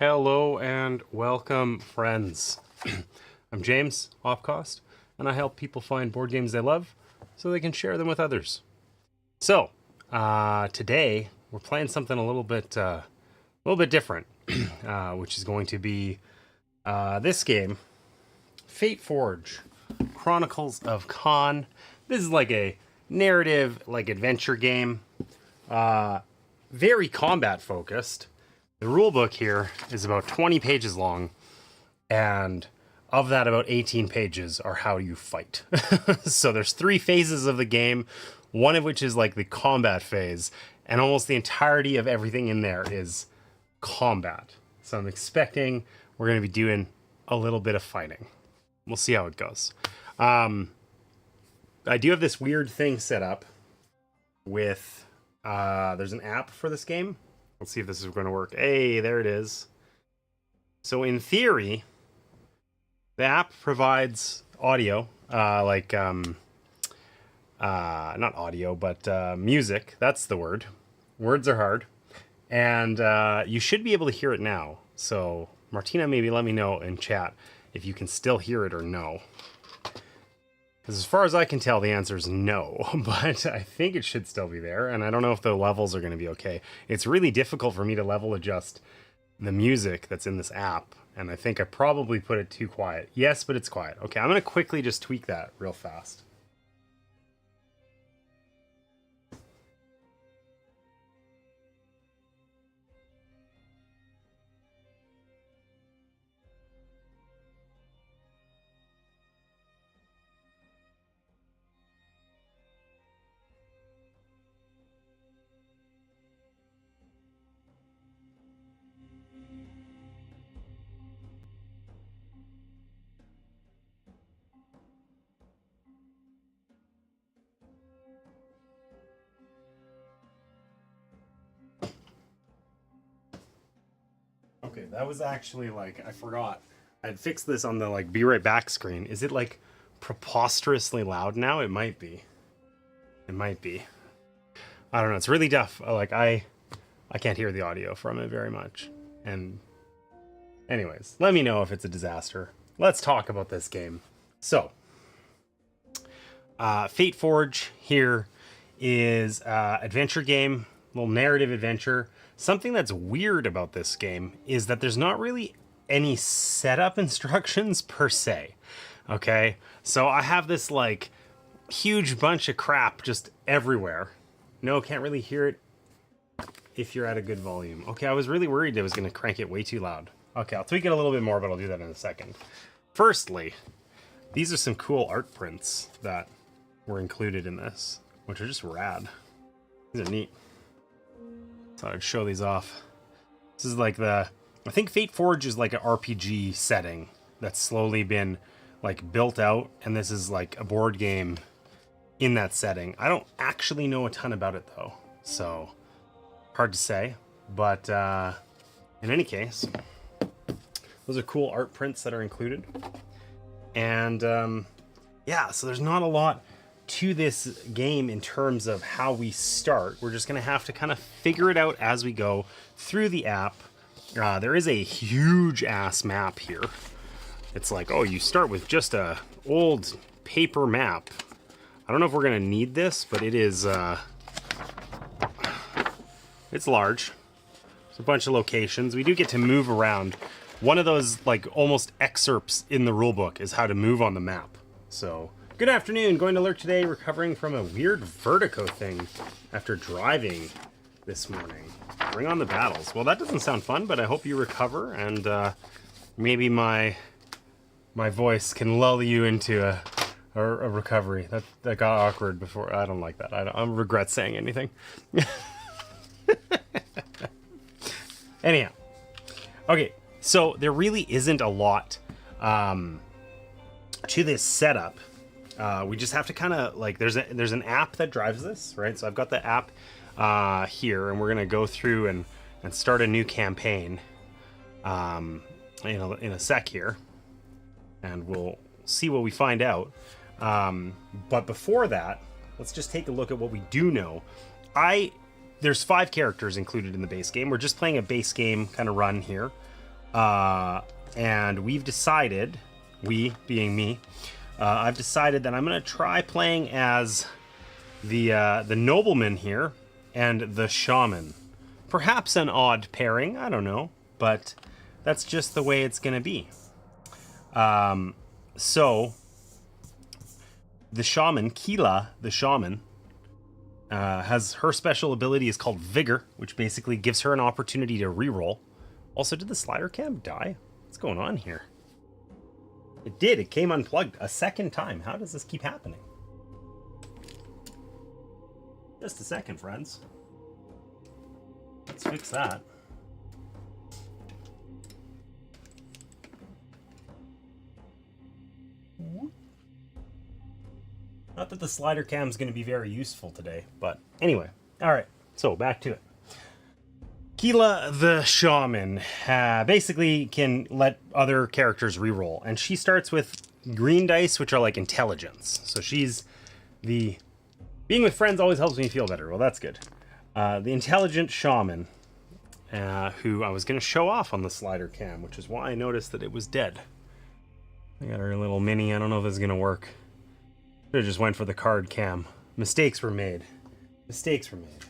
Hello and welcome, friends. I'm James, Offcost, and I help people find board games they love so they can share them with others. So, today we're playing something a little bit different, which is going to be this game, Fateforge, Chronicles of Kaan. This is like a narrative, like adventure game, very combat focused. The rule book here is about 20 pages long, and of that, about 18 pages are how you fight. So there's 3 phases of the game, one of which is like the combat phase, and almost the entirety of everything in there is combat. So I'm expecting we're going to be doing a little bit of fighting. We'll see how it goes. I do have this weird thing set up with, there's an app for this game. Let's see if this is going to work. Hey, there it is. So in theory, the app provides audio, not audio, but music. That's the word. Words are hard. And you should be able to hear it now. So Martina, maybe let me know in chat if you can still hear it or no. Because as far as I can tell, the answer is no, but I think it should still be there, and I don't know if the levels are going to be okay. It's really difficult for me to level adjust the music that's in this app, and I think I probably put it too quiet. Yes, but it's quiet. Okay, I'm going to quickly just tweak that real fast. Okay, that was actually like, I forgot. I'd fixed this on the like be right back screen. Is it like preposterously loud now? It might be. It might be. I don't know. It's really tough. Like I can't hear the audio from it very much. And anyways, let me know if it's a disaster. Let's talk about this game. So, Fateforge here is adventure game, little narrative adventure. Something that's weird about this game is that there's not really any setup instructions per se. Okay, so I have this like huge bunch of crap just everywhere. No, can't really hear it if you're at a good volume. Okay, I was really worried it was going to crank it way too loud. Okay, I'll tweak it a little bit more, but I'll do that in a second. Firstly, these are some cool art prints that were included in this, which are just rad. These are neat. Thought I'd show these off. This is like I think Fateforge is like an RPG setting that's slowly been like built out, and this is like a board game in that setting. I don't actually know a ton about it though, so hard to say. But in any case, those are cool art prints that are included. And yeah, so there's not a lot to this game in terms of how we start. We're just going to have to kind of figure it out as we go through the app. There is a huge ass map here. It's like, oh, you start with just a old paper map. I don't know if we're going to need this, but it is, it's large. There's a bunch of locations. We do get to move around. One of those like almost excerpts in the rulebook is how to move on the map. So, good afternoon. Going to lurk today, recovering from a weird vertigo thing after driving this morning. Bring on the battles. Well, that doesn't sound fun, but I hope you recover, and maybe my voice can lull you into a recovery. That got awkward before. I don't like that. I regret saying anything. Anyhow, okay. So there really isn't a lot to this setup. We just have to kind of like, there's an app that drives this, right? So I've got the app here, and we're gonna go through and start a new campaign in a sec here, and we'll see what we find out. But before that, let's just take a look at what we do know. There's 5 characters included in the base game. We're just playing a base game kind of run here. And we've decided, we being me, I've decided that I'm going to try playing as the nobleman here and the shaman. Perhaps an odd pairing, I don't know, but that's just the way it's going to be. So, the shaman, Kila, the shaman, has her special ability is called Vigor, which basically gives her an opportunity to reroll. Also, did the slider cam die? What's going on here? It did. It came unplugged a second time. How does this keep happening? Just a second, friends. Let's fix that. Not that the slider cam is going to be very useful today, but anyway. All right, so back to it. Kila the shaman basically can let other characters reroll, and she starts with green dice, which are like intelligence. So she's the... Being with friends always helps me feel better. Well, that's good. The intelligent shaman, who I was going to show off on the slider cam, which is why I noticed that it was dead. I got her little mini. I don't know if this is going to work. Should have just went for the card cam. Mistakes were made. Mistakes were made.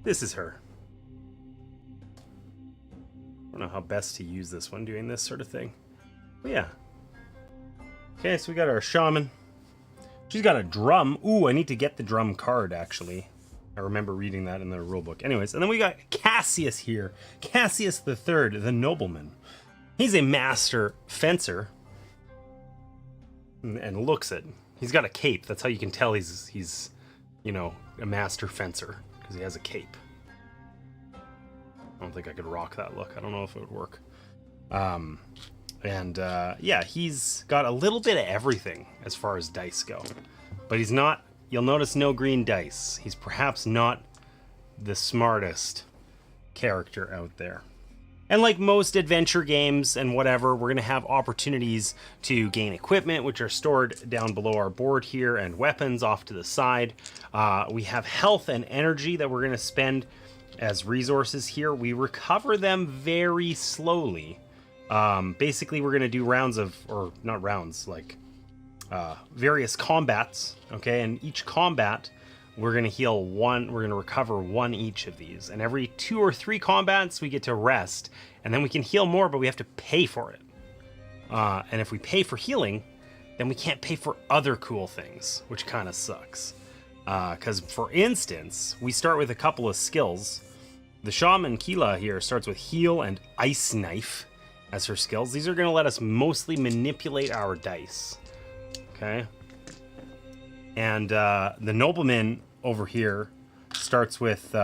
This is her. I don't know how best to use this one doing this sort of thing. But yeah. Okay, so we got our shaman. She's got a drum. Ooh, I need to get the drum card, actually. I remember reading that in the rulebook. Anyways, and then we got Cassius here. Cassius the Third, the nobleman. He's a master fencer. And looks it. He's got a cape. That's how you can tell he's you know, a master fencer. Because he has a cape. I don't think I could rock that look. I don't know if it would work. Yeah, he's got a little bit of everything as far as dice go. But he's not, you'll notice no green dice. He's perhaps not the smartest character out there. And like most adventure games and whatever, we're going to have opportunities to gain equipment, which are stored down below our board here, and weapons off to the side. We have health and energy that we're going to spend as resources here. We recover them very slowly. Basically, we're going to do rounds of, or not rounds, like various combats, okay? And each combat, we're going to heal one, we're going to recover one each of these. And every 2 or 3 combats, we get to rest. And then we can heal more, but we have to pay for it. And if we pay for healing, then we can't pay for other cool things, which kind of sucks. Because, for instance, we start with a couple of skills. The shaman Kila here starts with heal and ice knife as her skills. These are going to let us mostly manipulate our dice. Okay? And the nobleman over here starts with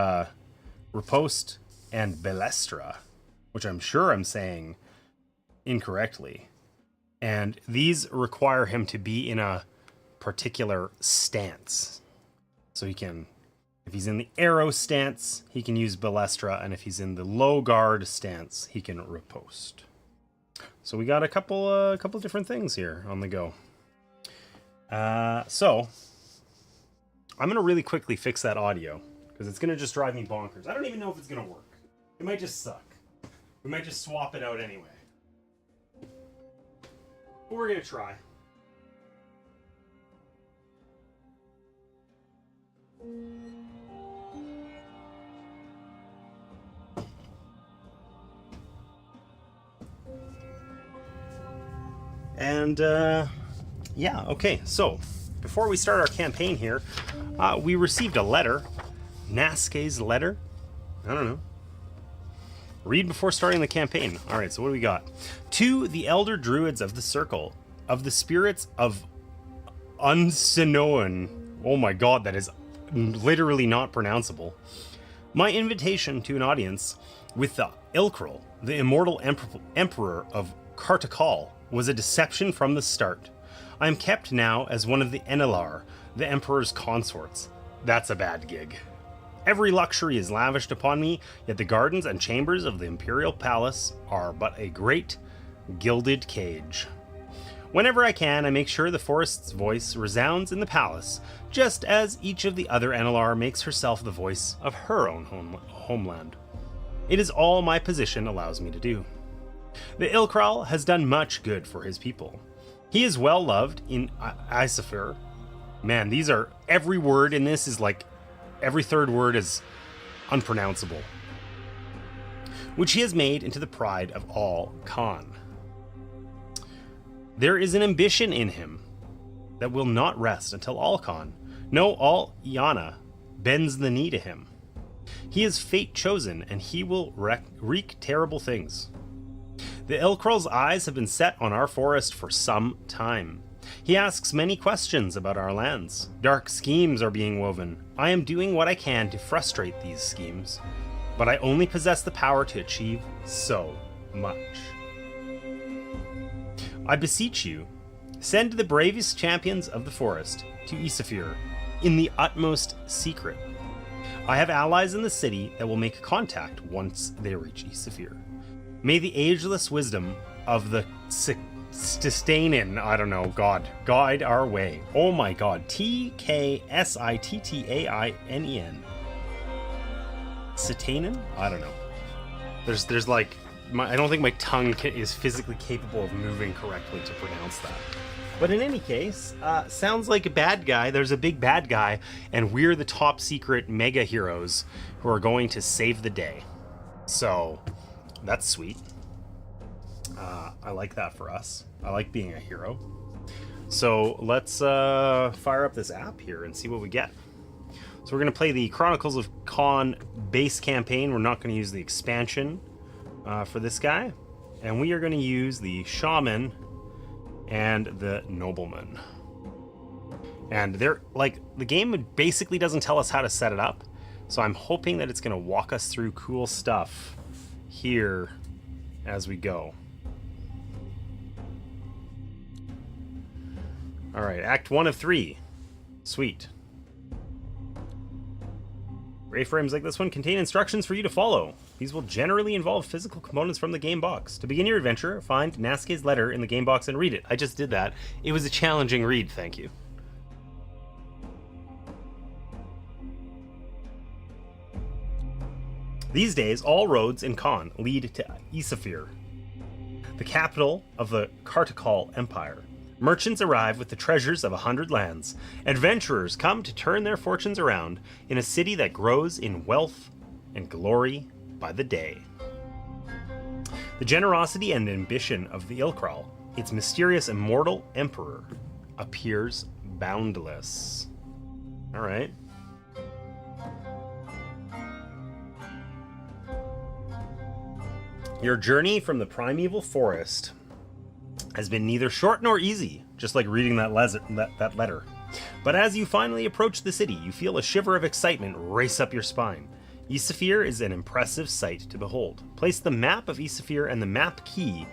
riposte and balestra, which I'm sure I'm saying incorrectly. And these require him to be in a particular stance. So he can, if he's in the arrow stance, he can use balestra, and if he's in the low guard stance, he can riposte. So we got a couple different things here on the go. So I'm gonna really quickly fix that audio because it's gonna just drive me bonkers. I don't even know if it's gonna work. It might just suck. We might just swap it out anyway. But we're gonna try. And yeah, okay, so before we start our campaign here, we received a letter. Naske's letter? I don't know. Read before starting the campaign. Alright, so what do we got? To the elder druids of the circle, of the spirits of Unsinoan. Oh my god, that is literally not pronounceable. My invitation to an audience with the Ilkral, the immortal emperor of Kartakal, was a deception from the start. I am kept now as one of the Enelar, the Emperor's consorts. That's a bad gig. Every luxury is lavished upon me, yet the gardens and chambers of the Imperial Palace are but a great gilded cage. Whenever I can, I make sure the forest's voice resounds in the palace, just as each of the other Enelar makes herself the voice of her own homeland. It is all my position allows me to do. The Ilkral has done much good for his people. He is well loved in Isafir. Man, these are, every word in this is like, every third word is unpronounceable. Which he has made into the pride of all Kaan. There is an ambition in him that will not rest until all Kaan, no, all Yana, bends the knee to him. He is fate chosen, and he will wreak terrible things. The Ilkral's eyes have been set on our forest for some time. He asks many questions about our lands. Dark schemes are being woven. I am doing what I can to frustrate these schemes, but I only possess the power to achieve so much. I beseech you, send the bravest champions of the forest to Isafir in the utmost secret. I have allies in the city that will make contact once they reach Isafir. May the ageless wisdom of the Stistainen, I don't know, God, guide our way. Oh my God, Tksittainen. Sitainen? I don't know. There's like, I don't think my tongue is physically capable of moving correctly to pronounce that. But in any case, sounds like a bad guy. There's a big bad guy, and we're the top secret mega heroes who are going to save the day. So, that's sweet. I like that for us. I like being a hero. So let's fire up this app here and see what we get. So we're going to play the Chronicles of Kaan base campaign. We're not going to use the expansion for this guy. And we are going to use the Shaman and the Nobleman. And they're like, the game basically doesn't tell us how to set it up. So I'm hoping that it's going to walk us through cool stuff here as we go. All right, Act 1 of 3. Sweet. Ray frames like this one contain instructions for you to follow. These will generally involve physical components from the game box. To begin your adventure, find Naske's letter in the game box and read it. I just did that. It was a challenging read, thank you. These days, all roads in Kaan lead to Isafir, the capital of the Kartakal Empire. Merchants arrive with the treasures of 100 lands. Adventurers come to turn their fortunes around in a city that grows in wealth and glory by the day. The generosity and ambition of the Ilkral, its mysterious immortal emperor, appears boundless. All right. Your journey from the primeval forest has been neither short nor easy, just like reading that letter. But as you finally approach the city, you feel a shiver of excitement race up your spine. Isafir is an impressive sight to behold. Place the map of Isafir and the map key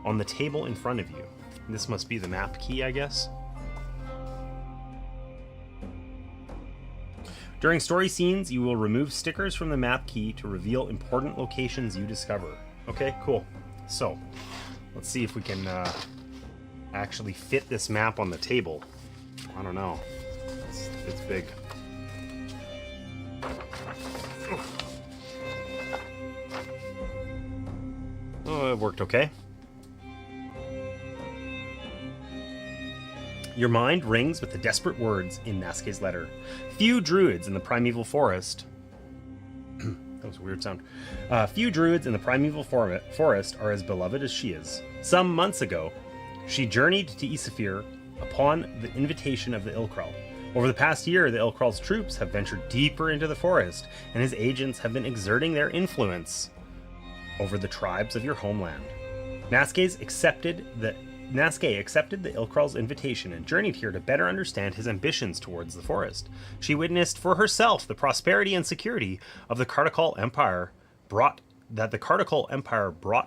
on the table in front of you. This must be the map key, I guess. During story scenes, you will remove stickers from the map key to reveal important locations you discover. Okay, cool. So, let's see if we can actually fit this map on the table. I don't know. It's big. Oh, it worked okay. Your mind rings with the desperate words in Naske's letter. Few druids in the primeval forest... That was a weird sound. Few druids in the primeval forest are as beloved as she is. Some months ago, she journeyed to Isafir upon the invitation of the Ilkral. Over the past year, the Ilkral's troops have ventured deeper into the forest, and his agents have been exerting their influence over the tribes of your homeland. Naske accepted the Ilkral's invitation and journeyed here to better understand his ambitions towards the forest. She witnessed for herself the prosperity and security of the Kartakal Empire brought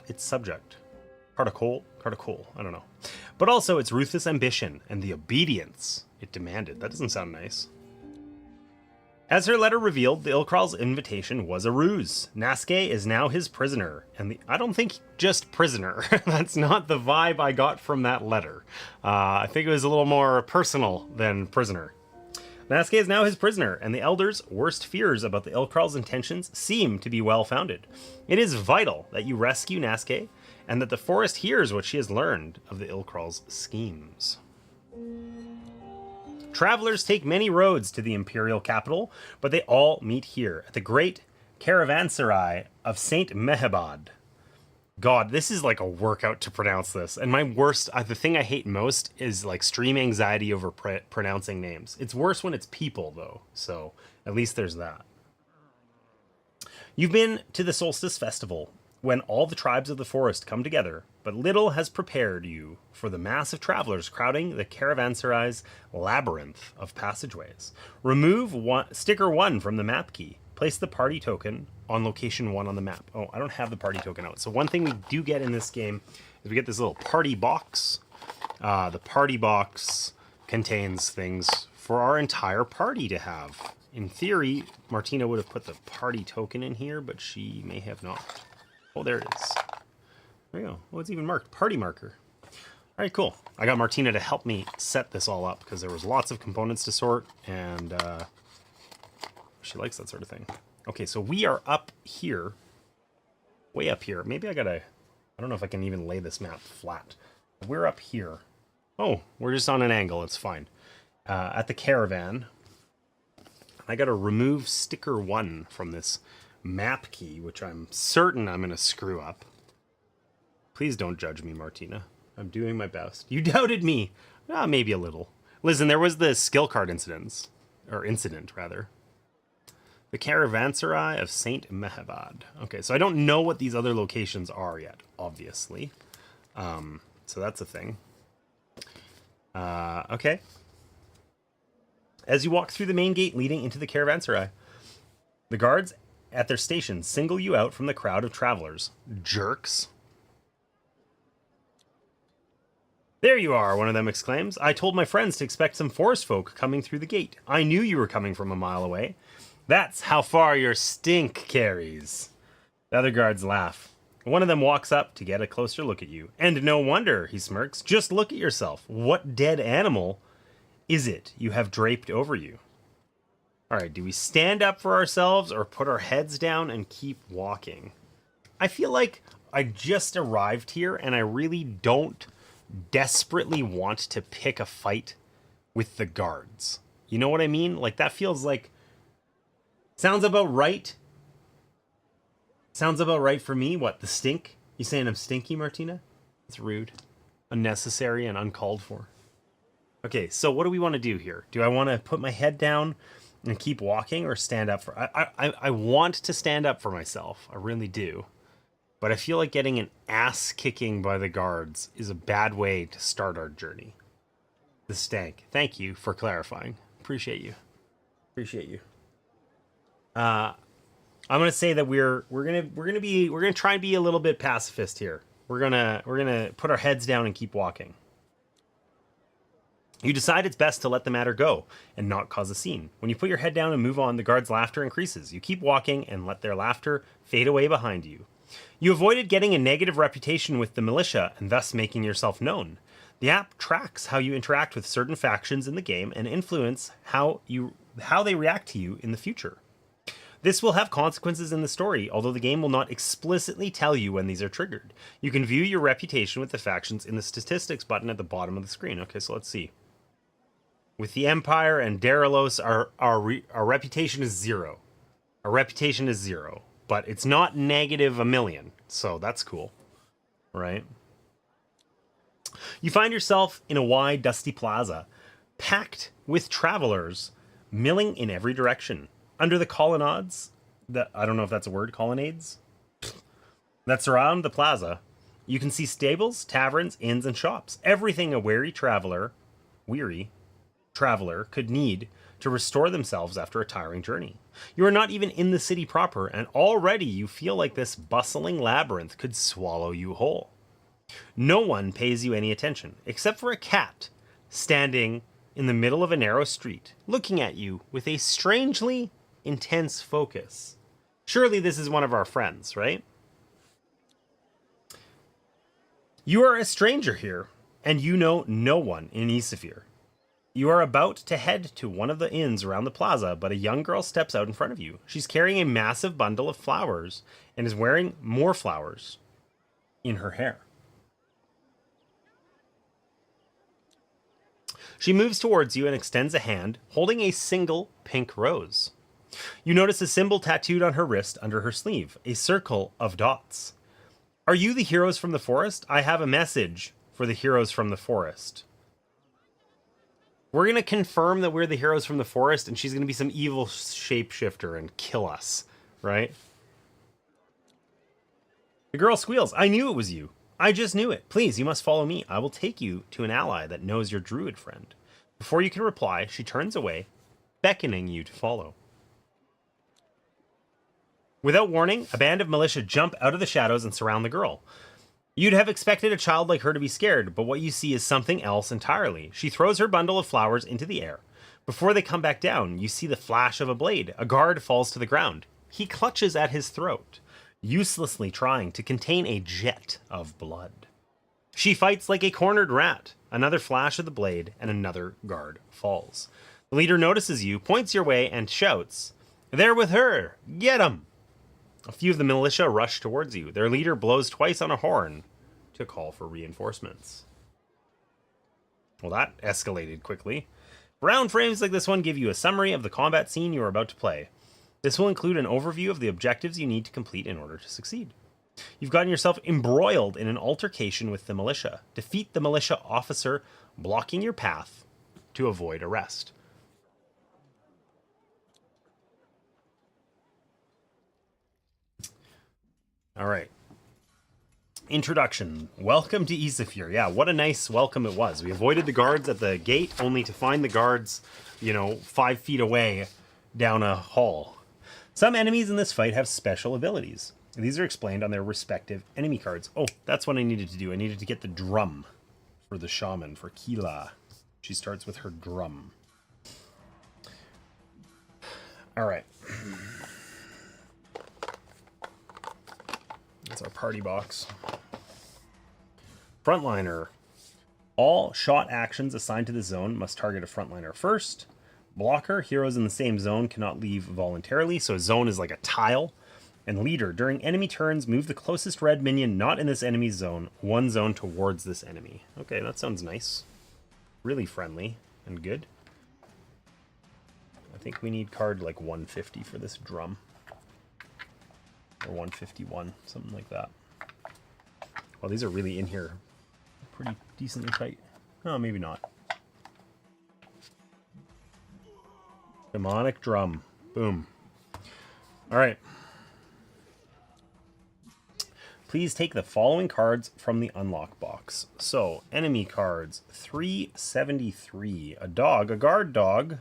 its subject. Kartakal, I don't know. But also its ruthless ambition and the obedience it demanded. That doesn't sound nice. As her letter revealed, the Ilkral's invitation was a ruse. Naske is now his prisoner, and I don't think just prisoner. That's not the vibe I got from that letter. I think it was a little more personal than prisoner. Naske is now his prisoner, and the elders' worst fears about the Ilkral's intentions seem to be well-founded. It is vital that you rescue Naske and that the forest hears what she has learned of the Ilkral's schemes. Travelers take many roads to the imperial capital, but they all meet here at the great caravanserai of Saint Mehebad. God, this is like a workout to pronounce this. And my worst, the thing I hate most is like stream anxiety over pronouncing names. It's worse when it's people, though. So at least there's that. You've been to the Solstice Festival, when all the tribes of the forest come together, but little has prepared you for the mass of travelers crowding the caravanserai's labyrinth of passageways. Remove sticker 1 from the map key. Place the party token on location 1 on the map. Oh, I don't have the party token out. So one thing we do get in this game is we get this little party box. The party box contains things for our entire party to have. In theory, Martina would have put the party token in here, but she may have not. Oh, there it is. There you go. Oh, it's even marked. Party marker. All right, cool. I got Martina to help me set this all up because there was lots of components to sort, and she likes that sort of thing. Okay, so we are up here. Way up here. Maybe I don't know if I can even lay this map flat. We're up here. Oh, we're just on an angle. It's fine. At the caravan. I got to remove sticker 1 from this map key, which I'm certain I'm going to screw up. Please don't judge me, Martina. I'm doing my best. You doubted me. Maybe a little. Listen, there was the skill card incident, rather. The caravanserai of Saint Mehebad. Okay, so I don't know what these other locations are yet, obviously. So that's a thing. Okay. As you walk through the main gate leading into the caravanserai, the guards at their stations single you out from the crowd of travelers. Jerks. There you are, one of them exclaims. I told my friends to expect some forest folk coming through the gate. I knew you were coming from a mile away. That's how far your stink carries. The other guards laugh. One of them walks up to get a closer look at you. And no wonder, he smirks. Just look at yourself. What dead animal is it you have draped over you? All right, do we stand up for ourselves or put our heads down and keep walking? I feel like I just arrived here and I really don't desperately want to pick a fight with the guards. You know what I mean? Like, that feels like... Sounds about right. Sounds about right for me. What, the stink? You saying I'm stinky, Martina? That's rude. Unnecessary and uncalled for. Okay, so what do we want to do here? Do I want to put my head down and keep walking or stand up for... I want to stand up for myself. I really do. But I feel like getting an ass kicking by the guards is a bad way to start our journey. The stank. Thank you for clarifying. Appreciate you. Appreciate you. I'm gonna say that we're gonna try and be a little bit pacifist here. We're gonna put our heads down and keep walking. You decide it's best to let the matter go and not cause a scene. When you put your head down and move on, the guards' laughter increases. You keep walking and let their laughter fade away behind you. You avoided getting a negative reputation with the militia and thus making yourself known. The app tracks how you interact with certain factions in the game and influence how they react to you in the future. This will have consequences in the story, although the game will not explicitly tell you when these are triggered. You can view your reputation with the factions in the statistics button at the bottom of the screen. Okay, so let's see. With the Empire and Daralos, our reputation is 0. Our reputation is 0, but it's not negative a million, so that's cool, right? You find yourself in a wide, dusty plaza, packed with travelers, milling in every direction. Under the colonnades, I don't know if that's a word, colonnades, that surround the plaza, you can see stables, taverns, inns, and shops. Everything a weary traveler could need to restore themselves after a tiring journey. You are not even in the city proper, and already you feel like this bustling labyrinth could swallow you whole. No one pays you any attention, except for a cat standing in the middle of a narrow street, looking at you with a strangely intense focus. Surely this is one of our friends, right? You are a stranger here, and you know no one in Isafir. You are about to head to one of the inns around the plaza, but a young girl steps out in front of you. She's carrying a massive bundle of flowers and is wearing more flowers. in her hair. She moves towards you and extends a hand, holding a single pink rose. You notice a symbol tattooed on her wrist under her sleeve, a circle of dots. Are you the heroes from the forest? I have a message for the heroes from the forest. We're going to confirm that we're the heroes from the forest, and she's going to be some evil shapeshifter and kill us, right? The girl squeals. I knew it was you. I just knew it. Please, you must follow me. I will take you to an ally that knows your druid friend. Before you can reply, she turns away, beckoning you to follow. Without warning, a band of militia jump out of the shadows and surround the girl. You'd have expected a child like her to be scared, but what you see is something else entirely. She throws her bundle of flowers into the air. Before they come back down, you see the flash of a blade. A guard falls to the ground. He clutches at his throat, uselessly trying to contain a jet of blood. She fights like a cornered rat. Another flash of the blade, and another guard falls. The leader notices you, points your way, and shouts, "They're with her! Get 'em!" A few of the militia rush towards you. Their leader blows twice on a horn to call for reinforcements. Well, that escalated quickly. Round frames like this one give you a summary of the combat scene you are about to play. This will include an overview of the objectives you need to complete in order to succeed. You've gotten yourself embroiled in an altercation with the militia. Defeat the militia officer blocking your path to avoid arrest. All right. Introduction. Welcome to Isafir. Yeah, what a nice welcome it was. We avoided the guards at the gate, only to find the guards, 5 feet away down a hall. Some enemies in this fight have special abilities. These are explained on their respective enemy cards. Oh, that's what I needed to do. I needed to get the drum for the shaman, for Kila. She starts with her drum. All right. That's our party box. Frontliner. All shot actions assigned to the zone must target a frontliner first. Blocker. Heroes in the same zone cannot leave voluntarily, so a zone is like a tile. And leader. During enemy turns, move the closest red minion not in this enemy's zone, one zone towards this enemy. Okay, that sounds nice. Really friendly and good. I think we need card like 150 for this drum. Or 151, something like that. Well, these are really in here pretty decently tight. Oh, maybe not. Demonic drum. Boom. All right. Please take the following cards from the unlock box. So, enemy cards. 373. A dog. A guard dog.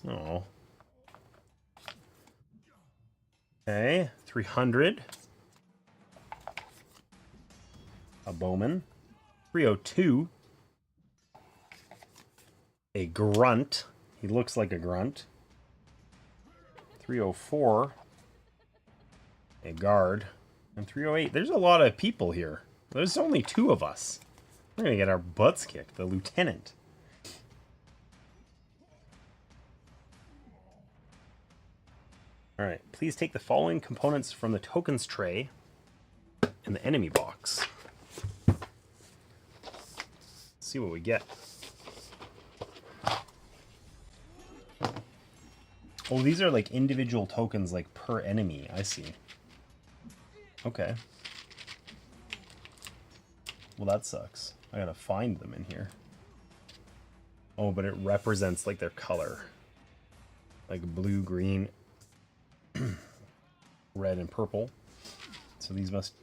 Oh. Okay. 300. A bowman. 302. A grunt. He looks like a grunt. 304. A guard. And 308. There's a lot of people here. There's only 2 of us. We're going to get our butts kicked. The lieutenant. Alright. Please take the following components from the tokens tray in the enemy box. Let's see what we get. Oh, these are like individual tokens like per enemy. I see. Okay. Well, that sucks. I gotta find them in here. Oh, but it represents like their color. Like blue, green, red, and purple. So these must...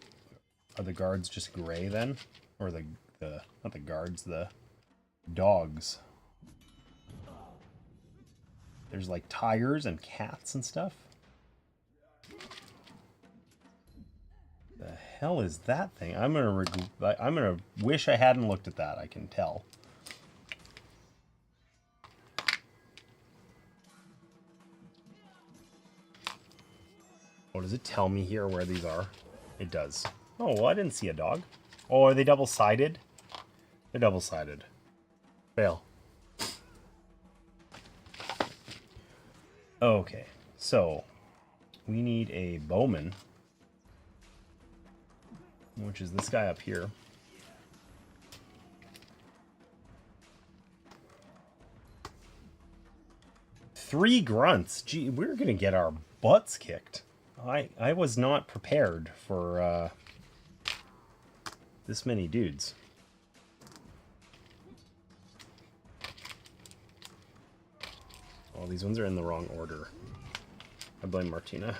Are the guards just gray then? Or the not the guards, the dogs. There's like tigers and cats and stuff. The hell is that thing? I'm gonna wish I hadn't looked at that. I can tell. Oh, does it tell me here where these are? It does. Oh, well, I didn't see a dog. Oh, are they double-sided? They're double-sided. Fail. Okay, so we need a bowman. which is this guy up here. Three grunts. Gee, we're gonna get our butts kicked. I was not prepared for this many dudes. Oh, these ones are in the wrong order. I blame Martina,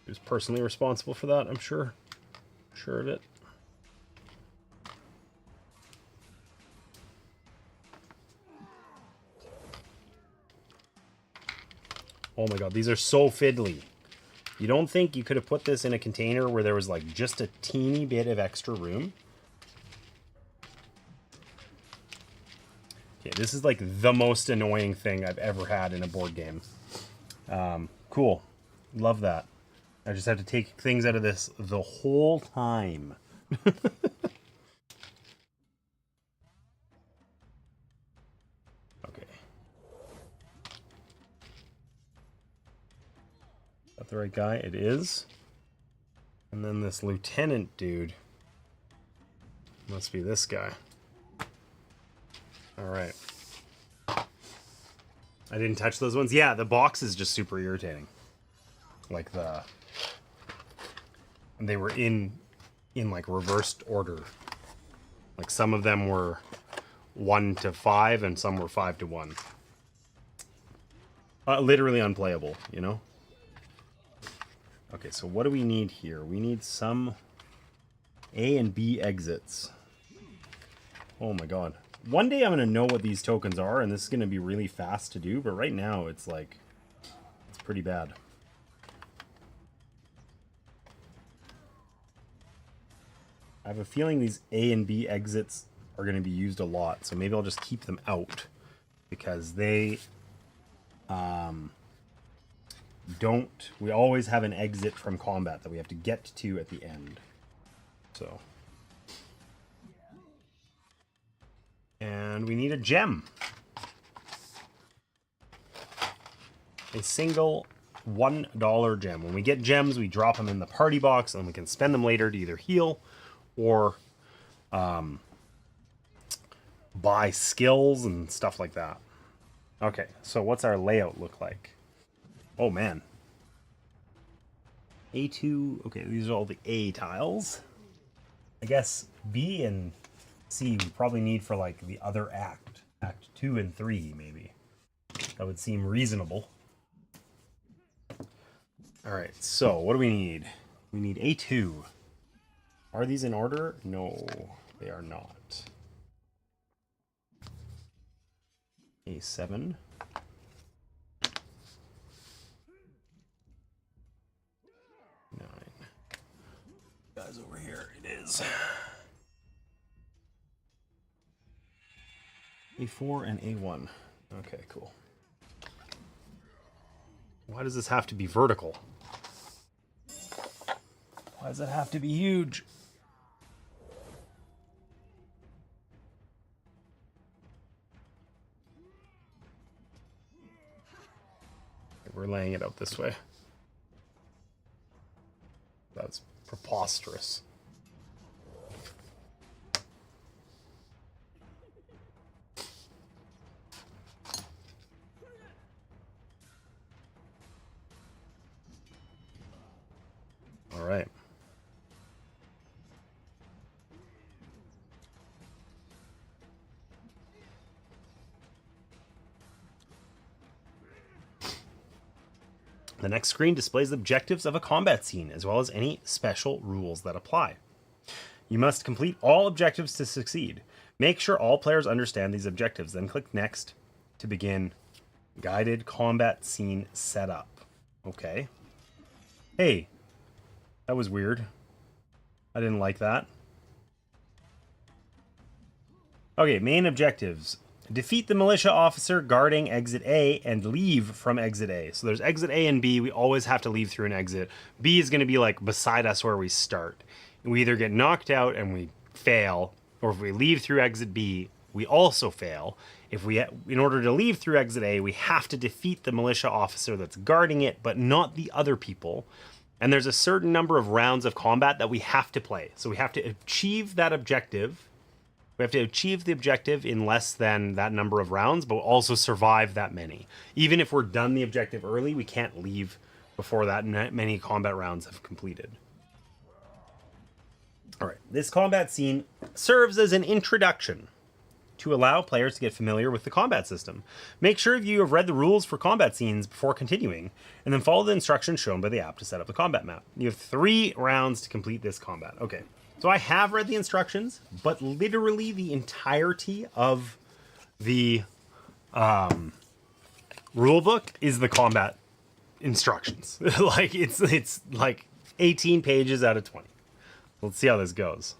who's personally responsible for that, I'm sure. Sure of it. Oh my god, these are so fiddly. You don't think you could have put this in a container where there was like just a teeny bit of extra room? Okay, this is like the most annoying thing I've ever had in a board game. Cool. Love that. I just have to take things out of this the whole time. The right guy? It is. And then this lieutenant dude must be this guy. All right. I didn't touch those ones. Yeah, the box is just super irritating. Like they were in like reversed order. Like some of them were 1 to 5 and some were 5 to 1. Literally unplayable, you know? Okay, so what do we need here? We need some A and B exits. Oh my god. One day I'm going to know what these tokens are, and this is going to be really fast to do, but right now it's like, it's pretty bad. I have a feeling these A and B exits are going to be used a lot, so maybe I'll just keep them out, because they... we always have an exit from combat that we have to get to at the end. So. And we need a gem. A single $1 gem. When we get gems, we drop them in the party box and we can spend them later to either heal or buy skills and stuff like that. Okay, so what's our layout look like? Oh man. A2, okay, these are all the A tiles. I guess B and C we probably need for like the other act. Act 2 and 3 maybe. That would seem reasonable. Alright, so what do we need? We need A2. Are these in order? No, they are not. A7. Guys, over here it is. A4 and A1. Okay, cool. Why does this have to be vertical? Why does it have to be huge? We're laying it out this way. That's preposterous. All right. The next screen displays the objectives of a combat scene, as well as any special rules that apply. You must complete all objectives to succeed. Make sure all players understand these objectives, then click Next to begin guided combat scene setup. Okay. Hey, that was weird. I didn't like that. Okay, main objectives. Defeat the militia officer guarding exit A and leave from exit A. So there's exit A and B. We always have to leave through an exit. B is going to be like beside us where we start. We either get knocked out and we fail, or if we leave through exit B, we also fail. In order to leave through exit A, we have to defeat the militia officer that's guarding it, but not the other people. And there's a certain number of rounds of combat that we have to play. So we have to achieve that objective. We have to achieve the objective in less than that number of rounds, but also survive that many. Even if we're done the objective early, we can't leave before that many combat rounds have completed. All right, this combat scene serves as an introduction to allow players to get familiar with the combat system. Make sure you have read the rules for combat scenes before continuing, and then follow the instructions shown by the app to set up the combat map. You have 3 rounds to complete this combat. Okay, so I have read the instructions, but literally the entirety of the rule book is the combat instructions. Like it's like 18 pages out of 20. Let's see how this goes.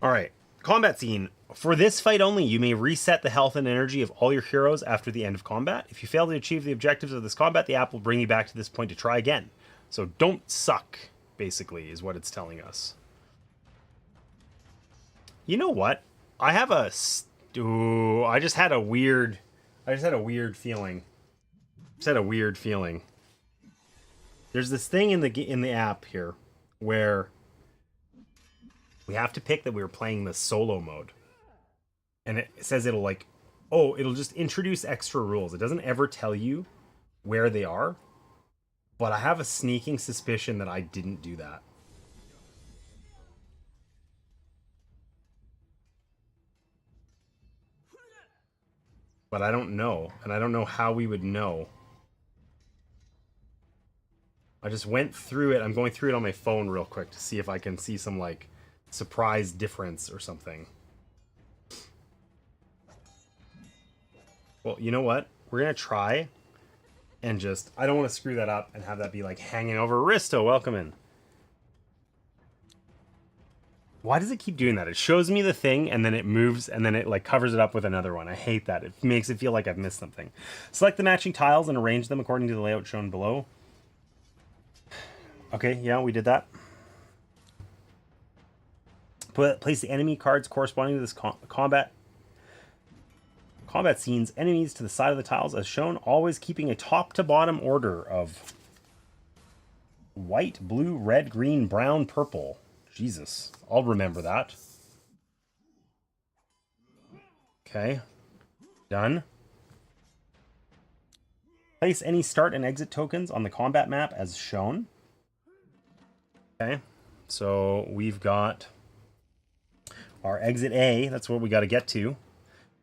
All right. Combat scene. For this fight only, you may reset the health and energy of all your heroes after the end of combat. If you fail to achieve the objectives of this combat, the app will bring you back to this point to try again. So don't suck, basically, is what it's telling us. You know what? I have a... I just had a weird feeling. There's this thing in the app here where we have to pick that we were playing the solo mode. And it says it'll like, oh, it'll just introduce extra rules. It doesn't ever tell you where they are. But I have a sneaking suspicion that I didn't do that. But I don't know. And I don't know how we would know. I just went through it. I'm going through it on my phone real quick to see if I can see some like surprise difference or something. Well, you know what? We're gonna try and just... I don't want to screw that up and have that be like hanging over. Risto, welcome in. Why does it keep doing that? It shows me the thing and then it moves and then it like covers it up with another one. I hate that. It makes it feel like I've missed something. Select the matching tiles and arrange them according to the layout shown below. Okay, yeah, we did that. Place the enemy cards corresponding to this combat scenes enemies to the side of the tiles as shown, always keeping a top to bottom order of white, blue, red, green, brown, purple. Jesus, I'll remember that. Okay, done. Place any start and exit tokens on the combat map as shown. Okay, so we've got our exit A, that's what we got to get to.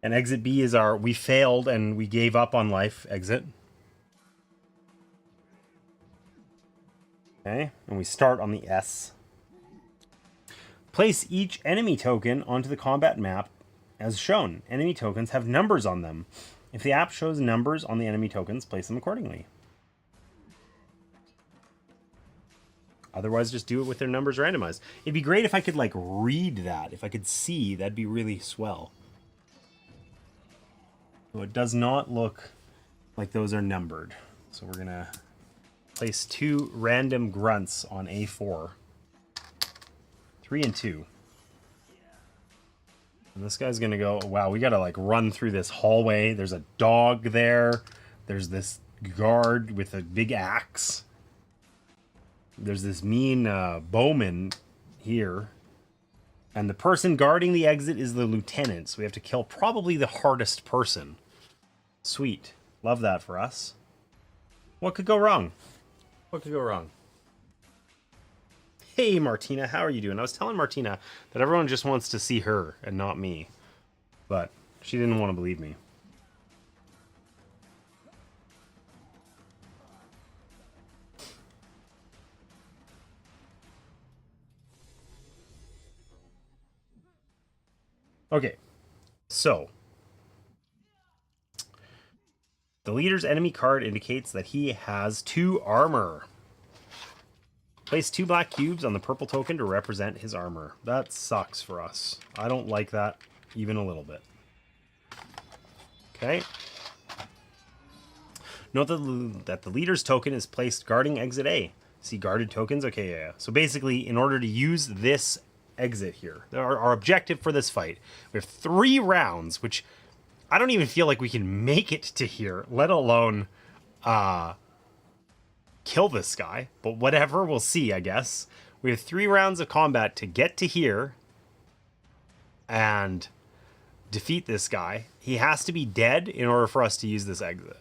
And exit B is our we failed and we gave up on life exit. Okay, and we start on the S. Place each enemy token onto the combat map as shown. Enemy tokens have numbers on them. If the app shows numbers on the enemy tokens, place them accordingly. Otherwise, just do it with their numbers randomized. It'd be great if I could, like, read that. If I could see, that'd be really swell. So it does not look like those are numbered. So we're going to place 2 random grunts on A4. 3 and 2. And this guy's going to go, wow, we got to, like, run through this hallway. There's a dog there. There's this guard with a big axe. There's this mean bowman here. And the person guarding the exit is the lieutenant. So we have to kill probably the hardest person. Sweet. Love that for us. What could go wrong? What could go wrong? Hey, Martina, how are you doing? I was telling Martina that everyone just wants to see her and not me. But she didn't want to believe me. Okay, so the leader's enemy card indicates that he has 2 armor. Place 2 black cubes on the purple token to represent his armor. That sucks for us. I don't like that even a little bit. Okay. Note that the leader's token is placed guarding exit A. See guarded tokens? Okay, yeah. So basically, in order to use this exit here, our objective for this fight, we have 3 rounds, which I don't even feel like we can make it to here, let alone kill this guy, but whatever, we'll see, I guess. We have 3 rounds of combat to get to here and defeat this guy. He has to be dead in order for us to use this exit.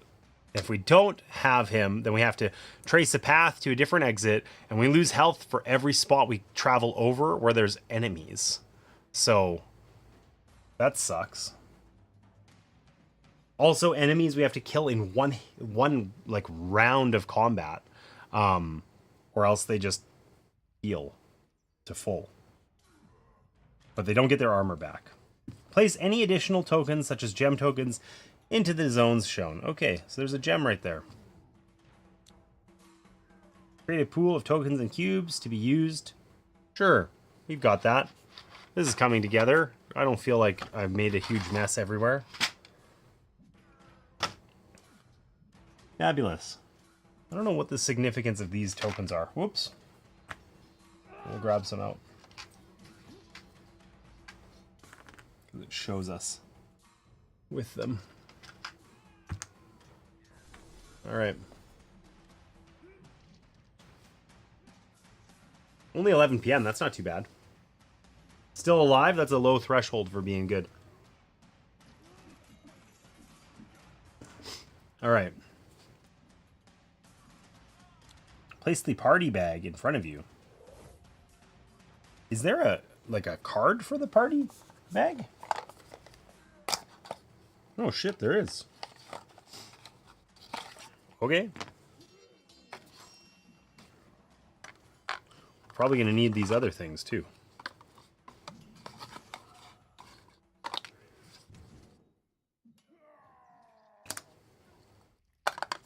If we don't have him, then we have to trace a path to a different exit, and we lose health for every spot we travel over where there's enemies. So that sucks. Also, enemies we have to kill in one like round of combat, or else they just heal to full. But they don't get their armor back. Place any additional tokens, such as gem tokens, into the zones shown. Okay, so there's a gem right there. Create a pool of tokens and cubes to be used. Sure, we've got that. This is coming together. I don't feel like I've made a huge mess everywhere. Fabulous. I don't know what the significance of these tokens are. Whoops. We'll grab some out. It shows us with them. All right. Only 11 p.m. That's not too bad. Still alive? That's a low threshold for being good. All right. Place the party bag in front of you. Is there a card for the party bag? Oh shit, there is. Okay. Probably gonna need these other things too.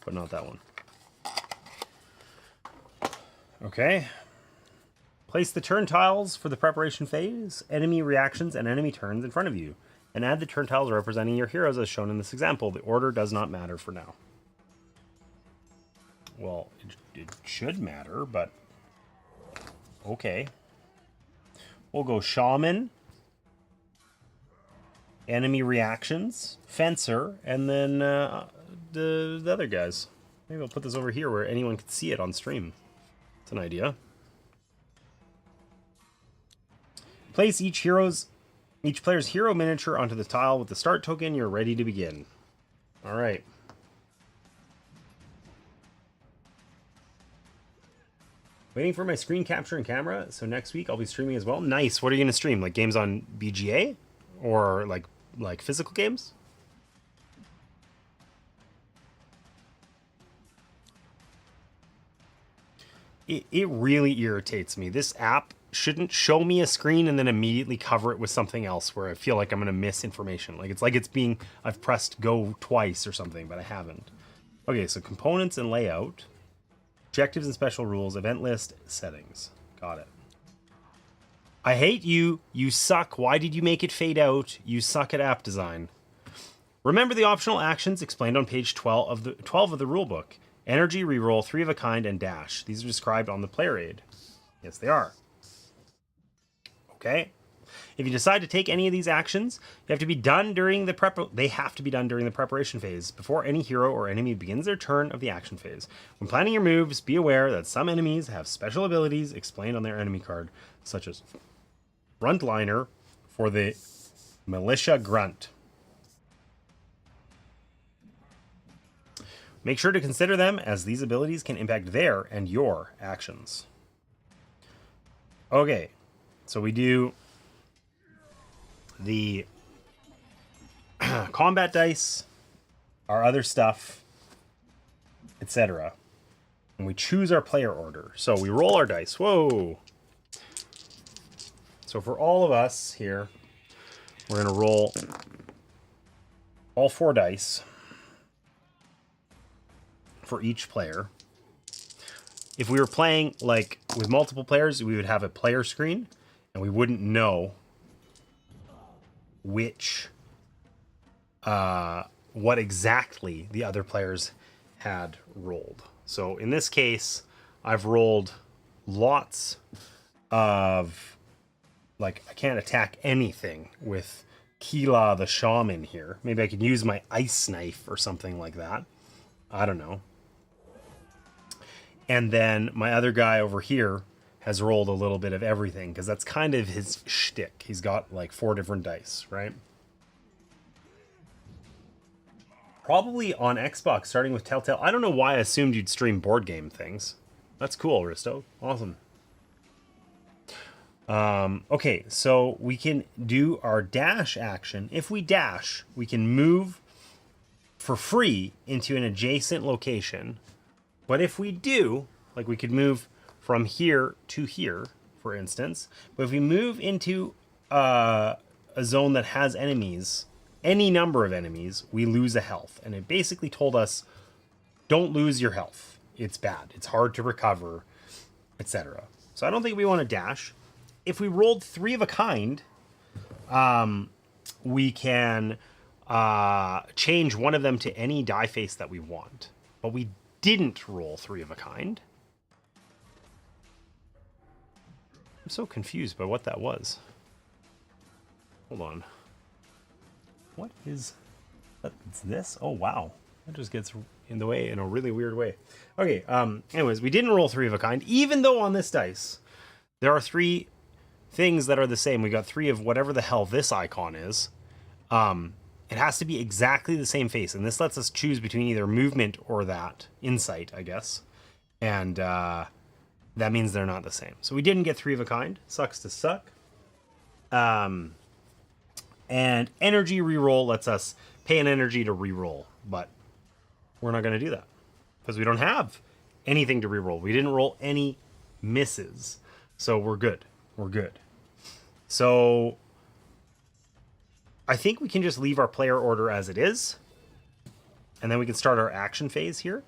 But not that one. Okay. Place the turn tiles for the preparation phase, enemy reactions, and enemy turns in front of you. And add the turn tiles representing your heroes as shown in this example. The order does not matter for now. Well, it should matter, but okay. We'll go Shaman, enemy reactions, Fencer, and then the other guys. Maybe I'll put this over here where anyone can see it on stream. It's an idea. Place each player's hero miniature onto the tile with the start token. You're ready to begin. All right. Waiting for my screen capture and camera, so next week I'll be streaming as well. Nice. What are you going to stream? Like games on BGA? Or like physical games? It really irritates me. This app shouldn't show me a screen and then immediately cover it with something else where I feel like I'm going to miss information. I've pressed go twice or something, but I haven't. Okay, so components and layout. Objectives and special rules, event list, settings. Got it. I hate you. You suck. Why did you make it fade out? You suck at app design. Remember the optional actions explained on page 12 of the rulebook. Energy, reroll, 3 of a kind, and dash. These are described on the player aid. Yes, they are. Okay. If you decide to take any of these actions, they have to be done during the preparation phase before any hero or enemy begins their turn of the action phase. When planning your moves, be aware that some enemies have special abilities explained on their enemy card, such as Frontliner for the Militia Grunt. Make sure to consider them, as these abilities can impact their and your actions. Okay, so we do the combat dice, our other stuff, etc. And we choose our player order. So we roll our dice. Whoa! So for all of us here, we're going to roll all 4 dice for each player. If we were playing like with multiple players, we would have a player screen and we wouldn't know what exactly the other players had rolled. So in this case, I've rolled lots of, like, I can't attack anything with Kila the Shaman here. Maybe I could use my ice knife or something like that. I don't know. And then my other guy over here has rolled a little bit of everything, because that's kind of his shtick. He's got like 4 different dice, right? Probably on Xbox, starting with Telltale. I don't know why I assumed you'd stream board game things. That's cool, Risto. Awesome. Okay, so we can do our dash action. If we dash, we can move for free into an adjacent location. But if we do, like we could move from here to here, for instance. But if we move into a zone that has enemies, any number of enemies, we lose a health. And it basically told us, don't lose your health. It's bad. It's hard to recover, etc. So I don't think we want to dash. If we rolled 3 of a kind, we can change one of them to any die face that we want. But we didn't roll 3 of a kind. I'm so confused by what that was. Hold on. What is... It's this? Oh, wow. That just gets in the way in a really weird way. Okay, anyways, we didn't roll 3 of a kind, even though on this dice, there are 3 things that are the same. We got 3 of whatever the hell this icon is. It has to be exactly the same face, and this lets us choose between either movement or that. Insight, I guess. And that means they're not the same. So we didn't get 3 of a kind. Sucks to suck. And energy reroll lets us pay an energy to reroll, but we're not going to do that because we don't have anything to reroll. We didn't roll any misses, so we're good. We're good. So I think we can just leave our player order as it is, and then we can start our action phase here.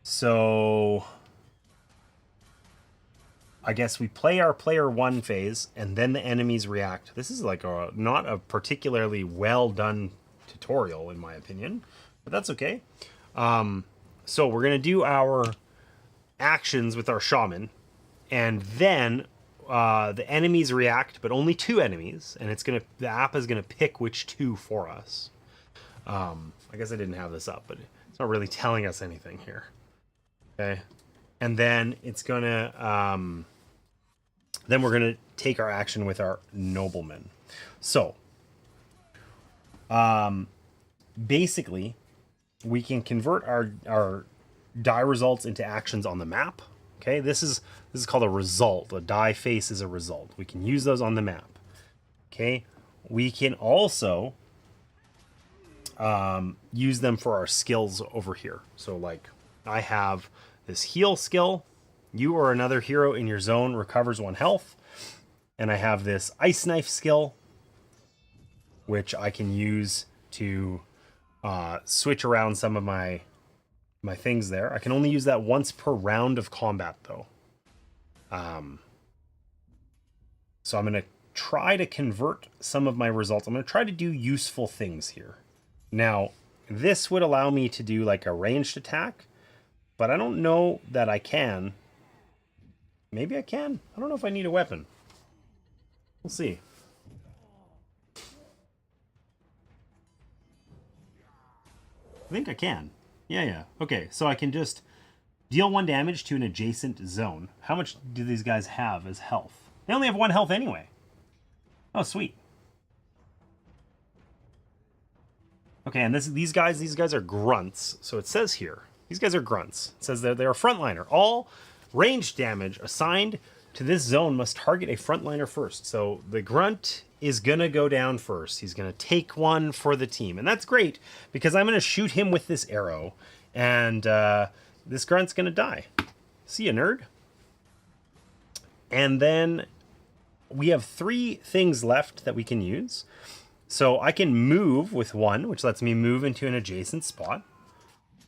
So I guess we play our player 1 phase, and then the enemies react. This is like not a particularly well done tutorial, in my opinion, but that's okay. So we're going to do our actions with our shaman, and then the enemies react, but only 2 enemies, and the app is gonna pick which 2 for us. I guess I didn't have this up, but it's not really telling us anything here. Okay, and then it's gonna then we're gonna take our action with our nobleman. So basically, we can convert our die results into actions on the map. Okay, this is called a result. A die face is a result. We can use those on the map. Okay, we can also use them for our skills over here. So like I have this heal skill. You or another hero in your zone recovers 1 health. And I have this ice knife skill, which I can use to switch around some of my things there. I can only use that once per round of combat, though. So I'm going to try to convert some of my results. I'm going to try to do useful things here. Now, this would allow me to do like a ranged attack, but I don't know that I can. Maybe I can. I don't know if I need a weapon. We'll see. I think I can. Yeah. Okay, so I can just deal 1 damage to an adjacent zone. How much do these guys have as health? They only have 1 health anyway. Oh, sweet. Okay, and these guys are grunts. So it says here, these guys are grunts. It says they're a frontliner. All ranged damage assigned to this zone must target a frontliner first. So the grunt is gonna go down first. He's gonna take 1 for the team, and that's great because I'm gonna shoot him with this arrow, and this grunt's gonna die. See ya, nerd. And then we have 3 things left that we can use. So I can move with 1, which lets me move into an adjacent spot.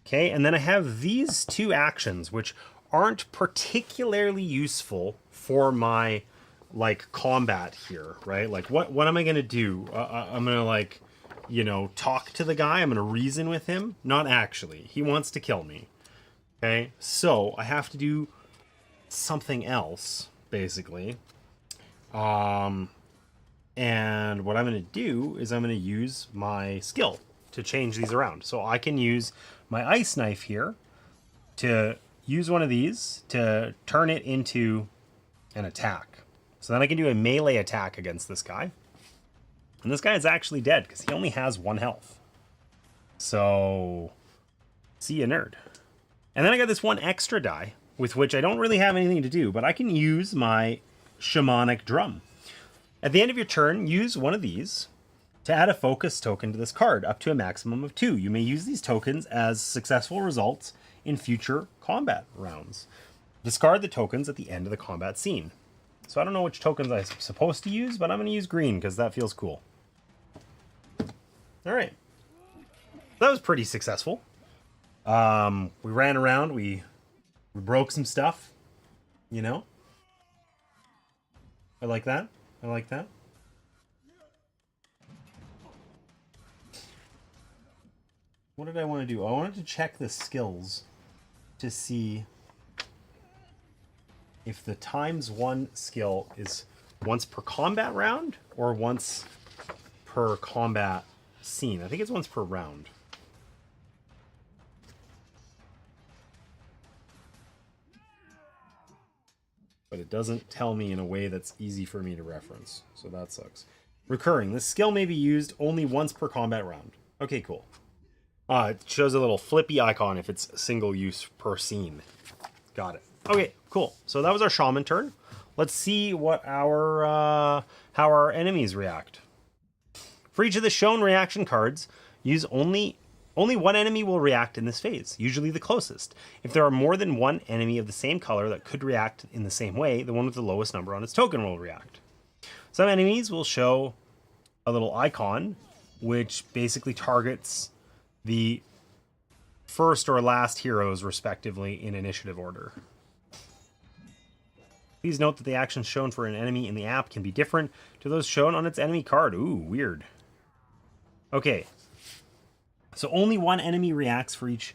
Okay, and then I have these 2 actions, which aren't particularly useful for my like combat here, right? Like what am I gonna do? I'm gonna like, talk to the guy. I'm gonna reason with him. Not actually. He wants to kill me. Okay, so I have to do something else, basically. And what I'm gonna do is I'm gonna use my skill to change these around. So I can use my ice knife here to use one of these to turn it into an attack. So then I can do a melee attack against this guy. And this guy is actually dead because he only has 1 health. So, see ya, nerd. And then I got this 1 extra die, with which I don't really have anything to do, but I can use my shamanic drum. At the end of your turn, use one of these to add a focus token to this card, up to a maximum of 2. You may use these tokens as successful results in future combat rounds. Discard the tokens at the end of the combat scene. So I don't know which tokens I'm supposed to use, but I'm going to use green because that feels cool. All right. That was pretty successful. We ran around, we broke some stuff, you know? I like that. I like that. What did I want to do? I wanted to check the skills to see if the ×1 skill is once per combat round or once per combat scene. I think it's once per round. But it doesn't tell me in a way that's easy for me to reference, so that sucks. Recurring. This skill may be used only once per combat round. Okay, cool. It shows a little flippy icon if it's single use per scene. Got it. Okay, cool. So that was our shaman turn. Let's see what our how our enemies react. For each of the shown reaction cards, use only 1 enemy will react in this phase, usually the closest. If there are more than 1 enemy of the same color that could react in the same way, the one with the lowest number on its token will react. Some enemies will show a little icon, which basically targets the first or last heroes, respectively, in initiative order. Please note that the actions shown for an enemy in the app can be different to those shown on its enemy card. Ooh, weird. Okay. So only 1 enemy reacts for each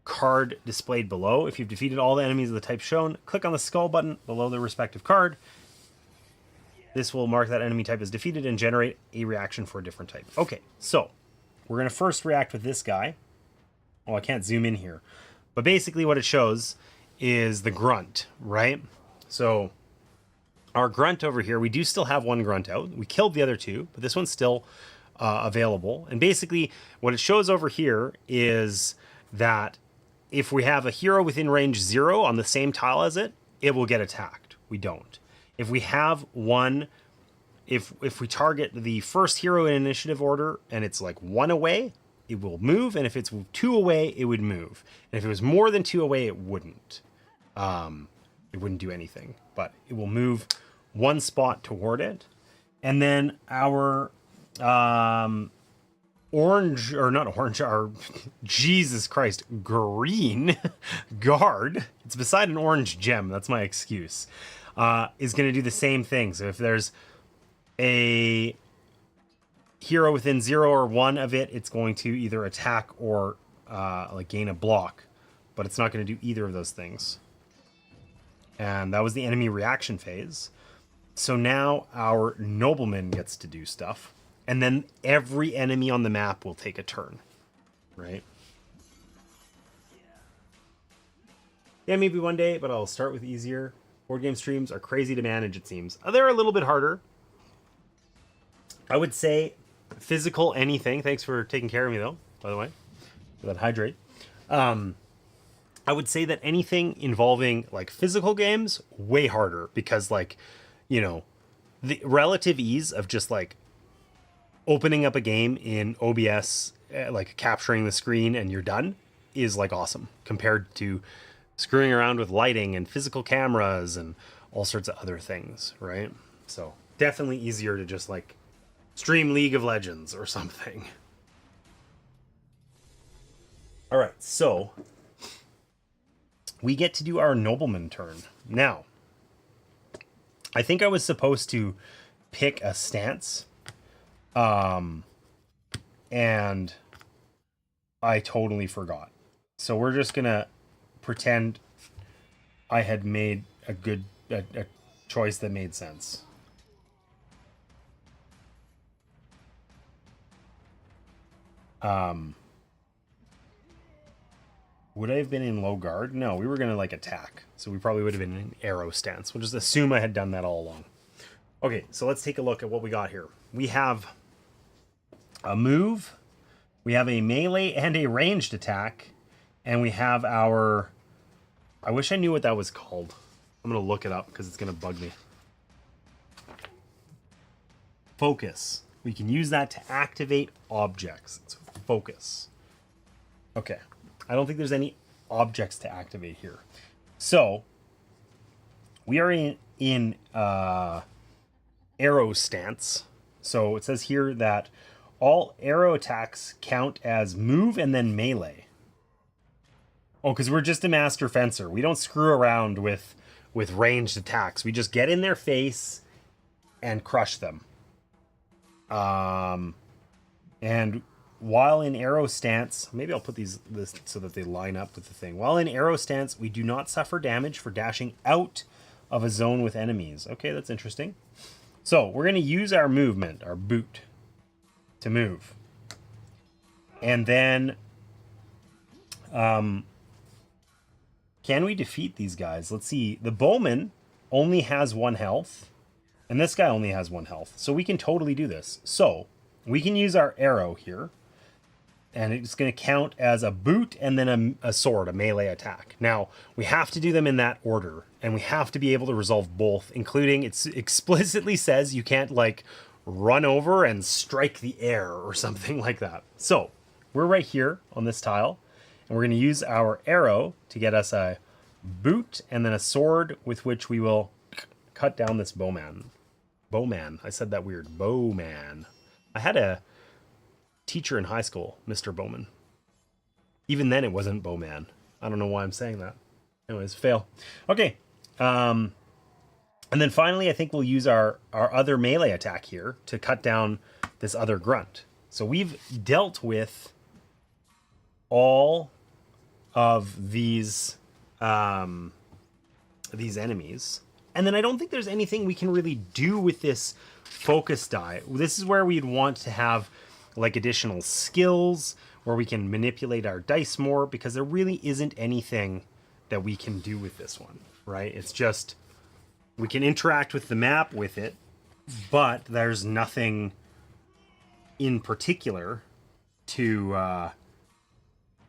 card displayed below. If you've defeated all the enemies of the type shown, click on the skull button below the respective card. This will mark that enemy type as defeated and generate a reaction for a different type. Okay, so we're going to first react with this guy. Oh, I can't zoom in here. But basically what it shows is the grunt, right? So our grunt over here, we do still have 1 grunt out. We killed the other 2, but this one's still available. And basically what it shows over here is that if we have a hero within range 0 on the same tile as it, it will get attacked. We don't. If we have one, if we target the first hero in initiative order and it's like 1 away, it will move. And if it's 2 away, it would move. And if it was more than 2 away, it wouldn't. It wouldn't do anything, but it will move 1 spot toward it. And then our orange, or not orange, our Jesus Christ, green guard, it's beside an orange gem, that's my excuse, is going to do the same thing. So if there's a hero within 0 or 1 of it, it's going to either attack or like gain a block, but it's not going to do either of those things. And that was the enemy reaction phase. So now our nobleman gets to do stuff. And then every enemy on the map will take a turn, right? Yeah, maybe one day, but I'll start with easier. Board game streams are crazy to manage, it seems. They're a little bit harder. I would say physical anything. Thanks for taking care of me, though, by the way, for that hydrate. I would say that anything involving, like, physical games, way harder. Because, like, you know, the relative ease of just, like, opening up a game in OBS, like capturing the screen and you're done, is like awesome compared to screwing around with lighting and physical cameras and all sorts of other things, right? So definitely easier to just like stream League of Legends or something. All right, so we get to do our nobleman turn. Now, I think I was supposed to pick a stance, and I totally forgot. So we're just gonna pretend I had made a choice that made sense. Would I have been in low guard? No, we were going to like attack. So we probably would have been in arrow stance. We'll just assume I had done that all along. Okay, so let's take a look at what we got here. We have a move. We have a melee and a ranged attack. And we have our... I wish I knew what that was called. I'm going to look it up because it's going to bug me. Focus. We can use that to activate objects. It's focus. Okay. I don't think there's any objects to activate here. So, we are in arrow stance. So, it says here that all arrow attacks count as move and then melee. Oh, because we're just a master fencer. We don't screw around with ranged attacks. We just get in their face and crush them. And while in arrow stance, maybe I'll put this so that they line up with the thing. While in arrow stance, we do not suffer damage for dashing out of a zone with enemies. Okay, that's interesting. So we're going to use our movement, our boot, to move. And then, can we defeat these guys? Let's see. The bowman only has 1 health. And this guy only has 1 health. So we can totally do this. So we can use our arrow here. And it's going to count as a boot and then a sword, a melee attack. Now, we have to do them in that order. And we have to be able to resolve both, including it explicitly says you can't, like, run over and strike the air or something like that. So, we're right here on this tile. And we're going to use our arrow to get us a boot and then a sword with which we will cut down this bowman. Bowman. I said that weird. Bowman. I had a teacher in high school, Mr. Bowman. Even then it wasn't Bowman. I don't know why I'm saying that. Anyways, fail. Okay. And then finally, I think we'll use our other melee attack here to cut down this other grunt. So we've dealt with all of these enemies. And then I don't think there's anything we can really do with this focus die. This is where we'd want to have like additional skills where we can manipulate our dice more, because there really isn't anything that we can do with this one, right? It's just, we can interact with the map with it, but there's nothing in particular to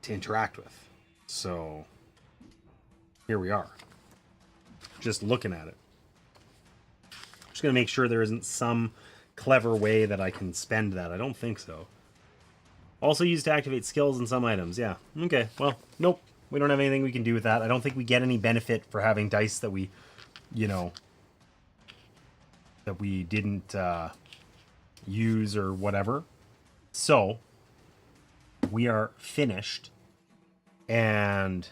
interact with. So here we are, just looking at it. Just gonna make sure there isn't some clever way that I can spend that. I don't think so. Also used to activate skills in some items. Yeah. Okay. Well, nope. We don't have anything we can do with that. I don't think we get any benefit for having dice that we, that we didn't use or whatever. So we are finished. And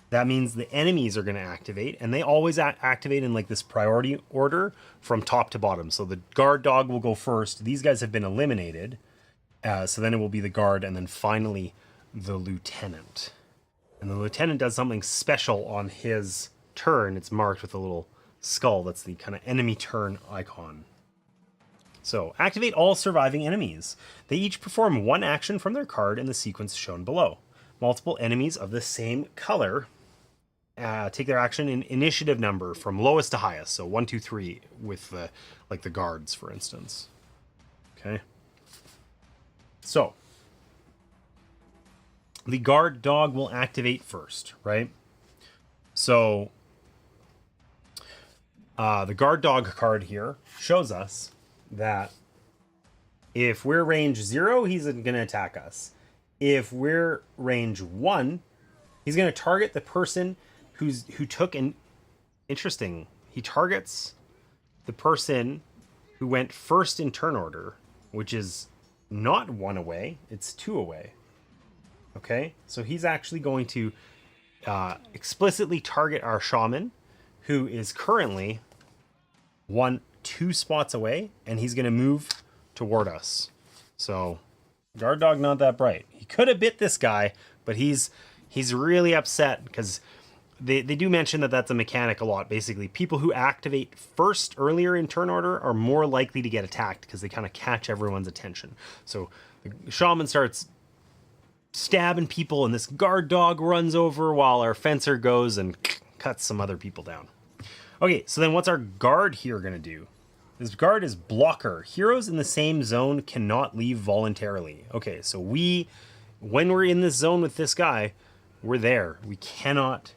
that means the enemies are going to activate, and they always activate in like this priority order from top to bottom. So the guard dog will go first. These guys have been eliminated. So then it will be the guard, and then finally the lieutenant. And the lieutenant does something special on his turn. It's marked with a little skull. That's the kind of enemy turn icon. So activate all surviving enemies. They each perform 1 action from their card in the sequence shown below. Multiple enemies of the same color take their action in initiative number from lowest to highest. So 1, 2, 3 with the guards, for instance. Okay. So the guard dog will activate first, right? So the guard dog card here shows us that if we're range 0, he's going to attack us. If we're range 1, he's going to target the person who took an... Interesting. He targets the person who went first in turn order, which is not 1 away. It's 2 away. Okay? So he's actually going to explicitly target our shaman, who is currently 2 spots away, and he's going to move toward us. So... Guard dog not that bright. He could have bit this guy, but he's really upset because they do mention that that's a mechanic a lot. Basically, people who activate first earlier in turn order are more likely to get attacked because they kind of catch everyone's attention. So The shaman starts stabbing people, and this guard dog runs over while our fencer goes and cuts some other people down. Okay, so then what's our guard here going to do? This guard is blocker. Heroes in the same zone cannot leave voluntarily. Okay, so when we're in this zone with this guy, we're there. We cannot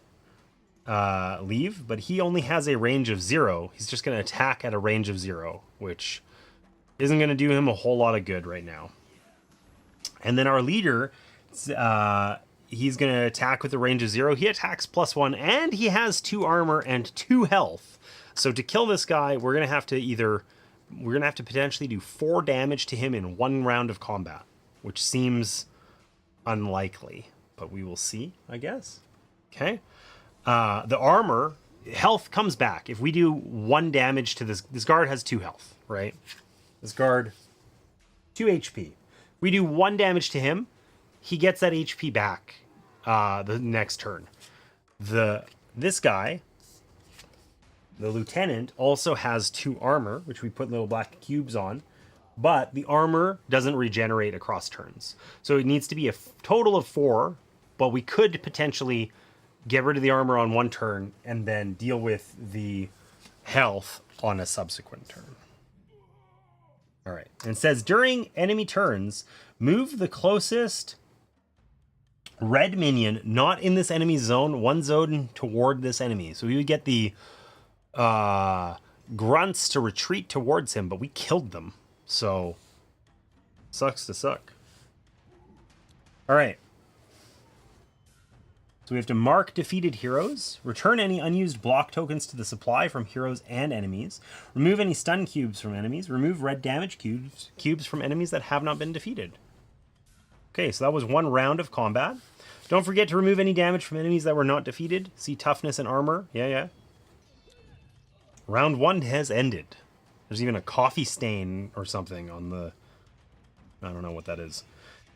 leave, but he only has a range of 0. He's just going to attack at a range of 0, which isn't going to do him a whole lot of good right now. And then our leader, he's going to attack with a range of 0. He attacks +1, and he has 2 armor and 2 health. So to kill this guy, we're going to have to potentially do 4 damage to him in 1 round of combat, which seems unlikely, but we will see, I guess. Okay. The armor, health comes back. If we do 1 damage to this guard has 2 health, right? This guard, 2 HP. We do 1 damage to him, he gets that HP back the next turn. This guy, the lieutenant, also has 2 armor, which we put little black cubes on, but the armor doesn't regenerate across turns. So it needs to be a total of 4, but we could potentially get rid of the armor on 1 turn and then deal with the health on a subsequent turn. All right. And it says during enemy turns, move the closest red minion not in this enemy zone 1 zone toward this enemy. So we would get the grunts to retreat towards him, but we killed them. So sucks to suck. All right. So we have to mark defeated heroes, return any unused block tokens to the supply from heroes and enemies, remove any stun cubes from enemies, remove red damage cubes from enemies that have not been defeated. Okay, so that was 1 round of combat. Don't forget to remove any damage from enemies that were not defeated. See toughness and armor. Yeah. Round 1 has ended. There's even a coffee stain or something on the... I don't know what that is.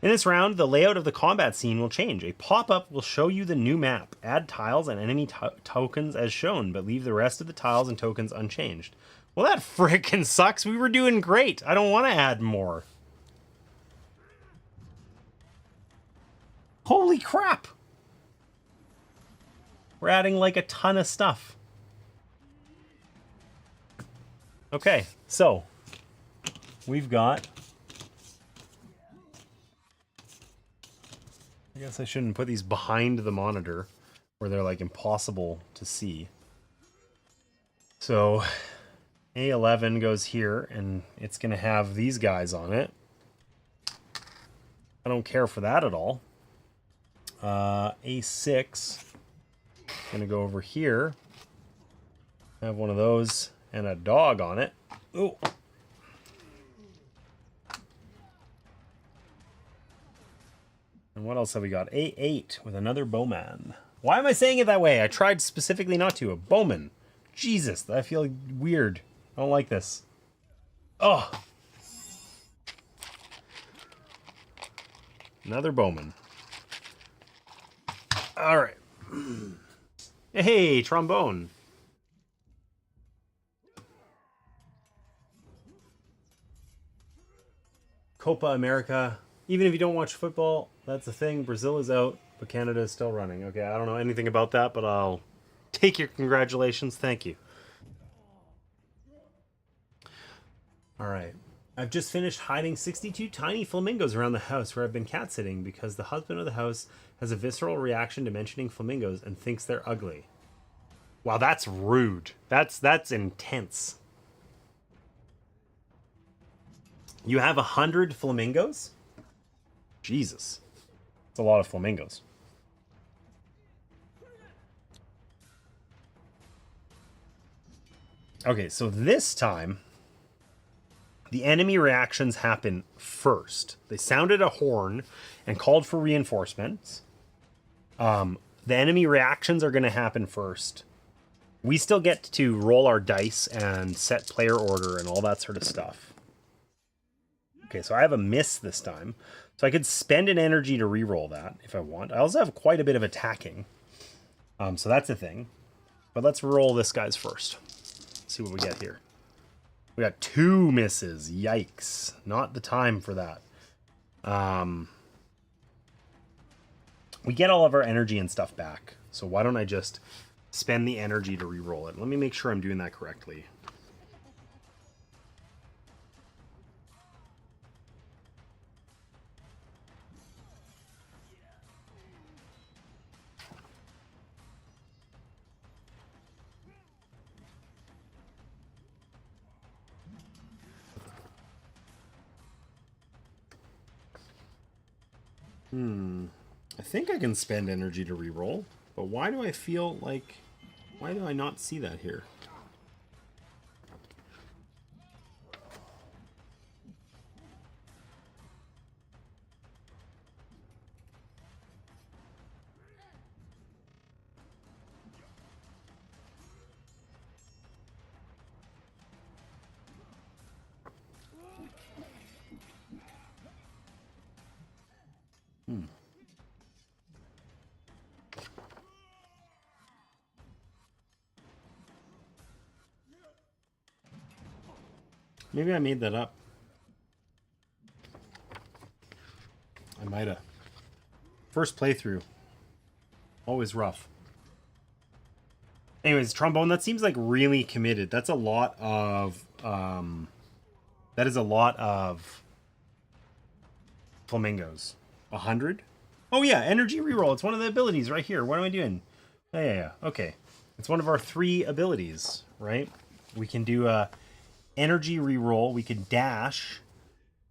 In this round, the layout of the combat scene will change. A pop-up will show you the new map. Add tiles and enemy tokens as shown, but leave the rest of the tiles and tokens unchanged. Well, that frickin' sucks. We were doing great. I don't want to add more. Holy crap! We're adding like a ton of stuff. Okay, so we've got... I guess I shouldn't put these behind the monitor where they're like impossible to see. So A11 goes here and it's going to have these guys on it. I don't care for that at all. A6 going to go over here. Have one of those and a dog on it. Oh. And what else have we got? A8 with another bowman. Why am I saying it that way? I tried specifically not to. A bowman. Jesus, I feel weird. I don't like this. Oh. Another bowman. All right. Hey, trombone. Copa America. Even if you don't watch football, that's the thing. Brazil is out, but Canada is still running. Okay, I don't know anything about that, but I'll take your congratulations. Thank you. All right. I've just finished hiding 62 tiny flamingos around the house where I've been cat sitting because the husband of the house has a visceral reaction to mentioning flamingos and thinks they're ugly. Wow, that's rude. That's intense. You have 100 flamingos? Jesus. That's a lot of flamingos. Okay, so this time, the enemy reactions happen first. They sounded a horn and called for reinforcements. The enemy reactions are going to happen first. We still get to roll our dice and set player order and all that sort of stuff. Okay, so I have a miss this time. So I could spend an energy to re-roll that if I want. I also have quite a bit of attacking. So that's a thing. But let's roll this guy's first. See what we get here. We got 2 misses. Yikes. Not the time for that. We get all of our energy and stuff back. So why don't I just spend the energy to re-roll it? Let me make sure I'm doing that correctly. I think I can spend energy to re-roll, but why do I feel like... Why do I not see that here? Maybe I made that up. I might have. First playthrough. Always rough. Anyways, trombone, that seems like really committed. That's a lot of... that is a lot of flamingos. 100? Oh yeah, energy reroll. It's one of the abilities right here. What am I doing? Oh, yeah. Okay. It's one of our 3 abilities, right? We can do a energy reroll. We can dash,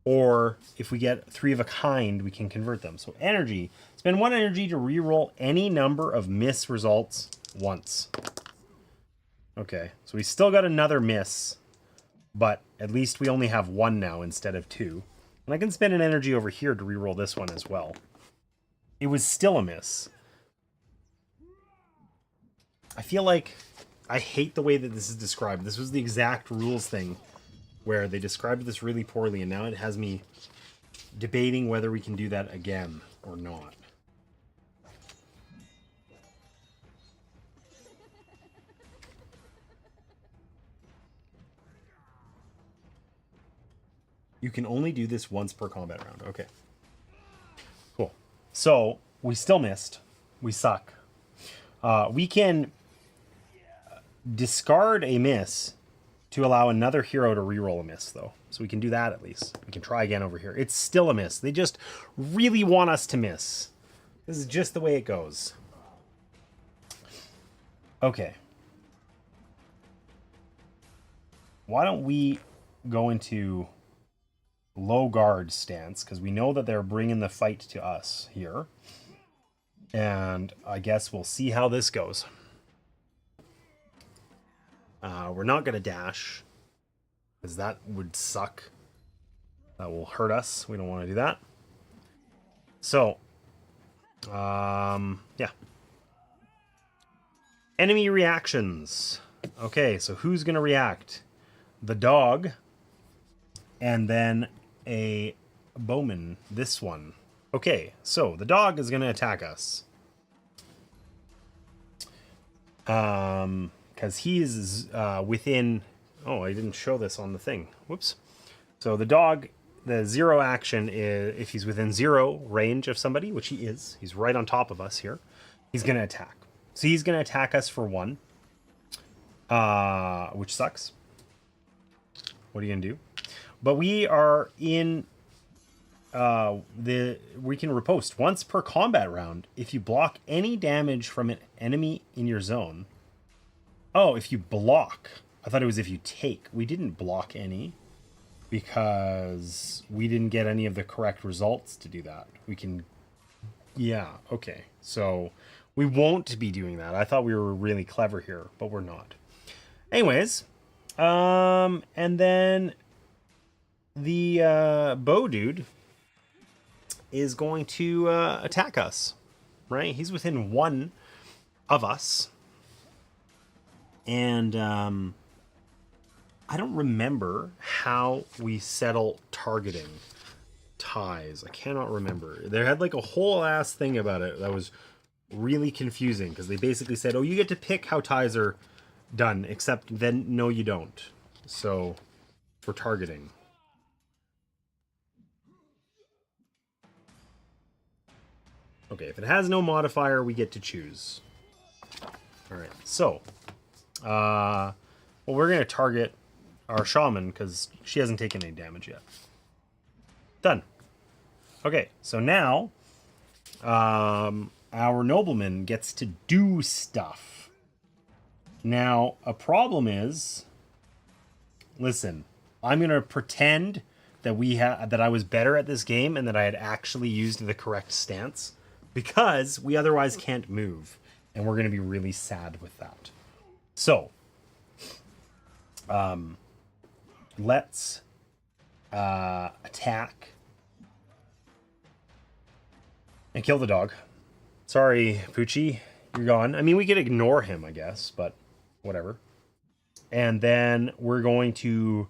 or if we get 3 of a kind, we can convert them. So energy. Spend 1 energy to reroll any number of miss results once. Okay, so we still got another miss, but at least we only have 1 now instead of 2. And I can spend an energy over here to reroll this one as well. It was still a miss. I feel like I hate the way that this is described. This was the exact rules thing where they described this really poorly, and now it has me debating whether we can do that again or not. You can only do this once per combat round. Okay. Cool. So, we still missed. We suck. We can discard a miss to allow another hero to reroll a miss, though. So we can do that at least. We can try again over here. It's still a miss. They just really want us to miss. This is just the way it goes. Okay. Why don't we go into low guard stance, because we know that they're bringing the fight to us here. And I guess we'll see how this goes. We're not going to dash, because that would suck. That will hurt us. We don't want to do that. So, yeah. Enemy reactions. Okay, so who's going to react? The dog, and then a bowman, this one. Okay, so the dog is going to attack us. Because he's within... Oh, I didn't show this on the thing. Whoops. So the dog, the 0 action is if he's within 0 range of somebody, which he is. He's right on top of us here. He's going to attack. So he's going to attack us for 1. Which sucks. What are you going to do? But we are in... we can riposte once per combat round if you block any damage from an enemy in your zone. Oh, if you block. I thought it was if you take. We didn't block any because we didn't get any of the correct results to do that. We can... Yeah, okay. So we won't be doing that. I thought we were really clever here, but we're not. Anyways, and then the bow dude is going to attack us, right? He's within 1 of us. And I don't remember how we settle targeting ties. I cannot remember. They had like a whole ass thing about it that was really confusing, because they basically said, oh, you get to pick how ties are done, except then no, you don't. So for targeting. Okay, if it has no modifier, we get to choose. All right, so, well, we're going to target our shaman because she hasn't taken any damage yet. Done. Okay, so now our nobleman gets to do stuff. Now, a problem is, listen, I'm going to pretend that that I was better at this game and that I had actually used the correct stance because we otherwise can't move, and we're going to be really sad with that. So, let's attack and kill the dog. Sorry, Poochie, you're gone. I mean, we could ignore him, I guess, but whatever. And then we're going to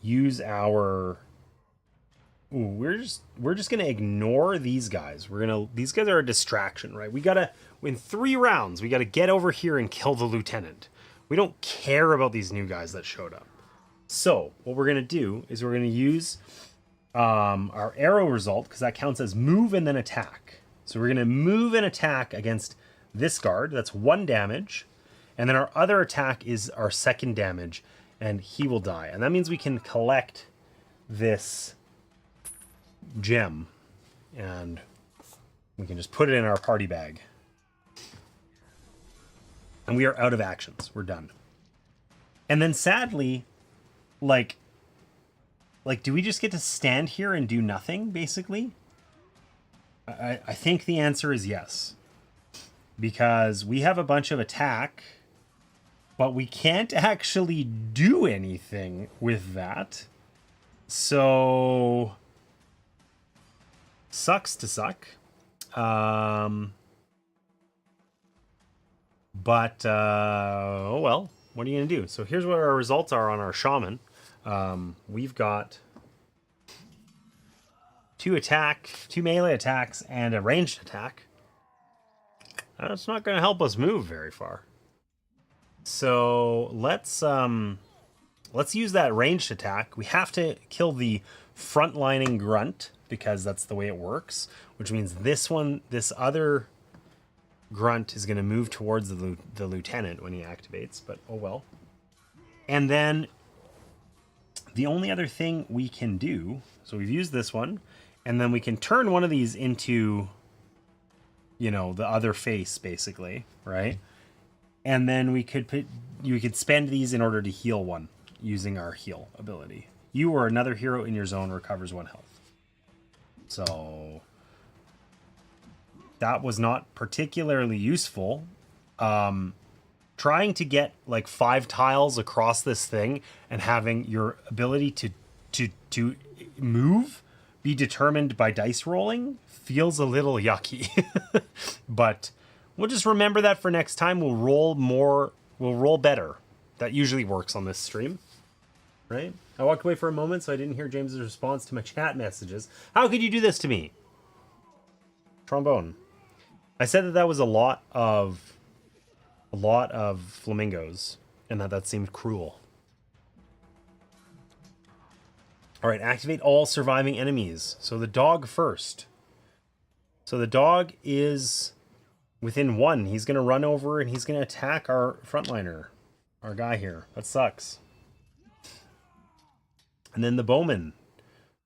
use our... Ooh, we're just gonna ignore these guys. These guys are a distraction, right? In 3 rounds, we gotta get over here and kill the lieutenant. We don't care about these new guys that showed up. So what we're gonna do is we're gonna use our arrow result, because that counts as move and then attack. So we're gonna move and attack against this guard. That's 1 damage, and then our other attack is our 2nd damage, and he will die. And that means we can collect this gem, and we can just put it in our party bag. And we are out of actions. We're done. And then sadly, like, do we just get to stand here and do nothing, basically? I think the answer is yes. Because we have a bunch of attack, but we can't actually do anything with that. So... sucks to suck. But, oh well, what are you going to do? So here's what our results are on our shaman. We've got 2 melee attacks, and a ranged attack. That's not going to help us move very far. So let's use that ranged attack. We have to kill the frontlining grunt, because that's the way it works, which means this other grunt is going to move towards the lieutenant when he activates, but oh well. And then the only other thing we can do, so we've used this one, and then we can turn one of these into, you know, the other face, basically, right? And then you could spend these in order to heal one using our heal ability. You or another hero in your zone recovers 1 health. So that was not particularly useful. Trying to get like 5 tiles across this thing and having your ability to move be determined by dice rolling feels a little yucky. But we'll just remember that for next time. We'll roll better. That usually works on this stream, right? I walked away for a moment, so I didn't hear James's response to my chat messages. How could you do this to me? Trombone. I said that was a lot of flamingos, and that seemed cruel. All right, activate all surviving enemies. So the dog first. So the dog is within 1. He's going to run over and he's going to attack our frontliner, our guy here. That sucks. And then the bowman,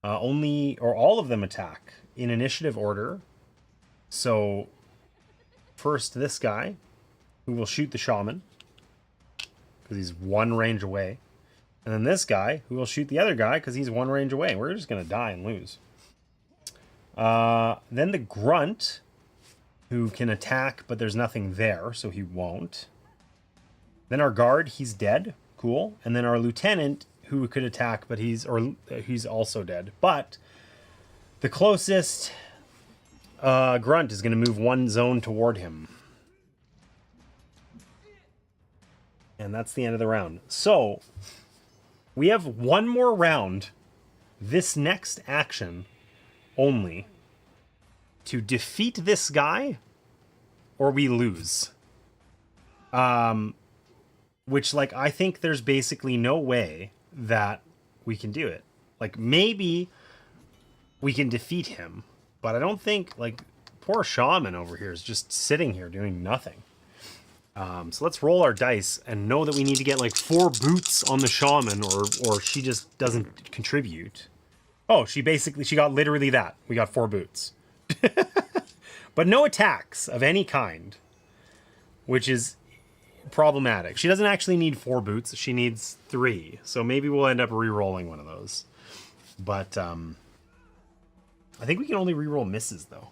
all of them attack in initiative order. So first this guy, who will shoot the shaman, because he's 1 range away. And then this guy, who will shoot the other guy, because he's 1 range away. We're just going to die and lose. Then the grunt, who can attack, but there's nothing there, so he won't. Then our guard, he's dead. Cool. And then our lieutenant, who could attack, but he's also dead. But the closest grunt is going to move 1 zone toward him. And that's the end of the round. So we have 1 more round, this next action only, to defeat this guy, or we lose. Which, like, I think there's basically no way that we can do it. Like, maybe we can defeat him, but I don't think, like, poor shaman over here is just sitting here doing nothing. So let's roll our dice and know that we need to get like 4 boots on the shaman, or she just doesn't contribute. Oh, she got literally that. We got 4 boots. But no attacks of any kind, which is problematic. She doesn't actually need 4 boots. She needs 3. So maybe we'll end up re-rolling one of those. But I think we can only re-roll misses, though.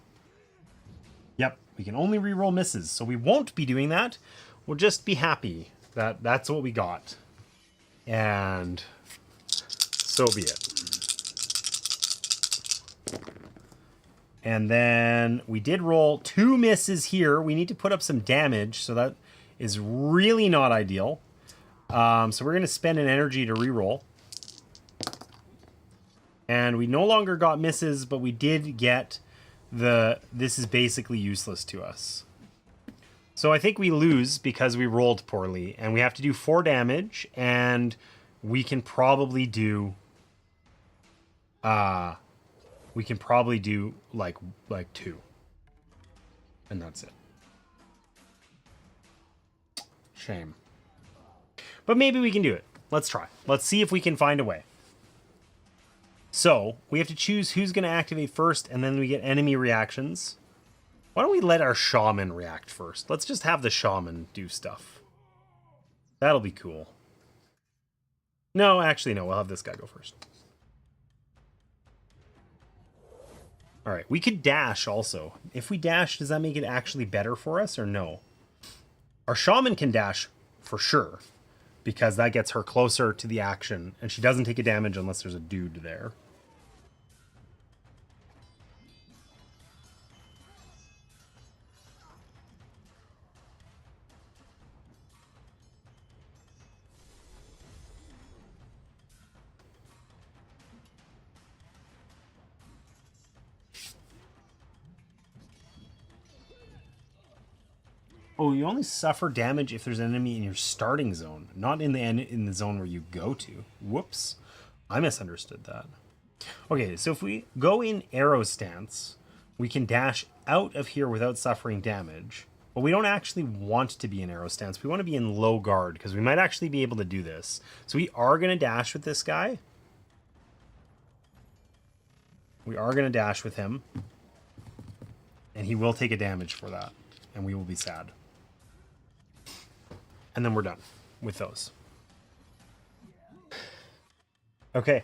Yep, we can only re-roll misses. So we won't be doing that. We'll just be happy that that's what we got. And so be it. And then we did roll 2 misses here. We need to put up some damage, so that is really not ideal. So we're going to spend an energy to reroll. And we no longer got misses, but we did get this is basically useless to us. So I think we lose because we rolled poorly, and we have to do 4 damage, and we can probably do like 2. And that's it. Shame. But maybe we can do it. Let's try. Let's see if we can find a way. So, we have to choose who's going to activate first, and then we get enemy reactions. Why don't we let our shaman react first? Let's just have the shaman do stuff. That'll be cool. No, actually, no. We'll have this guy go first. Alright, we could dash also. If we dash, does that make it actually better for us, or no? Our shaman can dash for sure, because that gets her closer to the action, and she doesn't take a damage unless there's a dude there. Oh, you only suffer damage if there's an enemy in your starting zone, not in the zone where you go to. Whoops. I misunderstood that. Okay, so if we go in arrow stance, we can dash out of here without suffering damage. But we don't actually want to be in arrow stance. We want to be in low guard, because we might actually be able to do this. So we are going to dash with this guy. We are going to dash with him. And he will take a damage for that. And we will be sad. And then we're done with those. Okay.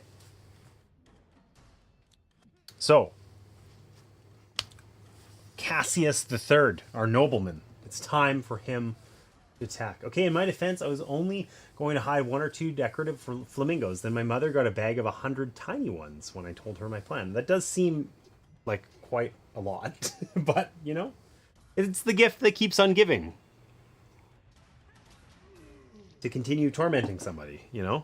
So, Cassius III, our nobleman. It's time for him to attack. Okay, in my defense, I was only going to hide 1 or 2 decorative flamingos. Then my mother got a bag of 100 tiny ones when I told her my plan. That does seem like quite a lot. But, you know, it's the gift that keeps on giving. To continue tormenting somebody, you know?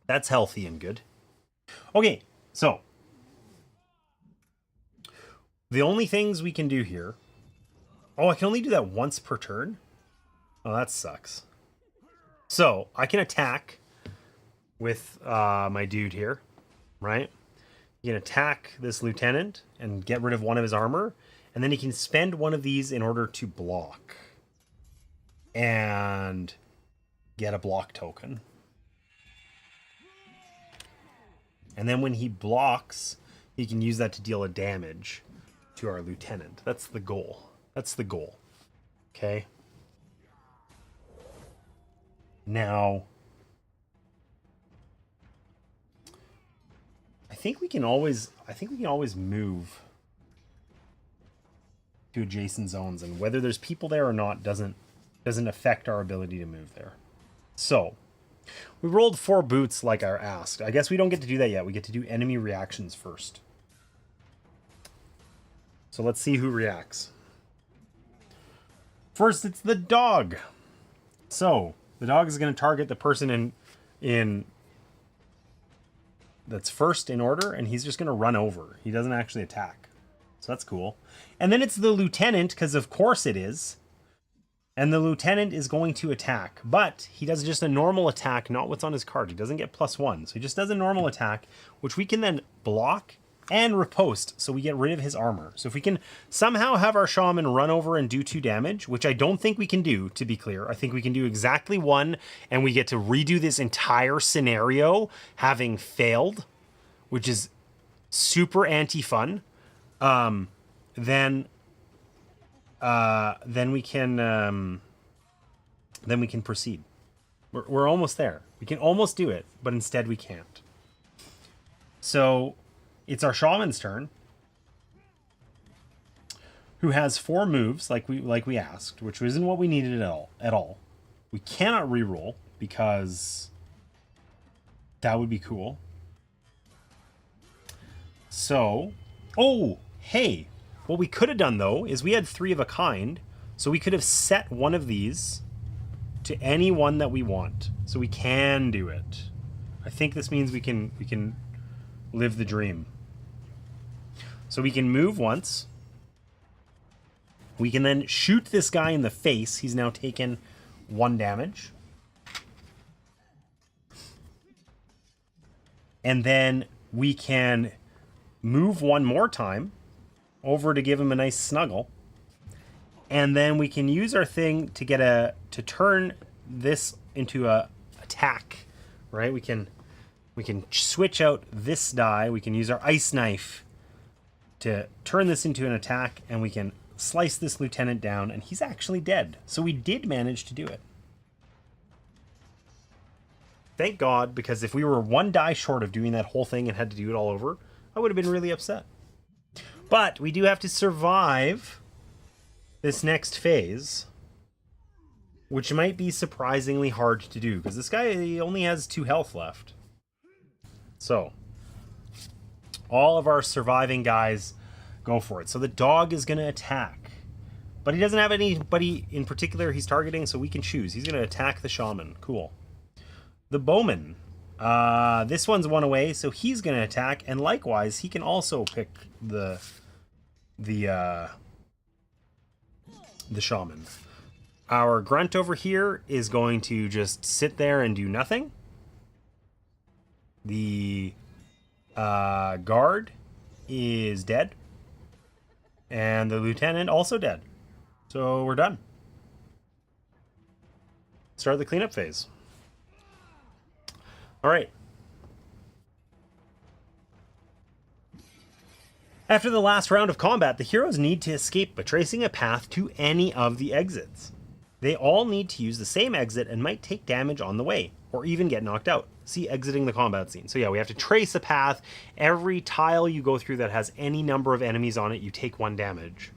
That's healthy and good. Okay, so. The only things we can do here... Oh, I can only do that once per turn? Oh, that sucks. So, I can attack with my dude here, right? You can attack this lieutenant and get rid of 1 of his armor, and then he can spend 1 of these in order to block. And get a block token. And then when he blocks, he can use that to deal a damage to our lieutenant. That's the goal. That's the goal. Okay? Now, I think we can always move to adjacent zones, and whether there's people there or not doesn't affect our ability to move there. So, we rolled 4 boots like I asked. I guess we don't get to do that yet. We get to do enemy reactions first. So let's see who reacts. First, it's the dog. So, the dog is going to target the person in that's first in order, and he's just going to run over. He doesn't actually attack. So that's cool. And then it's the lieutenant, because of course it is. And the lieutenant is going to attack, but he does just a normal attack, not what's on his card. He doesn't get +1, so he just does a normal attack, which we can then block and riposte, so we get rid of his armor. So if we can somehow have our shaman run over and do 2 damage, which I don't think we can do, to be clear. I think we can do exactly 1, and we get to redo this entire scenario having failed, which is super anti-fun. Then we can proceed. We're almost there. We can almost do it, but instead we can't. So it's our shaman's turn, who has 4 moves, like we asked, which isn't what we needed at all. We cannot reroll because that would be cool. So, oh, hey, what we could have done though is we had 3 of a kind, so we could have set one of these to any one that we want. So we can do it. I think this means we can live the dream. So we can move once. We can then shoot this guy in the face. He's now taken 1 damage. And then we can move 1 more time over to give him a nice snuggle. And then we can use our thing to get to turn this into a attack, right? We can switch out this die. We can use our ice knife to turn this into an attack, and we can slice this lieutenant down, and he's actually dead. So we did manage to do it. Thank God, because if we were 1 die short of doing that whole thing and had to do it all over, I would have been really upset. But we do have to survive this next phase, which might be surprisingly hard to do, because this guy only has 2 health left. So, all of our surviving guys go for it. So the dog is going to attack, but he doesn't have anybody in particular he's targeting, so we can choose. He's going to attack the shaman. Cool. The bowman. This one's 1 away, so he's going to attack, and likewise, he can also pick the shaman. Our grunt over here is going to just sit there and do nothing. The guard is dead. And the lieutenant also dead. So we're done. Start the cleanup phase. All right. After the last round of combat, the heroes need to escape by tracing a path to any of the exits. They all need to use the same exit and might take damage on the way, or even get knocked out. See exiting the combat scene. So yeah, we have to trace a path. Every tile you go through that has any number of enemies on it, you take 1 damage.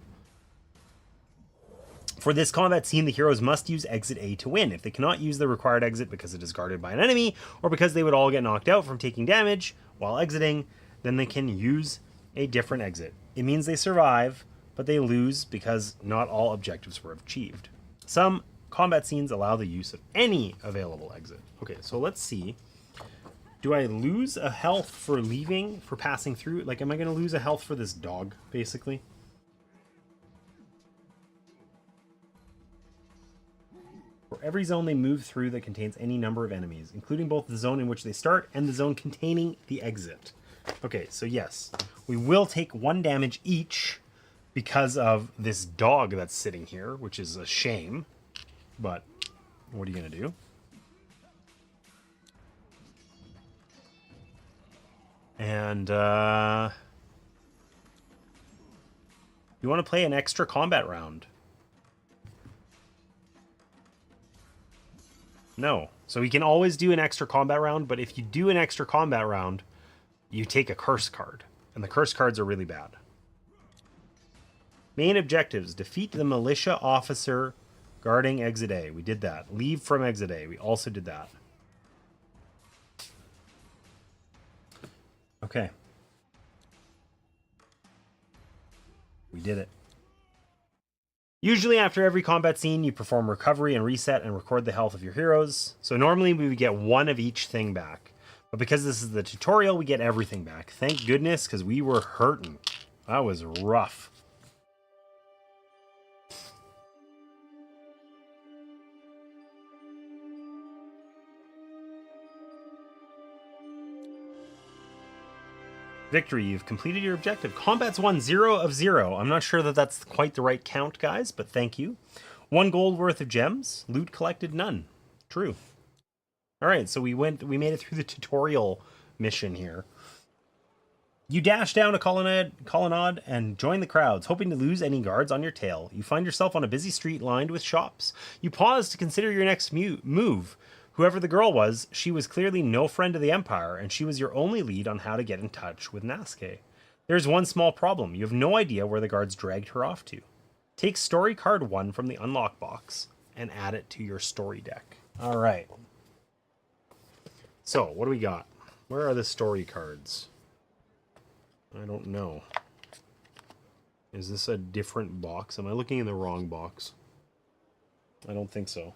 For this combat scene, the heroes must use exit A to win. If they cannot use the required exit because it is guarded by an enemy, or because they would all get knocked out from taking damage while exiting, then they can use a different exit. It means they survive, but they lose because not all objectives were achieved. Some combat scenes allow the use of any available exit. Okay, so let's see. Do I lose a health for leaving, for passing through? Like, am I going to lose a health for this dog, basically? For every zone they move through that contains any number of enemies, including both the zone in which they start and the zone containing the exit. Okay, so yes, we will take 1 damage each because of this dog that's sitting here, which is a shame. But what are you going to do? And you want to play an extra combat round? No. So we can always do an extra combat round, but if you do an extra combat round, you take a curse card. And the curse cards are really bad. Main objectives. Defeat the militia officer guarding exit A. We did that. Leave from exit A. We also did that. Okay. We did it. Usually after every combat scene, you perform recovery and reset and record the health of your heroes. So normally we would get 1 of each thing back. But because this is the tutorial, we get everything back. Thank goodness, because we were hurting. That was rough. Victory, you've completed your objective. Combat's won 0 of 0. I'm not sure that that's quite the right count, guys, but thank you. 1 gold worth of gems. Loot collected, none. True. All right, so we made it through the tutorial mission here. You dash down a colonnade and join the crowds, hoping to lose any guards on your tail. You find yourself on a busy street lined with shops. You pause to consider your next move. Whoever the girl was, she was clearly no friend of the Empire, and she was your only lead on how to get in touch with Naske. There's one small problem. You have no idea where the guards dragged her off to. Take story card 1 from the unlock box and add it to your story deck. All right. So, what do we got? Where are the story cards? I don't know. Is this a different box? Am I looking in the wrong box? I don't think so.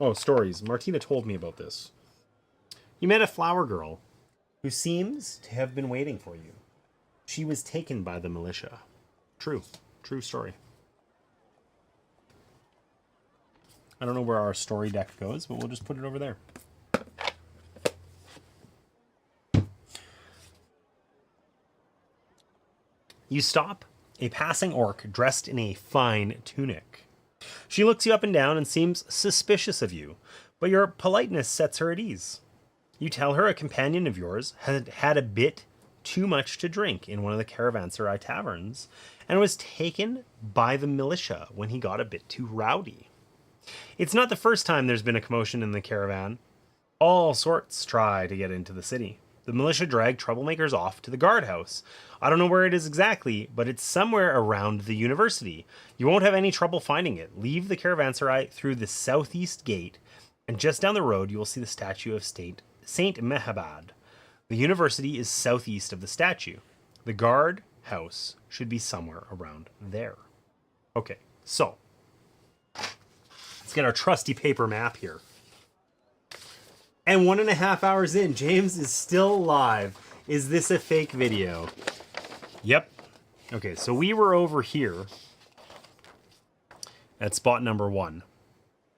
Oh, stories. Martina told me about this. You met a flower girl who seems to have been waiting for you. She was taken by the militia. True. True story. I don't know where our story deck goes, but we'll just put it over there. You stop a passing orc dressed in a fine tunic. She looks you up and down and seems suspicious of you, but your politeness sets her at ease. You tell her a companion of yours had had a bit too much to drink in one of the caravanserai taverns and was taken by the militia when he got a bit too rowdy. It's not the first time there's been a commotion in the caravan. All sorts try to get into the city. The militia drag troublemakers off to the guardhouse. I don't know where it is exactly, but it's somewhere around the university. You won't have any trouble finding it. Leave the caravanserai through the southeast gate, and just down the road you will see the statue of Saint Mehabad. The university is southeast of the statue. The guardhouse should be somewhere around there. Okay, so let's get our trusty paper map here. And 1.5 hours in, James is still live. Is this a fake video? Yep. Okay, so we were over here at spot number 1.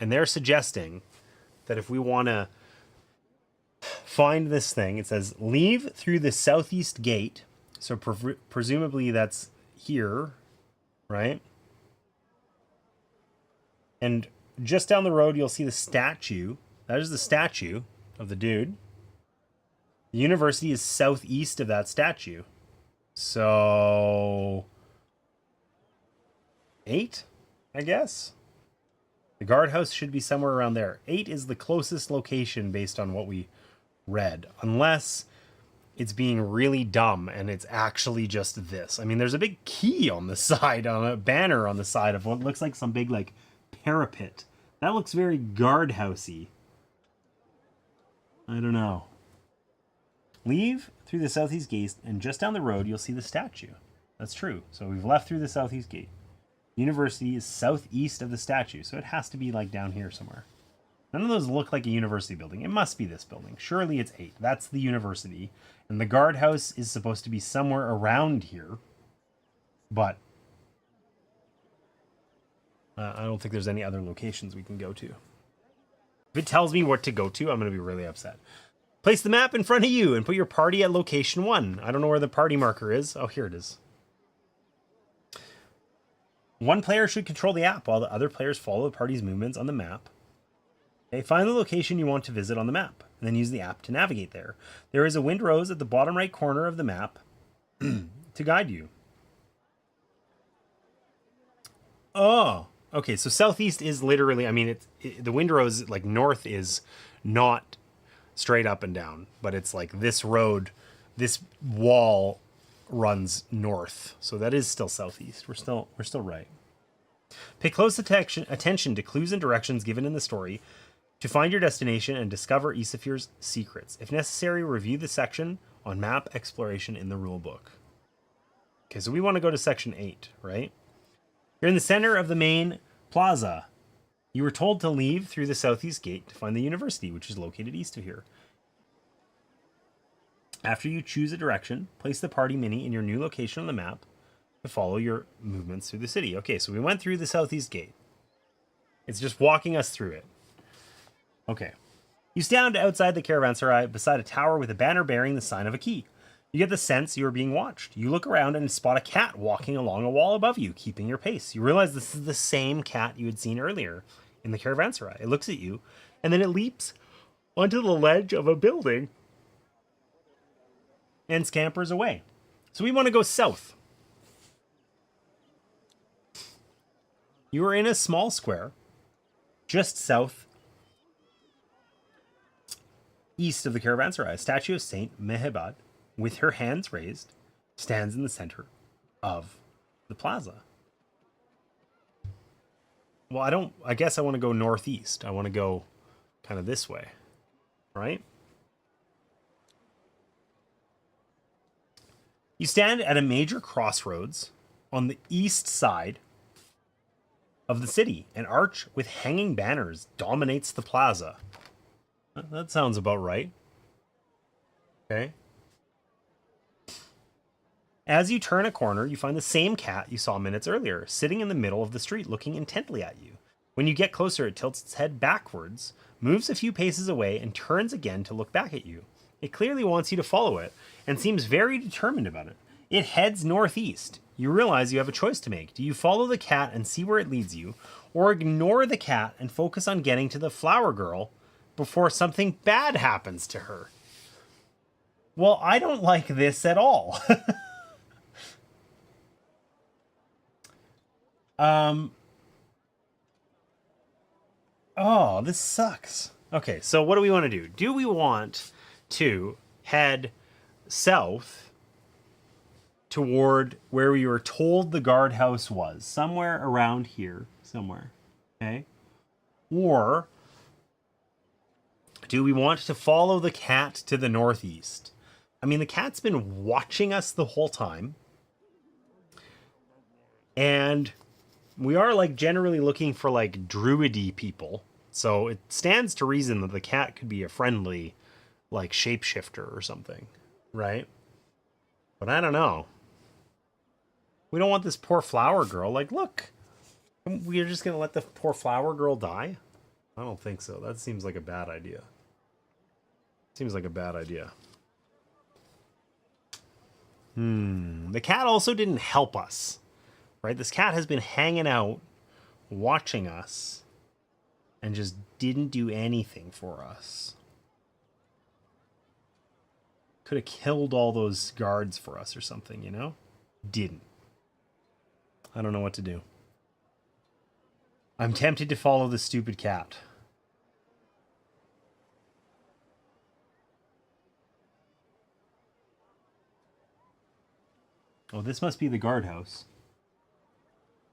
And they're suggesting that if we want to find this thing, it says leave through the southeast gate. So presumably that's here, right? And just down the road, you'll see the statue. That is the statue of the dude. The university is southeast of that statue. So 8, I guess. The guardhouse should be somewhere around there. 8 is the closest location based on what we read. Unless it's being really dumb and it's actually just this. I mean, there's a big key on the side, on a banner on the side of what looks like some big, like, parapet. That looks very guardhousey. I don't know. Leave through the southeast gate, and just down the road, you'll see the statue. That's true. So we've left through the southeast gate. University is southeast of the statue, so it has to be like down here somewhere. None of those look like a university building. It must be this building. Surely it's 8. That's the university. And the guardhouse is supposed to be somewhere around here. But I don't think there's any other locations we can go to. If it tells me what to go to, I'm going to be really upset. Place the map in front of you and put your party at location 1. I don't know where the party marker is. Oh, here it is. One player should control the app while the other players follow the party's movements on the map. Okay, find the location you want to visit on the map, and then use the app to navigate there. There is a windrose at the bottom right corner of the map to guide you. Oh, okay, so southeast is literally, I mean, the windrose, like north is not straight up and down, but it's like this road, this wall runs north. So that is still southeast. We're still right. Pay close attention to clues and directions given in the story to find your destination and discover Isafir's secrets. If necessary, review the section on map exploration in the rulebook. Okay, so we want to go to section 8, right? You're in the center of the main plaza. You were told to leave through the southeast gate to find the university, which is located east of here. After you choose a direction, place the party mini in your new location on the map to follow your movements through the city. Okay, so we went through the southeast gate. It's just walking us through it. Okay. You stand outside the caravanserai beside a tower with a banner bearing the sign of a key. You get the sense you are being watched. You look around and spot a cat walking along a wall above you, keeping your pace. You realize this is the same cat you had seen earlier in the caravanserai. It looks at you, and then it leaps onto the ledge of a building and scampers away. So we want to go south. You are in a small square, just south east of the caravanserai. A statue of Saint Mehebad, with her hands raised, stands in the center of the plaza. Well, I guess I want to go northeast. I want to go kind of this way, right? You stand at a major crossroads on the east side of the city. An arch with hanging banners dominates the plaza. That sounds about right. Okay. As you turn a corner, you find the same cat you saw minutes earlier, sitting in the middle of the street, looking intently at you. When you get closer, it tilts its head backwards, moves a few paces away, and turns again to look back at you. It clearly wants you to follow it, and seems very determined about it. It heads northeast. You realize you have a choice to make. Do you follow the cat and see where it leads you, or ignore the cat and focus on getting to the flower girl before something bad happens to her? Well, I don't like this at all. Oh, this sucks. Okay, so what do we want to do? Do we want to head south toward where we were told the guardhouse was? Somewhere around here, somewhere. Okay? Or do we want to follow the cat to the northeast? I mean, the cat's been watching us the whole time. And we are like generally looking for like druidy people. So it stands to reason that the cat could be a friendly like shapeshifter or something, right? But I don't know. We don't want this poor flower girl. Like, look, we're just going to let the poor flower girl die? I don't think so. That seems like a bad idea. Seems like a bad idea. The cat also didn't help us, right? This cat has been hanging out, watching us, and just didn't do anything for us. Could have killed all those guards for us or something, you know? Didn't. I don't know what to do. I'm tempted to follow the stupid cat. Oh, this must be the guardhouse.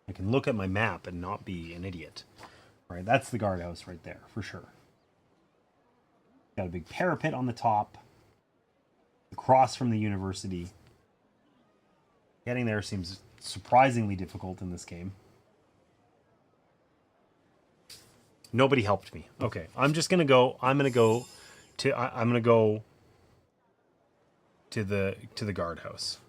I can look at my map and not be an idiot. Right, that's the guardhouse right there, for sure. Got a big parapet on the top. Across from the university. Getting there seems surprisingly difficult in this game. Nobody helped me. Okay, I'm just gonna go. I'm gonna go to the guardhouse.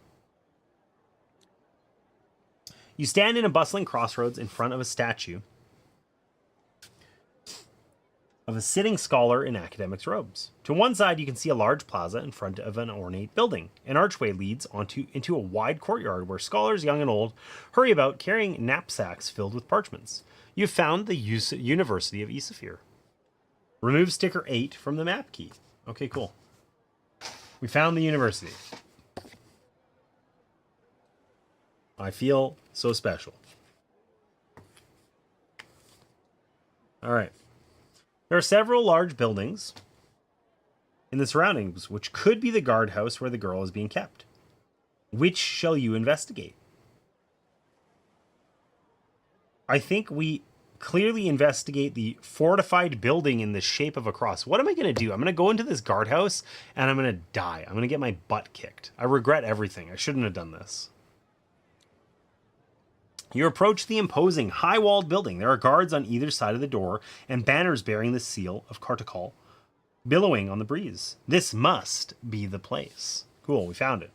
You stand in a bustling crossroads in front of a statue of a sitting scholar in academic's robes. To one side, you can see a large plaza in front of an ornate building. An archway leads into a wide courtyard where scholars, young and old, hurry about carrying knapsacks filled with parchments. You've found the University of Isafir. Remove sticker 8 from the map key. Okay, cool. We found the university. I feel so special. All right. There are several large buildings in the surroundings, which could be the guardhouse where the girl is being kept. Which shall you investigate? I think we clearly investigate the fortified building in the shape of a cross. What am I going to do? I'm going to go into this guardhouse and I'm going to die. I'm going to get my butt kicked. I regret everything. I shouldn't have done this. You approach the imposing, high-walled building. There are guards on either side of the door and banners bearing the seal of Cartacol billowing on the breeze. This must be the place. Cool, we found it.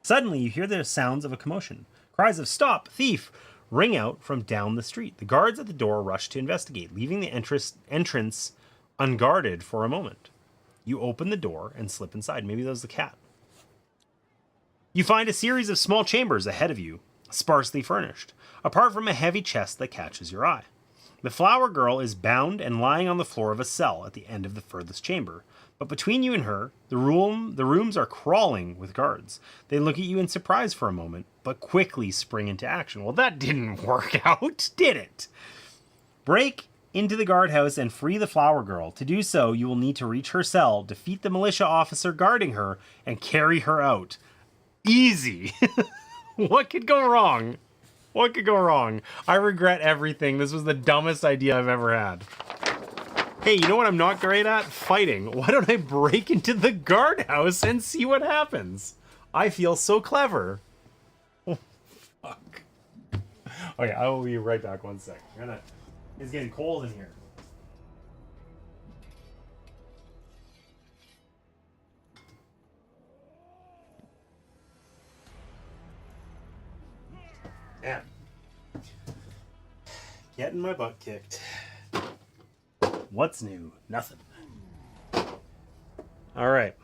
Suddenly, you hear the sounds of a commotion. Cries of "Stop! Thief!" ring out from down the street. The guards at the door rush to investigate, leaving the entrance unguarded for a moment. You open the door and slip inside. Maybe that was the cat. You find a series of small chambers ahead of you, sparsely furnished, apart from a heavy chest that catches your eye. The flower girl is bound and lying on the floor of a cell at the end of the furthest chamber. But between you and her, the rooms are crawling with guards. They look at you in surprise for a moment, but quickly spring into action. Well, that didn't work out, did it? Break into the guardhouse and free the flower girl. To do so, you will need to reach her cell, defeat the militia officer guarding her, and carry her out. Easy. What could go wrong? What could go wrong? I regret everything. This was the dumbest idea I've ever had. Hey, you know what I'm not great at? Fighting. Why don't I break into the guardhouse and see what happens? I feel so clever. Oh, fuck. Okay, I will be right back 1 sec. It's getting cold in here. Man. Getting my butt kicked. What's new? Nothing. All right.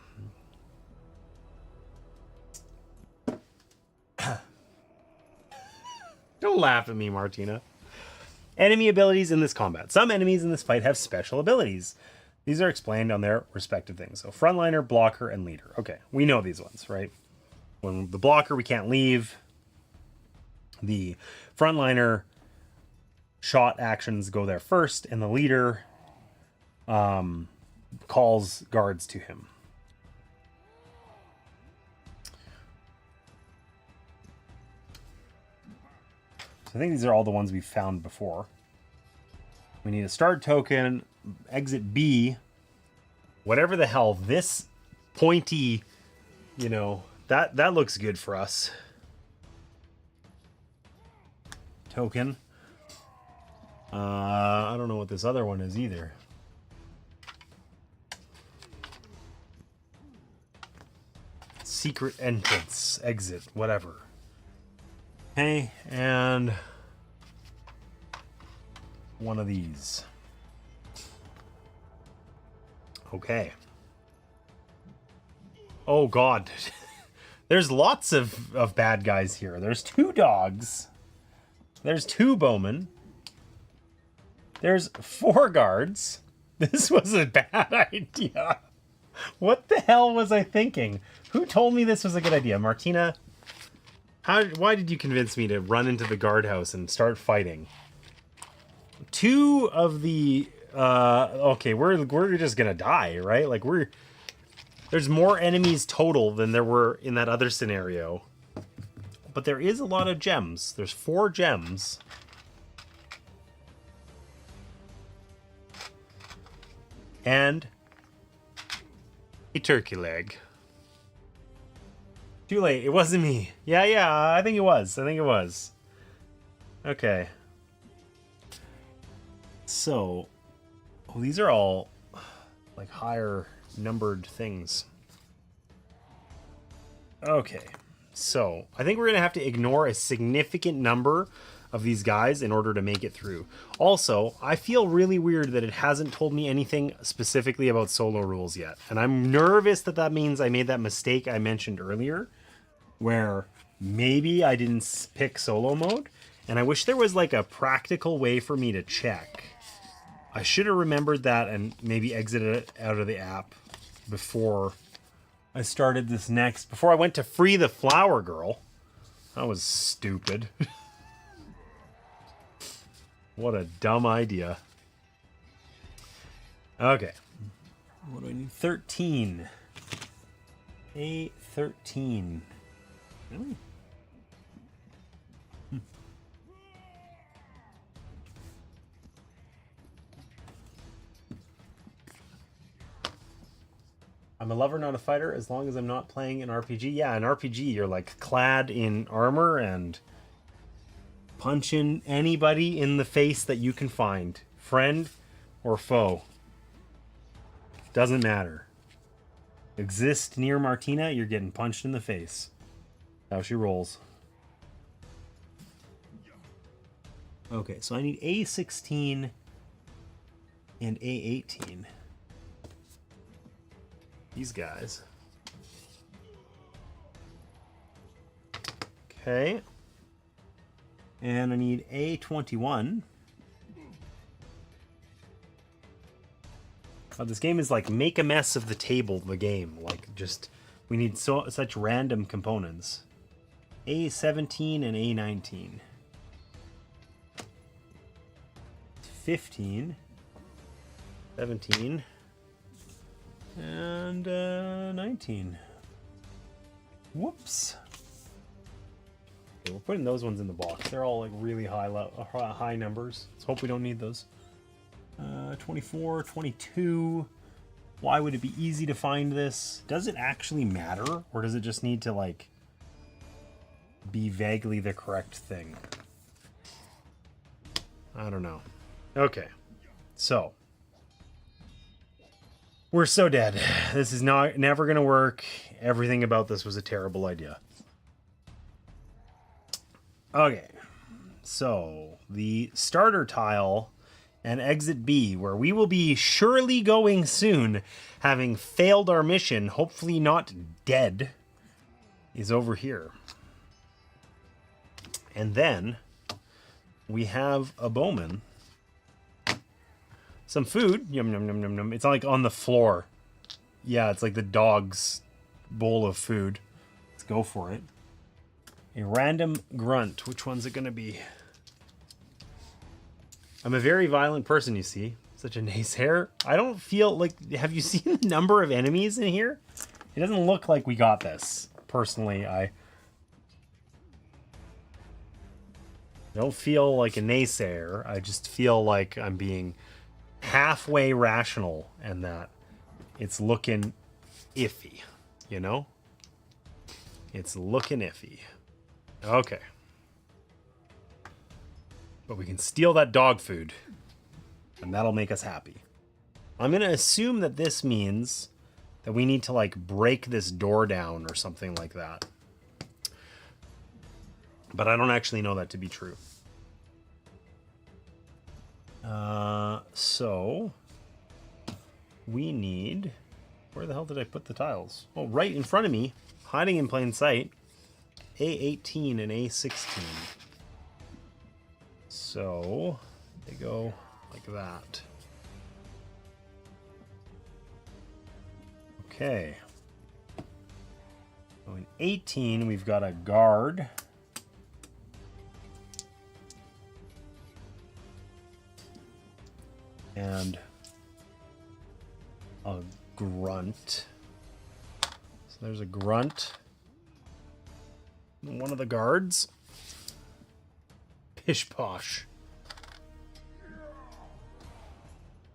Don't laugh at me, Martina. Enemy abilities in this combat. Some enemies in this fight have special abilities. These are explained on their respective things. So frontliner, blocker, and leader. Okay, we know these ones, right? When the blocker, we can't leave. The frontliner shot actions go there first, and the leader calls guards to him. So I think these are all the ones we found before. We need a start token, exit B, whatever the hell, this pointy, you know, that looks good for us. Token. I don't know what this other one is either. Secret entrance, exit, whatever. Okay, and one of these. Okay. Oh god. There's lots of bad guys here. There's 2 dogs. There's 2 bowmen. There's 4 guards. This was a bad idea. What the hell was I thinking? Who told me this was a good idea? Martina, why did you convince me to run into the guardhouse and start fighting? 2 of the... okay, we're just gonna die, right? Like, there's more enemies total than there were in that other scenario. But there is a lot of gems. There's 4 gems. And a turkey leg. Too late. It wasn't me. Yeah, I think it was. Okay. So, these are all like higher numbered things. Okay. So, I think we're going to have to ignore a significant number of these guys in order to make it through. Also, I feel really weird that it hasn't told me anything specifically about solo rules yet. And I'm nervous that means I made that mistake I mentioned earlier, where maybe I didn't pick solo mode. And I wish there was like a practical way for me to check. I should have remembered that and maybe exited it out of the app before I started this next, before I went to free the flower girl. That was stupid. What a dumb idea. Okay. What do I need? 13. A 13. Really? I'm a lover, not a fighter, as long as I'm not playing an RPG. Yeah, an RPG, you're like clad in armor and punching anybody in the face that you can find. Friend or foe. Doesn't matter. Exist near Martina, you're getting punched in the face. How she rolls. Okay, so I need A16 and A18. these guys. Okay. And I need A21. Oh, this game is like make a mess of the table, the game. Like, just, we need such random components. A17 and A19. 15. 17. And 19. Whoops. Okay, we're putting those ones in the box. They're all like really high numbers. Let's hope we don't need those. 24, 22. Why would it be easy to find this? Does it actually matter? Or does it just need to, like, be vaguely the correct thing? I don't know. Okay. So. We're so dead. This is never going to work. Everything about this was a terrible idea. Okay. So, the starter tile and exit B, where we will be surely going soon, having failed our mission, hopefully not dead, is over here. And then we have a bowman. Some food. Yum, yum, yum, yum, yum. It's like on the floor. Yeah, it's like the dog's bowl of food. Let's go for it. A random grunt. Which one's it going to be? I'm a very violent person, you see. Such a naysayer. I don't feel like... Have you seen the number of enemies in here? It doesn't look like we got this. Personally, I don't feel like a naysayer. I just feel like I'm being halfway rational and that it's looking iffy, you know? It's looking iffy. Okay. But we can steal that dog food, and that'll make us happy. I'm going to assume that this means that we need to, like, break this door down or something like that. But I don't actually know that to be true. So, we need... Where the hell did I put the tiles? Oh, right in front of me, hiding in plain sight, A18 and A16. So, they go like that. Okay. So in 18, we've got a guard. And a grunt. So there's a grunt. One of the guards. Pish posh.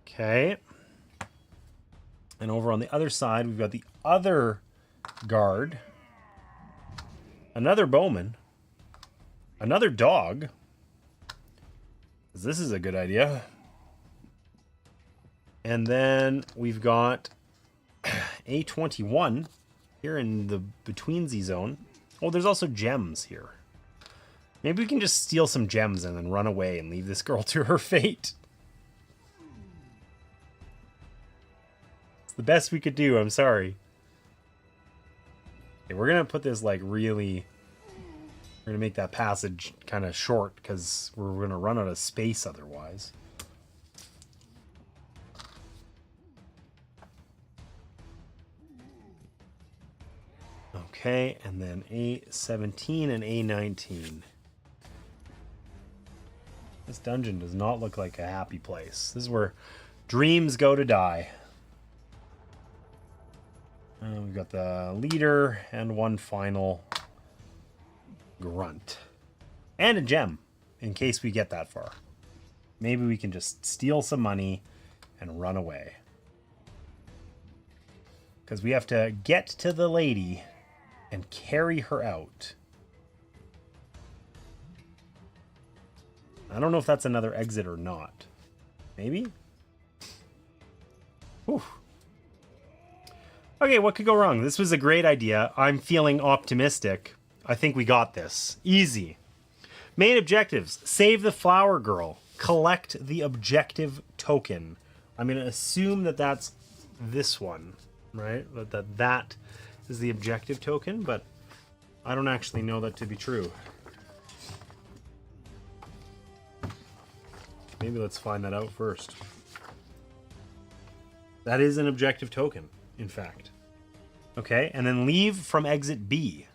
Okay. And over on the other side, we've got the other guard. Another bowman. Another dog. This is a good idea. And then we've got A21 here in the betweensy zone. Oh, there's also gems here. Maybe we can just steal some gems and then run away and leave this girl to her fate. It's the best we could do, I'm sorry. Okay, we're going to put this like really... We're going to make that passage kind of short because we're going to run out of space otherwise. Okay, and then A17 and A19. This dungeon does not look like a happy place. This is where dreams go to die. We've got the leader and one final grunt. And a gem, in case we get that far. Maybe we can just steal some money and run away. Because we have to get to the lady and carry her out. I don't know if that's another exit or not. Maybe? Whew. Okay, what could go wrong? This was a great idea. I'm feeling optimistic. I think we got this. Easy. Main objectives. Save the flower girl. Collect the objective token. I'm going to assume that that's this one. right? That is the objective token, but I don't actually know that to be true. Maybe let's find that out first. That is an objective token, in fact. Okay, and then leave from exit B.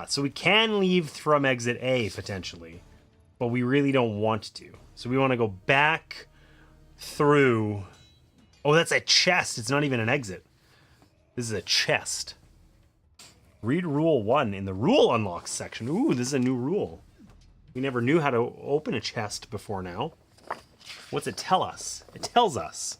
So we can leave from exit A, potentially, but we really don't want to. So we want to go back through... Oh, that's a chest. It's not even an exit. This is a chest. Read Rule 1 in the Rule Unlocks section. Ooh, this is a new rule. We never knew how to open a chest before now. What's it tell us? It tells us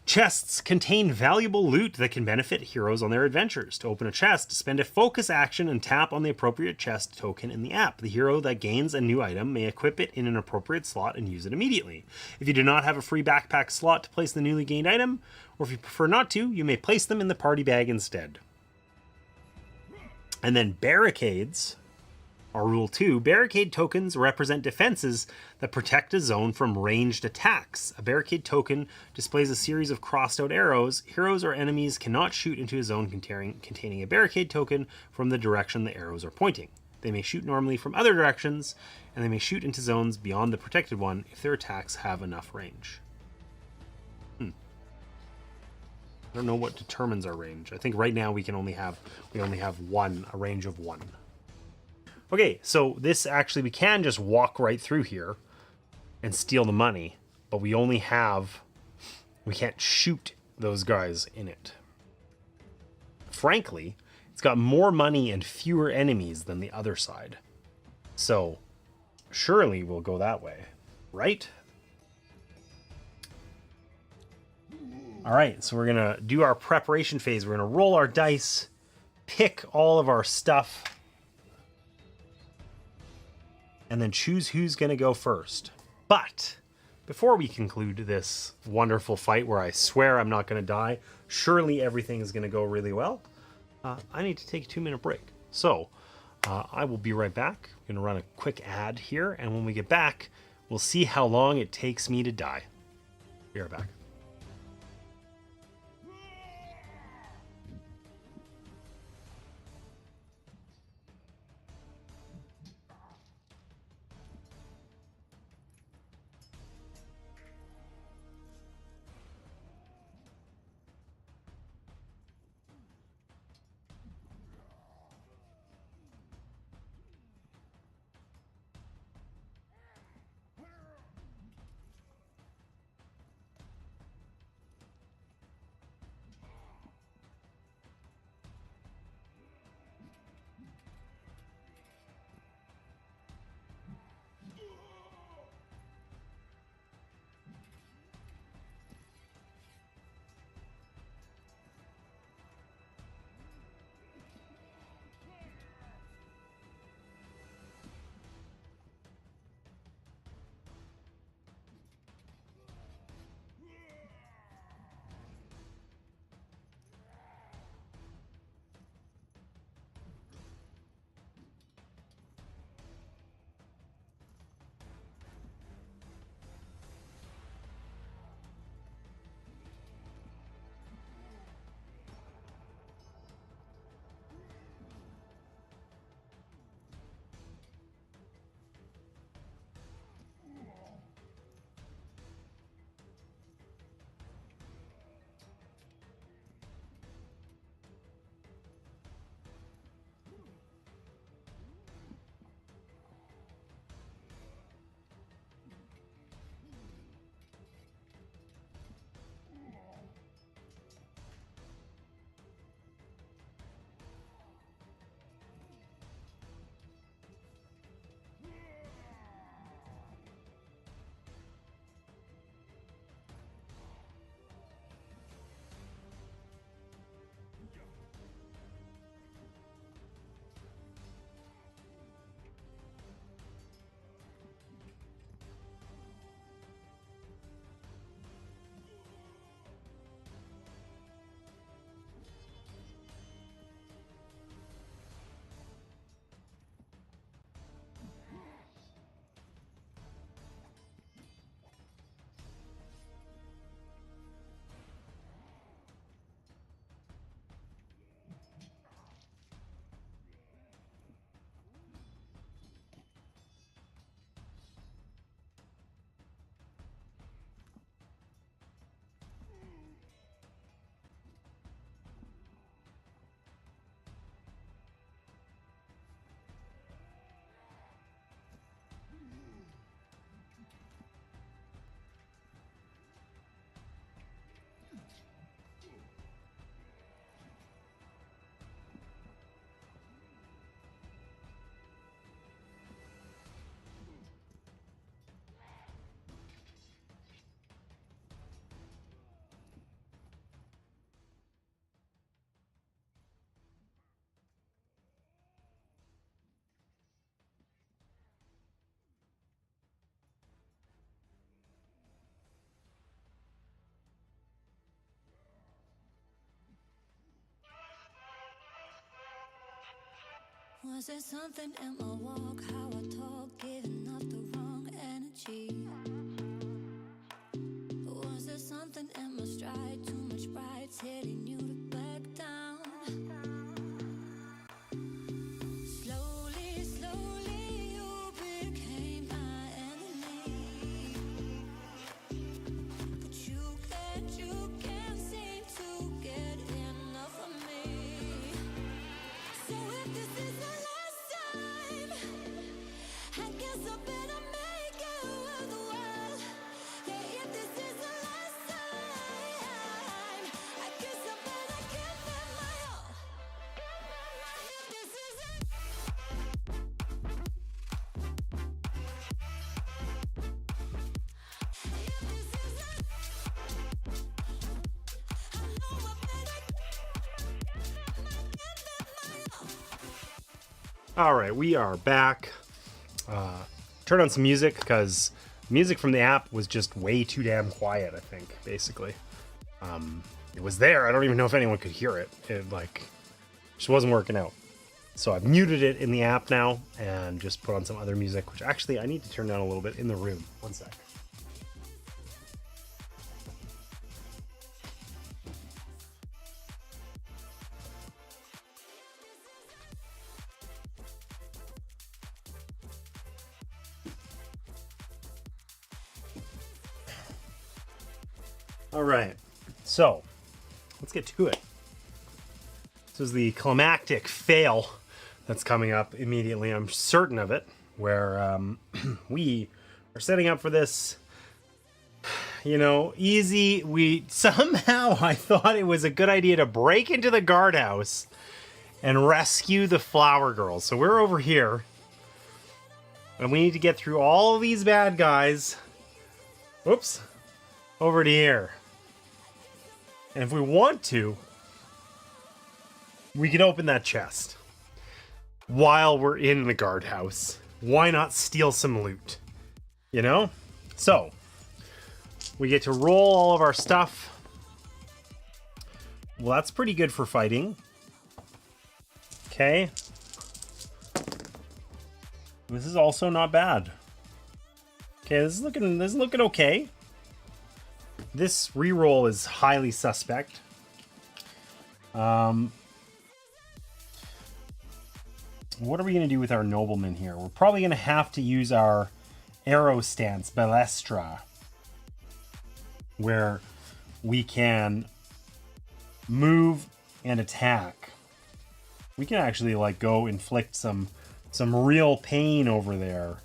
chests contain valuable loot that can benefit heroes on their adventures. To open a chest, spend a focus action and tap on the appropriate chest token in the app. The hero that gains a new item may equip it in an appropriate slot and use it immediately. If you do not have a free backpack slot to place the newly gained item, or if you prefer not to, you may place them in the party bag instead. And then barricades are Rule 2. Barricade tokens represent defenses that protect a zone from ranged attacks. A barricade token displays a series of crossed out arrows. Heroes or enemies cannot shoot into a zone containing a barricade token from the direction the arrows are pointing. They may shoot normally from other directions, and they may shoot into zones beyond the protected one if their attacks have enough range. I don't know what determines our range. I think right now we only have a range of 1. Okay, so this actually, we can just walk right through here and steal the money, but we can't shoot those guys in it. Frankly, it's got more money and fewer enemies than the other side. So, surely we'll go that way, right? All right, so we're gonna do our preparation phase. We're gonna roll our dice, pick all of our stuff, and then choose who's going to go first. But before we conclude this wonderful fight where I swear I'm not going to die, surely everything is going to go really well, I need to take a 2-minute break. So I will be right back. I'm going to run a quick ad here, and when we get back, we'll see how long it takes me to die. Be right back. Was there something in my walk, how I talk, giving off the wrong energy? Was there something in my stride, too much pride, telling you to back down? Slowly, slowly you became my enemy. But you can't seem to get enough of me. So if this is the last time, I guess I better make it worthwhile. Yeah, if this is the last time, I guess I better give it my all. If this is it. If this is it. I know I better give it my all. All right, we are back. Turn on some music because music from the app was just way too damn quiet, I think, basically. It was there. I don't even know if anyone could hear it. It, just wasn't working out. So I've muted it in the app now and just put on some other music, which actually I need to turn down a little bit in the room. One sec. All right, so let's get to it. This is the climactic fail that's coming up immediately. I'm certain of it, where we are setting up for this, easy. I thought it was a good idea to break into the guardhouse and rescue the flower girls. So we're over here, and we need to get through all of these bad guys. Whoops, over to here. And if we want to, we can open that chest while we're in the guardhouse. Why not steal some loot? So, we get to roll all of our stuff. Well, that's pretty good for fighting. Okay. This is also not bad. Okay, this is looking okay. This reroll is highly suspect. What are we going to do with our nobleman here? We're probably going to have to use our arrow stance, balestra, where we can move and attack. We can actually go inflict some real pain over there.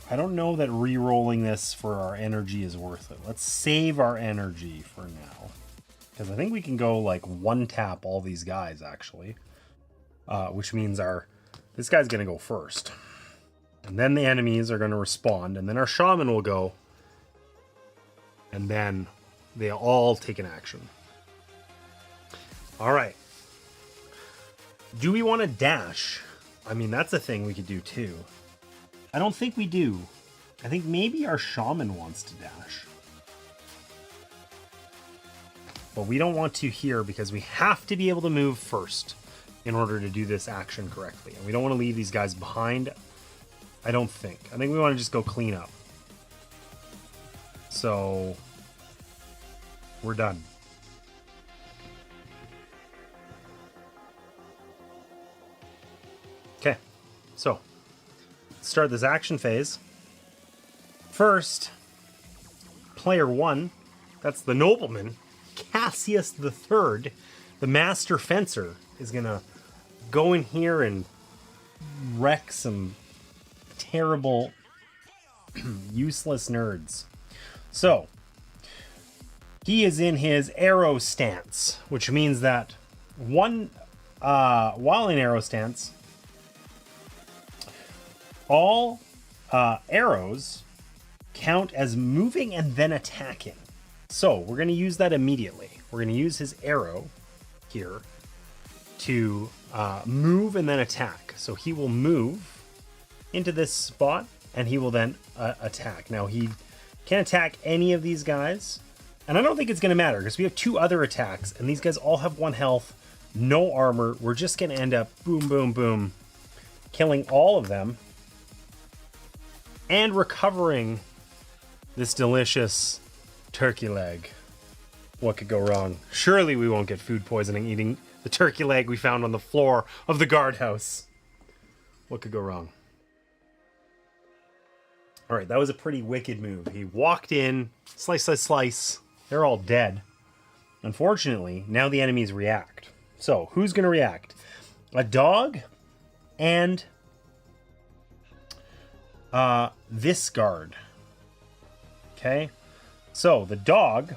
I don't know that re-rolling this for our energy is worth it. Let's save our energy for now. Because I think we can go one tap all these guys actually. Which means this guy's going to go first. And then the enemies are going to respond. And then our shaman will go. And then they'll all take an action. Alright. Do we want to dash? I mean, that's a thing we could do too. I don't think we do. I think maybe our shaman wants to dash. But we don't want to here because we have to be able to move first in order to do this action correctly. And we don't want to leave these guys behind. I don't think. I think we want to just go clean up. So we're done. Okay. So start this action phase. First, player 1, that's the nobleman, Cassius the Third, the master fencer, is gonna go in here and wreck some terrible, useless nerds. So, he is in his arrow stance, which means that while in arrow stance, all arrows count as moving and then attacking. So we're going to use that immediately. We're going to use his arrow here to move and then attack. So he will move into this spot and he will then attack. Now he can't attack any of these guys. And I don't think it's going to matter because we have 2 other attacks and these guys all have 1 health. no armor. We're just going to end up boom, boom, boom, killing all of them and recovering this delicious turkey leg. What could go wrong? Surely we won't get food poisoning eating the turkey leg we found on the floor of the guardhouse. What could go wrong? All right, that was a pretty wicked move. He walked in, slice, slice, slice. They're all dead. Unfortunately, now the enemies react. So, who's going to react? A dog and this guard. Okay? So, the dog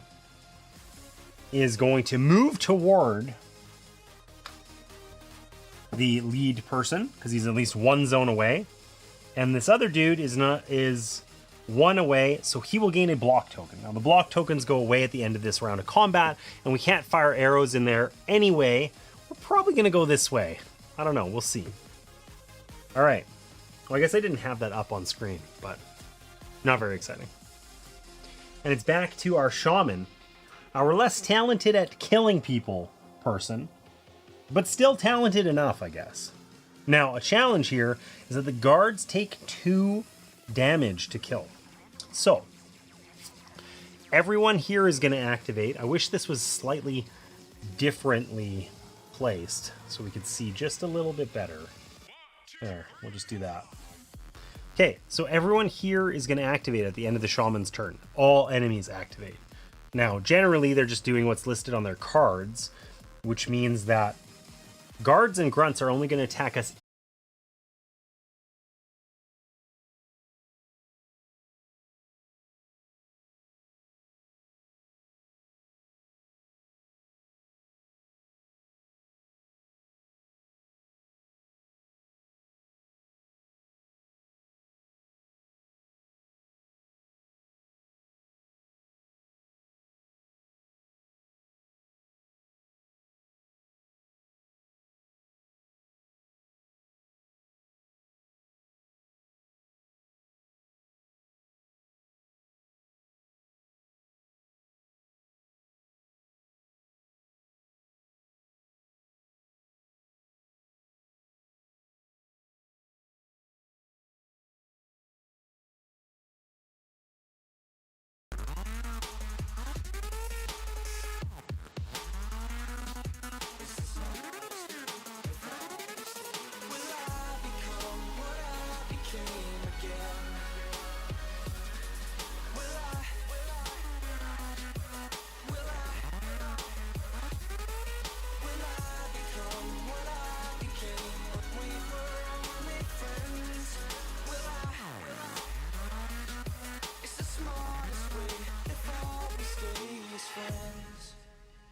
is going to move toward the lead person because he's at least one zone away. And this other dude is one away, so he will gain a block token. Now, the block tokens go away at the end of this round of combat, and we can't fire arrows in there anyway. We're probably going to go this way. I don't know. We'll see. All right. Well, I guess I didn't have that up on screen, but not very exciting. And it's back to our shaman, our less talented at killing people person, but still talented enough, I guess. Now, a challenge here is that the guards take 2 damage to kill. So, everyone here is going to activate. I wish this was slightly differently placed so we could see just a little bit better. There, we'll just do that. Okay, so everyone here is going to activate at the end of the shaman's turn. All enemies activate. Now, generally, they're just doing what's listed on their cards, which means that guards and grunts are only going to attack us.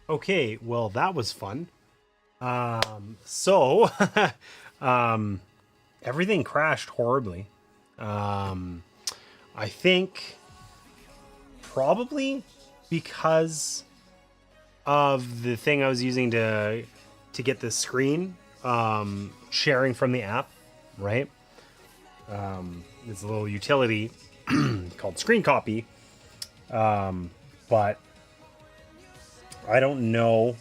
Okay, well, that was fun. So, everything crashed horribly. I think probably because of the thing I was using to get the screen sharing from the app, right? It's a little utility called Screen Copy, but I don't know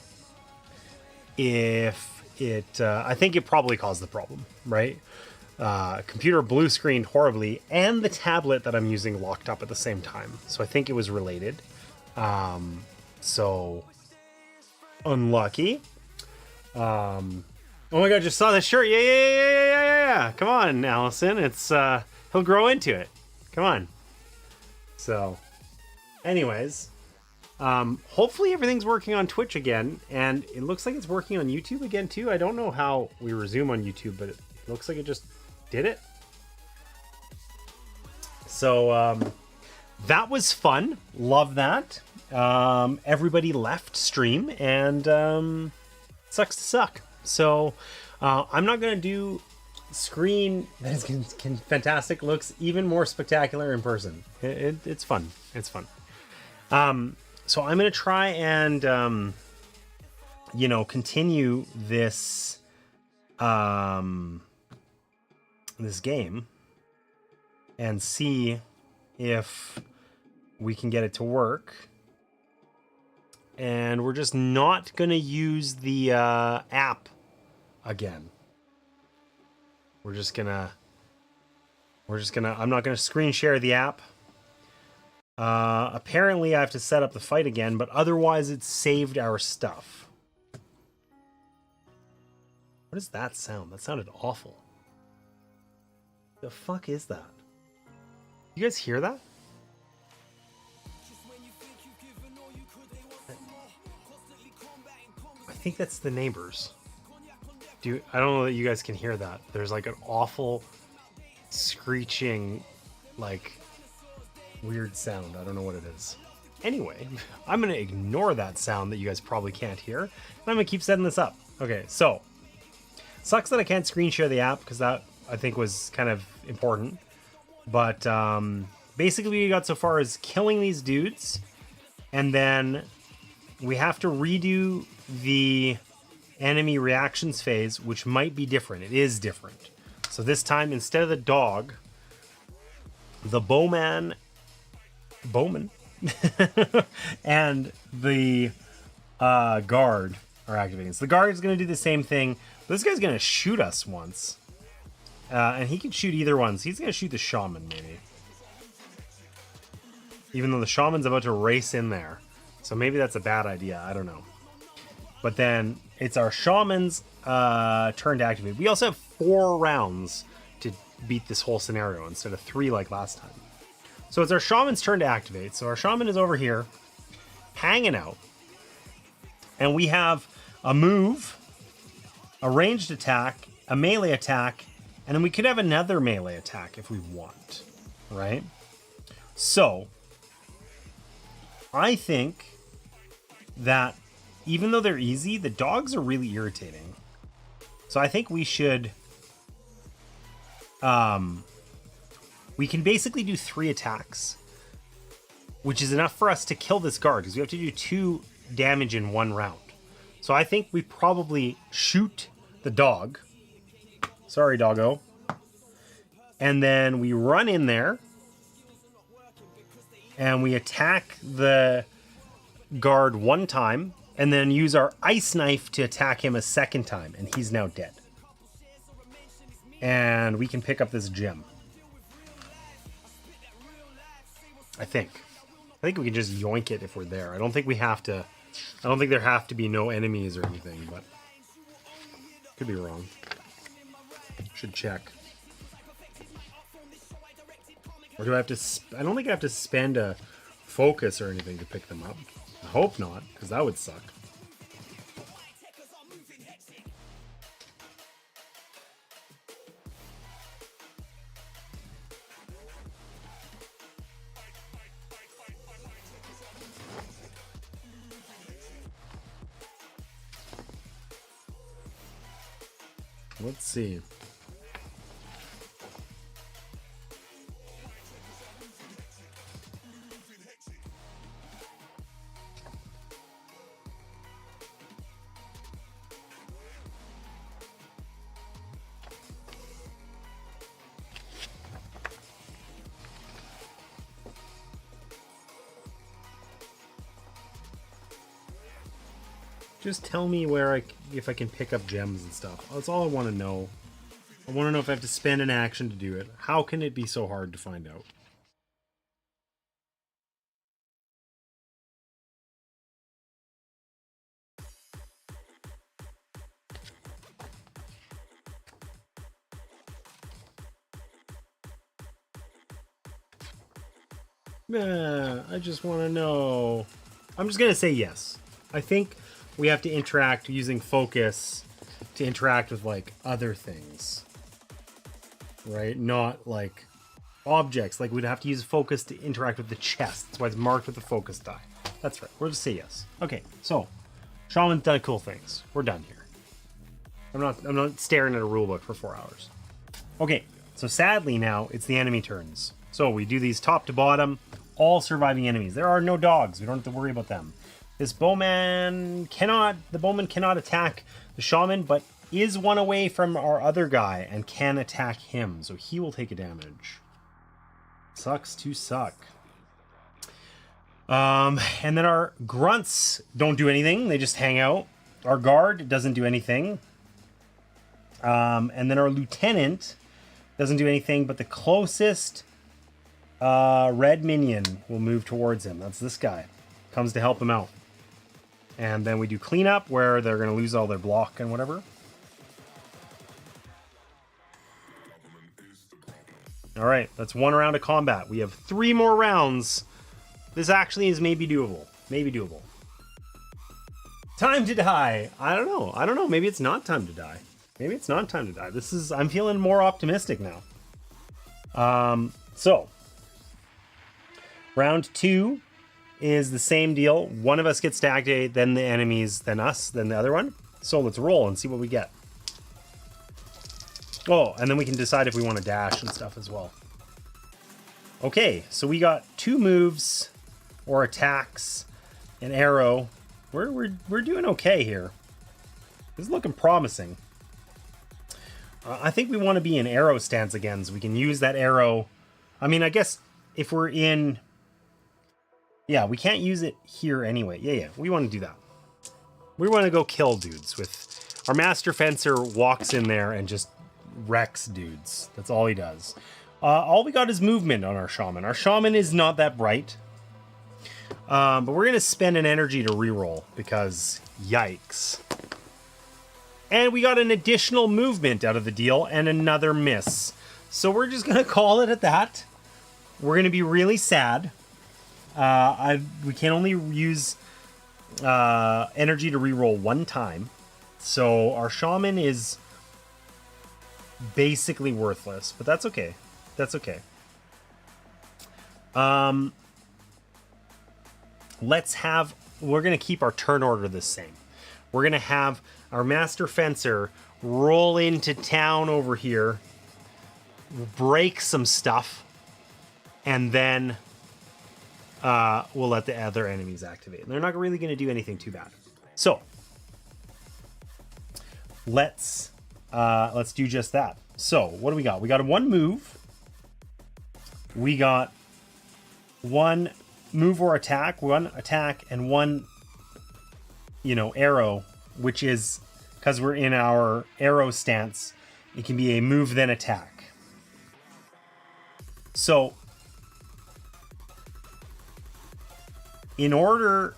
if it... I think it probably caused the problem, right? Computer blue screened horribly, and the tablet that I'm using locked up at the same time. So I think it was related. So unlucky. Oh my god, just saw this shirt. Yeah. Come on, Allison. It's he'll grow into it. Come on. So anyways, hopefully everything's working on Twitch again, and it looks like it's working on YouTube again too. I don't know how we resume on YouTube, but it looks like it just did it. So that was fun. Love that. Everybody left stream, and sucks to suck. So I'm not gonna do screen that is fantastic. Looks even more spectacular in person. It's fun. It's fun. So I'm gonna try and continue this this game and see if we can get it to work. and we're just not going to use the app again. I'm not going to screen share the app. Apparently I have to set up the fight again, but otherwise it's saved our stuff. What is that sound? That sounded awful. The fuck is that? You guys hear that? I think that's the neighbors. I don't know that you guys can hear that. There's like an awful screeching, like, weird sound. I don't know what it is. Anyway, I'm going to ignore that sound that you guys probably can't hear, and I'm going to keep setting this up. Okay, so, sucks that I can't screen share the app, because that, I think, was kind of important. But, basically what we got so far is killing these dudes, and then we have to redo the enemy reactions phase, which might be different. It is different. So this time, instead of the dog, the bowman and the guard are activating. So the guard is going to do the same thing. This guy's going to shoot us once. And he can shoot either one. So he's going to shoot the shaman, maybe. Even though the shaman's about to race in there. So maybe that's a bad idea. I don't know. But then it's our shaman's turn to activate. We also have 4 rounds to beat this whole scenario instead of 3 like last time. So it's our shaman's turn to activate. So our shaman is over here hanging out. And we have a move, a ranged attack, a melee attack, and then we could have another melee attack if we want, right? So I think that even though they're easy, the dogs are really irritating. So I think we should... we can basically do 3 attacks, which is enough for us to kill this guard, because we have to do 2 damage in 1 round. So I think we probably shoot the dog. Sorry, doggo. And then we run in there, and we attack the guard 1 time, and then use our ice knife to attack him a 2nd time, and he's now dead. And we can pick up this gem. I think we can just yoink it if we're there. I don't think we have to. I don't think there have to be no enemies or anything, but could be wrong. Should check. Or do I have to... I don't think I have to spend a focus or anything to pick them up. I hope not, because that would suck. Let's see. Just tell me where if I can pick up gems and stuff. That's all I want to know. I want to know if I have to spend an action to do it. How can it be so hard to find out? I just want to know. I'm just going to say yes. I think we have to interact using focus to interact with, like, other things. Right? Not, like, objects. Like, we'd have to use focus to interact with the chest. That's why it's marked with the focus die. That's right. We'll just say yes. Okay, so Shaman's done cool things. We're done here. I'm not staring at a rulebook for 4 hours. Okay, so sadly now it's the enemy turns. So we do these top to bottom, all surviving enemies. There are no dogs. We don't have to worry about them. This bowman cannot attack the shaman, but is 1 away from our other guy and can attack him. So he will take a damage. Sucks to suck. And then our grunts don't do anything. They just hang out. Our guard doesn't do anything. And then our lieutenant doesn't do anything, but the closest red minion will move towards him. That's this guy. Comes to help him out. And then we do cleanup, where they're going to lose all their block and whatever. All right, that's 1 round of combat. We have 3 more rounds. This actually is maybe doable. Maybe doable. Time to die. I don't know. I don't know. Maybe it's not time to die. Maybe it's not time to die. I'm feeling more optimistic now. So round 2 is the same deal. One of us gets to activate, then the enemies, then us, then the other one. So let's roll and see what we get. Oh, and then we can decide if we want to dash and stuff as well. Okay, so we got 2 moves or attacks, an arrow. We're doing okay here. This is looking promising. I think we want to be in arrow stance again, so we can use that arrow. I mean, I guess if we're in... Yeah, we can't use it here anyway. Yeah, we want to do that. We want to go kill dudes with... Our master fencer walks in there and just wrecks dudes. That's all he does. All we got is movement on our shaman. Our shaman is not that bright. But we're going to spend an energy to reroll because yikes. And we got an additional movement out of the deal and another miss. So we're just going to call it at that. We're going to be really sad. We can only use energy to reroll 1 time. So our shaman is basically worthless, but that's okay. That's okay. We're going to keep our turn order the same. We're going to have our master fencer roll into town over here, break some stuff, and then we'll let the other enemies activate. And they're not really going to do anything too bad. So let's do just that. So what do we got? We got 1 move. We got 1 move or attack, 1 attack, and 1, arrow, which is, because we're in our arrow stance, it can be a move then attack. So in order,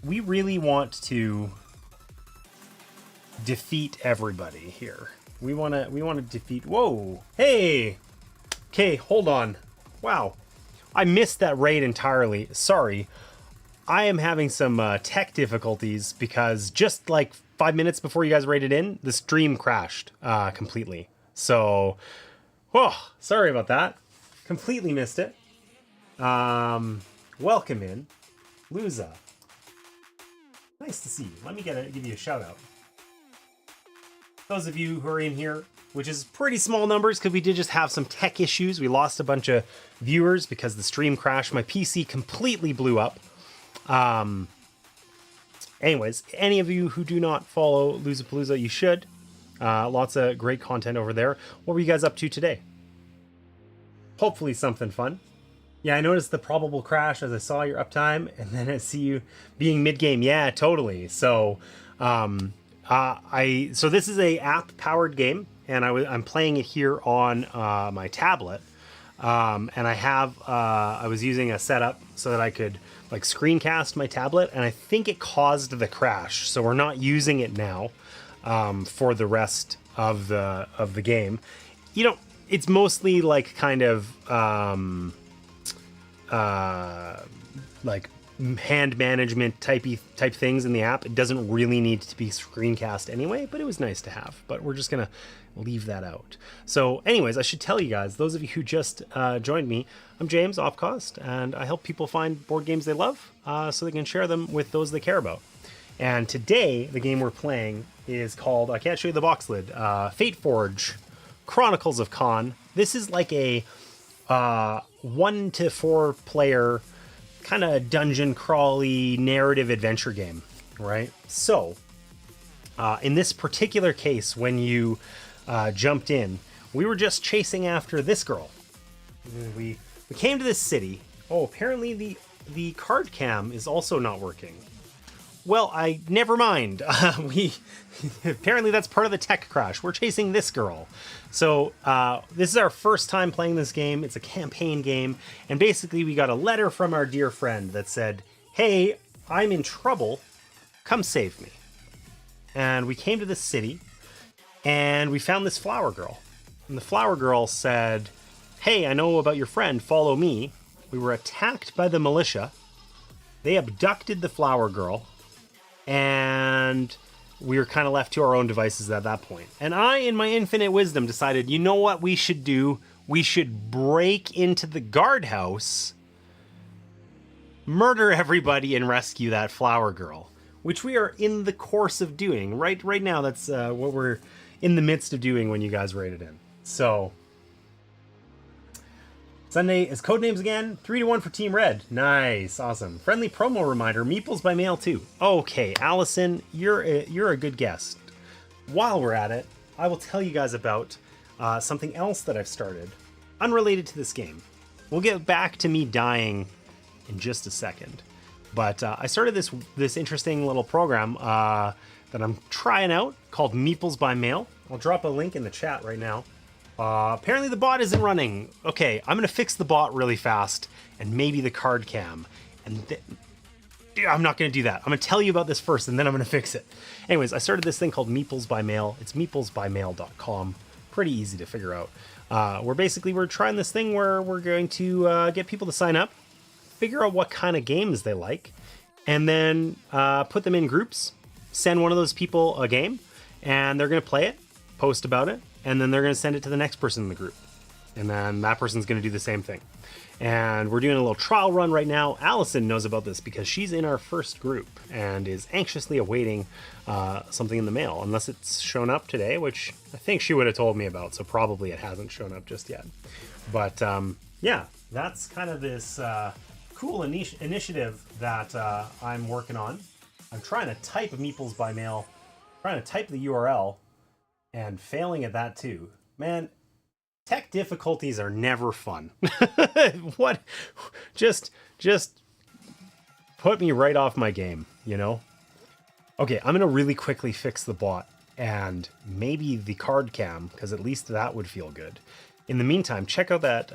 we really want to defeat everybody here. We want to defeat... Whoa! Hey! Okay, hold on. Wow. I missed that raid entirely. Sorry. I am having some tech difficulties because just like 5 minutes before you guys raided in, the stream crashed completely. So, sorry about that. Completely missed it. Welcome in, Luza. Nice to see you. Let me give you a shout out. Those of you who are in here, which is pretty small numbers because we did just have some tech issues. We lost a bunch of viewers because the stream crashed. My PC completely blew up. Anyways, any of you who do not follow Luzapalooza, you should. Lots of great content over there. What were you guys up to today? Hopefully something fun. Yeah, I noticed the probable crash as I saw your uptime, and then I see you being mid-game. Yeah, totally. So, so this is a app-powered game, and I'm playing it here on my tablet. And I was using a setup so that I could like screencast my tablet, and I think it caused the crash. So we're not using it now for the rest of the game. It's mostly like kind of like hand management type things in the app. It doesn't really need to be screencast anyway, but it was nice to have. But we're just gonna leave that out. So anyways, I should tell you guys, those of you who just joined me, I'm James, Off Cost, and I help people find board games they love so they can share them with those they care about. And today, the game we're playing is called, I can't show you the box lid, Fateforge, Chronicles of Kaan. This is like a 1 to 4 player kind of dungeon crawly narrative adventure game, right? So in this particular case, when you jumped in, we were just chasing after this girl. We came to this city. Oh, apparently the the card cam is also not working. Well, never mind. We apparently that's part of the tech crash. We're chasing this girl. So this is our first time playing this game. It's a campaign game, and basically we got a letter from our dear friend that said, "Hey, I'm in trouble. Come save me." And we came to this city, and we found this flower girl. And the flower girl said, "Hey, I know about your friend. Follow me." We were attacked by the militia. They abducted the flower girl. And we were kind of left to our own devices at that point. And I, in my infinite wisdom, decided, you know what we should do? We should break into the guardhouse, murder everybody, and rescue that flower girl, which we are in the course of doing. Right now, that's what we're in the midst of doing when you guys write it in. So, Sunday is Codenames again. 3-1 for Team Red. Nice. Awesome. Friendly promo reminder. Meeples by mail too. Okay, Allison, you're a good guest. While we're at it, I will tell you guys about something else that I've started. Unrelated to this game. We'll get back to me dying in just a second. But I started this interesting little program that I'm trying out called Meeples by Mail. I'll drop a link in the chat right now. Apparently the bot isn't running. Okay, I'm gonna fix the bot really fast, and maybe the card cam. And I'm not gonna do that. I'm gonna tell you about this first, and then I'm gonna fix it. Anyways, I started this thing called Meeples by Mail. It's meeplesbymail.com. Pretty easy to figure out. We're trying this thing where we're going to get people to sign up, figure out what kind of games they like, and then put them in groups, send one of those people a game, and they're gonna play it, post about it, and then they're going to send it to the next person in the group. And then that person's going to do the same thing. And we're doing a little trial run right now. Allison knows about this because she's in our first group and is anxiously awaiting something in the mail, unless it's shown up today, which I think she would have told me about, so probably it hasn't shown up just yet. But yeah, that's kind of this cool initiative that I'm working on. I'm trying to type Meeples by Mail, trying to type the URL, and failing at that too. Man, tech difficulties are never fun. What? Just put me right off my game, you know? Okay, I'm gonna really quickly fix the bot and maybe the card cam, because at least that would feel good. In the meantime, check out that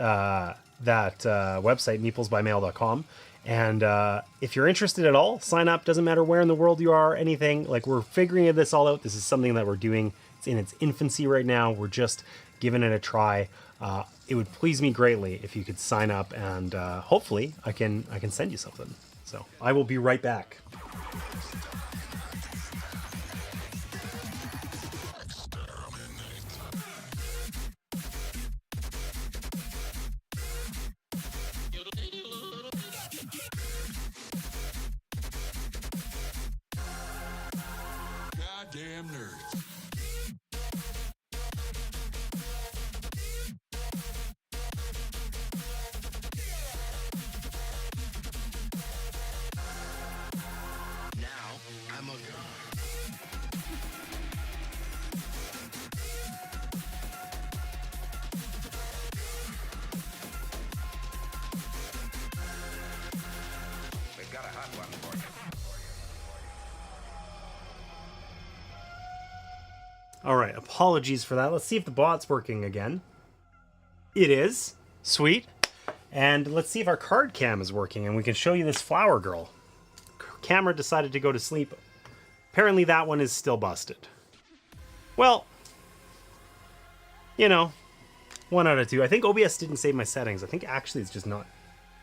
website, meeplesbymail.com. And if you're interested at all, sign up. Doesn't matter where in the world you are, anything. Like, we're figuring this all out. This is something that we're doing. It's in its infancy right now. We're just giving it a try. It would please me greatly if you could sign up, and hopefully I can send you something. So I will be right back. Goddamn nerds. All right, apologies for that. Let's see if the bot's working again. It is. Sweet. And let's see if our card cam is working, and we can show you this flower girl. Camera decided to go to sleep. Apparently that one is still busted. Well, you know, 1 out of 2. I think OBS didn't save my settings. I think actually it's just not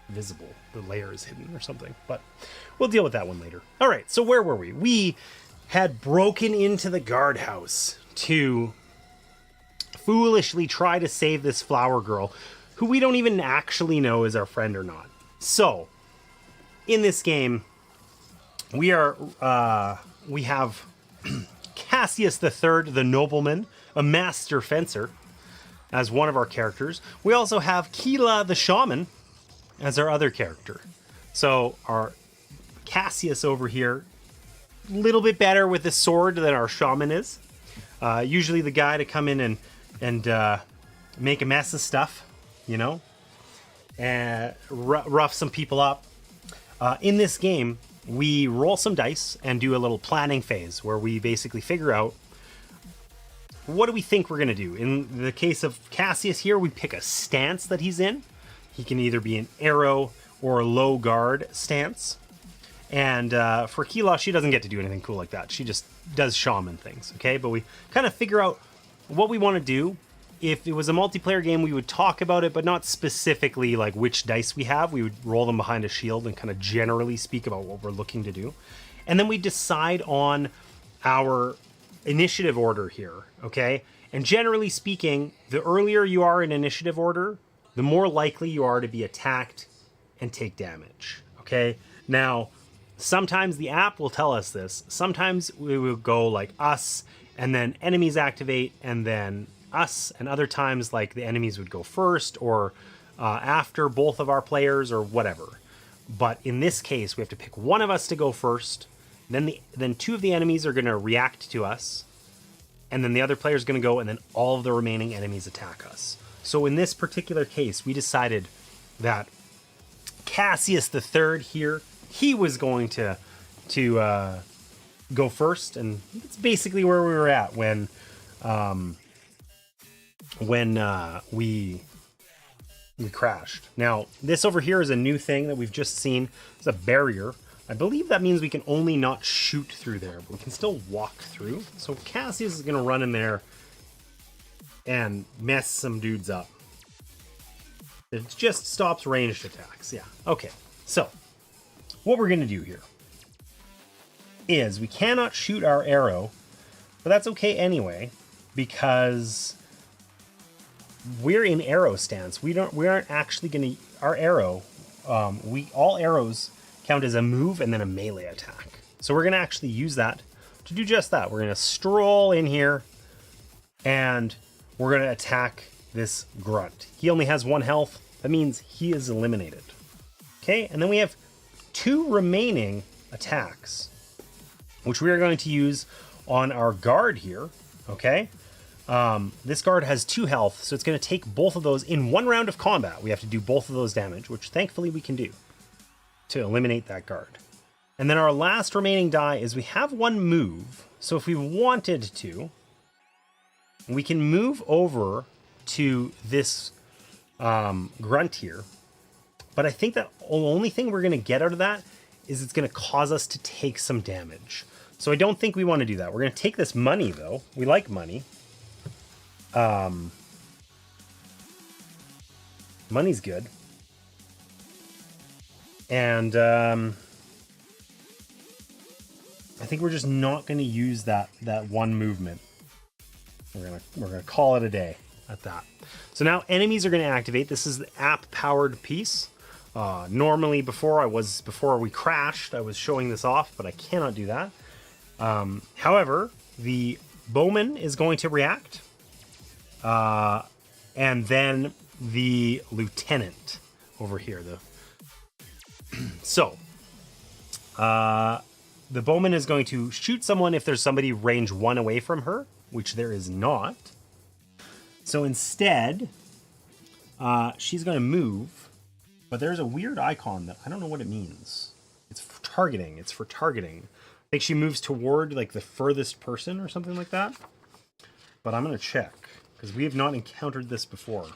visible. The layer is hidden or something, but we'll deal with that one later. All right, so where were we? We had broken into the guardhouse to foolishly try to save this flower girl, who we don't even actually know is our friend or not. So, in this game, we have Cassius III, the nobleman, a master fencer, as one of our characters. We also have Keela, the shaman, as our other character. So, our Cassius over here, a little bit better with the sword than our shaman is. Usually the guy to come in and make a mess of stuff, you know, and rough some people up. In this game, we roll some dice and do a little planning phase where we basically figure out what do we think we're going to do. In the case of Cassius here, we pick a stance that he's in. He can either be an arrow or a low guard stance. And for Kila, she doesn't get to do anything cool like that. She just does shaman things, okay? But we kind of figure out what we want to do. If it was a multiplayer game, we would talk about it, but not specifically like which dice we have. We would roll them behind a shield and kind of generally speak about what we're looking to do. And then we decide on our initiative order here, okay? And generally speaking, the earlier you are in initiative order, the more likely you are to be attacked and take damage, okay? Now, sometimes the app will tell us this. Sometimes we will go like us, and then enemies activate, and then us, and other times like the enemies would go first or after both of our players or whatever. But in this case, we have to pick one of us to go first. Then two of the enemies are going to react to us, and then the other player is going to go, and then all of the remaining enemies attack us. So in this particular case, we decided that Cassius the Third here, he was going to go first, and it's basically where we were at when we crashed. Now, this over here is a new thing that we've just seen. It's a barrier. I believe that means we can only not shoot through there, but we can still walk through. So Cassius is going to run in there and mess some dudes up. It just stops ranged attacks. Yeah. Okay. So what we're going to do here is we cannot shoot our arrow, but that's okay anyway, because we're in arrow stance. We aren't actually going to, our arrow, all arrows count as a move and then a melee attack. So we're going to actually use that to do just that. We're going to stroll in here and we're going to attack this grunt. He only has 1 health. That means he is eliminated. Okay, and then we have 2 remaining attacks, which we are going to use on our guard here. Okay, this guard has 2 health, so it's going to take both of those in 1 round of combat. We have to do both of those damage, which thankfully we can do to eliminate that guard. And then our last remaining die is we have 1 move. So if we wanted to, we can move over to this grunt here. But I think that the only thing we're going to get out of that is it's going to cause us to take some damage. So I don't think we want to do that. We're going to take this money, though. We like money. Money's good. And I think we're just not going to use that 1 movement. We're gonna call it a day at that. So now enemies are going to activate. This is the app powered piece. Normally before we crashed, I was showing this off, but I cannot do that. However, the bowman is going to react, and then the lieutenant over here. So, the bowman is going to shoot someone if there's somebody range 1 away from her, which there is not. So instead, she's going to move, but there's a weird icon that I don't know what it means. It's for targeting. I think she moves toward like the furthest person or something like that. But I'm going to check because we have not encountered this before.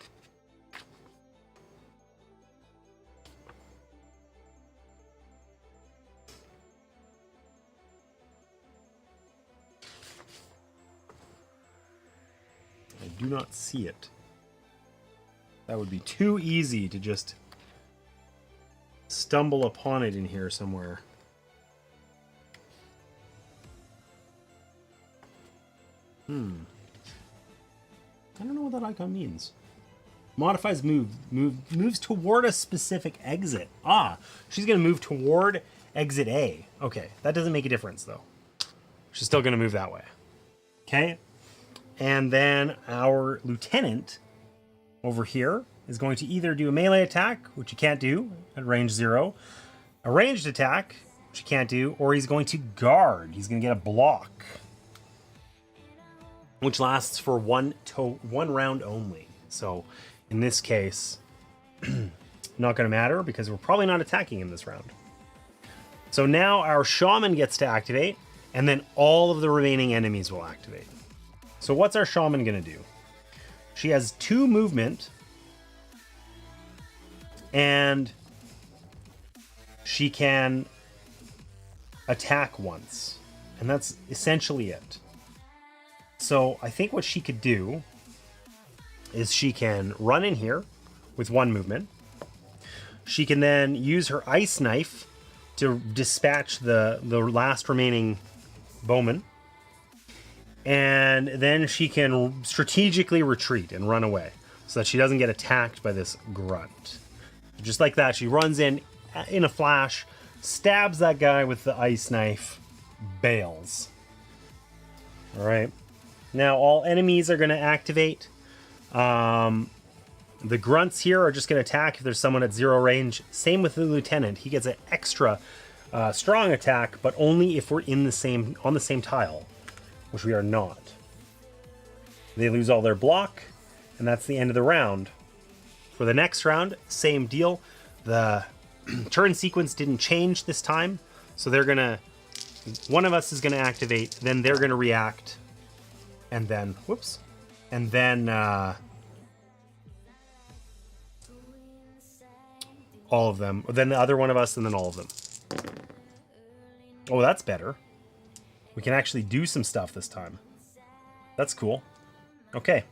I do not see it. That would be too easy to just stumble upon it in here somewhere. I don't know what that icon means. Modifies moves toward a specific exit. She's going to move toward exit A. Okay, that doesn't make a difference though. She's still going to move that way. Okay. And then our lieutenant over here is going to either do a melee attack, which you can't do at range 0, a ranged attack, which you can't do, or he's going to guard. He's going to get a block, which lasts for one round only. So in this case, not going to matter because we're probably not attacking in this round. So now our shaman gets to activate, and then all of the remaining enemies will activate. So what's our shaman going to do? She has 2 movement, and she can attack once. And that's essentially it. So I think what she could do is she can run in here with 1 movement. She can then use her ice knife to dispatch the last remaining bowman. And then she can strategically retreat and run away so that she doesn't get attacked by this grunt. Just like that, she runs in a flash, stabs that guy with the ice knife, bails. All right. Now all enemies are going to activate. The grunts here are just going to attack if there's someone at 0 range. Same with the lieutenant. He gets an extra strong attack, but only if we're on the same tile, which we are not. They lose all their block, and that's the end of the round. For the next round, same deal. The turn sequence didn't change this time, so one of us is gonna activate, then they're gonna react, and then all of them, then the other one of us, and then all of them. Oh, that's better. We can actually do some stuff this time. That's cool. Okay.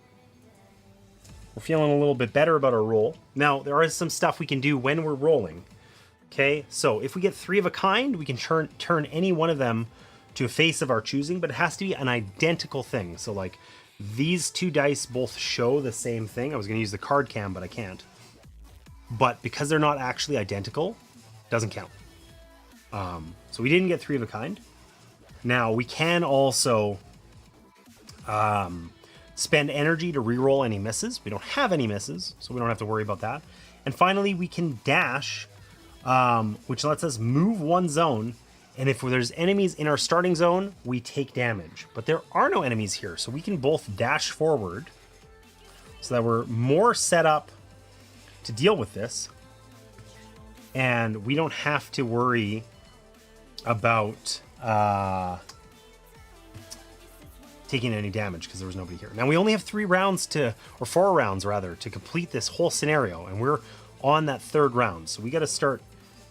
We're feeling a little bit better about our roll. Now, there is some stuff we can do when we're rolling. Okay, so if we get 3 of a kind, we can turn any one of them to a face of our choosing, but it has to be an identical thing. So like these 2 dice both show the same thing. I was going to use the card cam, but I can't. But because they're not actually identical, it doesn't count. So we didn't get 3 of a kind. Now we can also spend energy to reroll any misses. We don't have any misses, so we don't have to worry about that. And finally, we can dash, which lets us move 1 zone. And if there's enemies in our starting zone, we take damage. But there are no enemies here, so we can both dash forward so that we're more set up to deal with this. And we don't have to worry about taking any damage because there was nobody here. Now we only have 4 rounds to complete this whole scenario, and we're on that 3rd round, so we got to start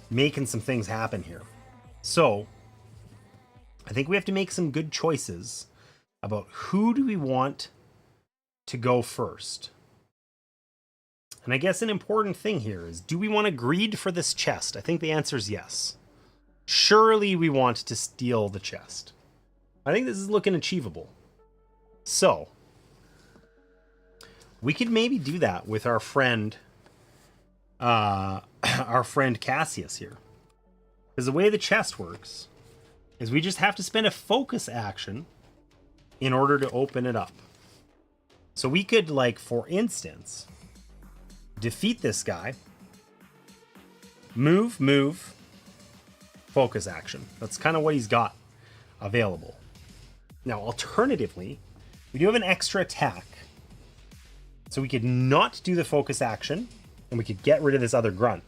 making some things happen here. So I think we have to make some good choices about who do we want to go first. And I guess an important thing here is, do we want to greed for this chest? I think the answer is yes. Surely we want to steal the chest. I think this is looking achievable. So we could maybe do that with our friend Cassius here. Because the way the chest works is we just have to spend a focus action in order to open it up. So we could, like, for instance, defeat this guy, move, focus action. That's kind of what he's got available. Now, alternatively, we do have an extra attack. So we could not do the focus action, and we could get rid of this other grunt.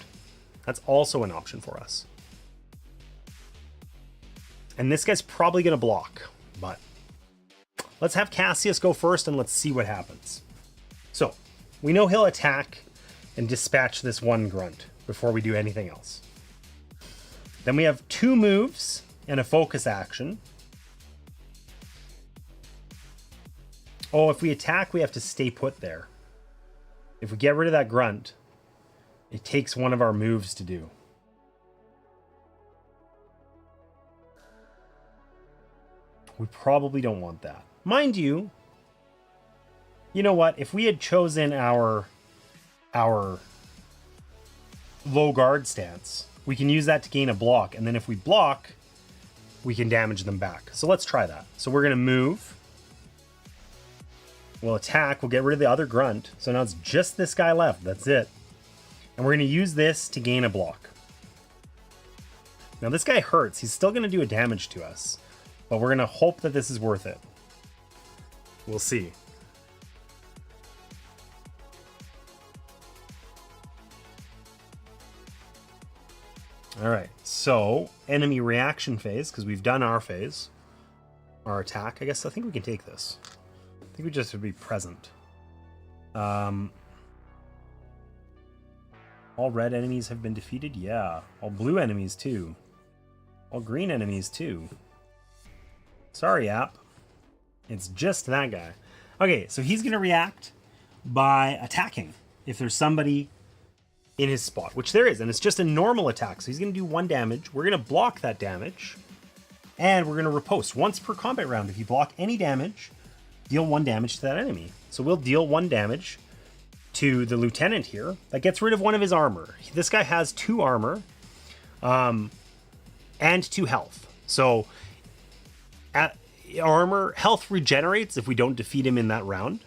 That's also an option for us. And this guy's probably going to block, but let's have Cassius go first and let's see what happens. So we know he'll attack and dispatch this 1 grunt before we do anything else. Then we have 2 moves and a focus action. Oh, if we attack, we have to stay put there. If we get rid of that grunt, it takes one of our moves to do. We probably don't want that. Mind you, you know what? If we had chosen our low guard stance, we can use that to gain a block. And then if we block, we can damage them back. So let's try that. So we're going to move. We'll attack. We'll get rid of the other grunt. So now it's just this guy left. That's it. And we're going to use this to gain a block. Now this guy hurts. He's still going to do a damage to us. But we're going to hope that this is worth it. We'll see. All right, so enemy reaction phase, because we've done our phase. Our attack, I guess. I think we can take this. I think we just have to be present. All red enemies have been defeated? Yeah. All blue enemies, too. All green enemies, too. Sorry, app. It's just that guy. Okay, so he's going to react by attacking if there's somebody in his spot, which there is, and it's just a normal attack. So he's going to do 1 damage. We're going to block that damage, and we're going to riposte once per combat round. If you block any damage, deal 1 damage to that enemy. So we'll deal 1 damage to the lieutenant here. That gets rid of 1 of his armor. This guy has 2 armor and 2 health. So health regenerates if we don't defeat him in that round.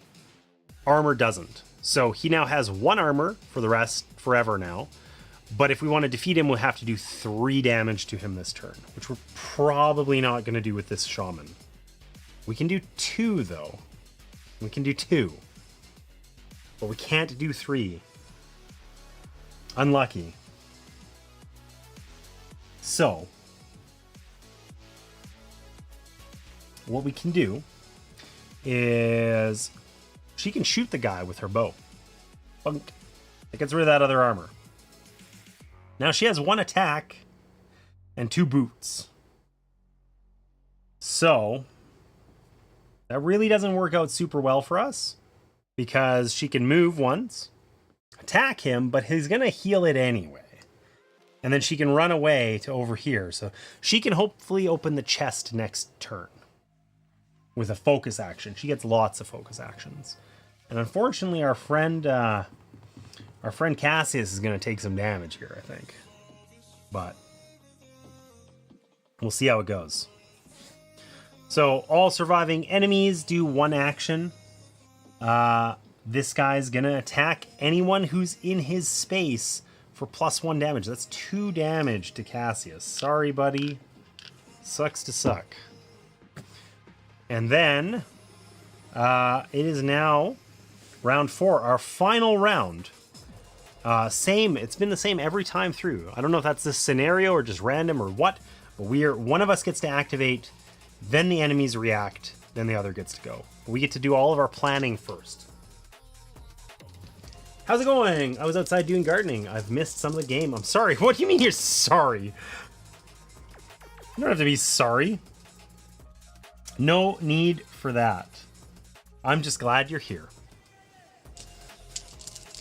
Armor doesn't. So he now has 1 armor for the rest forever now. But if we want to defeat him, we'll have to do 3 damage to him this turn, which we're probably not going to do with this shaman. We can do 2 though. We can do 2. But we can't do 3. Unlucky. So what we can do is she can shoot the guy with her bow. Bunk. It gets rid of that other armor. Now she has 1 attack and 2 boots. So that really doesn't work out super well for us because she can move once, attack him, but he's going to heal it anyway. And then she can run away to over here. So she can hopefully open the chest next turn with a focus action. She gets lots of focus actions. And unfortunately, our friend Cassius is going to take some damage here, I think. But we'll see how it goes. So all surviving enemies do 1 action. This guy's going to attack anyone who's in his space for +1 damage. That's 2 damage to Cassius. Sorry, buddy. Sucks to suck. And then it is now round 4, our final round. Same. It's been the same every time through. I don't know if that's this scenario or just random or what. But one of us gets to activate, then the enemies react, then the other gets to go. We get to do all of our planning first. How's it going? I was outside doing gardening. I've missed some of the game. I'm sorry. What do you mean you're sorry? You don't have to be sorry. No need for that. I'm just glad you're here.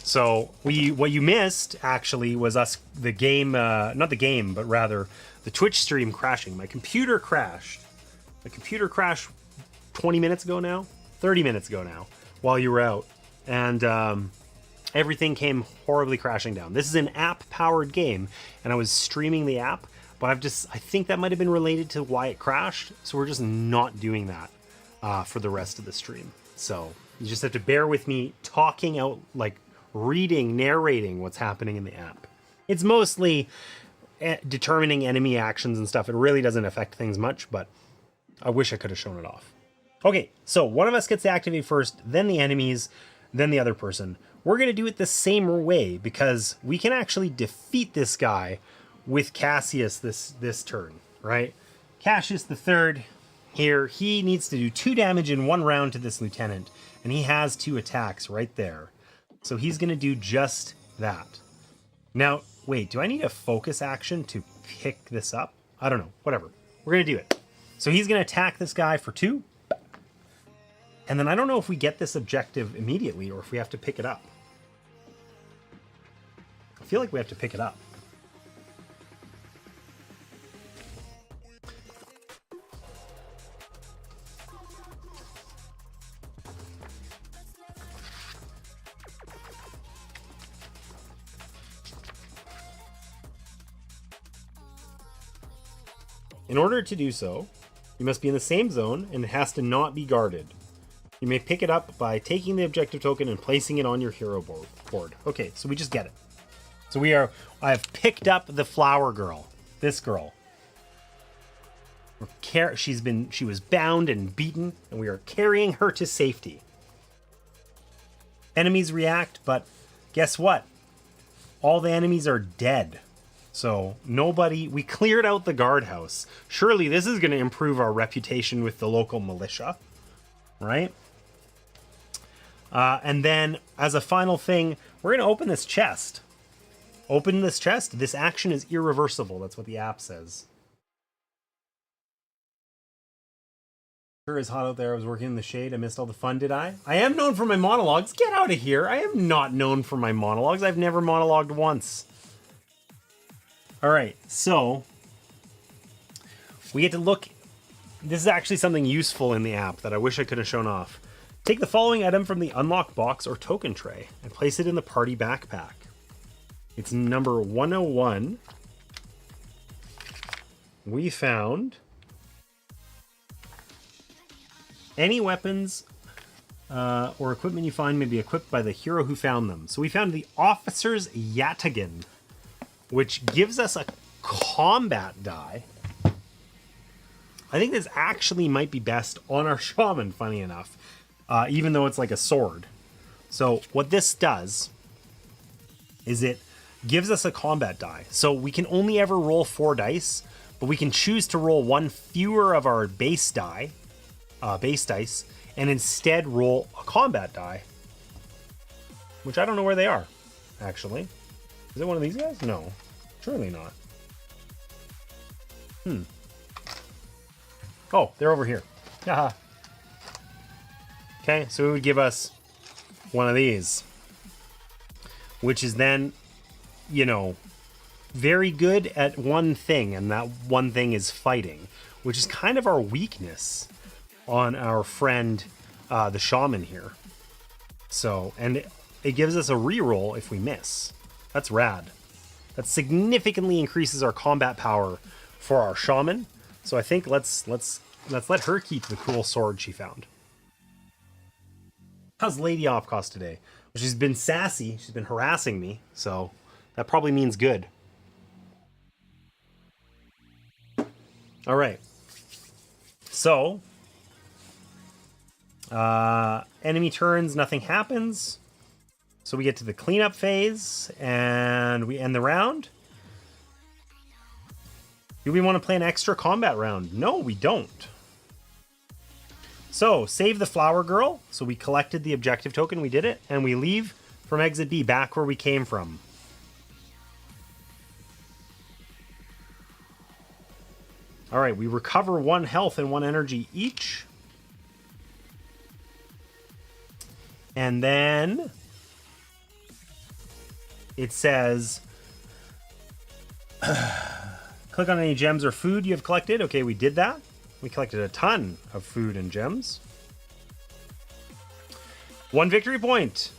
So what you missed actually was the game, not the game, but rather the Twitch stream crashing. My computer crashed. My computer crashed 20 minutes ago now, 30 minutes ago now, while you were out, and everything came horribly crashing down. This is an app-powered game, and I was streaming the app, but I think that might have been related to why it crashed. So we're just not doing that for the rest of the stream. So you just have to bear with me talking out, like reading, narrating what's happening in the app. It's mostly determining enemy actions and stuff. It really doesn't affect things much, but I wish I could have shown it off. Okay, so one of us gets to activate first, then the enemies, then the other person. We're going to do it the same way because we can actually defeat this guy with Cassius this turn, right? Cassius the third here, he needs to do 2 damage in 1 round to this lieutenant, and he has 2 attacks right there. So he's going to do just that. Now, wait, do I need a focus action to pick this up? I don't know, whatever. We're going to do it. So he's going to attack this guy for 2. And then I don't know if we get this objective immediately or if we have to pick it up. I feel like we have to pick it up. In order to do so, you must be in the same zone and it has to not be guarded. You may pick it up by taking the objective token and placing it on your hero board. Okay, so we just get it. So I have picked up the flower girl, this girl. She was bound and beaten, and we are carrying her to safety. Enemies react, but guess what? All the enemies are dead. So nobody, we cleared out the guardhouse. Surely this is going to improve our reputation with the local militia, right? And then as a final thing, we're going to open this chest. Open this chest. This action is irreversible. That's what the app says. Sure is hot out there. I was working in the shade. I missed all the fun, did I? I am known for my monologues. Get out of here. I am not known for my monologues. I've never monologued once. All right, so we get to look. This is actually something useful in the app that I wish I could have shown off. Take the following item from the unlock box or token tray and place it in the party backpack. It's number 101. We found any weapons or equipment you find may be equipped by the hero who found them. So we found the Officer's Yataghan, which gives us a combat die. I think this actually might be best on our shaman, funny enough, even though it's like a sword. So what this does is it gives us a combat die. So we can only ever roll 4 dice, but we can choose to roll 1 fewer of our base dice, and instead roll a combat die, which I don't know where they are, actually. Is it one of these guys? No, surely not. Oh, they're over here. Haha. Okay, so it would give us one of these, which is then, you know, very good at one thing, and that one thing is fighting, which is kind of our weakness on our friend, the shaman here. So, and it gives us a reroll if we miss. That's rad. That significantly increases our combat power for our shaman. So I think let's let her keep the cool sword she found. How's Lady Opcost today? Well, she's been sassy. She's been harassing me. So that probably means good. All right. So, enemy turns, nothing happens. So we get to the cleanup phase and we end the round. Do we want to play an extra combat round? No, we don't. So, save the flower girl. So we collected the objective token, we did it, and we leave from exit B back where we came from. All right, we recover 1 health and 1 energy each. And then it says, click on any gems or food you have collected. Okay, we did that. We collected a ton of food and gems. 1 victory point.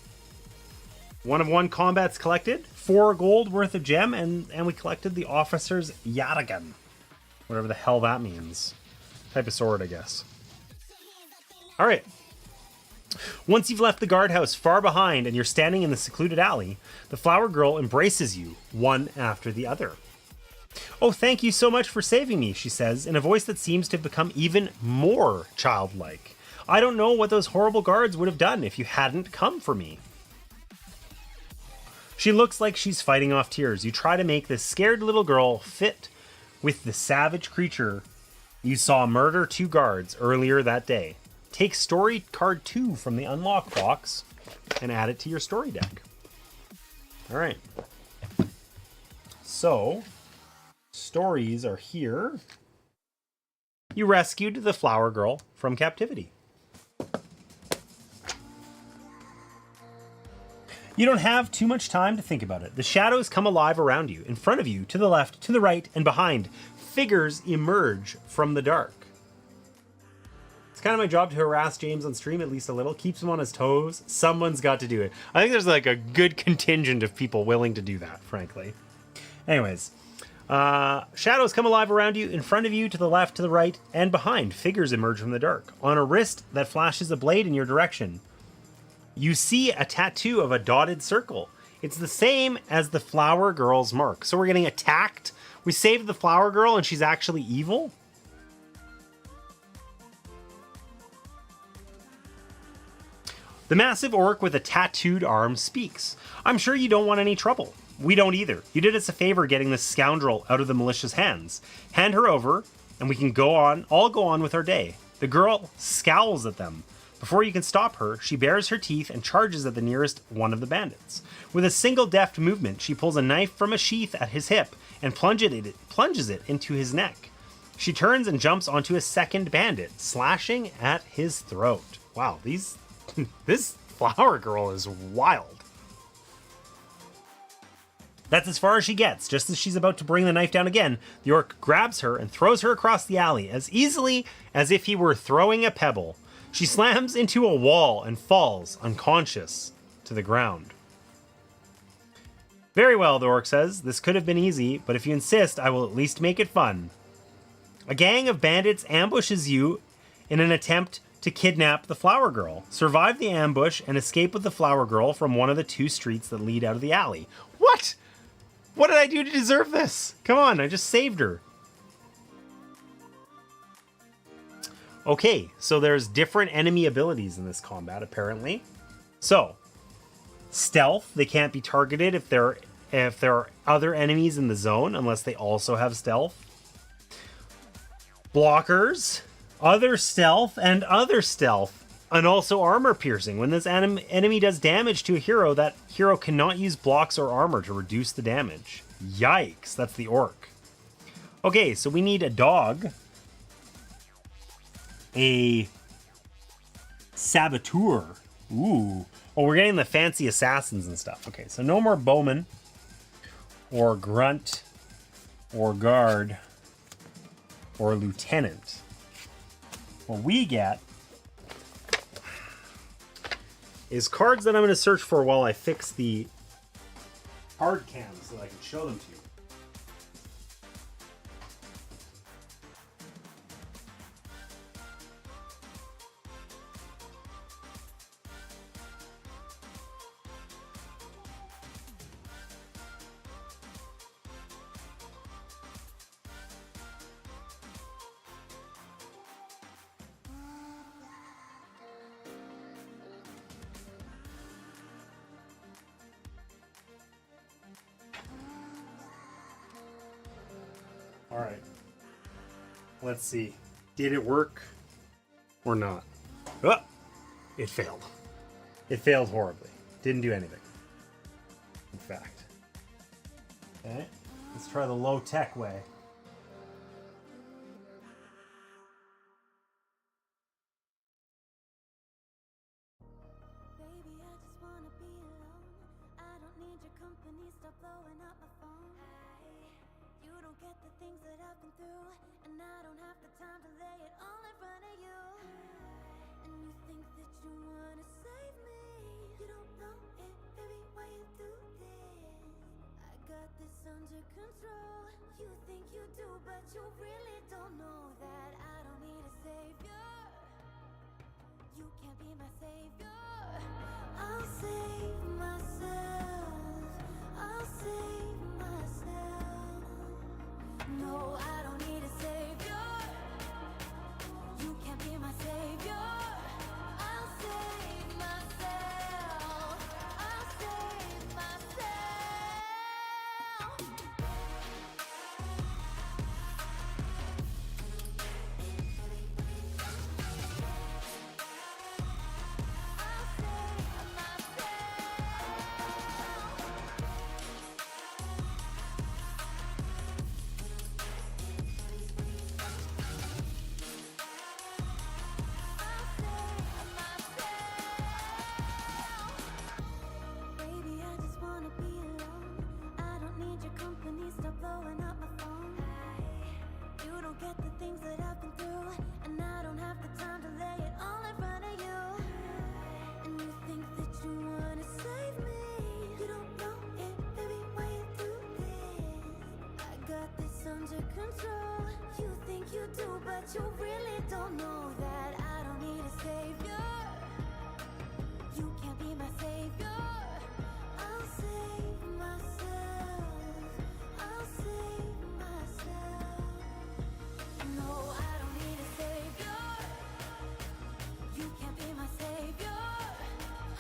1 of 1 combats collected. 4 gold worth of gem, and we collected the Officer's Yataghan. Whatever the hell that means. Type of sword, I guess. All right. Once you've left the guardhouse far behind and you're standing in the secluded alley, the flower girl embraces you, one after the other. Oh, thank you so much for saving me, she says, in a voice that seems to have become even more childlike. I don't know what those horrible guards would have done if you hadn't come for me. She looks like she's fighting off tears. You try to make this scared little girl fit with the savage creature you saw murder 2 guards earlier that day. Take story card 2 from the unlock box and add it to your story deck. All right. So, stories are here. You rescued the flower girl from captivity. You don't have too much time to think about it. The shadows come alive around you, in front of you, to the left, to the right, and behind. Figures emerge from the dark. It's kind of my job to harass James on stream, at least a little. Keeps him on his toes. Someone's got to do it. I think there's like a good contingent of people willing to do that, frankly. Anyways, shadows come alive around you, in front of you, to the left, to the right, and behind. Figures emerge from the dark. On a wrist that flashes a blade in your direction, you see a tattoo of a dotted circle. It's the same as the flower girl's mark. So we're getting attacked. We saved the flower girl and she's actually evil. The massive orc with a tattooed arm speaks. I'm sure you don't want any trouble. We don't either. You did us a favor getting this scoundrel out of the militia's hands. Hand her over, and we can all go on with our day. The girl scowls at them. Before you can stop her, she bares her teeth and charges at the nearest one of the bandits. With a single deft movement, she pulls a knife from a sheath at his hip and plunges it into his neck. She turns and jumps onto a second bandit, slashing at his throat. Wow, this flower girl is wild. That's as far as she gets. Just as she's about to bring the knife down again, the orc grabs her and throws her across the alley as easily as if he were throwing a pebble. She slams into a wall and falls, unconscious, to the ground. Very well, the orc says. This could have been easy, but if you insist, I will at least make it fun. A gang of bandits ambushes you in an attempt to kidnap the flower girl. Survive the ambush and escape with the flower girl from one of the 2 streets that lead out of the alley. What? What did I do to deserve this? Come on, I just saved her. Okay, so there's different enemy abilities in this combat, apparently. So, stealth, they can't be targeted if there are other enemies in the zone, unless they also have stealth. Blockers, other stealth, and other stealth. And also armor piercing. When this enemy does damage to a hero, that hero cannot use blocks or armor to reduce the damage. Yikes, that's the orc. Okay, so we need a dog. A saboteur. Ooh. Oh, we're getting the fancy assassins and stuff. Okay, so no more bowman or grunt or guard or lieutenant. What we get is cards that I'm going to search for while I fix the card cams so that I can show them to you. All right. Let's see. Did it work or not? Oh, it failed. It failed horribly. Didn't do anything. In fact. Okay. Let's try the low-tech way. Baby, I just wanna be alone. I don't need your company, stop blowing up my phone. You don't get the things that I've been through, and I don't have the time to lay it all in front of you. And you think that you wanna save me. You don't know it, baby, why you do this? I got this under control. You think you do, but you really don't know that I don't need a savior. You can't be my savior. I'll save myself. I'll save myself. No, I don't need a savior. You can't be my savior. I'll save myself. I'll save myself. Baby, I just wanna be alone. I don't need your company, stop blowing up my phone. You don't get the things that I've been through, and I don't have the time to lay it all in front of you. And you think that you wanna save me. You don't know it, baby, why you do this? I got this under control. You think you do, but you really don't know that I don't need a savior. You can't be my savior. I'll save myself. I'll save myself. No, I don't need a savior. You can't be my savior.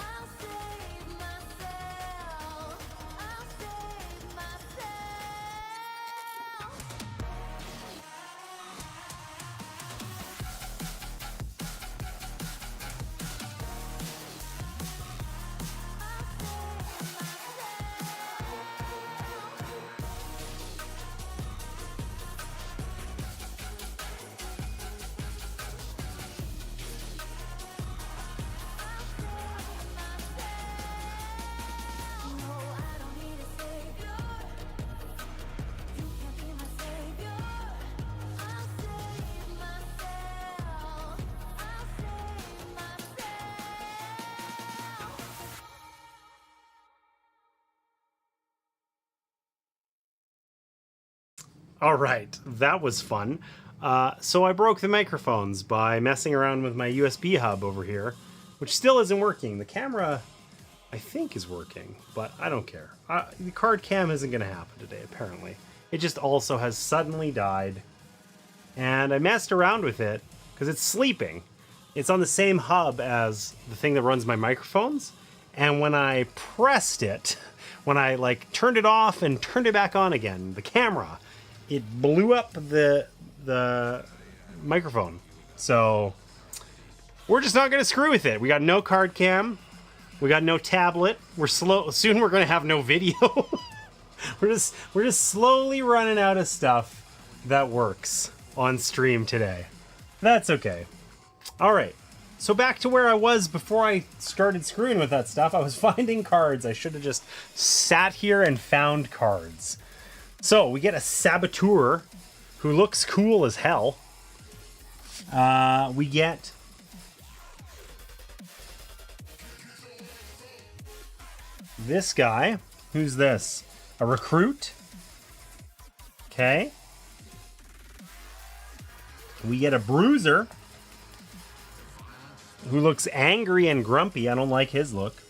I'll save myself. I'll save All right, that was fun. So I broke the microphones by messing around with my USB hub over here, which still isn't working. The camera, I think, is working, but I don't care. The card cam isn't going to happen today, apparently. It just also has suddenly died, and I messed around with it because it's sleeping. It's on the same hub as the thing that runs my microphones, and when I pressed it, when I like turned it off and turned it back on again, the camera, it blew up the microphone. So we're just not gonna screw with it. We got no card cam, we got no tablet. Soon we're gonna have no video. we're just slowly running out of stuff that works on stream today. That's okay. All right. So back to where I was before I started screwing with that stuff. I was finding cards. I should have just sat here and found cards. So we get a saboteur who looks cool as hell. We get this guy. Who's this? A recruit. Okay. We get a bruiser who looks angry and grumpy. I don't like his look.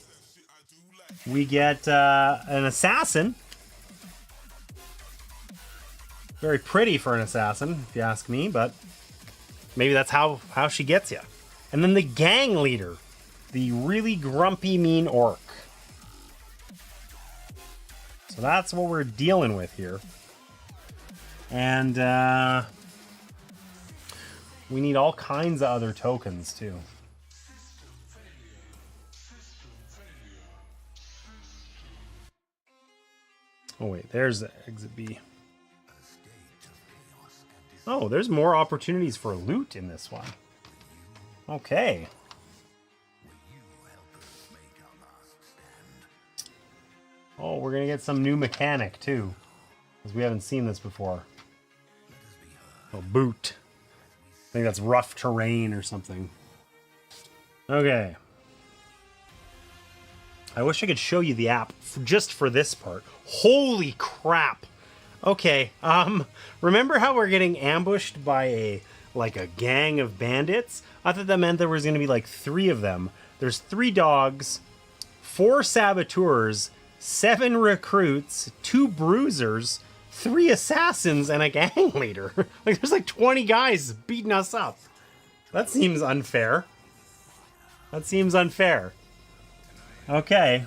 We get an assassin. Very pretty for an assassin, if you ask me, but maybe that's how she gets you. And then the gang leader, the really grumpy, mean orc. So that's what we're dealing with here. And we need all kinds of other tokens, too. Oh, wait, there's exit B. Oh, there's more opportunities for loot in this one. Okay. Oh, we're gonna get some new mechanic, too. Because we haven't seen this before. Oh, boot. I think that's rough terrain or something. Okay. I wish I could show you the app just for this part. Holy crap. Okay, remember how we're getting ambushed by a gang of bandits? I thought that meant there was going to be like 3 of them. There's 3 dogs, 4 saboteurs, 7 recruits, 2 bruisers, 3 assassins, and a gang leader. Like, there's like 20 guys beating us up. That seems unfair. That seems unfair. Okay.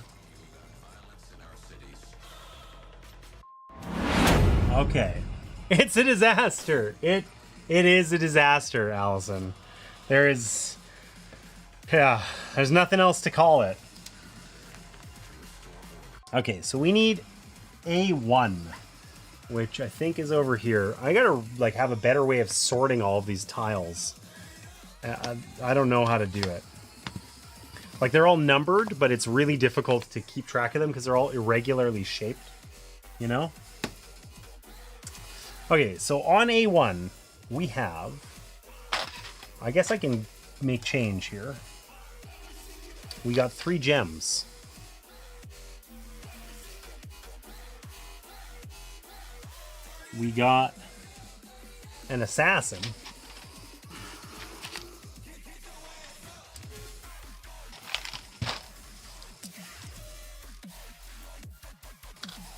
Okay. It's a disaster. It is a disaster, Allison. There's nothing else to call it. Okay, so we need A1, which I think is over here. I gotta have a better way of sorting all of these tiles. I don't know how to do it. Like, they're all numbered, but it's really difficult to keep track of them because they're all irregularly shaped, you know? Okay, so on A1, we have... I guess I can make change here. We got 3 gems. We got an assassin.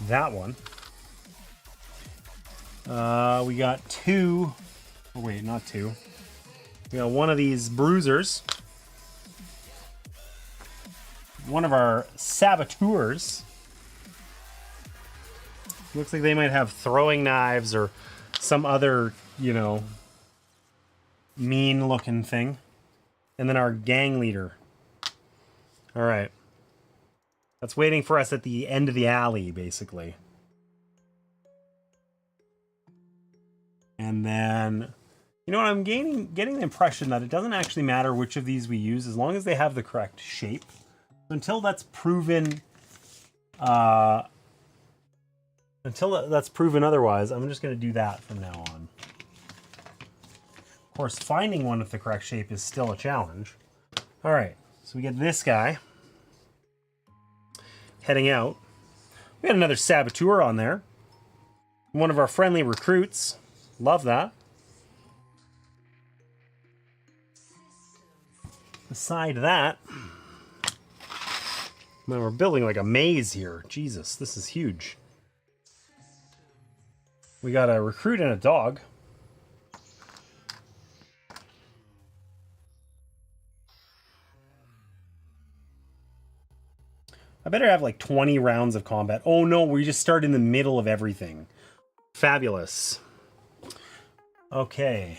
That one. We got 2. Oh wait, not 2. We got one of these bruisers. One of our saboteurs. Looks like they might have throwing knives or some other, mean looking thing. And then our gang leader. All right. That's waiting for us at the end of the alley, basically. And then, I'm getting the impression that it doesn't actually matter which of these we use as long as they have the correct shape. Until that's proven, otherwise, I'm just going to do that from now on. Of course, finding one with the correct shape is still a challenge. All right, so we get this guy heading out. We got another saboteur on there. One of our friendly recruits. Love that. Beside that, man, we're building like a maze here. Jesus, this is huge. We got a recruit and a dog. I better have like 20 rounds of combat. Oh no, we just start in the middle of everything. Fabulous. Okay.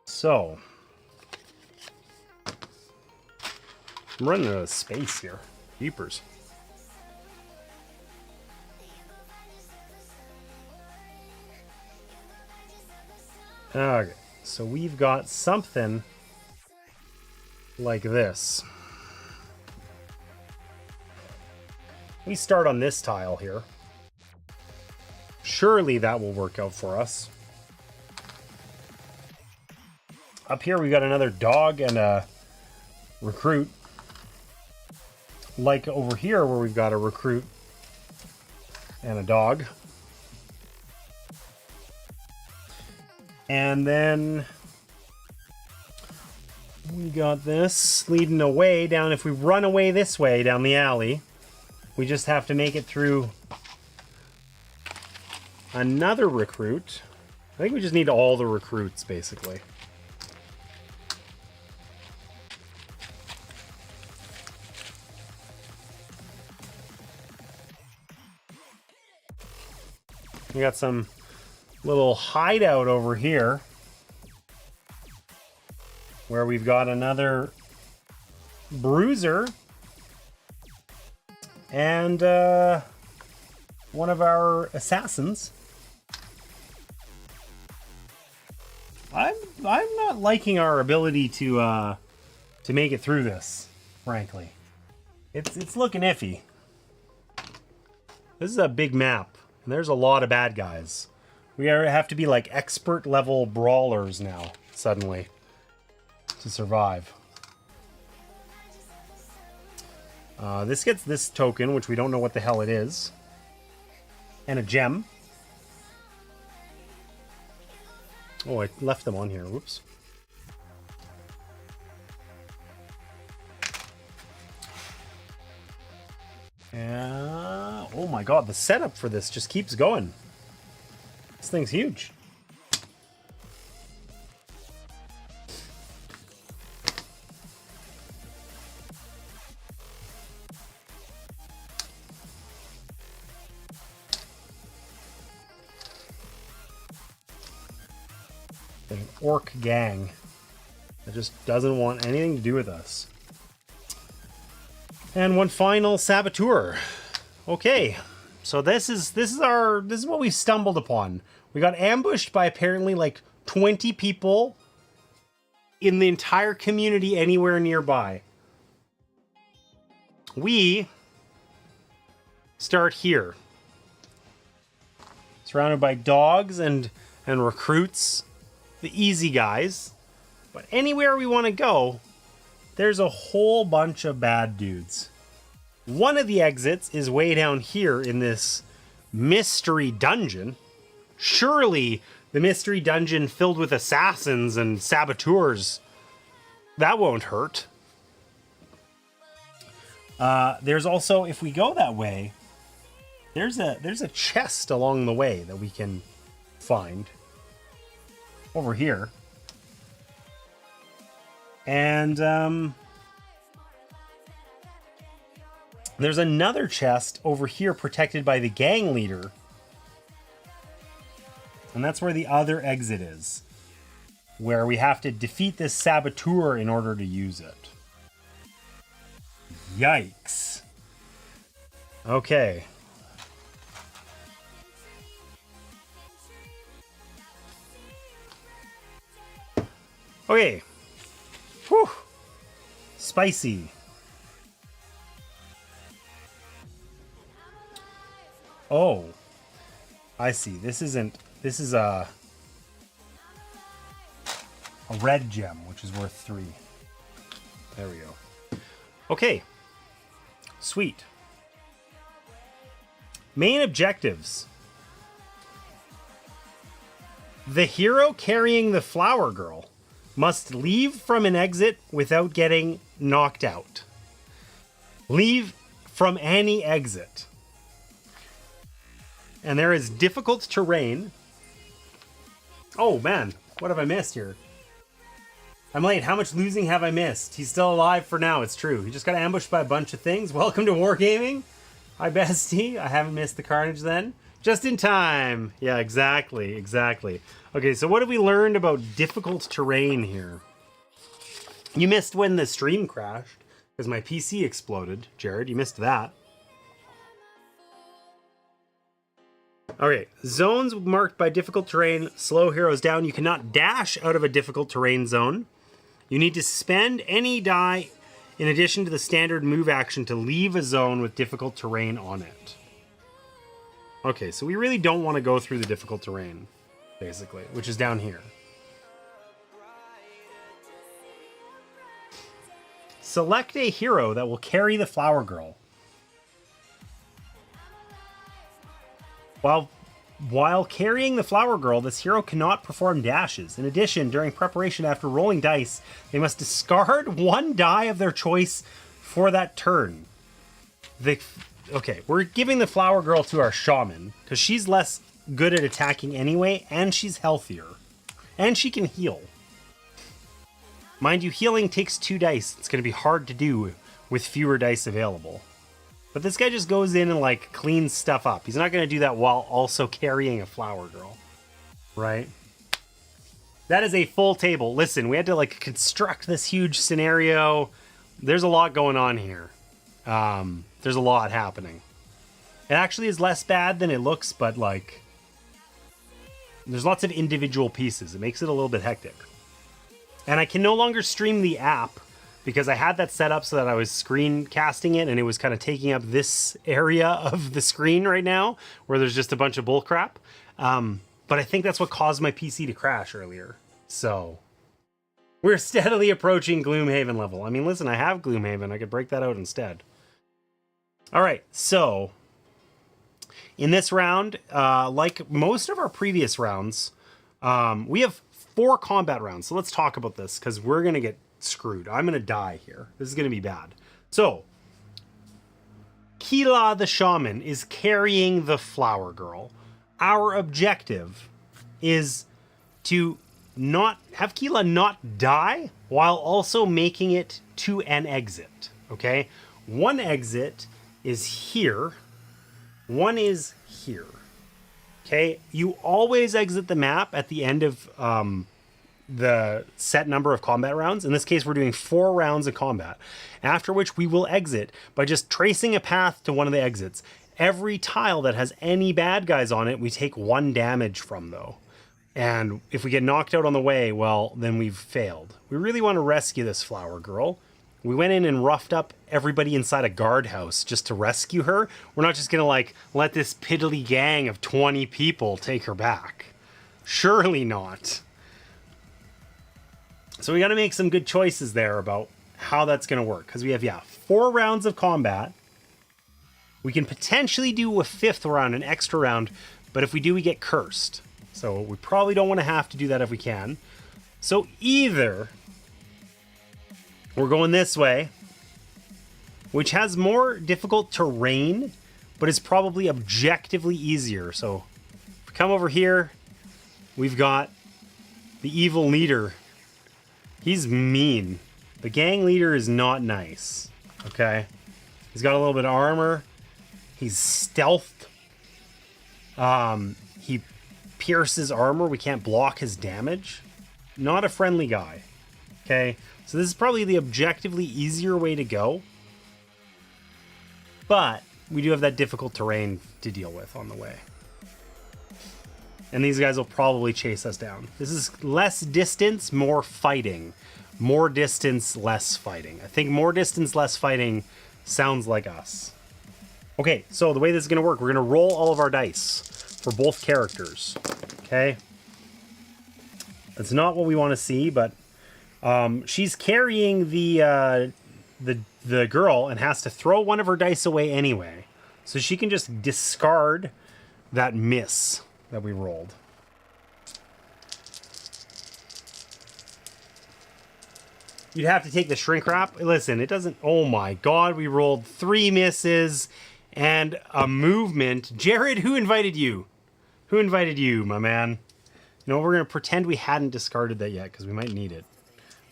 So. I'm running out of space here. Jeepers. Okay, so we've got something like this. We start on this tile here. Surely that will work out for us. Up here we got another dog and a recruit. Like over here where we've got a recruit and a dog. And then we got this leading away down. If we run away this way down the alley, we just have to make it through another recruit. I think we just need all the recruits, basically. We got some little hideout over here where we've got another bruiser and one of our assassins. I'm not liking our ability to make it through this, frankly. It's looking iffy. This is a big map, and there's a lot of bad guys. We have to be like expert level brawlers now, suddenly, to survive. This gets this token, which we don't know what the hell it is. And a gem. Oh, I left them on here. Whoops. Oh my god, the setup for this just keeps going. This thing's huge. An orc gang that just doesn't want anything to do with us. And one final saboteur. Okay, so this is what we stumbled upon. We got ambushed by apparently like 20 people in the entire community anywhere nearby. We start here, surrounded by dogs and recruits, the easy guys. But anywhere we want to go, there's a whole bunch of bad dudes. One of the exits is way down here in this mystery dungeon. Surely the mystery dungeon filled with assassins and saboteurs, that won't hurt. There's also, if we go that way, there's a chest along the way that we can find over here. And there's another chest over here protected by the gang leader. And that's where the other exit is, where we have to defeat this saboteur in order to use it. Yikes. Okay. Okay. Whew. Spicy. Oh. I see. This is a red gem, which is worth 3. There we go. Okay. Sweet. Main objectives. The hero carrying the flower girl must leave from an exit without getting knocked out. Leave from any exit. And there is difficult terrain. Oh man, what have I missed here? I'm late. How much losing have I missed? He's still alive for now. It's true. He just got ambushed by a bunch of things. Welcome to Wargaming. Hi, bestie. I haven't missed the carnage then. Just in time. Yeah, exactly. Exactly. Okay, so what have we learned about difficult terrain here? You missed when the stream crashed because my PC exploded. Jared, you missed that. Okay, zones marked by difficult terrain slow heroes down. You cannot dash out of a difficult terrain zone. You need to spend any die in addition to the standard move action to leave a zone with difficult terrain on it. Okay, so we really don't want to go through the difficult terrain, basically, which is down here. Select a hero that will carry the flower girl. While carrying the flower girl, this hero cannot perform dashes. In addition, during preparation after rolling dice, they must discard one die of their choice for that turn. Okay, we're giving the flower girl to our shaman, because she's less good at attacking anyway, and she's healthier. And she can heal. Mind you, healing takes 2 dice. It's going to be hard to do with fewer dice available. But this guy just goes in and, like, cleans stuff up. He's not going to do that while also carrying a flower girl. Right? That is a full table. Listen, we had to, like, construct this huge scenario. There's a lot going on here. There's a lot happening. It actually is less bad than it looks, but, like, there's lots of individual pieces. It makes it a little bit hectic. And I can no longer stream the app, because I had that set up so that I was screencasting it and it was kind of taking up this area of the screen right now where there's just a bunch of bullcrap. But I think that's what caused my PC to crash earlier. So we're steadily approaching Gloomhaven level. I mean, listen, I have Gloomhaven. I could break that out instead. All right, so in this round, like most of our previous rounds, we have 4 combat rounds. So let's talk about this because we're going to get screwed. I'm gonna die here. This is gonna be bad. So Kila the shaman is carrying the flower girl. Our objective is to not have Kila not die while also making it to an exit. Okay, one exit is here, one is here. Okay, you always exit the map at the end of the set number of combat rounds. In this case, we're doing 4 rounds of combat, after which we will exit by just tracing a path to one of the exits. Every tile that has any bad guys on it, we take 1 damage from, though. And if we get knocked out on the way, well, then we've failed. We really want to rescue this flower girl. We went in and roughed up everybody inside a guardhouse just to rescue her. We're not just going to, like, let this piddly gang of 20 people take her back. Surely not. So we got to make some good choices there about how that's going to work. Because we have, 4 rounds of combat. We can potentially do a 5th round, an extra round. But if we do, we get cursed. So we probably don't want to have to do that if we can. So either we're going this way, which has more difficult terrain, but is probably objectively easier. So if we come over here, we've got the evil leader. He's mean. The gang leader is not nice. Okay? He's got a little bit of armor. He's stealthed. He pierces armor. We can't block his damage. Not a friendly guy. Okay? So this is probably the objectively easier way to go. But we do have that difficult terrain to deal with on the way. And these guys will probably chase us down. This is less distance, more fighting. More distance, less fighting. I think more distance, less fighting sounds like us. Okay, so the way this is going to work, we're going to roll all of our dice for both characters. Okay? That's not what we want to see, but she's carrying the girl and has to throw one of her dice away anyway. So she can just discard that miss that we rolled. You'd have to take the shrink wrap. Listen, it doesn't... Oh my god, we rolled 3 misses and a movement. Jared, who invited you? Who invited you, my man? You know, we're going to pretend we hadn't discarded that yet because we might need it.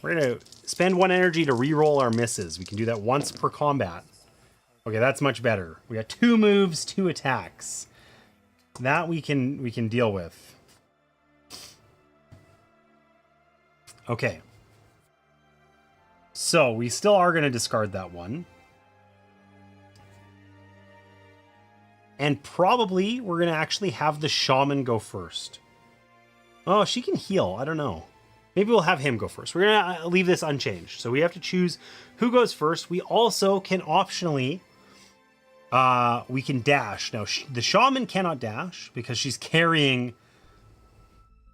We're going to spend 1 energy to re-roll our misses. We can do that once per combat. Okay, that's much better. We got 2 moves, 2 attacks. That we can deal with. Okay. So, we still are going to discard that one. And probably we're going to actually have the shaman go first. Oh, she can heal. I don't know. Maybe we'll have him go first. We're going to leave this unchanged. So we have to choose who goes first. We also can optionally... we can dash. Now, the shaman cannot dash because she's carrying,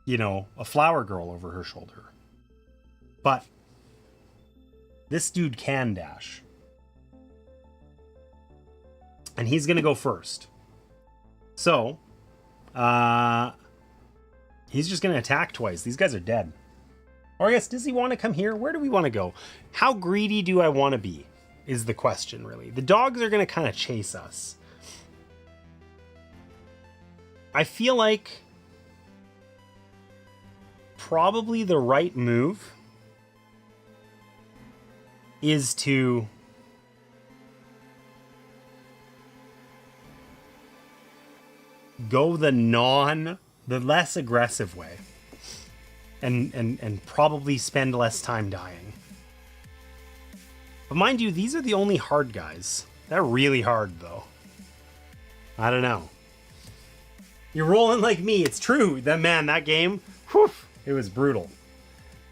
you know, a flower girl over her shoulder. But this dude can dash. And he's going to go first. So, he's just going to attack twice. These guys are dead. Or I guess, does he want to come here? Where do we want to go? How greedy do I want to be? Is the question, really. The dogs are going to kind of chase us. I feel like probably the right move is to go the less aggressive way and probably spend less time dying. But mind you, these are the only hard guys. They're really hard, though. I don't know. You're rolling like me. It's true. That game, whew, it was brutal.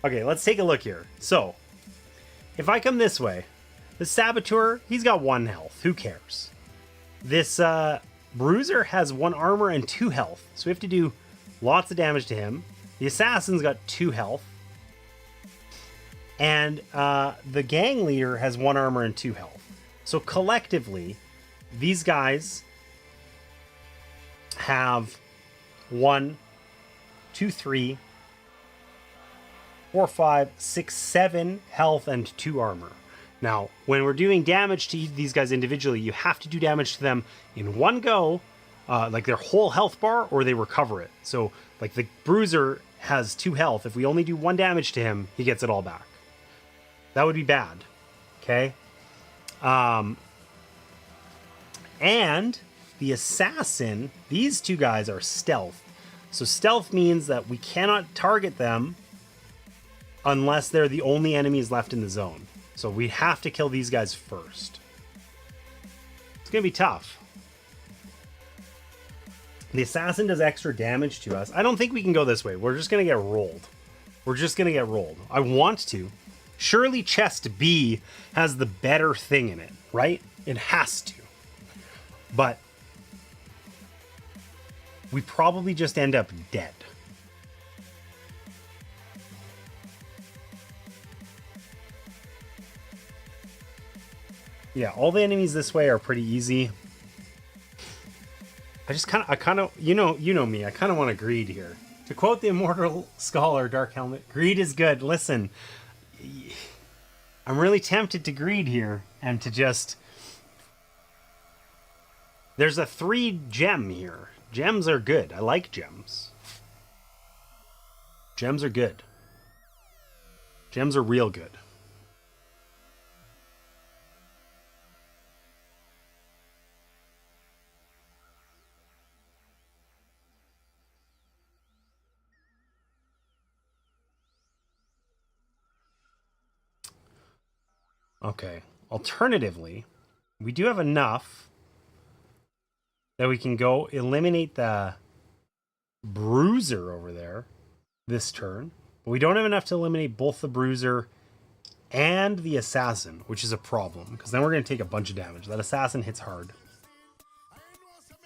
Okay, let's take a look here. So, if I come this way, the Saboteur, he's got 1 health. Who cares? This Bruiser has 1 armor and 2 health. So we have to do lots of damage to him. The Assassin's got 2 health. And the gang leader has 1 armor and 2 health. So collectively, these guys have 1, 2, 3, 4, 5, 6, 7 health and 2 armor. Now, when we're doing damage to these guys individually, you have to do damage to them in one go, like their whole health bar, or they recover it. So, like the Bruiser has 2 health. If we only do 1 damage to him, he gets it all back. That would be bad. Okay? And the Assassin, these 2 guys are stealth. So stealth means that we cannot target them unless they're the only enemies left in the zone. So we have to kill these guys first. It's going to be tough. The Assassin does extra damage to us. I don't think we can go this way. We're just going to get rolled. We're just going to get rolled. I want to. Surely chest B has the better thing in it, right? It has to. But we probably just end up dead. Yeah, all the enemies this way are pretty easy. I kind of, you know me. I kind of want to greed here. To quote the immortal scholar, Dark Helmet, greed is good. Listen, I'm really tempted to greed here and to just... There's a 3 gem here. Gems are good. I like gems. Gems are good. Gems are real good. Okay. Alternatively, we do have enough that we can go eliminate the Bruiser over there this turn. But we don't have enough to eliminate both the Bruiser and the Assassin, which is a problem, because then we're going to take a bunch of damage. That Assassin hits hard.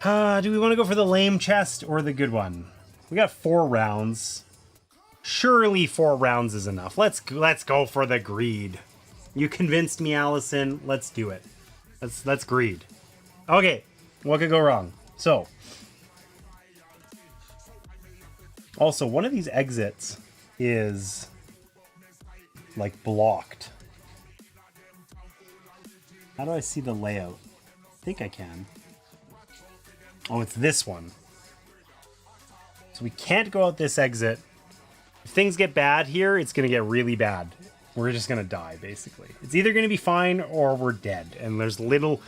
Do we want to go for the lame chest or the good one? We got 4 rounds. Surely 4 rounds is enough. Let's go for the greed. You convinced me, Allison. Let's do it. Let's greed. Okay. What could go wrong? So, also, one of these exits is like blocked. How do I see the layout? I think I can. Oh, it's this one. So we can't go out this exit. If things get bad here, it's going to get really bad. We're just going to die, basically. It's either going to be fine or we're dead. And there's little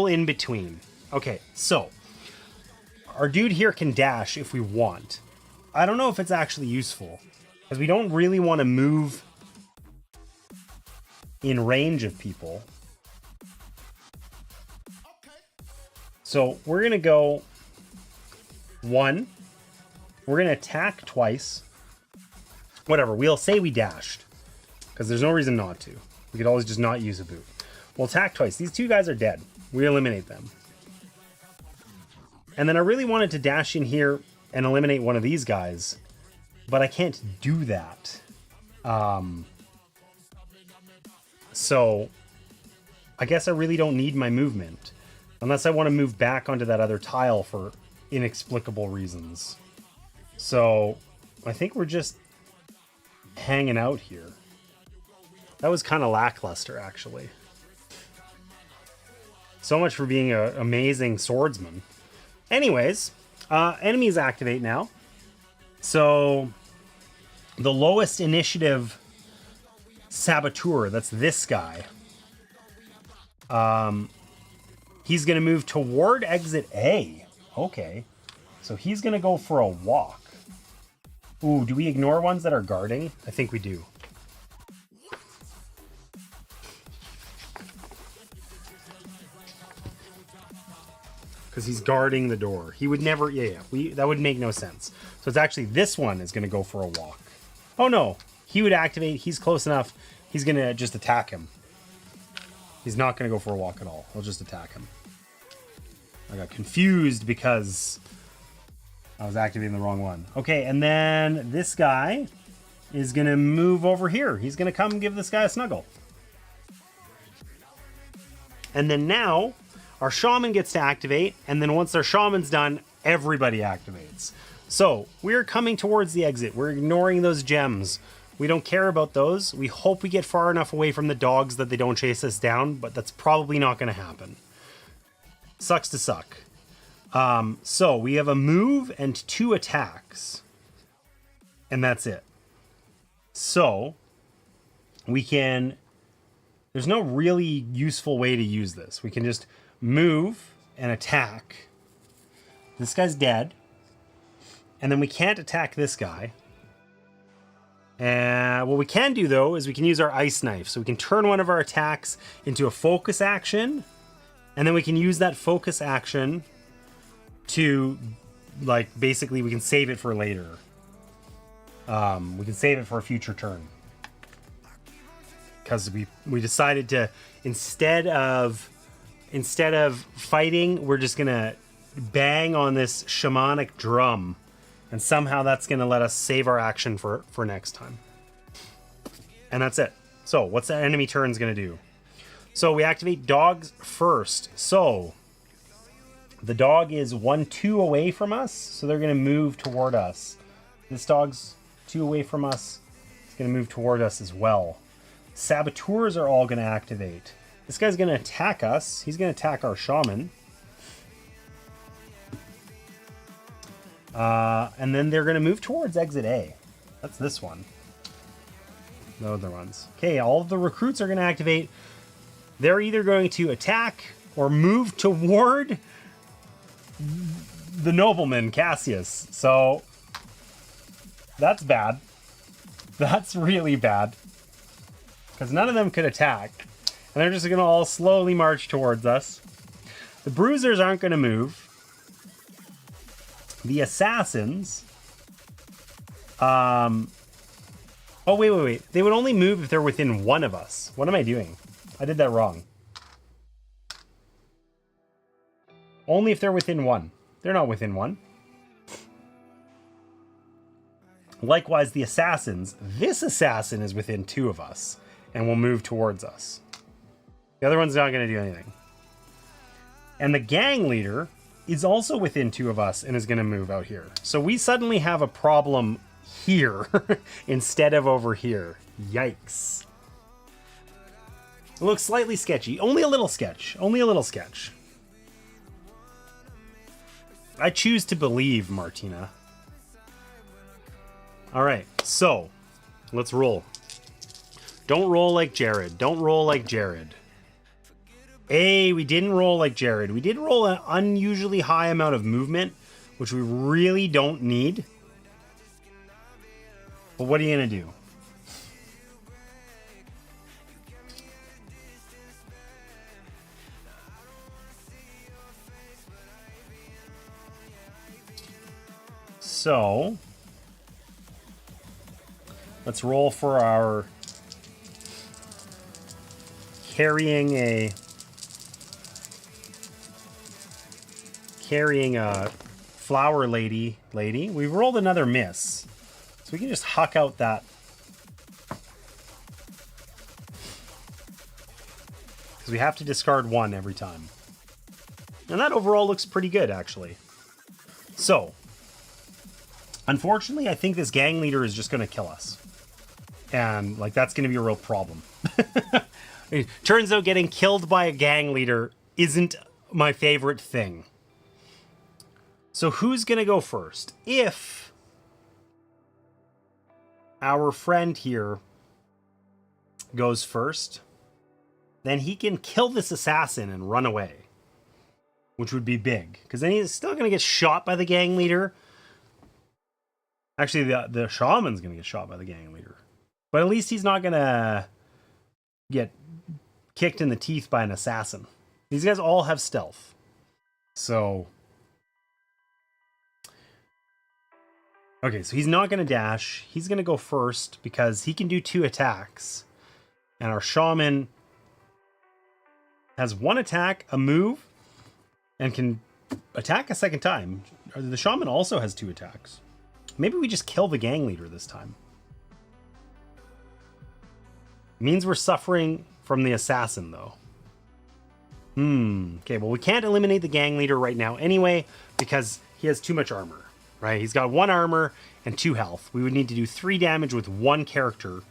in between. Okay, so our dude here can dash if we want. I don't know if it's actually useful, because we don't really want to move in range of people. So we're going to go 1. We're going to attack twice. Whatever, we'll say we dashed, because there's no reason not to. We could always just not use a boot. We'll attack twice. These two guys are dead. We eliminate them. And then I really wanted to dash in here and eliminate one of these guys, but I can't do that. So I guess I really don't need my movement, unless I want to move back onto that other tile for inexplicable reasons. So I think we're just hanging out here. That was kind of lackluster, actually. So much for being an amazing swordsman. Anyways, enemies activate now. So the lowest initiative saboteur, that's this guy. He's going to move toward exit A. Okay. So he's going to go for a walk. Ooh, do we ignore ones that are guarding? I think we do. Because he's guarding the door. He would never... Yeah. That would make no sense. So it's actually this one is going to go for a walk. Oh, no. He would activate. He's close enough. He's going to just attack him. He's not going to go for a walk at all. He'll just attack him. I got confused because I was activating the wrong one. Okay, and then this guy is going to move over here. He's going to come give this guy a snuggle. And then now our shaman gets to activate, and then once our shaman's done, everybody activates. So we're coming towards the exit. We're ignoring those gems. We don't care about those. We hope we get far enough away from the dogs that they don't chase us down, but that's probably not going to happen. Sucks to suck. So we have a move and 2 attacks. And that's it. So we can... There's no really useful way to use this. We can just move and attack. This guy's dead. And then we can't attack this guy. And what we can do, though, is we can use our ice knife. So we can turn one of our attacks into a focus action. And then we can use that focus action to, like, basically we can save it for later. We can save it for a future turn. Because we decided to, instead of fighting, we're just going to bang on this shamanic drum. And somehow that's going to let us save our action for next time. And that's it. So what's that enemy turn's going to do? So we activate dogs first. So the dog is 1-2 away from us. So they're going to move toward us. This dog's 2 away from us. It's going to move toward us as well. Saboteurs are all going to activate. This guy's going to attack us. He's going to attack our shaman. And then they're going to move towards exit A. That's this one. No other ones. Okay, all of the recruits are going to activate. They're either going to attack or move toward the nobleman, Cassius. So that's bad. That's really bad. Because none of them could attack. And they're just going to all slowly march towards us. The bruisers aren't going to move. The assassins... Oh, wait. They would only move if they're within one of us. What am I doing? I did that wrong. Only if they're within one. They're not within one. Likewise, the assassins. This assassin is within 2 of us and will move towards us. The other one's not going to do anything. And the gang leader is also within 2 of us and is going to move out here. So we suddenly have a problem here instead of over here. Yikes. It looks slightly sketchy. Only a little sketch. Only a little sketch. I choose to believe, Martina. All right, so let's roll. Don't roll like Jared. Don't roll like Jared. Hey, we didn't roll like Jared. We did roll an unusually high amount of movement, which we really don't need. But what are you going to do? So, let's roll for our carrying a flower lady. We've rolled another miss. So we can just huck out that. Because we have to discard 1 every time. And that overall looks pretty good, actually. So, unfortunately, I think this gang leader is just going to kill us. And, like, that's going to be a real problem. It turns out getting killed by a gang leader isn't my favorite thing. So who's going to go first? If our friend here goes first, then he can kill this assassin and run away. Which would be big. Because then he's still going to get shot by the gang leader. Actually, the shaman's going to get shot by the gang leader. But at least he's not going to get kicked in the teeth by an assassin. These guys all have stealth. So... okay, so he's not going to dash. He's going to go first because he can do 2 attacks. And our shaman has 1 attack, a move, and can attack a second time. The shaman also has 2 attacks. Maybe we just kill the gang leader this time. Means we're suffering from the assassin, though. Okay, well, we can't eliminate the gang leader right now anyway because he has too much armor. Right, he's got 1 armor and 2 health. We would need to do 3 damage with 1 character,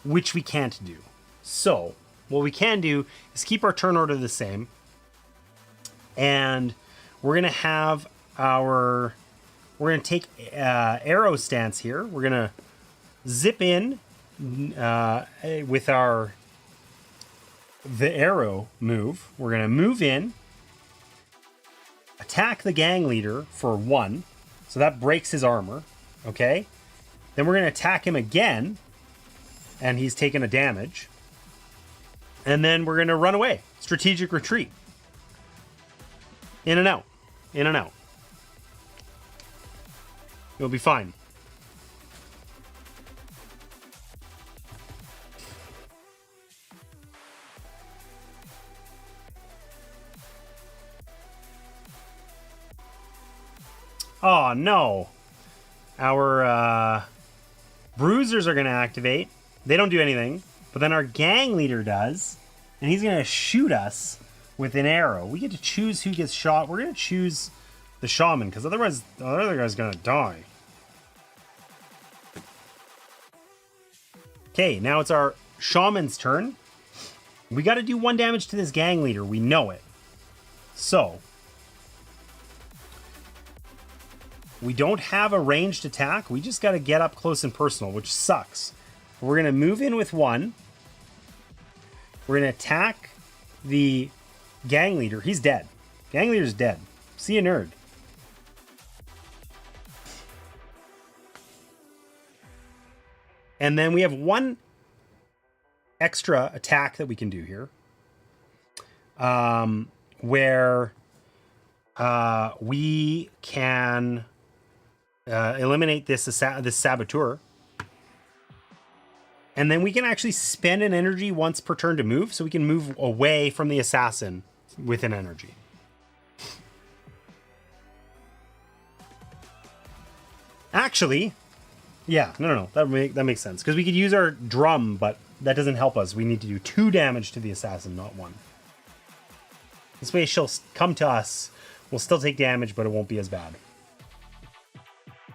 which we can't do. So, what we can do is keep our turn order the same. And we're going to have our... we're going to take arrow stance here. We're going to zip in with the arrow move. We're going to move in, attack the gang leader for 1. So that breaks his armor, okay? Then we're going to attack him again, and he's taken a damage. And then we're going to run away. Strategic retreat. In and out. In and out. You'll be fine. Oh, no. Our bruisers are going to activate. They don't do anything. But then our gang leader does. And he's going to shoot us with an arrow. We get to choose who gets shot. We're going to choose the shaman. Because otherwise, the other guy's going to die. Okay, now it's our shaman's turn. We got to do 1 damage to this gang leader. We know it. So... we don't have a ranged attack. We just got to get up close and personal, which sucks. We're going to move in with 1. We're going to attack the gang leader. He's dead. Gang leader's dead. See you, nerd. And then we have 1 extra attack that we can do here. Where we can... eliminate this saboteur. And then we can actually spend an energy once per turn to move, so we can move away from the assassin with an energy. Actually, yeah, no. That makes sense. Because we could use our drum, but that doesn't help us. We need to do 2 damage to the assassin, not 1. This way she'll come to us. We'll still take damage, but it won't be as bad.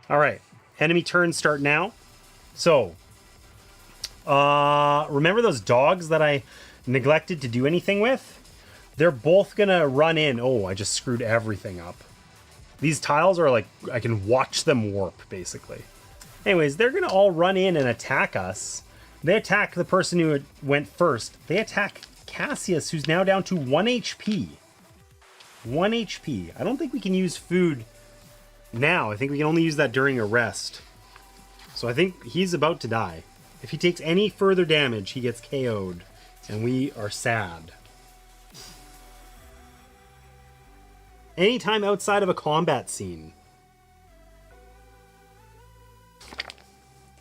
All right. Enemy turns start now. So, remember those dogs that I neglected to do anything with? They're both going to run in. Oh, I just screwed everything up. These tiles are like, I can watch them warp, basically. Anyways, they're going to all run in and attack us. They attack the person who went first. They attack Cassius, who's now down to 1 HP. 1 HP. I don't think we can use food now. I think we can only use that during a rest. So I think he's about to die. If he takes any further damage, he gets KO'd. And we are sad. Anytime outside of a combat scene.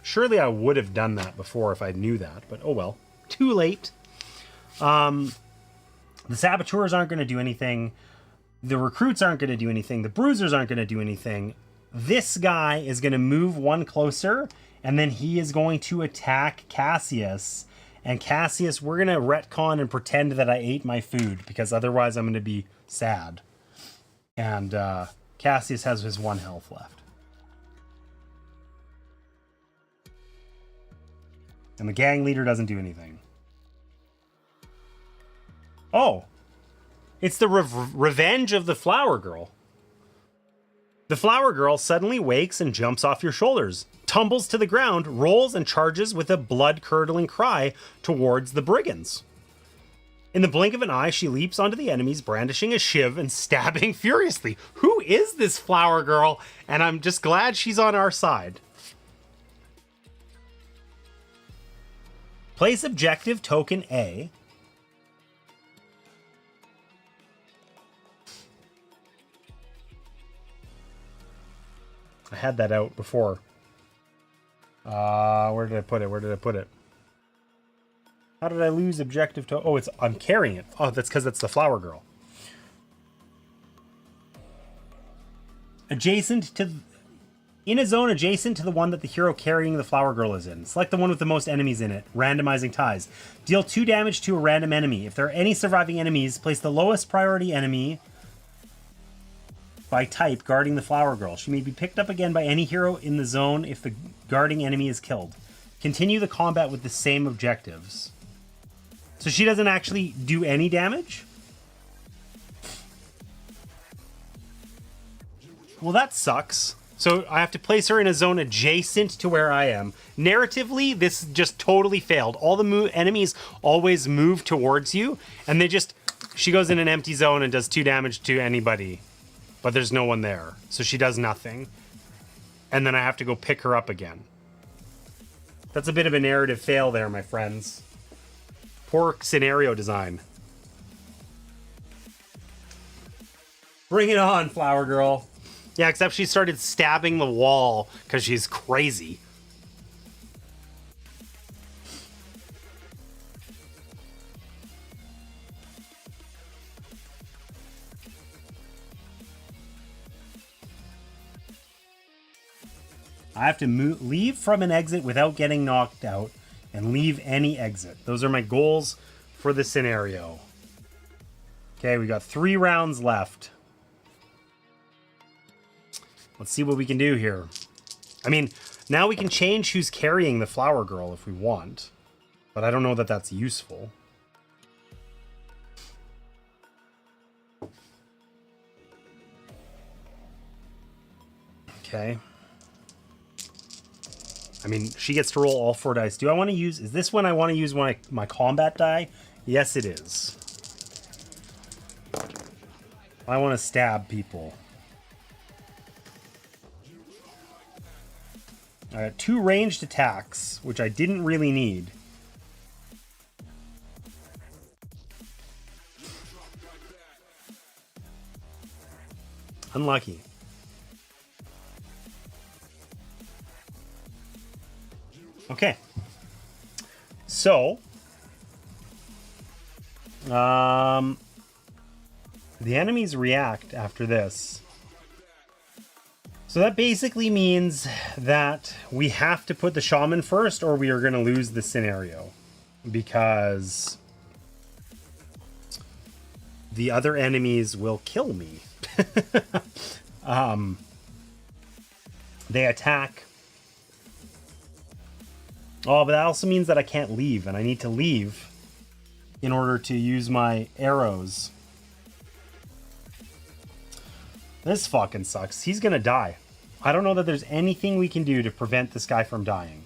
Surely I would have done that before if I knew that, but oh well. Too late. The saboteurs aren't going to do anything. The recruits aren't going to do anything. The bruisers aren't going to do anything. This guy is going to move one closer, and then he is going to attack Cassius. And Cassius, we're going to retcon and pretend that I ate my food, because otherwise I'm going to be sad. And Cassius has his 1 health left. And the gang leader doesn't do anything. Oh! It's the revenge of the flower girl. The flower girl suddenly wakes and jumps off your shoulders, tumbles to the ground, rolls and charges with a blood-curdling cry towards the brigands. In the blink of an eye, she leaps onto the enemies, brandishing a shiv and stabbing furiously. Who is this flower girl? And I'm just glad she's on our side. Place objective token A. I had that out before. Where did I put it? How did I lose objective to? Oh, I'm carrying it. Oh, that's because it's the flower girl. In a zone adjacent to the one that the hero carrying the flower girl is in. Select the one with the most enemies in it. Randomizing ties. Deal 2 damage to a random enemy. If there are any surviving enemies, place the lowest priority enemy by type guarding the flower girl. She may be picked up again by any hero in the zone if the guarding enemy is killed. Continue the combat with the same objectives. So she doesn't actually do any damage? Well, that sucks. So I have to place her in a zone adjacent to where I am. Narratively, this just totally failed. All the enemies always move towards you, and she goes in an empty zone and does 2 damage to anybody. But there's no one there, so she does nothing. And then I have to go pick her up again. That's a bit of a narrative fail there, my friends. Poor scenario design. Bring it on, flower girl. Yeah, except she started stabbing the wall because she's crazy. I have to leave from an exit without getting knocked out and leave any exit. Those are my goals for the scenario. Okay, we got 3 rounds left. Let's see what we can do here. I mean, now we can change who's carrying the flower girl if we want. But I don't know that that's useful. Okay. I mean, she gets to roll all 4 dice. Do I want to use... Is this when I want to use my combat die? Yes, it is. I want to stab people. I got 2 ranged attacks, which I didn't really need. Unlucky. Okay. So, the enemies react after this. So that basically means that we have to put the shaman first or we are going to lose the scenario. Because the other enemies will kill me. They attack. Oh, but that also means that I can't leave, and I need to leave in order to use my arrows. This fucking sucks. He's gonna die. I don't know that there's anything we can do to prevent this guy from dying.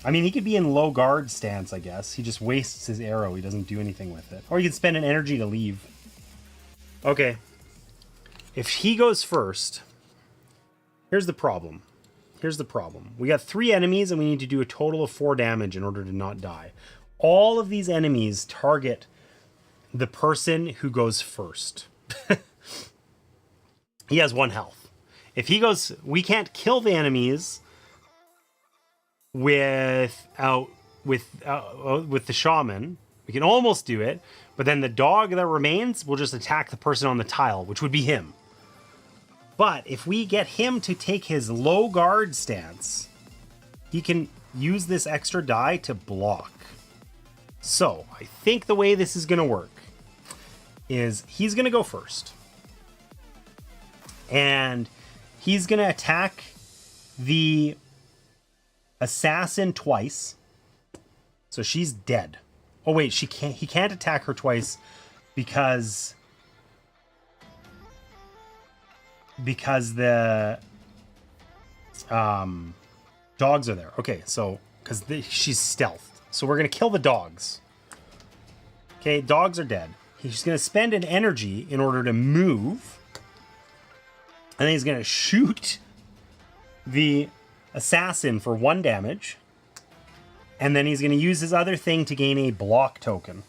I mean, he could be in low guard stance, I guess. He just wastes his arrow. He doesn't do anything with it. Or he can spend an energy to leave. Okay. If he goes first, here's the problem. Here's the problem. We got 3 enemies and we need to do a total of 4 damage in order to not die. All of these enemies target the person who goes first. He has 1 health. If he goes, we can't kill the enemies with the shaman. We can almost do it, but then the dog that remains will just attack the person on the tile, which would be him. But if we get him to take his low guard stance, he can use this extra die to block. So I think the way this is going to work is he's going to go first. And he's going to attack the assassin twice. So she's dead. Oh wait, he can't attack her twice because the dogs are there. Okay, so because she's stealthed. So we're going to kill the dogs. Okay, dogs are dead. He's going to spend an energy in order to move. And then he's going to shoot the assassin for 1 damage. And then he's going to use his other thing to gain a block token.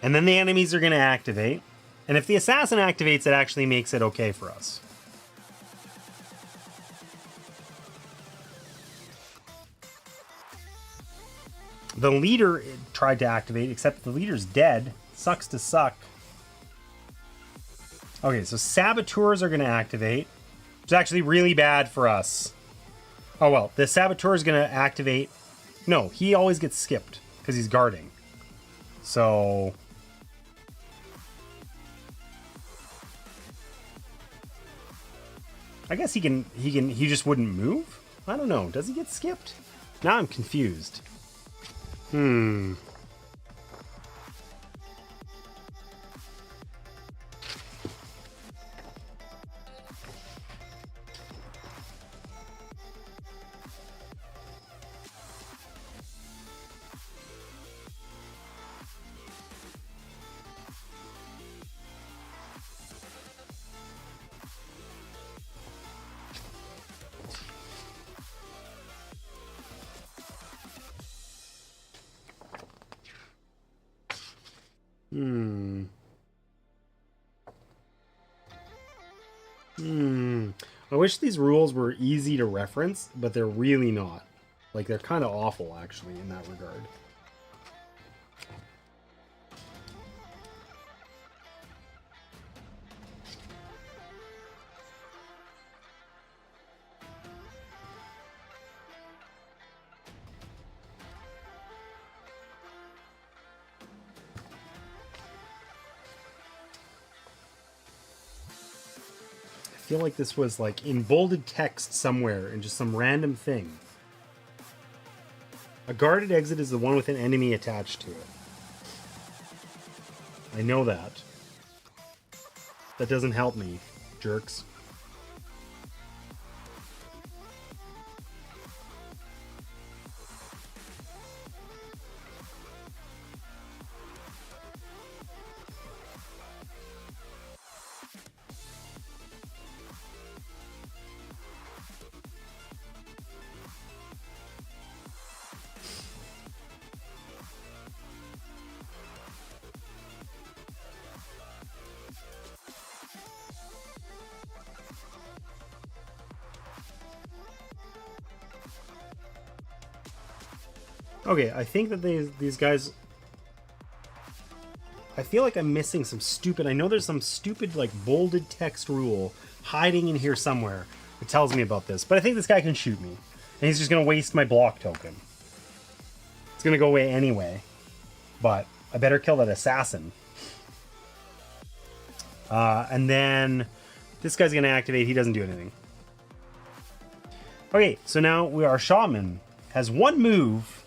And then the enemies are going to activate. And if the assassin activates, it actually makes it okay for us. The leader tried to activate, except the leader's dead. Sucks to suck. Okay, so saboteurs are going to activate. It's actually really bad for us. Oh well, the saboteur is going to activate. No, he always gets skipped because he's guarding. So I guess he just wouldn't move? I don't know. Does he get skipped? Now I'm confused. I wish these rules were easy to reference, but they're really not. Like, they're kind of awful, actually, in that regard. I feel like this was like in bolded text somewhere in just some random thing. A guarded exit is the one with an enemy attached to it. I know that. That doesn't help me, jerks. Okay, I think that these guys... I feel like I'm missing some stupid... I know there's some stupid, like, bolded text rule hiding in here somewhere that tells me about this. But I think this guy can shoot me. And he's just going to waste my block token. It's going to go away anyway. But I better kill that assassin. And then this guy's going to activate. He doesn't do anything. Okay, so now our shaman has one move,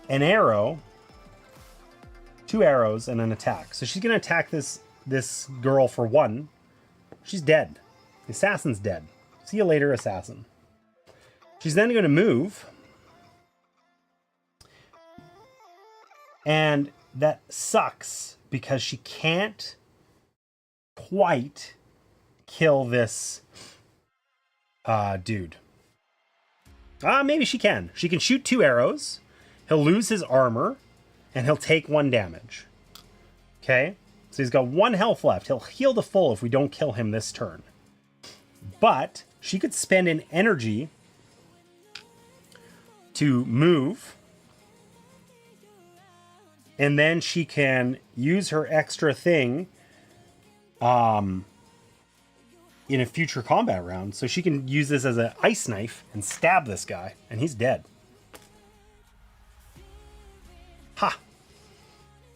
an arrow, 2 arrows, and an attack. So she's going to attack this girl for 1. She's dead. The assassin's dead. See you later, assassin. She's then going to move. And that sucks because she can't quite kill this dude. Maybe she can. She can shoot 2 arrows. He'll lose his armor, and he'll take 1 damage. Okay? So he's got 1 health left. He'll heal to full if we don't kill him this turn. But she could spend an energy to move, and then she can use her extra thing in a future combat round. So she can use this as an ice knife and stab this guy, and he's dead. Ha!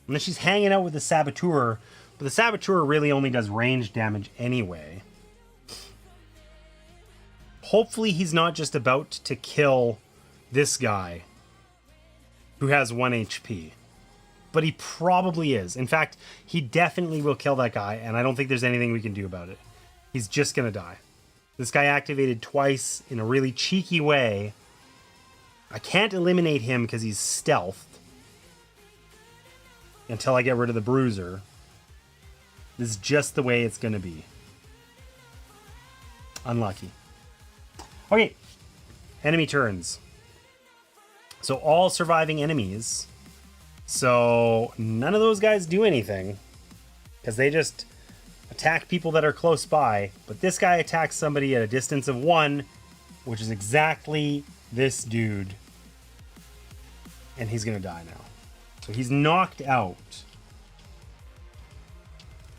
And then she's hanging out with the saboteur, but the saboteur really only does range damage anyway. Hopefully he's not just about to kill this guy who has 1 HP. But he probably is. In fact, he definitely will kill that guy, and I don't think there's anything we can do about it. He's just going to die. This guy activated twice in a really cheeky way. I can't eliminate him because he's stealthed until I get rid of the bruiser. This is just the way it's going to be. Unlucky. Okay. Enemy turns. So all surviving enemies. So none of those guys do anything because they just attack people that are close by. But this guy attacks somebody at a distance of 1, which is exactly this dude. And he's going to die now. So he's knocked out.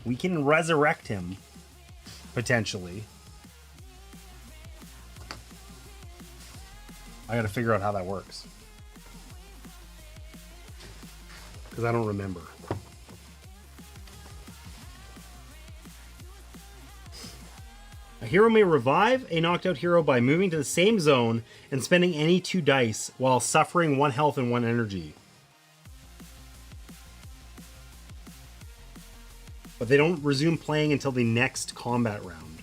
We can resurrect him, potentially. I got to figure out how that works. Because I don't remember. A hero may revive a knocked out hero by moving to the same zone and spending any 2 dice while suffering 1 health and 1 energy. But they don't resume playing until the next combat round.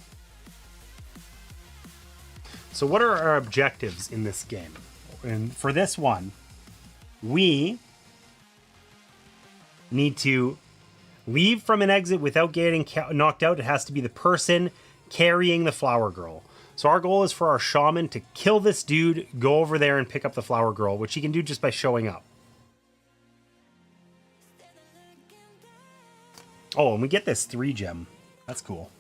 So what are our objectives in this game? And for this one, we need to leave from an exit without getting knocked out. It has to be the person carrying the flower girl. So our goal is for our shaman to kill this dude, go over there and pick up the flower girl, which he can do just by showing up. Oh, and we get this 3 gem. That's cool.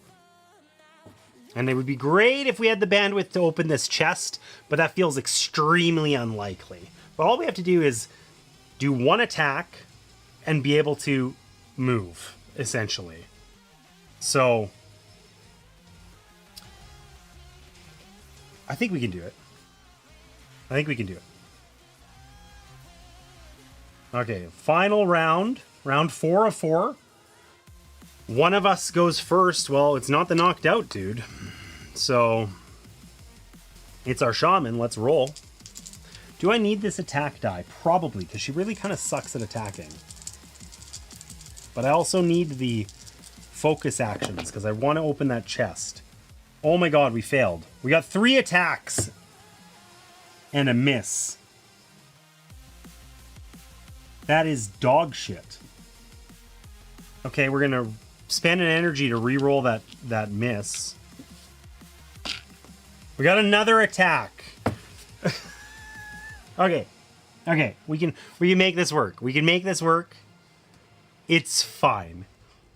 And it would be great if we had the bandwidth to open this chest, but that feels extremely unlikely. But all we have to do is do 1 attack and be able to move, essentially. So I think we can do it. I think we can do it. Okay, final round. Round 4 of 4. One of us goes first. Well, it's not the knocked out dude. So it's our shaman. Let's roll. Do I need this attack die? Probably, because she really kind of sucks at attacking. But I also need the focus actions because I want to open that chest. Oh my god, we failed. We got 3 attacks and a miss. That is dog shit. Okay, we're going to spend an energy to re-roll that miss. We got another attack. Okay. Okay, we can make this work. We can make this work. It's fine.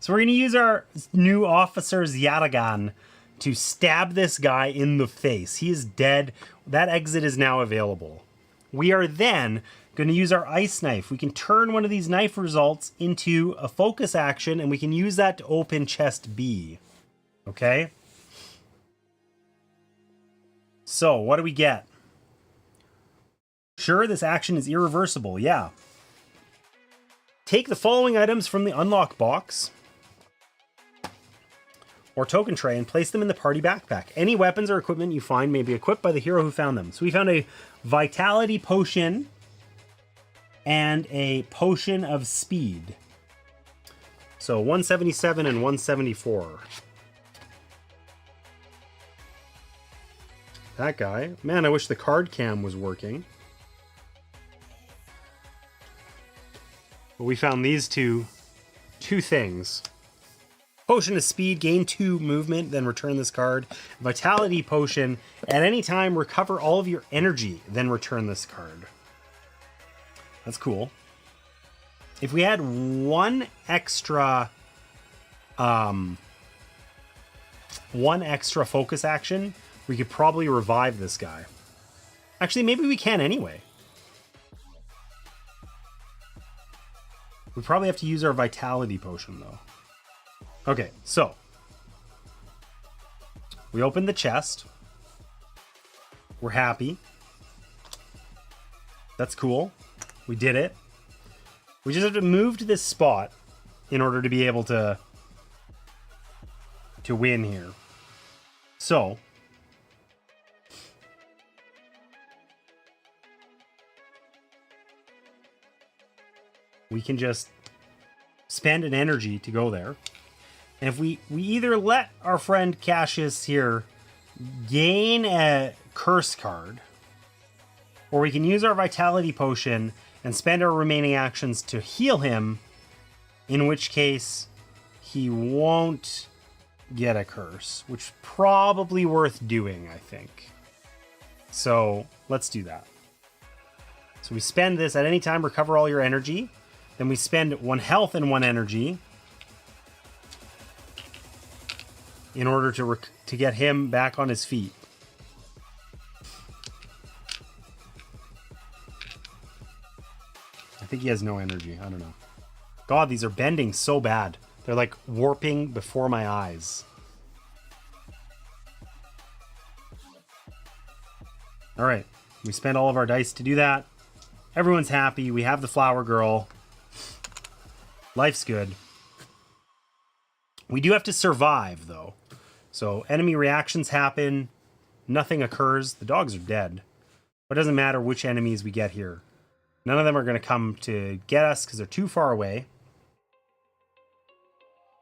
So we're going to use our new officer's Yatagan to stab this guy in the face. He is dead. That exit is now available. We are then going to use our ice knife. We can turn one of these knife results into a focus action, and we can use that to open chest B. Okay? So, what do we get? Sure, this action is irreversible. Yeah. Take the following items from the unlock box or token tray and place them in the party backpack. Any weapons or equipment you find may be equipped by the hero who found them. So we found a vitality potion and a potion of speed. So 177 and 174. That guy. Man, I wish the card cam was working. But we found these two things. Potion of speed, gain 2 movement, then return this card. Vitality potion, at any time recover all of your energy, then return this card. That's cool. If we had one extra focus action, we could probably revive this guy. Actually, maybe we can anyway. We probably have to use our vitality potion though. Okay, so we opened the chest. We're happy. That's cool. We did it. We just have to move to this spot in order to be able to win here. So we can just spend an energy to go there. And if we either let our friend Cassius here gain a curse card, or we can use our vitality potion and spend our remaining actions to heal him, in which case he won't get a curse, which is probably worth doing, I think. So let's do that. So we spend this at any time, recover all your energy. Then we spend 1 health and 1 energy in order to get him back on his feet. I think he has no energy. I don't know. God, these are bending so bad. They're like warping before my eyes. All right. We spent all of our dice to do that. Everyone's happy. We have the flower girl. Life's good. We do have to survive, though. So enemy reactions happen. Nothing occurs. The dogs are dead. But it doesn't matter which enemies we get here. None of them are going to come to get us because they're too far away.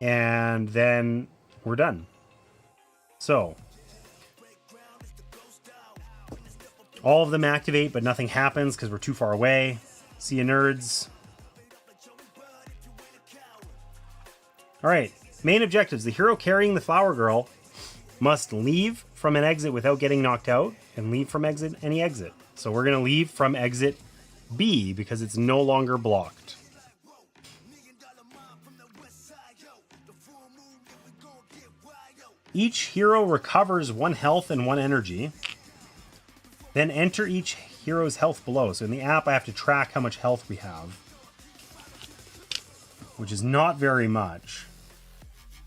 And then we're done. So all of them activate, but nothing happens because we're too far away. See you, nerds. All right. Main objectives. The hero carrying the flower girl must leave from an exit without getting knocked out and leave from any exit. So we're going to leave from exit B because it's no longer blocked. Each hero recovers 1 health and 1 energy. Then enter each hero's health below. So in the app, I have to track how much health we have, which is not very much.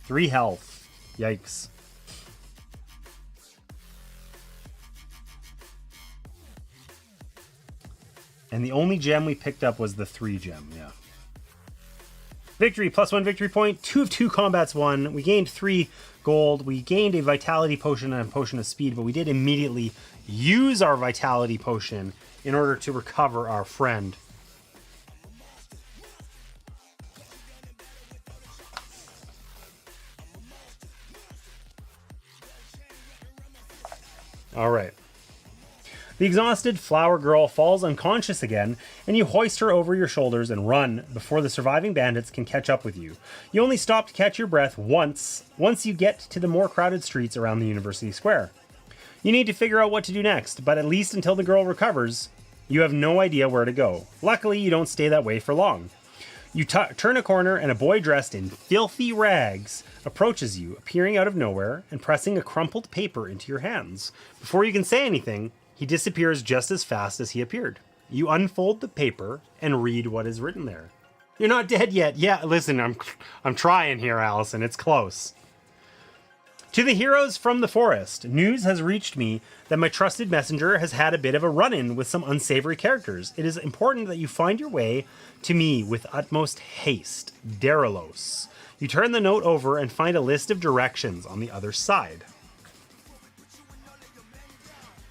3 health. Yikes. And the only gem we picked up was the 3 gem, yeah. Victory, +1 victory point. 2 of 2 combats won. We gained 3 gold. We gained a vitality potion and a potion of speed, but we did immediately use our vitality potion in order to recover our friend. All right. The exhausted flower girl falls unconscious again, and you hoist her over your shoulders and run before the surviving bandits can catch up with you. You only stop to catch your breath once you get to the more crowded streets around the University Square. You need to figure out what to do next, but at least until the girl recovers, you have no idea where to go. Luckily, you don't stay that way for long. You turn a corner and a boy dressed in filthy rags approaches you, appearing out of nowhere and pressing a crumpled paper into your hands. Before you can say anything, he disappears just as fast as he appeared. You unfold the paper and read what is written there. You're not dead yet. Yeah, listen, I'm trying here, Allison. It's close. To the heroes from the forest, news has reached me that my trusted messenger has had a bit of a run-in with some unsavory characters. It is important that you find your way to me with utmost haste. Darilos. You turn the note over and find a list of directions on the other side.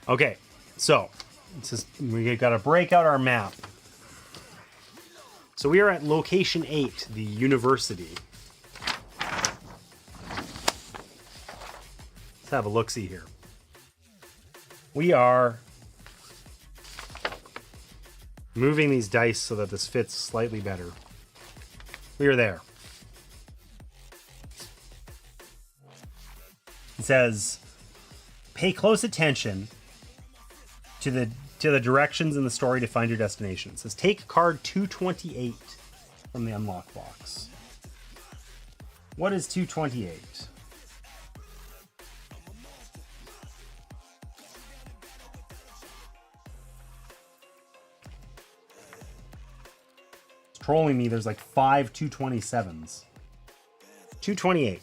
Okay, so we got to break out our map. So we are at location 8, the university. Let's have a look-see here. We are moving these dice so that this fits slightly better. We are there. It says, pay close attention to the directions in the story to find your destination. It says, take card 228 from the unlock box. What is 228? It's trolling me. There's like 5 227s. 228.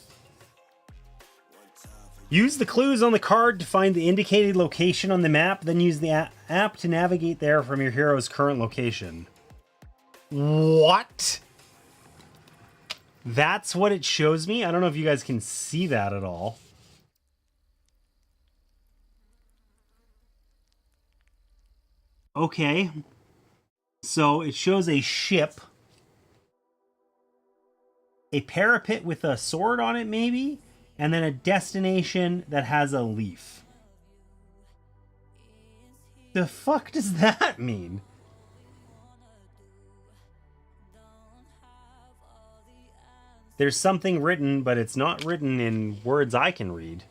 Use the clues on the card to find the indicated location on the map, then use the app to navigate there from your hero's current location. What? That's what it shows me? I don't know if you guys can see that at all. Okay. So it shows a ship. A parapet with a sword on it, maybe? And then a destination that has a leaf. The fuck does that mean? There's something written, but it's not written in words I can read.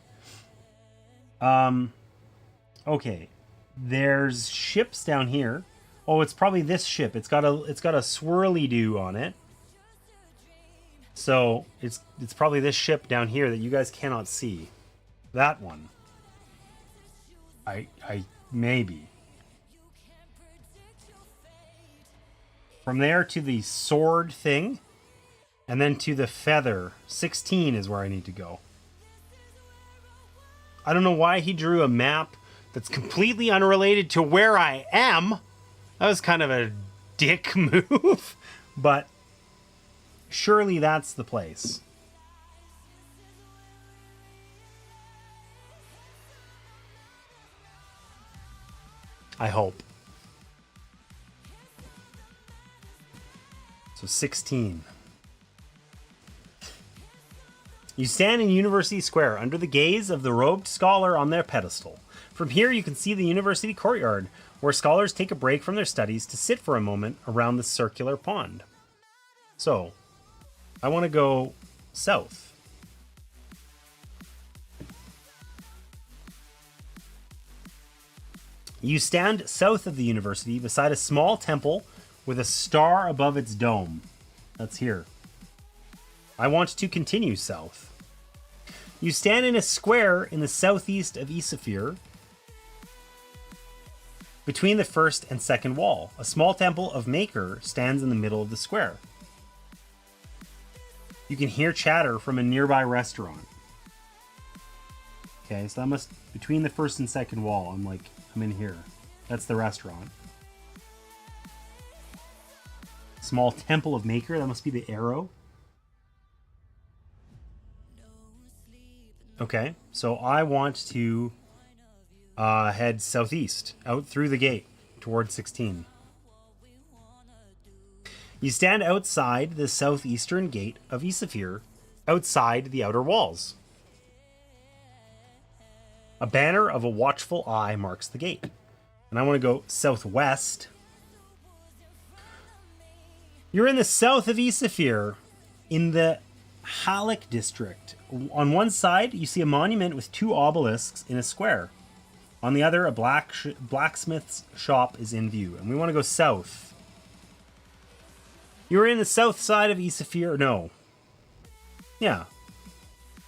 Okay. There's ships down here. Oh, it's probably this ship. It's got a swirly-doo on it. So it's probably this ship down here that you guys cannot see. That one. I maybe. From there to the sword thing, and then to the feather. 16 is where I need to go. I don't know why he drew a map that's completely unrelated to where I am. That was kind of a dick move, but surely that's the place. I hope. So 16. You stand in University Square under the gaze of the robed scholar on their pedestal. From here you can see the university courtyard, where scholars take a break from their studies to sit for a moment around the circular pond. So, I want to go south. You stand south of the university beside a small temple with a star above its dome. That's here. I want to continue south. You stand in a square in the southeast of Isafir, between the first and second wall. A small temple of Maker stands in the middle of the square. You can hear chatter from a nearby restaurant. Okay, so that must, between the first and second wall, I'm in here. That's the restaurant. Small temple of Maker, that must be the arrow. Okay, so I want to head southeast, out through the gate, towards 16. You stand outside the southeastern gate of Isafir, outside the outer walls. A banner of a watchful eye marks the gate. And I want to go southwest. You're in the south of Isafir, in the Halleck district. On one side, you see a monument with 2 obelisks in a square. On the other, a blacksmith's shop is in view. And we want to go south. You're in the south side of Isafir. No. Yeah.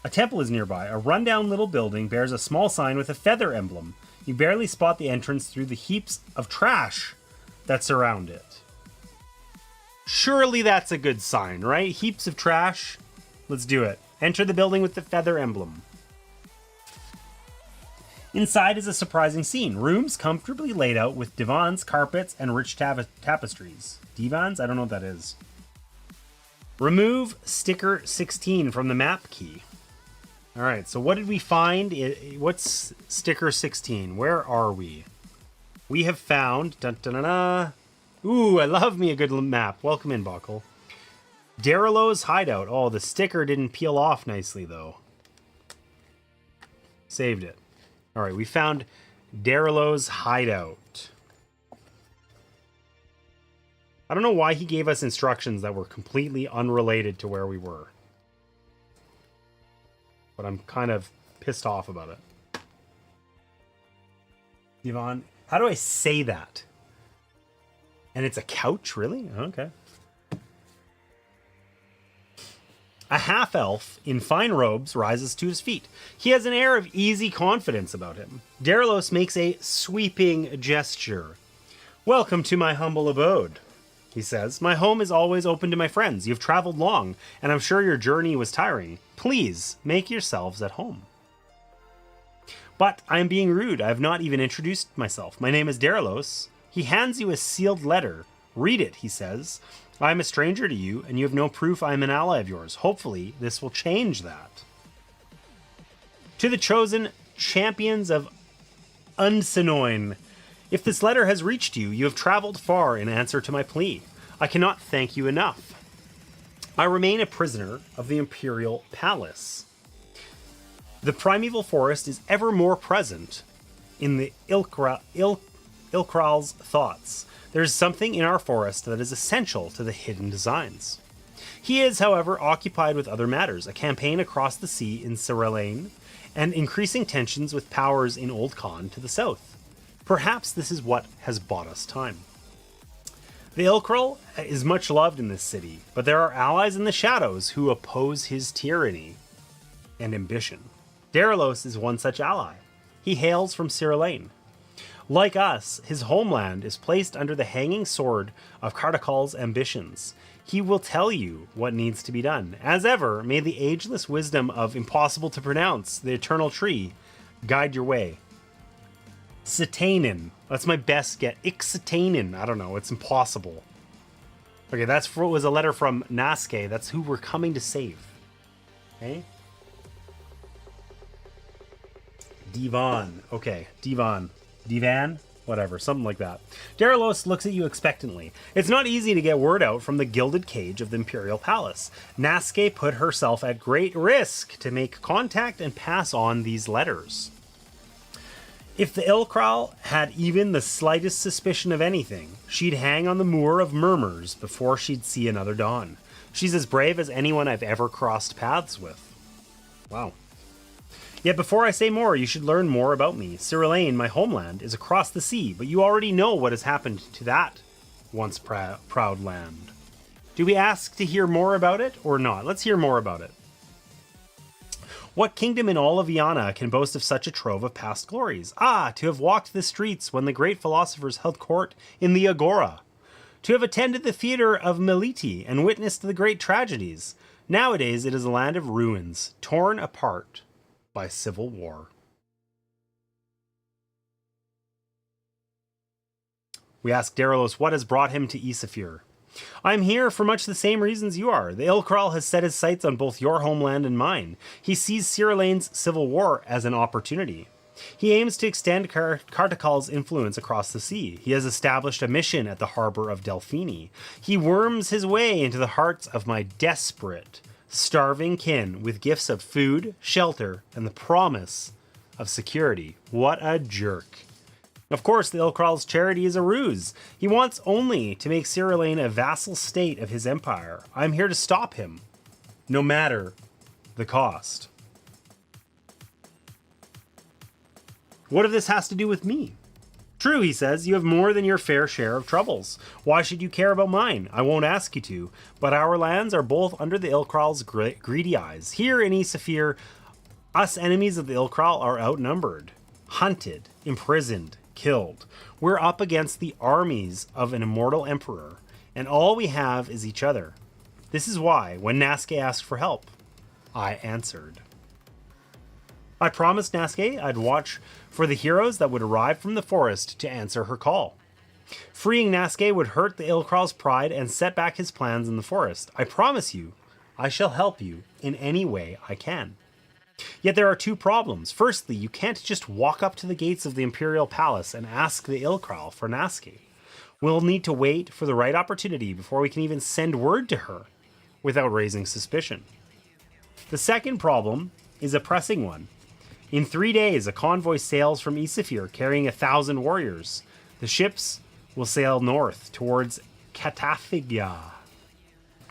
A temple is nearby. A rundown little building bears a small sign with a feather emblem. You barely spot the entrance through the heaps of trash that surround it. Surely that's a good sign, right? Heaps of trash. Let's do it. Enter the building with the feather emblem. Inside is a surprising scene. Rooms comfortably laid out with divans, carpets, and rich tapestries. Divans? I don't know what that is. Remove sticker 16 from the map key. All right, so what did we find? What's sticker 16? Where are we? We have found... Dun, dun, dun, dun. Ooh, I love me a good map. Welcome in, Buckle. Darilo's hideout. Oh, the sticker didn't peel off nicely, though. Saved it. All right, we found Darilo's hideout. I don't know why he gave us instructions that were completely unrelated to where we were. But I'm kind of pissed off about it. Yvonne, how do I say that? And it's a couch, really? Okay. A half-elf in fine robes rises to his feet. He has an air of easy confidence about him. Darilos makes a sweeping gesture. "Welcome to my humble abode," he says. "My home is always open to my friends. You've traveled long, and I'm sure your journey was tiring. Please, make yourselves at home." "But I am being rude. I have not even introduced myself. My name is Darilos." He hands you a sealed letter. "Read it," he says. "I am a stranger to you, and you have no proof I am an ally of yours. Hopefully, this will change that. To the chosen champions of Unsinoin, if this letter has reached you, you have traveled far in answer to my plea. I cannot thank you enough. I remain a prisoner of the Imperial Palace. The primeval forest is ever more present in the Ilkral's thoughts. There is something in our forest that is essential to the hidden designs. He is, however, occupied with other matters, a campaign across the sea in Cerulean, and increasing tensions with powers in Old Kaan to the south. Perhaps this is what has bought us time. The Ilkral is much loved in this city, but there are allies in the shadows who oppose his tyranny and ambition. Darilos is one such ally. He hails from Cerulean. Like us, his homeland is placed under the hanging sword of Cardikal's ambitions. He will tell you what needs to be done. As ever, may the ageless wisdom of impossible to pronounce, the eternal tree, guide your way. Satanin. That's my best get. Ixatanin. I don't know. It's impossible. Okay, was a letter from Naske. That's who we're coming to save. Okay? Divan. Okay, Divan. Divan? Whatever, something like that. Darilos looks at you expectantly. It's not easy to get word out from the gilded cage of the Imperial Palace. Naske put herself at great risk to make contact and pass on these letters. If the Ilkral had even the slightest suspicion of anything, she'd hang on the moor of murmurs before she'd see another dawn. She's as brave as anyone I've ever crossed paths with. Wow. Yet before I say more, you should learn more about me. Cerulean, my homeland, is across the sea, but you already know what has happened to that once proud land. Do we ask to hear more about it or not? Let's hear more about it. What kingdom in all of Iana can boast of such a trove of past glories? Ah, to have walked the streets when the great philosophers held court in the Agora. To have attended the theater of Meliti and witnessed the great tragedies. Nowadays it is a land of ruins, torn apart by civil war. We ask Darilos what has brought him to Isafir. I am here for much the same reasons you are. The Ilkral has set his sights on both your homeland and mine. He sees Cerulean's civil war as an opportunity. He aims to extend Cardikal's influence across the sea. He has established a mission at the harbor of Delphini. He worms his way into the hearts of my desperate, starving kin with gifts of food, shelter, and the promise of security. What a jerk. Of course, the Ilkral's charity is a ruse. He wants only to make Cerulean a vassal state of his empire. I'm here to stop him, no matter the cost. What if this has to do with me? True, he says, you have more than your fair share of troubles. Why should you care about mine? I won't ask you to, but our lands are both under the Ilkral's greedy eyes. Here in Isafir, us enemies of the Ilkral are outnumbered, hunted, imprisoned, killed. We're up against the armies of an immortal emperor, and all we have is each other. This is why, when Naske asked for help, I answered. I promised Naske I'd watch for the heroes that would arrive from the forest to answer her call. Freeing Naske would hurt the Ilkral's pride and set back his plans in the forest. I promise you, I shall help you in any way I can. Yet there are two problems. Firstly, you can't just walk up to the gates of the Imperial Palace and ask the Ilkral for Naske. We'll need to wait for the right opportunity before we can even send word to her without raising suspicion. The second problem is a pressing one. In 3 days, a convoy sails from Isafir carrying 1,000 warriors. The ships will sail north towards Katafigia.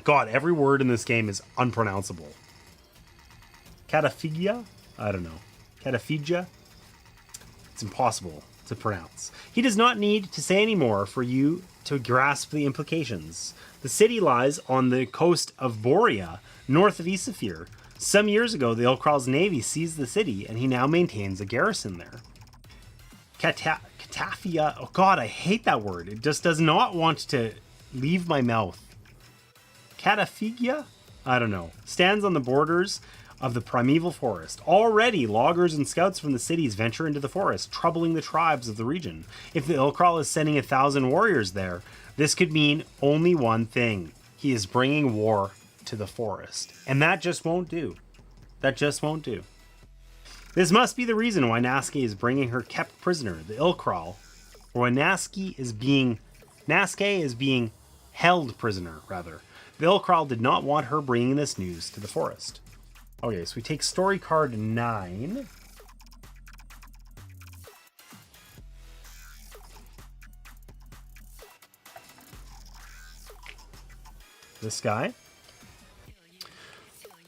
God, every word in this game is unpronounceable. Katafigia? I don't know. Katafigia? It's impossible to pronounce. He does not need to say any more for you to grasp the implications. The city lies on the coast of Boria, north of Isafir. Some years ago, the Ilkral's navy seized the city, and he now maintains a garrison there. Katafia, oh god, I hate that word. It just does not want to leave my mouth. Katafigia? I don't know. Stands on the borders of the primeval forest. Already, loggers and scouts from the cities venture into the forest, troubling the tribes of the region. If the Ilkral is sending 1,000 warriors there, this could mean only one thing. He is bringing war to the forest. And that just won't do. That just won't do. This must be the reason why Naske is bringing her kept prisoner, the Ilkral, or why Naske is being held prisoner, rather. The Ilkral did not want her bringing this news to the forest. Okay, so we take story card 9. This guy.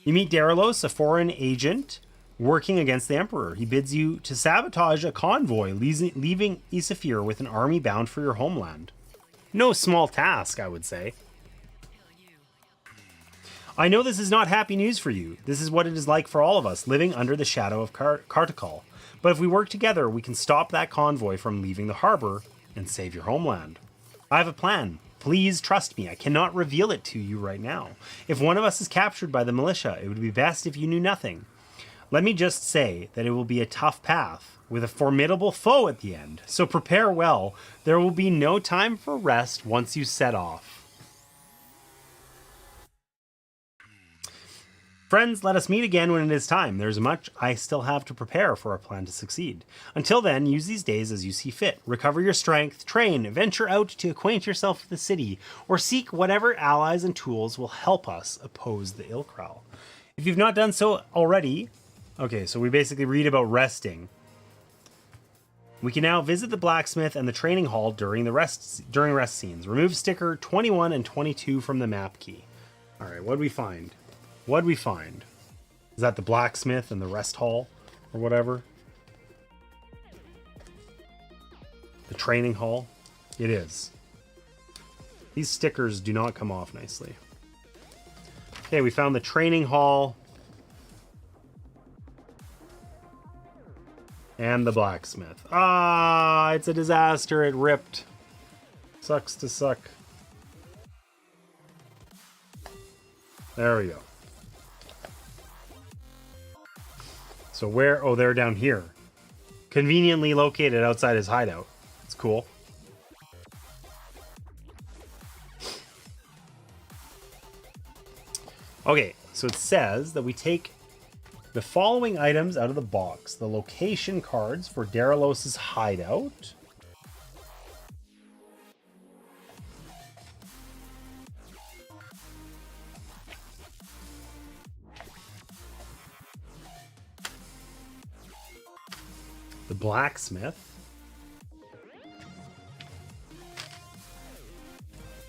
You meet Daralos, a foreign agent working against the Emperor. He bids you to sabotage a convoy leaving Isafir with an army bound for your homeland. No small task, I would say. I know this is not happy news for you. This is what it is like for all of us, living under the shadow of Kartakal. But if we work together, we can stop that convoy from leaving the harbor and save your homeland. I have a plan. Please trust me, I cannot reveal it to you right now. If one of us is captured by the militia, it would be best if you knew nothing. Let me just say that it will be a tough path, with a formidable foe at the end. So prepare well. There will be no time for rest once you set off. Friends, let us meet again when it is time. There's much I still have to prepare for our plan to succeed. Until then, use these days as you see fit. Recover your strength, train, venture out to acquaint yourself with the city, or seek whatever allies and tools will help us oppose the Ilkral. If you've not done so already, okay, so we basically read about resting. We can now visit the blacksmith and the training hall during rest scenes. Remove sticker 21 and 22 from the map key. All right, what do we find? What'd we find? Is that the blacksmith and the rest hall or whatever? The training hall? It is. These stickers do not come off nicely. Okay, we found the training hall and the blacksmith. Ah, it's a disaster. It ripped. Sucks to suck. There we go. So where? Oh, they're down here. Conveniently located outside his hideout. It's cool. Okay, so it says that we take the following items out of the box. The location cards for Daralos' hideout. The blacksmith.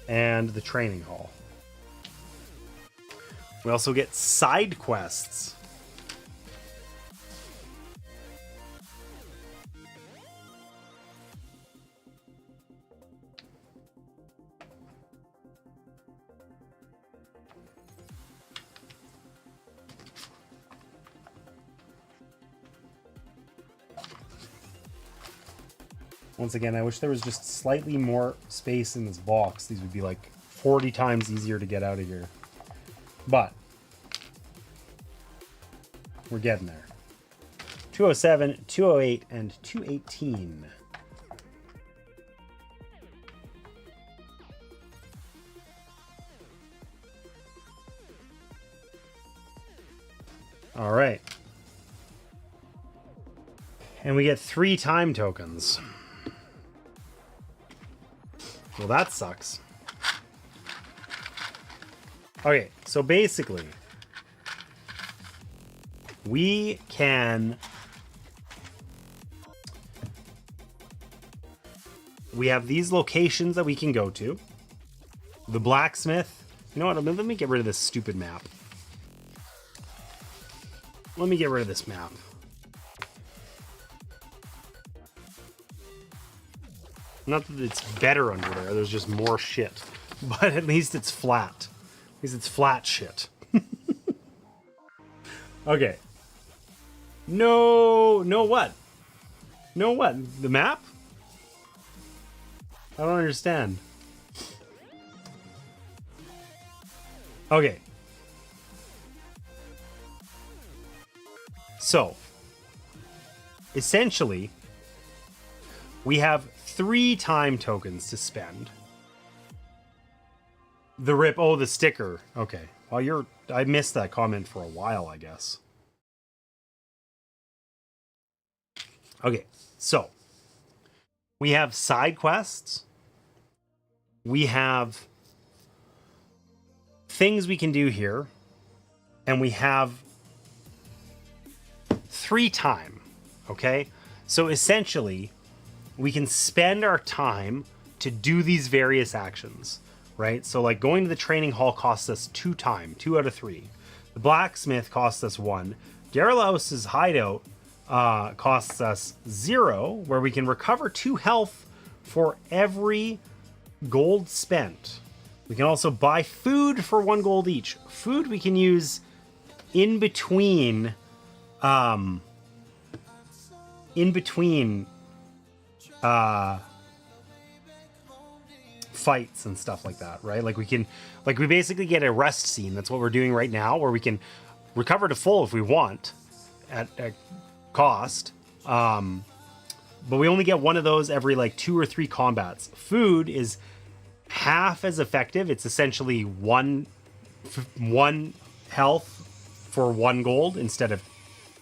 And the training hall. We also get side quests. Once again, I wish there was just slightly more space in this box. These would be like 40 times easier to get out of here. But we're getting there. 207, 208, and 218. All right. And we get 3 time tokens. Well, that sucks. Okay, so basically, we have these locations that we can go to. The blacksmith. You know what? Let me get rid of this stupid map. Let me get rid of this map. Not that it's better under there. There's just more shit. But at least it's flat. At least it's flat shit. Okay. No what? No what? The map? I don't understand. Okay. So, essentially, we have 3 time tokens to spend. The rip, oh, the sticker. Okay. Well, I missed that comment for a while, I guess. Okay, so we have side quests. We have things we can do here. And we have 3 time, okay? So essentially, we can spend our time to do these various actions, right? So like going to the training hall costs us 2 time, 2 out of 3. The blacksmith costs us 1. Guardhouse's hideout costs us 0, where we can recover 2 health for every gold spent. We can also buy food for 1 gold each. Food we can use in between fights and stuff like that, right? Like we basically get a rest scene. That's what we're doing right now, where we can recover to full if we want at cost. But we only get 1 of those every like 2 or 3 combats. Food is half as effective. It's essentially one health for 1 gold instead of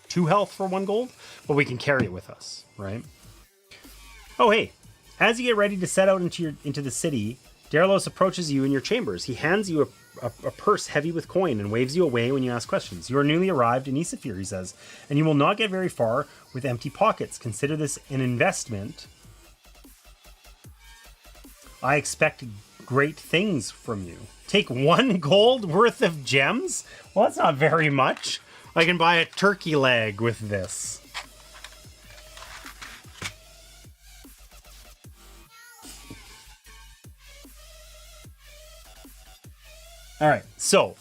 2 health for 1 gold, but we can carry it with us, right? Oh, hey, as you get ready to set out into the city, Darlos approaches you in your chambers. He hands you a purse heavy with coin and waves you away when you ask questions. You are newly arrived in Isafir, he says, and you will not get very far with empty pockets. Consider this an investment. I expect great things from you. Take 1 gold worth of gems? Well, that's not very much. I can buy a turkey leg with this. All right, so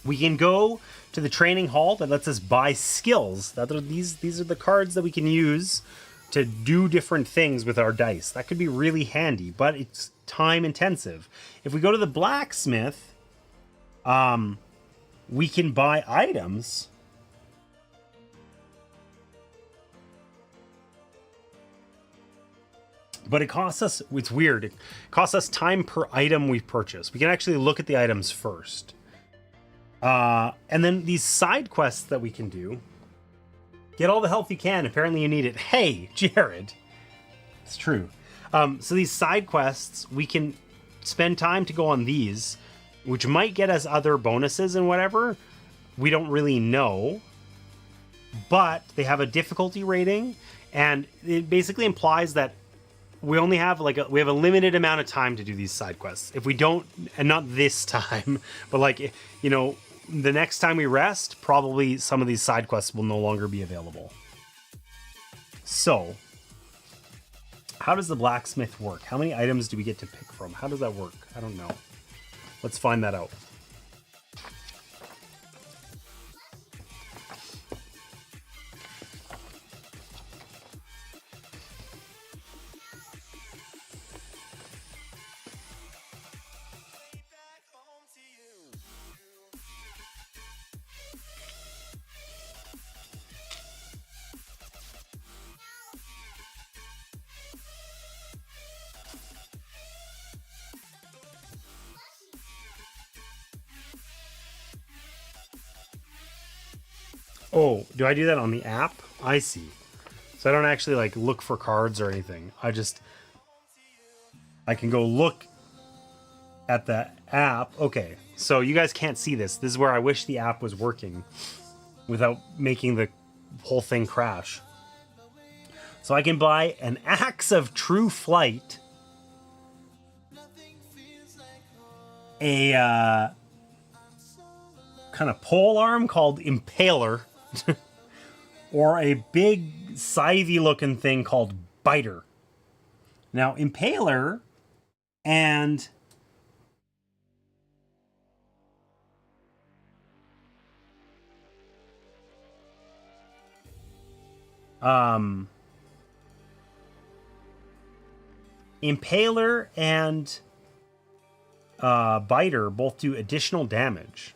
we can go to the training hall that lets us buy skills. These are the cards that we can use to do different things with our dice. That could be really handy, but it's time intensive. If we go to the blacksmith, we can buy items. But it costs us, it's weird, it costs us time per item we purchase. We can actually look at the items first. And then these side quests that we can do. Get all the health you can. Apparently you need it. Hey, Jared. It's true. So these side quests, we can spend time to go on these, which might get us other bonuses and whatever. We don't really know. But they have a difficulty rating, and it basically implies that we only have we have a limited amount of time to do these side quests. If we don't, and not this time, but like, you know, the next time we rest, probably some of these side quests will no longer be available. So, how does the blacksmith work? How many items do we get to pick from? How does that work? I don't know. Let's find that out. Oh, do I do that on the app? I see. So I don't actually like look for cards or anything. I can go look at the app. Okay, so you guys can't see this. This is where I wish the app was working without making the whole thing crash. So I can buy an Axe of True Flight, a kind of pole arm called Impaler, or a big scythe looking thing called Biter. Now, Impaler and Impaler and Biter both do additional damage.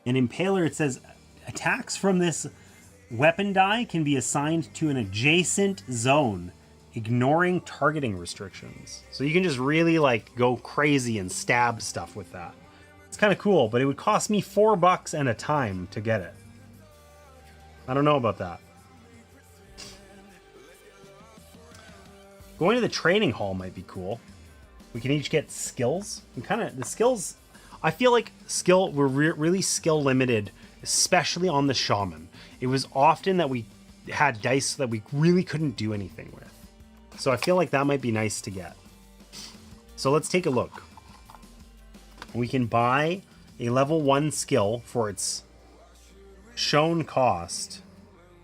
In Impaler, it says attacks from this weapon die can be assigned to an adjacent zone, ignoring targeting restrictions. So you can just really like go crazy and stab stuff with that. It's kind of cool, but it would cost me $4 and a time to get it. I don't know about that. Going to the training hall might be cool. We can each get skills. And kind of the skills, I feel like we're really skill limited, especially on the shaman. It was often that we had dice that we really couldn't do anything with. So I feel like that might be nice to get. So let's take a look. We can buy a level 1 skill for its shown cost.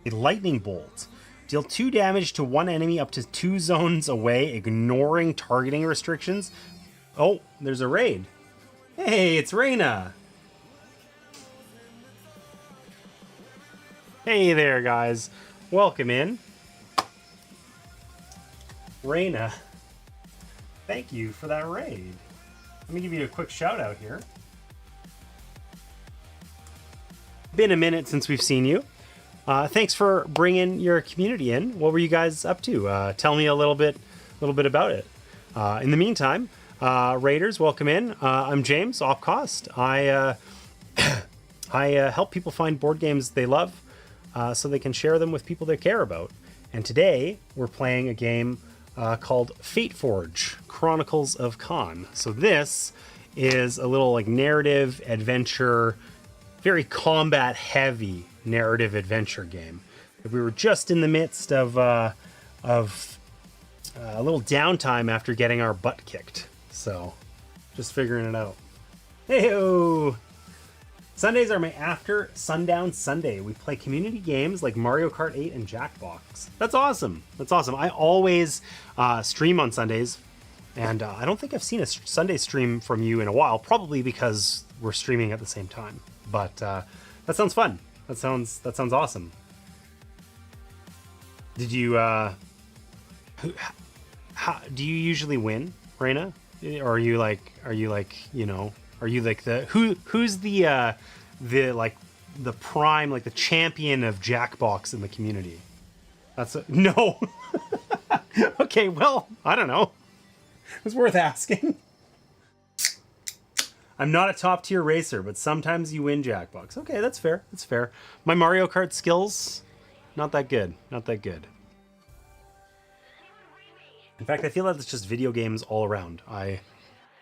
A lightning bolt. Deal 2 damage to one enemy up to 2 zones away, ignoring targeting restrictions. Oh, there's a raid. Hey, it's Reyna. Hey there, guys. Welcome in. Reyna, thank you for that raid. Let me give you a quick shout out here. Been a minute since we've seen you. Thanks for bringing your community in. What were you guys up to? Tell me a little bit about it. In the meantime, raiders, welcome in. I'm James, off cost. I help people find board games they love, so they can share them with people they care about. And today we're playing a game called Fateforge, Chronicles of Kaan. So this is a little like narrative adventure, very combat heavy narrative adventure game. We were just in the midst of a little downtime after getting our butt kicked. So just figuring it out. Hey-o! Sundays are my after sundown Sunday. We play community games like Mario Kart 8 and Jackbox. That's awesome. That's awesome. I always stream on Sundays, and I don't think I've seen a Sunday stream from you in a while, probably because we're streaming at the same time. But that sounds fun. That sounds awesome. Did you do you usually win, Reyna? Or are you like you know? Are you like who's the prime, like the champion of Jackbox in the community? No. Okay, well, I don't know. It's worth asking. I'm not a top tier racer, but sometimes you win Jackbox. Okay, that's fair. That's fair. My Mario Kart skills, not that good. Not that good. In fact, I feel like it's just video games all around. I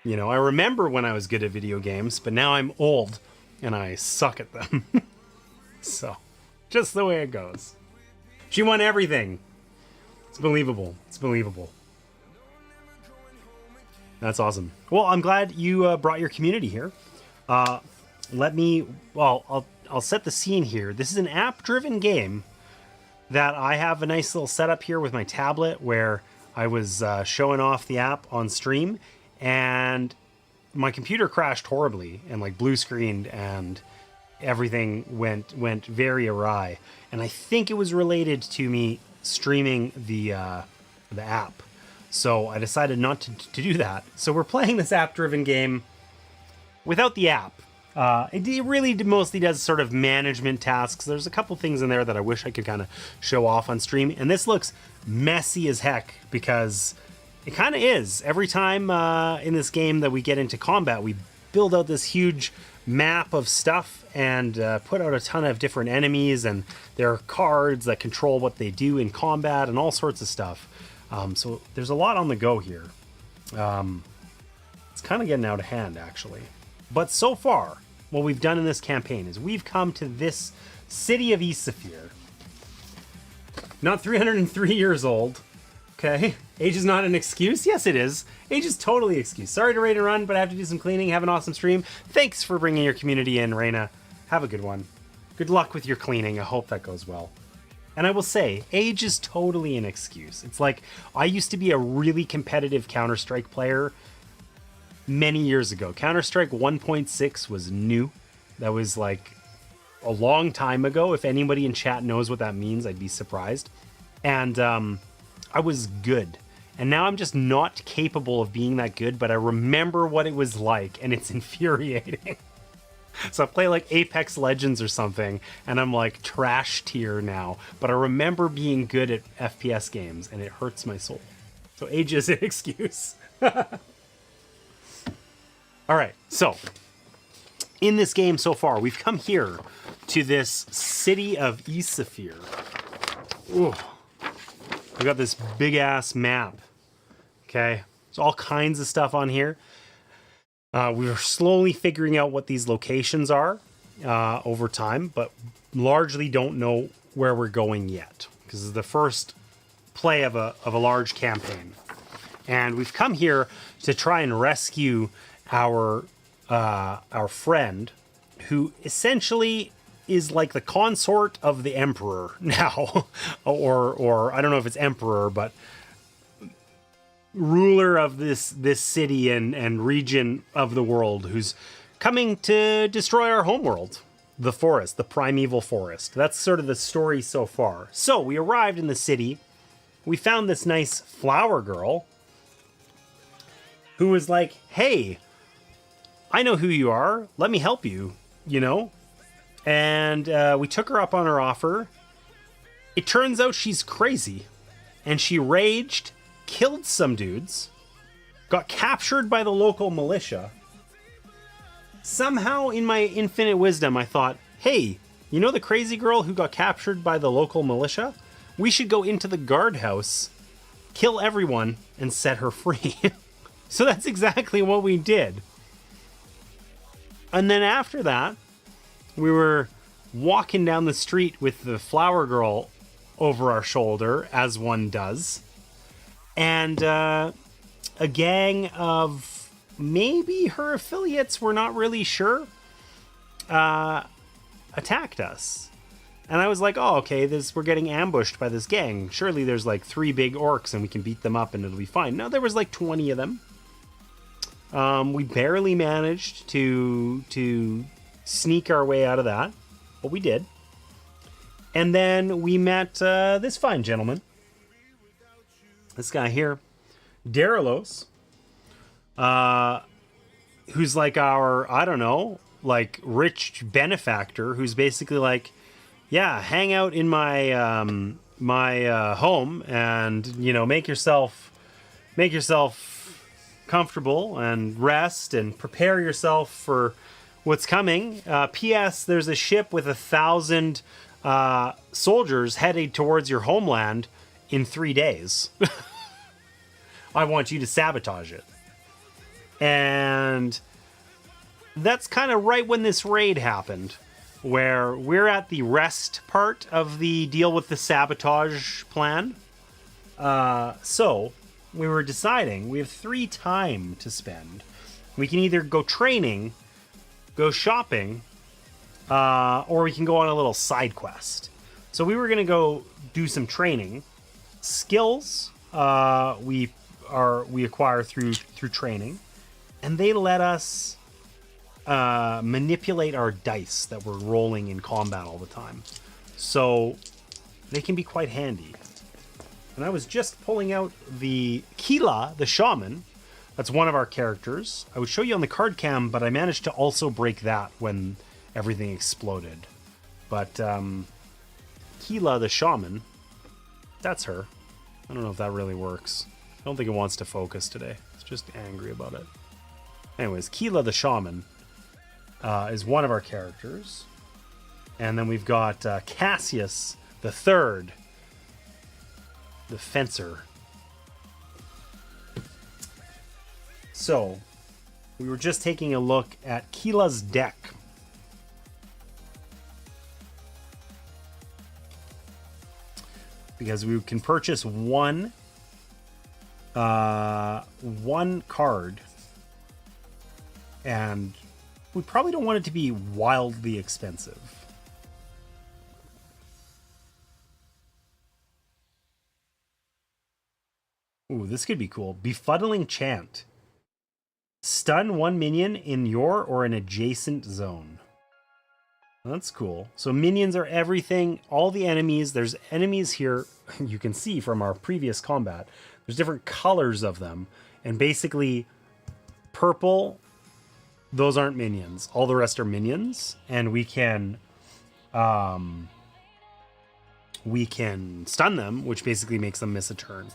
remember when I was good at video games, but now I'm old and I suck at them. So, just the way it goes. She won everything. It's believable. It's believable. That's awesome. Well, I'm glad you brought your community here. I'll set the scene here. This is an app-driven game that I have a nice little setup here with my tablet where I was showing off the app on stream, and my computer crashed horribly and like blue screened, and everything went very awry. And I think it was related to me streaming the app. So I decided not to do that. So we're playing this app-driven game without the app. It really mostly does sort of management tasks. There's a couple things in there that I wish I could kind of show off on stream. And this looks messy as heck because it kind of is. Every time in this game that we get into combat, we build out this huge map of stuff and put out a ton of different enemies. And there are cards that control what they do in combat and all sorts of stuff. So there's a lot on the go here. It's kind of getting out of hand, actually. But so far, what we've done in this campaign is we've come to this city of Isafir. Not 303 years old. Okay. Age is not an excuse. Yes, it is. Age is totally an excuse. Sorry to raid and run, but I have to do some cleaning. Have an awesome stream. Thanks for bringing your community in, Reina. Have a good one. Good luck with your cleaning. I hope that goes well. And I will say, age is totally an excuse. It's like, I used to be a really competitive Counter-Strike player many years ago. Counter-Strike 1.6 was new. That was like a long time ago. If anybody in chat knows what that means, I'd be surprised. And I was good. And now I'm just not capable of being that good, but I remember what it was like, and it's infuriating. So I play like Apex Legends or something, and I'm like trash tier now. But I remember being good at FPS games, and it hurts my soul. So age is an excuse. All right, so in this game so far, we've come here to this city of Isafir. Ooh. We got this big ass map. Okay, there's all kinds of stuff on here. We're slowly figuring out what these locations are over time, but largely don't know where we're going yet because this is the first play of a large campaign, and we've come here to try and rescue our friend, who essentially is like the consort of the emperor now, or I don't know if it's emperor, but ruler of this city and region of the world, who's coming to destroy our homeworld, the forest, the primeval forest. That's sort of the story so far. So we arrived in the city. We found this nice flower girl who was like, hey, I know who you are. Let me help you, you know? And we took her up on her offer. It turns out she's crazy. And she raged, killed some dudes, got captured by the local militia. Somehow, in my infinite wisdom, I thought, hey, you know the crazy girl who got captured by the local militia? We should go into the guardhouse, kill everyone, and set her free. So that's exactly what we did. And then after that, we were walking down the street with the flower girl over our shoulder, as one does. And a gang of maybe her affiliates, we're not really sure, attacked us. And I was like, oh, okay, we're getting ambushed by this gang. Surely there's like 3 big orcs and we can beat them up and it'll be fine. No, there was like 20 of them. We barely managed to sneak our way out of that, but we did. And then we met this fine gentleman. This guy here, Darilos, who's like our, I don't know, like rich benefactor, who's basically like, yeah, hang out in my my home and, you know, make yourself comfortable and rest and prepare yourself for what's coming. P.S. There's a ship with 1,000 soldiers headed towards your homeland in 3 days. I want you to sabotage it. And that's kind of right when this raid happened, where we're at the rest part of the deal with the sabotage plan. So we were deciding we have 3 time to spend. We can either go training, go shopping, or we can go on a little side quest. So we were going to go do some training. Skills we acquire through training, and they let us manipulate our dice that we're rolling in combat all the time. So they can be quite handy. And I was just pulling out the Kila, the shaman, That's one of our characters. I would show you on the card cam, but I managed to also break that when everything exploded. But Keela the shaman, that's her. I don't know if that really works. I don't think it wants to focus today. It's just angry about it. Anyways, Keela the shaman is one of our characters. And then we've got Cassius the third, the fencer. So, we were just taking a look at Keela's deck. Because we can purchase one card, and we probably don't want it to be wildly expensive. Ooh, this could be cool. Befuddling Chant. Stun one minion in your or an adjacent zone. That's cool. So minions are everything, all the enemies. There's enemies here, you can see from our previous combat. There's different colors of them. And basically, purple, those aren't minions. All the rest are minions. And we can stun them, which basically makes them miss a turn.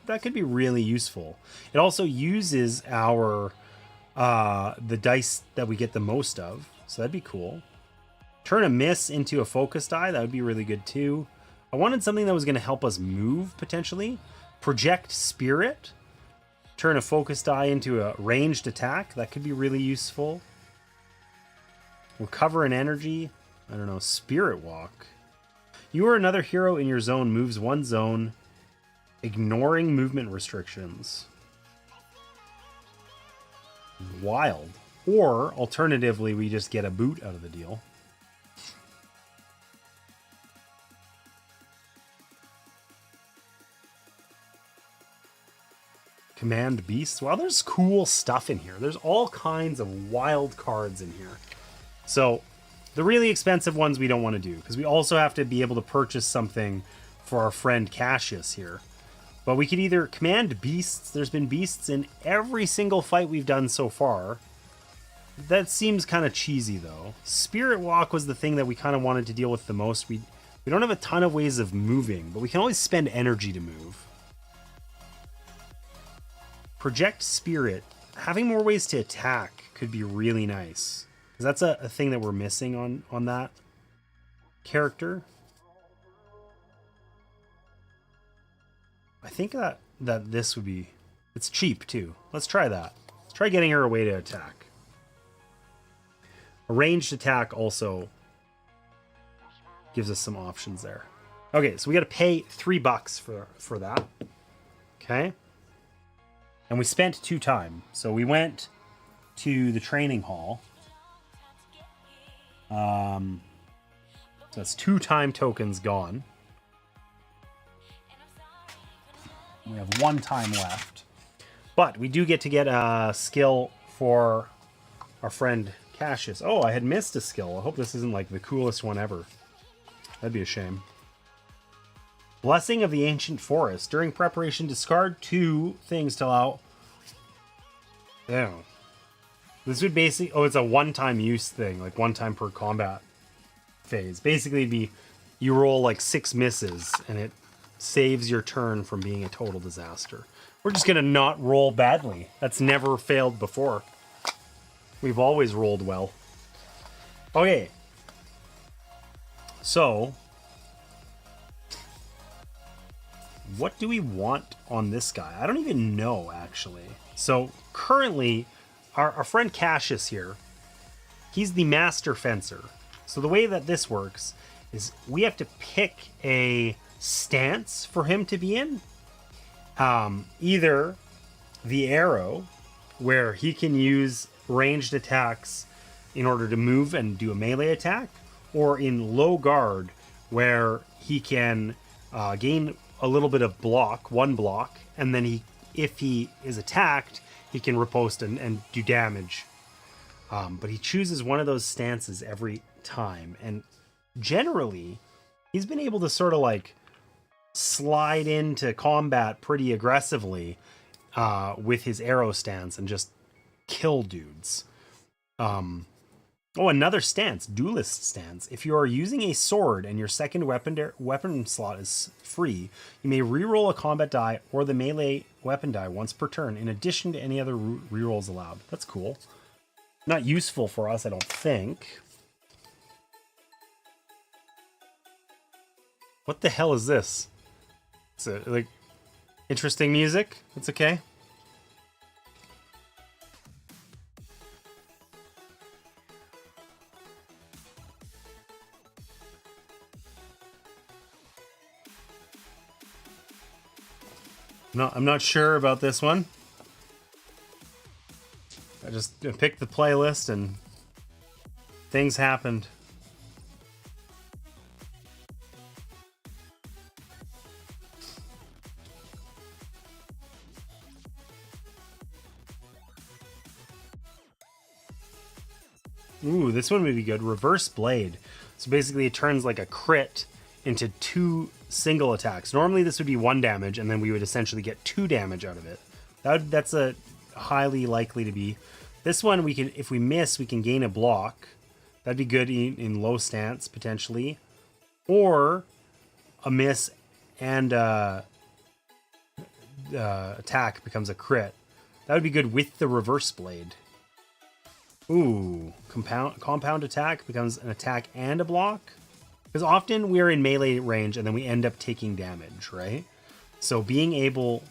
That could be really useful. It also uses our the dice that we get the most of. So that'd be cool. Turn a miss into a focus die. That would be really good too. I wanted something that was going to help us move, potentially. Project Spirit. Turn a focus die into a ranged attack. That could be really useful. Recover an energy. I don't know. Spirit Walk. You or another hero in your zone moves one zone, ignoring movement restrictions. Wild. Or, alternatively, we just get a boot out of the deal. Command Beasts. Wow, there's cool stuff in here. There's all kinds of wild cards in here. So, the really expensive ones we don't want to do, because we also have to be able to purchase something for our friend Cassius here. But we could either command beasts. There's been beasts in every single fight we've done so far. That seems kind of cheesy, though. Spirit Walk was the thing that we kind of wanted to deal with the most. We don't have a ton of ways of moving, but we can always spend energy to move. Project Spirit. Having more ways to attack could be really nice. Because that's a thing that we're missing on that character. I think that this would be... It's cheap, too. Let's try that. Let's try getting her a way to attack. A ranged attack also gives us some options there. Okay, so we got to pay $3 for that. Okay. And we spent 2 time. So we went to the training hall. So that's 2 time tokens gone. We have 1 time left. But we do get to get a skill for our friend Cassius. Oh, I had missed a skill. I hope this isn't like the coolest one ever. That'd be a shame. Blessing of the Ancient Forest. During preparation, discard 2 things to allow... Yeah. This would basically... Oh, it's a one-time use thing. Like 1 time per combat phase. Basically, it'd be... You roll like 6 misses, and it saves your turn from being a total disaster. We're just going to not roll badly. That's never failed before. We've always rolled well. Okay. So... What do we want on this guy? I don't even know, actually. So, currently, our friend Cassius here, he's the master fencer. So the way that this works is we have to pick a stance for him to be in. Either the arrow, where he can use ranged attacks in order to move and do a melee attack, or in low guard, where he can gain a little bit of block, 1 block, and then if he is attacked, he can riposte and do damage. But he chooses one of those stances every time, and generally, he's been able to sort of like slide into combat pretty aggressively with his arrow stance and just kill dudes. Oh, another stance, duelist stance. If you are using a sword and your second weapon slot is free, you may reroll a combat die or the melee weapon die once per turn, in addition to any other rerolls allowed. That's cool. Not useful for us, I don't think. What the hell is this? It's like interesting music. That's okay. No, I'm not sure about this one. I just picked the playlist and things happened. Ooh, this one would be good. Reverse Blade. So basically it turns like a crit into 2 single attacks. Normally this would be 1 damage, and then we would essentially get 2 damage out of it. That's a highly likely to be. This one, we can, if we miss, we can gain a block. That'd be good in low stance, potentially. Or a miss and attack becomes a crit. That would be good with the Reverse Blade. Ooh, compound attack becomes an attack and a block. Because often we're in melee range and then we end up taking damage, right? So being able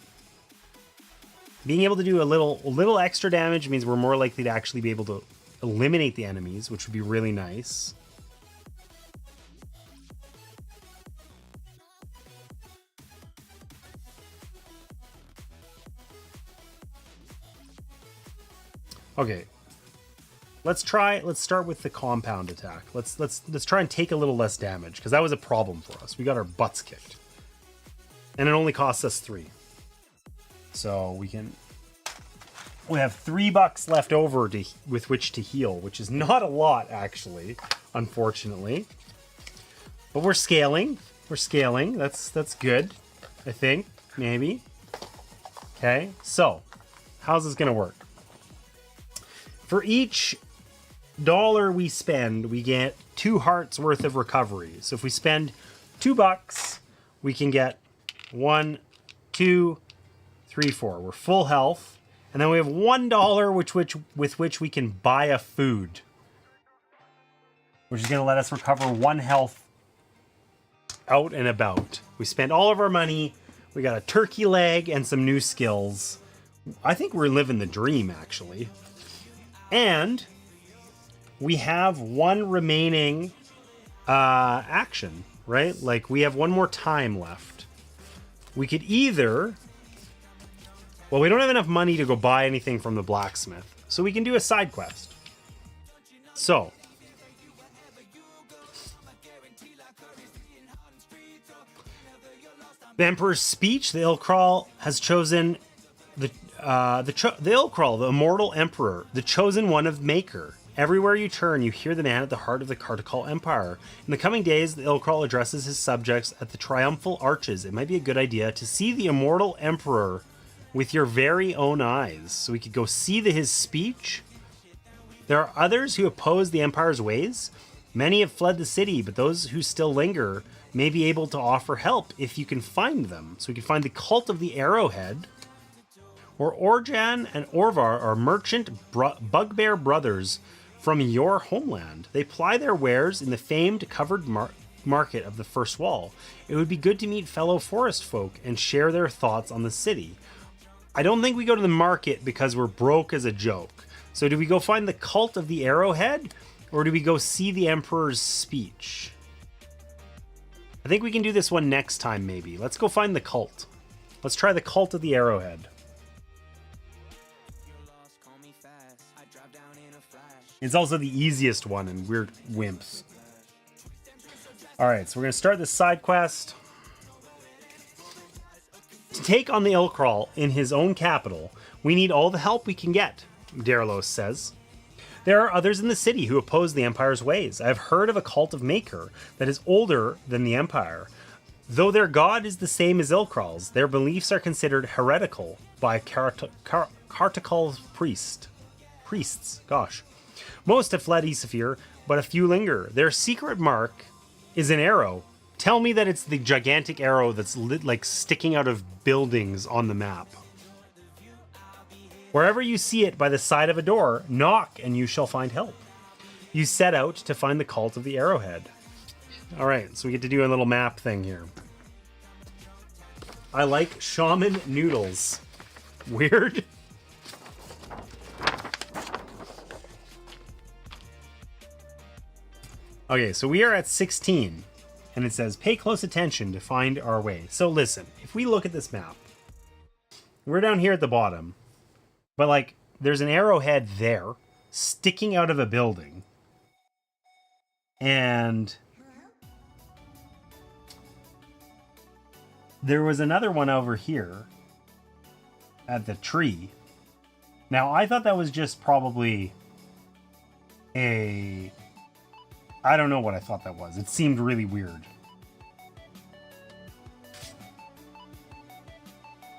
to do a little extra damage means we're more likely to actually be able to eliminate the enemies, which would be really nice. Okay. Let's start with the compound attack. Let's try and take a little less damage, because that was a problem for us. We got our butts kicked. And it only costs us 3. So we have $3 left over with which to heal, which is not a lot actually, unfortunately. But we're scaling. We're scaling. That's good, I think, maybe. Okay. So, how's this gonna work? For each dollar we spend, we get 2 hearts worth of recovery. So if we spend $2, we can get 1, 2, 3, 4. We're full health. And then we have $1 with which we can buy a food, which is going to let us recover 1 health out and about. We spent all of our money. We got a turkey leg and some new skills. I think we're living the dream, actually. And we have 1 remaining action, right? Like, we have 1 more time left. We could either... Well, we don't have enough money to go buy anything from the blacksmith, so we can do a side quest. So... The Emperor's Speech, the Ilkral has chosen the Ilkral, the immortal emperor, the chosen one of Maker. Everywhere you turn, you hear the man at the heart of the Cartical Empire. In the coming days, the Ilkral addresses his subjects at the triumphal arches. It might be a good idea to see the immortal emperor with your very own eyes. So we could go see his speech. There are others who oppose the Empire's ways. Many have fled the city, but those who still linger may be able to offer help if you can find them. So we can find the Cult of the Arrowhead. Or Orjan and Orvar are merchant bugbear brothers from your homeland. They ply their wares in the famed covered market of the First Wall. It would be good to meet fellow forest folk and share their thoughts on the city. I don't think we go to the market because we're broke as a joke. So do we go find the Cult of the Arrowhead, or do we go see the Emperor's Speech? I think we can do this one next time, maybe. Let's go find the cult. Let's try the Cult of the Arrowhead. It's also the easiest one, and we're wimps. Alright, so we're going to start this side quest. To take on the Ilkral in his own capital, we need all the help we can get, Derlos says. There are others in the city who oppose the Empire's ways. I have heard of a cult of Maker that is older than the Empire. Though their god is the same as Ilkral's, their beliefs are considered heretical by Cartikal's priests. Gosh. Most have fled Isafir, but a few linger. Their secret mark is an arrow. Tell me that it's the gigantic arrow that's like sticking out of buildings on the map. Wherever you see it by the side of a door, knock and you shall find help. You set out to find the cult of the arrowhead. All right, so we get to do a little map thing here. I like shaman noodles. Weird. Okay, so we are at 16, and it says, pay close attention to find our way. So listen, if we look at this map, we're down here at the bottom, but like, there's an arrowhead there, sticking out of a building, and there was another one over here at the tree. Now, I thought that was just probably a... I don't know what I thought that was. It seemed really weird.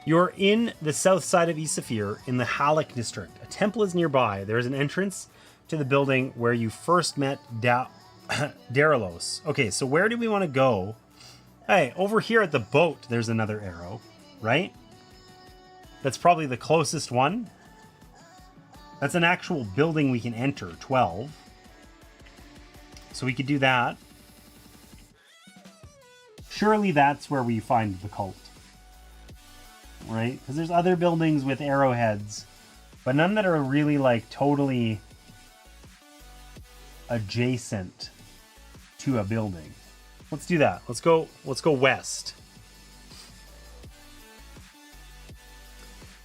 You're in the south side of Isafir in the Halak district. A temple is nearby. There is an entrance to the building where you first met Darilos. Okay, so where do we want to go? Hey, over here at the boat, there's another arrow, right? That's probably the closest one. That's an actual building we can enter, 12. So we could do that. Surely that's where we find the cult. Right? Because there's other buildings with arrowheads, but none that are really like totally adjacent to a building. Let's do that. Let's go west.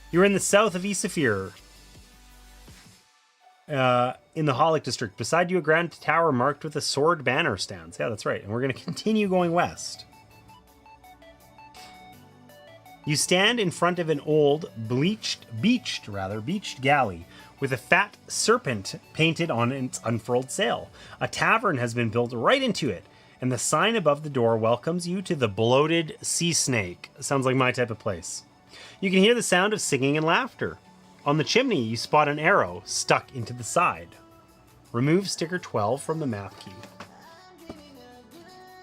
You're in the south of Isafir. In the Halak district. Beside you, a grand tower marked with a sword banner stands. Yeah, that's right. And we're going to continue going west. You stand in front of an old beached galley with a fat serpent painted on its unfurled sail. A tavern has been built right into it, and the sign above the door welcomes you to the bloated sea snake. Sounds like my type of place. You can hear the sound of singing and laughter. On the chimney, you spot an arrow stuck into the side. Remove sticker 12 from the map key.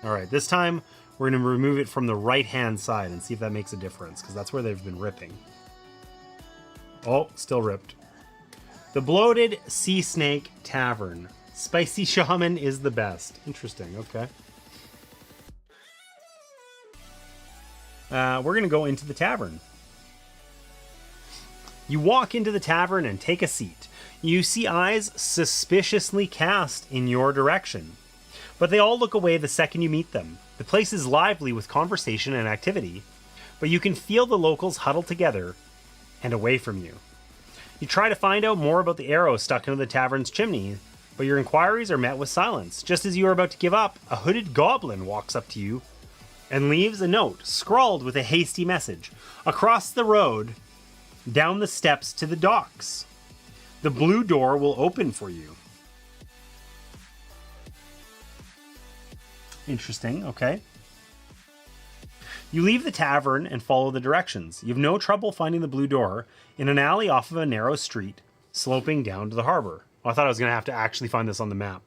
All right, this time we're going to remove it from the right-hand side and see if that makes a difference, because that's where they've been ripping. Oh, still ripped. The Bloated Sea Snake Tavern. Spicy Shaman is the best. Interesting, okay. We're going to go into the tavern. You walk into the tavern and take a seat. You see eyes suspiciously cast in your direction, but they all look away the second you meet them. The place is lively with conversation and activity, but you can feel the locals huddled together and away from you. You try to find out more about the arrow stuck into the tavern's chimney, but your inquiries are met with silence. Just as you are about to give up, a hooded goblin walks up to you and leaves a note scrawled with a hasty message. Across the road, down the steps to the docks. The blue door will open for you. Interesting, okay. You leave the tavern and follow the directions. You have no trouble finding the blue door in an alley off of a narrow street sloping down to the harbor. Oh, I thought I was going to have to actually find this on the map.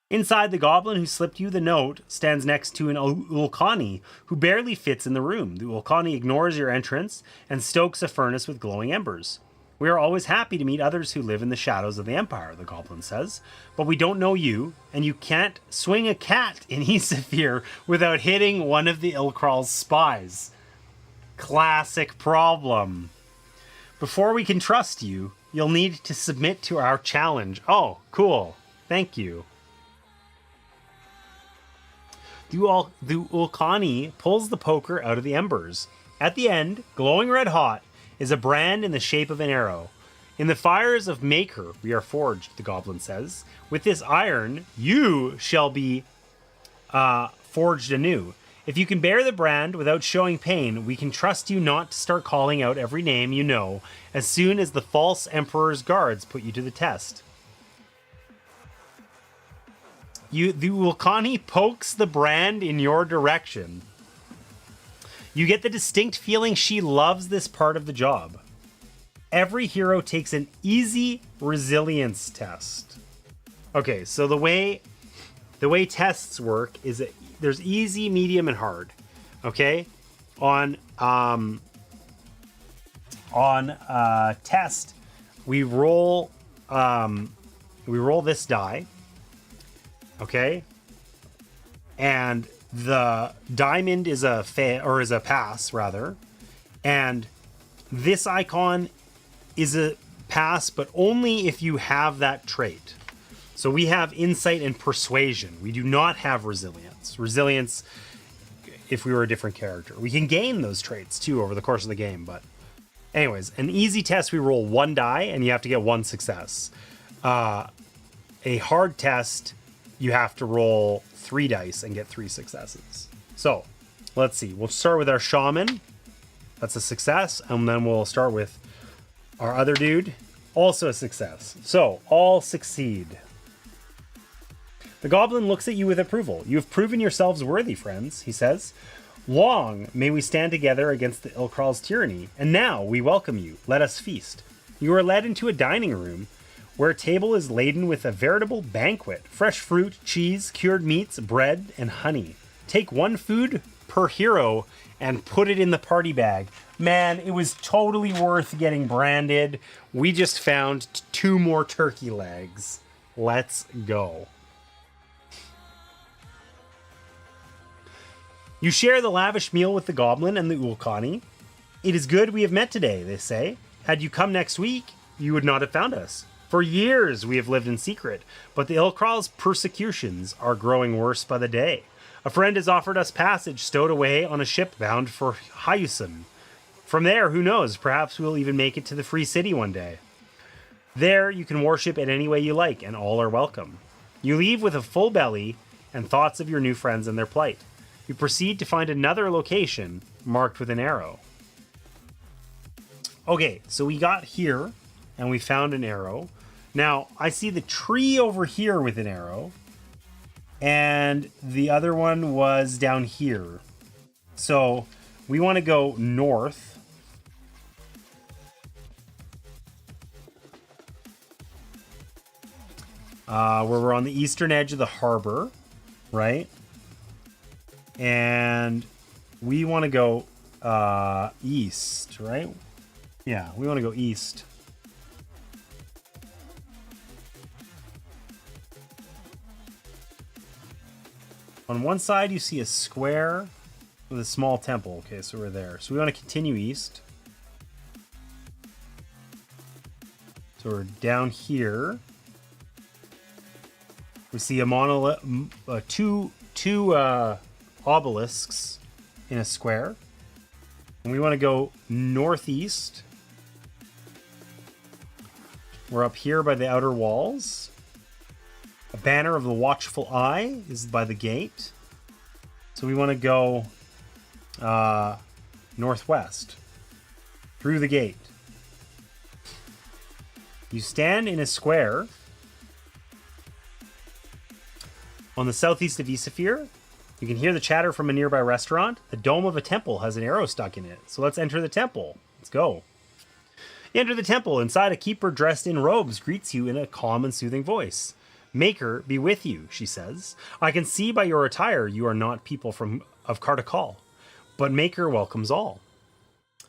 Inside, the goblin who slipped you the note stands next to an Ulkani who barely fits in the room. The Ulkani ignores your entrance and stokes a furnace with glowing embers. We are always happy to meet others who live in the shadows of the Empire, the goblin says, but we don't know you, and you can't swing a cat in Isafir without hitting one of the Ilkral's spies. Classic problem. Before we can trust you, you'll need to submit to our challenge. Oh, cool. Thank you. The Ulkani pulls the poker out of the embers. At the end, glowing red hot, is a brand in the shape of an arrow. In the fires of Maker we are forged, the goblin says. With this iron, you shall be forged anew. If you can bear the brand without showing pain, we can trust you not to start calling out every name you know as soon as the false emperor's guards put you to the test. the Ulkani pokes the brand in your direction. You get the distinct feeling she loves this part of the job. Every hero takes an easy resilience test. Okay, so the way tests work is that there's easy, medium, and hard. Okay, on test we roll this die. Okay, and the diamond is a pass rather, and this icon is a pass, but only if you have that trait. So we have insight and persuasion. We do not have resilience. Resilience, if we were a different character. We can gain those traits too over the course of the game, but anyways, an easy test, we roll 1 die and you have to get 1 success. A hard test, you have to roll 3 dice and get 3 successes. So let's see. We'll start with our shaman. That's a success. And then we'll start with our other dude. Also a success. So all succeed. The goblin looks at you with approval. You have proven yourselves worthy, friends, he says. Long may we stand together against the Ilkral's tyranny. And now we welcome you. Let us feast. You are led into a dining room where a table is laden with a veritable banquet. Fresh fruit, cheese, cured meats, bread, and honey. Take 1 food per hero and put it in the party bag. Man, it was totally worth getting branded. We just found 2 more turkey legs. Let's go. You share the lavish meal with the goblin and the Ulkani. It is good we have met today, they say. Had you come next week, you would not have found us. For years we have lived in secret, but the Ilkral's persecutions are growing worse by the day. A friend has offered us passage stowed away on a ship bound for Hyusen. From there, who knows, perhaps we'll even make it to the Free City one day. There you can worship in any way you like, and all are welcome. You leave with a full belly and thoughts of your new friends and their plight. You proceed to find another location marked with an arrow. Okay, so we got here and we found an arrow. Now, I see the tree over here with an arrow, and the other one was down here. So we want to go north. Where we're on the eastern edge of the harbor, right? And we want to go east, right? Yeah, we want to go east. On one side, you see a square with a small temple. Okay, so we're there. So we want to continue east. So we're down here. We see a monolith, two obelisks in a square. And we want to go northeast. We're up here by the outer walls. A banner of the Watchful Eye is by the gate. So we want to go northwest through the gate. You stand in a square on the southeast of Isafir. You can hear the chatter from a nearby restaurant. The dome of a temple has an arrow stuck in it. So let's enter the temple. Let's go. You enter the temple. Inside, a keeper dressed in robes greets you in a calm and soothing voice. Maker be with you, she says. I can see by your attire you are not people of Carticall, but Maker welcomes all.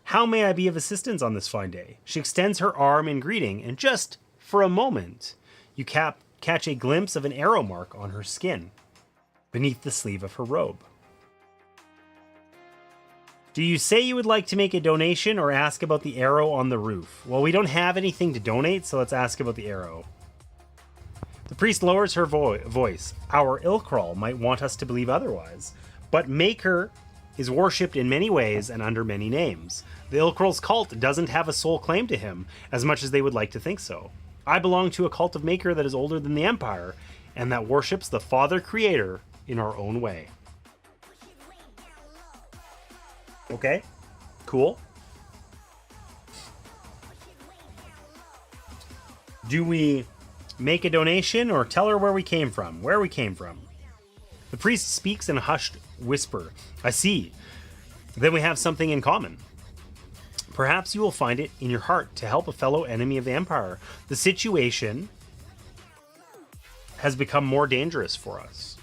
How may I be of assistance on this fine day? She extends her arm in greeting, and just for a moment, you catch a glimpse of an arrow mark on her skin, beneath the sleeve of her robe. Do you say you would like to make a donation or ask about the arrow on the roof? Well, we don't have anything to donate, so let's ask about the arrow. The priest lowers her voice. Our Ilkral might want us to believe otherwise, but Maker is worshipped in many ways and under many names. The Ilkral's cult doesn't have a sole claim to him, as much as they would like to think so. I belong to a cult of Maker that is older than the Empire, and that worships the Father Creator in our own way. Okay, cool. Do we make a donation or tell her where we came from. Where we came from. The priest speaks in a hushed whisper. I see. Then we have something in common. Perhaps you will find it in your heart to help a fellow enemy of the Empire. The situation has become more dangerous for us.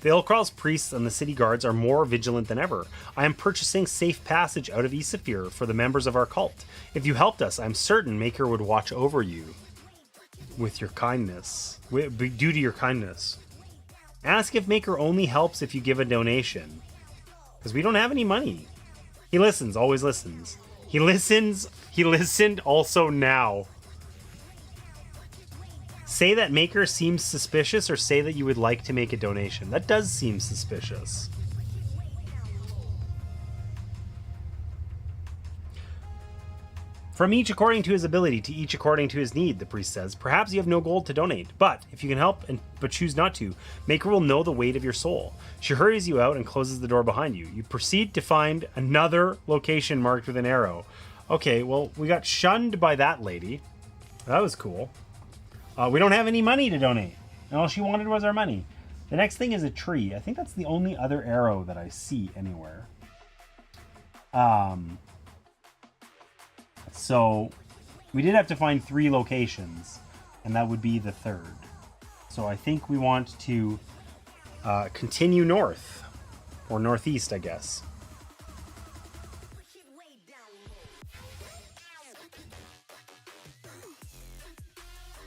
The Ilkral's priests and the city guards are more vigilant than ever. I am purchasing safe passage out of Isafir for the members of our cult. If you helped us, I'm certain Maker would watch over you with your kindness, due to your kindness. Ask if Maker only helps if you give a donation, because we don't have any money. He listens, always listens. He listens, he listened also now. Say that Maker seems suspicious, or say that you would like to make a donation. That does seem suspicious. From each according to his ability, to each according to his need, the priest says. Perhaps you have no gold to donate, but if you can help but choose not to, Maker will know the weight of your soul. She hurries you out and closes the door behind you. You proceed to find another location marked with an arrow. Okay, well, we got shunned by that lady. That was cool. We don't have any money to donate. And all she wanted was our money. The next thing is a tree. I think that's the only other arrow that I see anywhere. So we did have to find 3 locations, and that would be the 3rd. So I think we want to continue north, or northeast, I guess.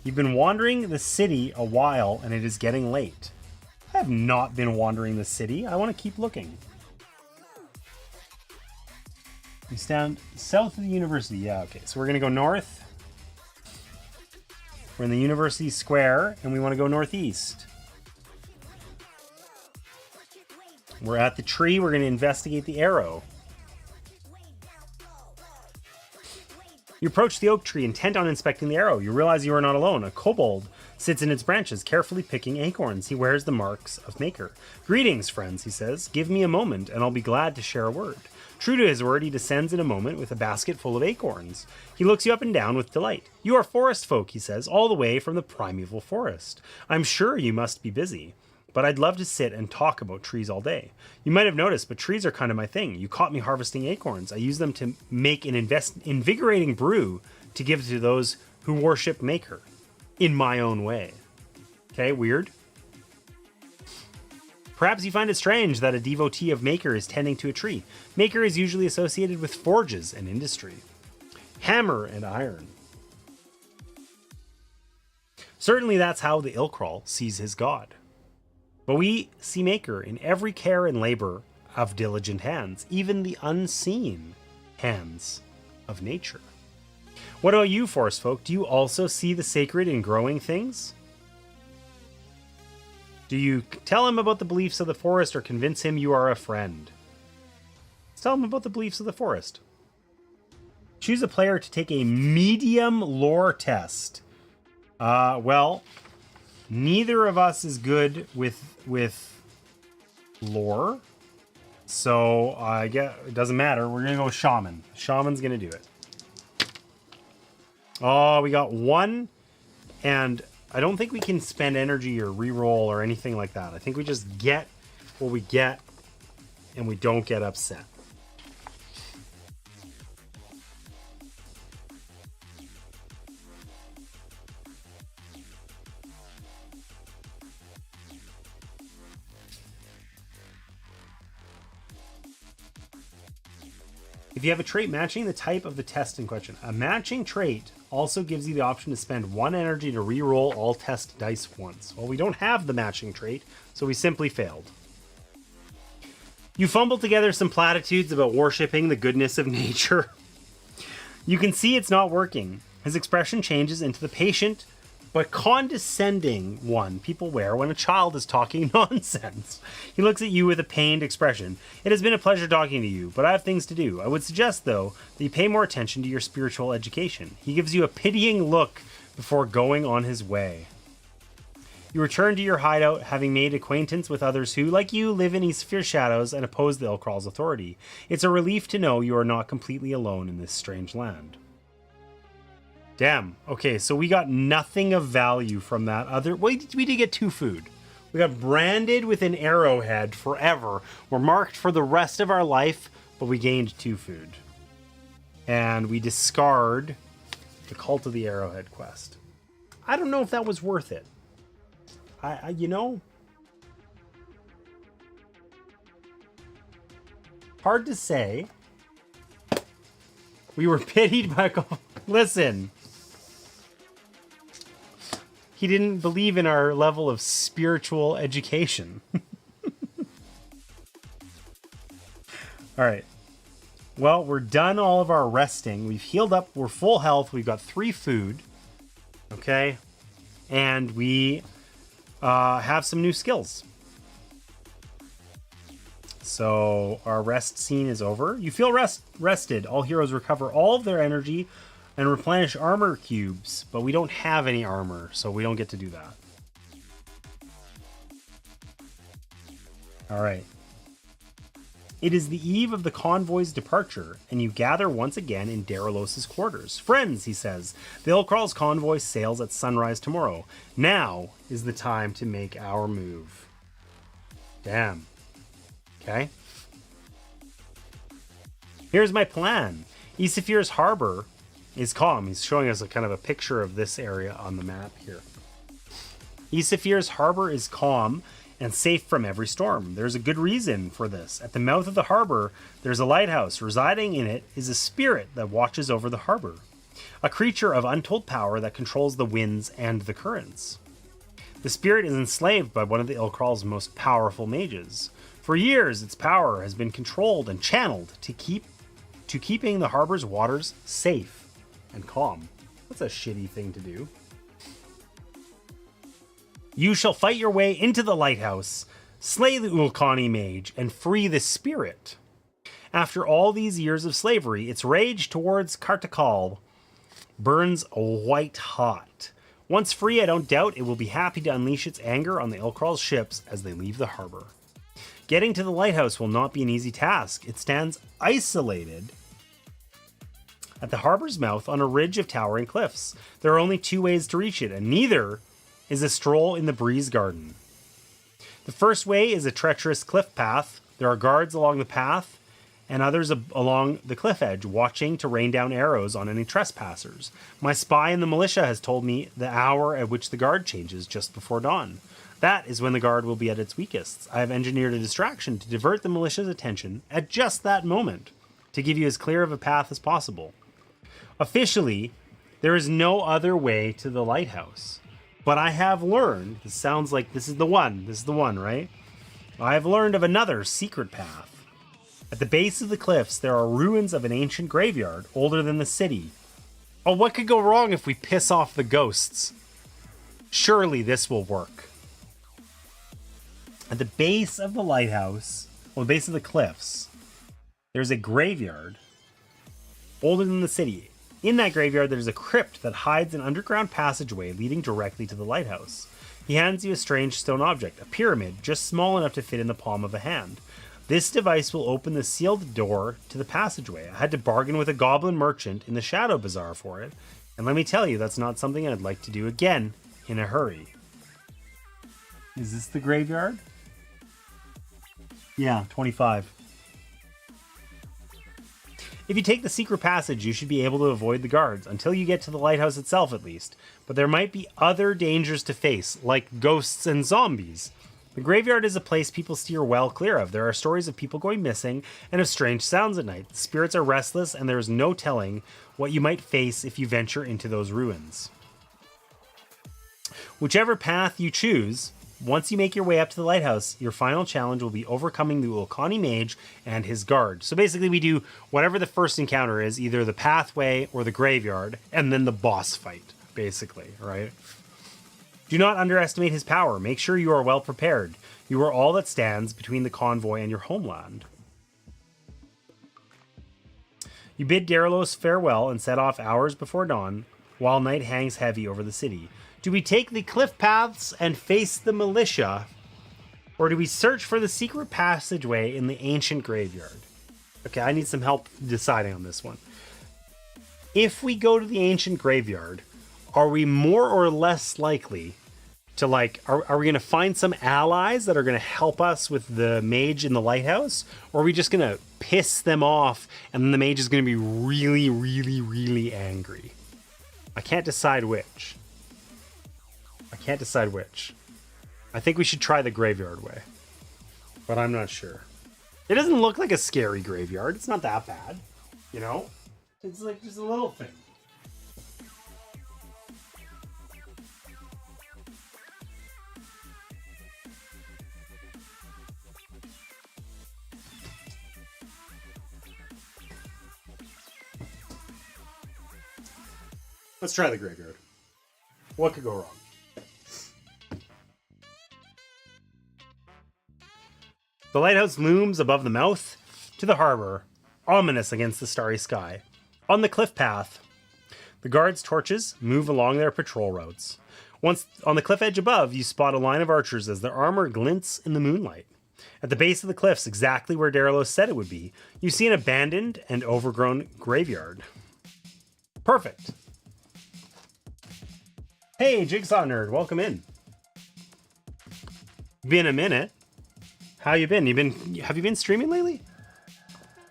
You've been wandering the city a while, and it is getting late. I have not been wandering the city. I want to keep looking. We stand south of the university. Yeah, okay. So we're going to go north. We're in the university square, and we want to go northeast. We're at the tree. We're going to investigate the arrow. You approach the oak tree, intent on inspecting the arrow. You realize you are not alone. A kobold sits in its branches, carefully picking acorns. He wears the marks of Maker. Greetings, friends, he says. Give me a moment, and I'll be glad to share a word. True to his word, he descends in a moment with a basket full of acorns. He looks you up and down with delight. You are forest folk, he says, all the way from the primeval forest. I'm sure you must be busy, but I'd love to sit and talk about trees all day. You might have noticed, but trees are kind of my thing. You caught me harvesting acorns. I use them to make an invigorating brew to give to those who worship Maker in my own way. Okay, weird. Perhaps you find it strange that a devotee of Maker is tending to a tree. Maker is usually associated with forges and industry. Hammer and iron. Certainly that's how the Ilkral sees his god. But we see Maker in every care and labor of diligent hands, even the unseen hands of nature. What about you, forest folk? Do you also see the sacred in growing things? Do you tell him about the beliefs of the forest or convince him you are a friend? Let's tell him about the beliefs of the forest. Choose a player to take a medium lore test. Well, neither of us is good with lore. So I guess it doesn't matter. We're going to go with Shaman. Shaman's going to do it. Oh, we got 1, and I don't think we can spend energy or reroll or anything like that. I think we just get what we get, and we don't get upset. If you have a trait matching the type of the test in question, a matching trait also gives you the option to spend 1 energy to re-roll all test dice once. Well, we don't have the matching trait, so we simply failed. You fumble together some platitudes about worshipping the goodness of nature. You can see it's not working. His expression changes into the patient but condescending one people wear when a child is talking nonsense. He looks at you with a pained expression. It has been a pleasure talking to you, but I have things to do. I would suggest, though, that you pay more attention to your spiritual education. He gives you a pitying look before going on his way. You return to your hideout, having made acquaintance with others who, like you, live in Isafir shadows and oppose the Ilkral's authority. It's a relief to know you are not completely alone in this strange land. Damn. Okay, so we got nothing of value from that other... we did get 2 food. We got branded with an arrowhead forever. We're marked for the rest of our life, but we gained 2 food. And we discard the Cult of the Arrowhead quest. I don't know if that was worth it. You know... hard to say. We were pitied by... Listen. He didn't believe in our level of spiritual education. All right. Well, we're done all of our resting. We've healed up. We're full health. We've got 3 food. Okay. And we have some new skills. So our rest scene is over. You feel rested. All heroes recover all of their energy and replenish armor cubes, but we don't have any armor, so we don't get to do that. All right. It is the eve of the convoy's departure, and you gather once again in Darylos's quarters. Friends, he says, the Ilkral's convoy sails at sunrise tomorrow. Now is the time to make our move. Damn. Okay. Here's my plan. Isafir's harbor is calm. He's showing us a kind of a picture of this area on the map here. Isafir's harbor is calm and safe from every storm. There's a good reason for this. At the mouth of the harbor, there's a lighthouse. Residing in it is a spirit that watches over the harbor, a creature of untold power that controls the winds and the currents. The spirit is enslaved by one of the Ilkral's most powerful mages. For years, its power has been controlled and channeled to keeping the harbor's waters safe and calm. That's a shitty thing to do. You shall fight your way into the lighthouse, slay the Ulkani mage, and free the spirit. After all these years of slavery, its rage towards Kartakal burns white hot. Once free, I don't doubt it will be happy to unleash its anger on the Ilkral's ships as they leave the harbor. Getting to the lighthouse will not be an easy task. It stands isolated at the harbor's mouth on a ridge of towering cliffs. There are only 2 ways to reach it, and neither is a stroll in the breeze garden. The first way is a treacherous cliff path. There are guards along the path and others along the cliff edge watching to rain down arrows on any trespassers. My spy in the militia has told me the hour at which the guard changes just before dawn. That is when the guard will be at its weakest. I have engineered a distraction to divert the militia's attention at just that moment, to give you as clear of a path as possible. Officially, there is no other way to the lighthouse. But I have learned, this sounds like this is the one, right? I have learned of another secret path. At the base of the cliffs, there are ruins of an ancient graveyard, older than the city. Oh, what could go wrong if we piss off the ghosts? Surely this will work. At the base of the lighthouse, or the base of the cliffs, there's a graveyard older than the city. In that graveyard, there's a crypt that hides an underground passageway leading directly to the lighthouse. He hands you a strange stone object, a pyramid just small enough to fit in the palm of a hand. This device will open the sealed door to the passageway. I had to bargain with a goblin merchant in the Shadow Bazaar for it, and let me tell you, that's not something I'd like to do again in a hurry. Is this the graveyard? Yeah, 25. If you take the secret passage, you should be able to avoid the guards, until you get to the lighthouse itself at least. But there might be other dangers to face, like ghosts and zombies. The graveyard is a place people steer well clear of. There are stories of people going missing and of strange sounds at night. The spirits are restless, and there is no telling what you might face if you venture into those ruins. Whichever path you choose, once you make your way up to the lighthouse, your final challenge will be overcoming the Ulkani mage and his guard. So basically we do whatever the first encounter is, either the pathway or the graveyard, and then the boss fight, basically, right? Do not underestimate his power. Make sure you are well prepared. You are all that stands between the convoy and your homeland. You bid Darylos farewell and set off hours before dawn, while night hangs heavy over the city. Do we take the cliff paths and face the militia, or do we search for the secret passageway in the ancient graveyard? Okay, I need some help deciding on this one. if we go to the ancient graveyard, are we more or less likely to like, are we going to find some allies that are going to help us with the mage in the lighthouse? Or are we just going to piss them off and then the mage is going to be really, really, really angry? I can't decide which. I think we should try the graveyard way, but I'm not sure. It doesn't look like a scary graveyard. It's not that bad, you know? It's like just a little thing. Let's try the graveyard. What could go wrong? The lighthouse looms above the mouth to the harbor, ominous against the starry sky. On the cliff path, the guards' torches move along their patrol routes. Once on the cliff edge above, you spot a line of archers as their armor glints in the moonlight. At the base of the cliffs, exactly where Darylos said it would be, you see an abandoned and overgrown graveyard. Perfect. Hey, Jigsaw Nerd, welcome in. Been a minute. How you been? Have you been streaming lately?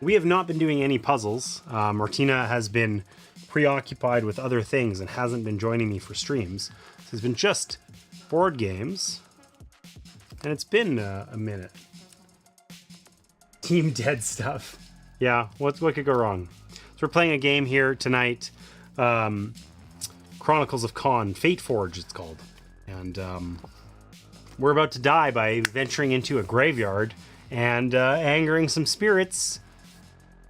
We have not been doing any puzzles. Martina has been preoccupied with other things and hasn't been joining me for streams. So it's been just board games, and it's been a minute. Team dead stuff. Yeah, what could go wrong? So we're playing a game here tonight. Chronicles of Kaan, Fateforge it's called. And we're about to die by venturing into a graveyard and angering some spirits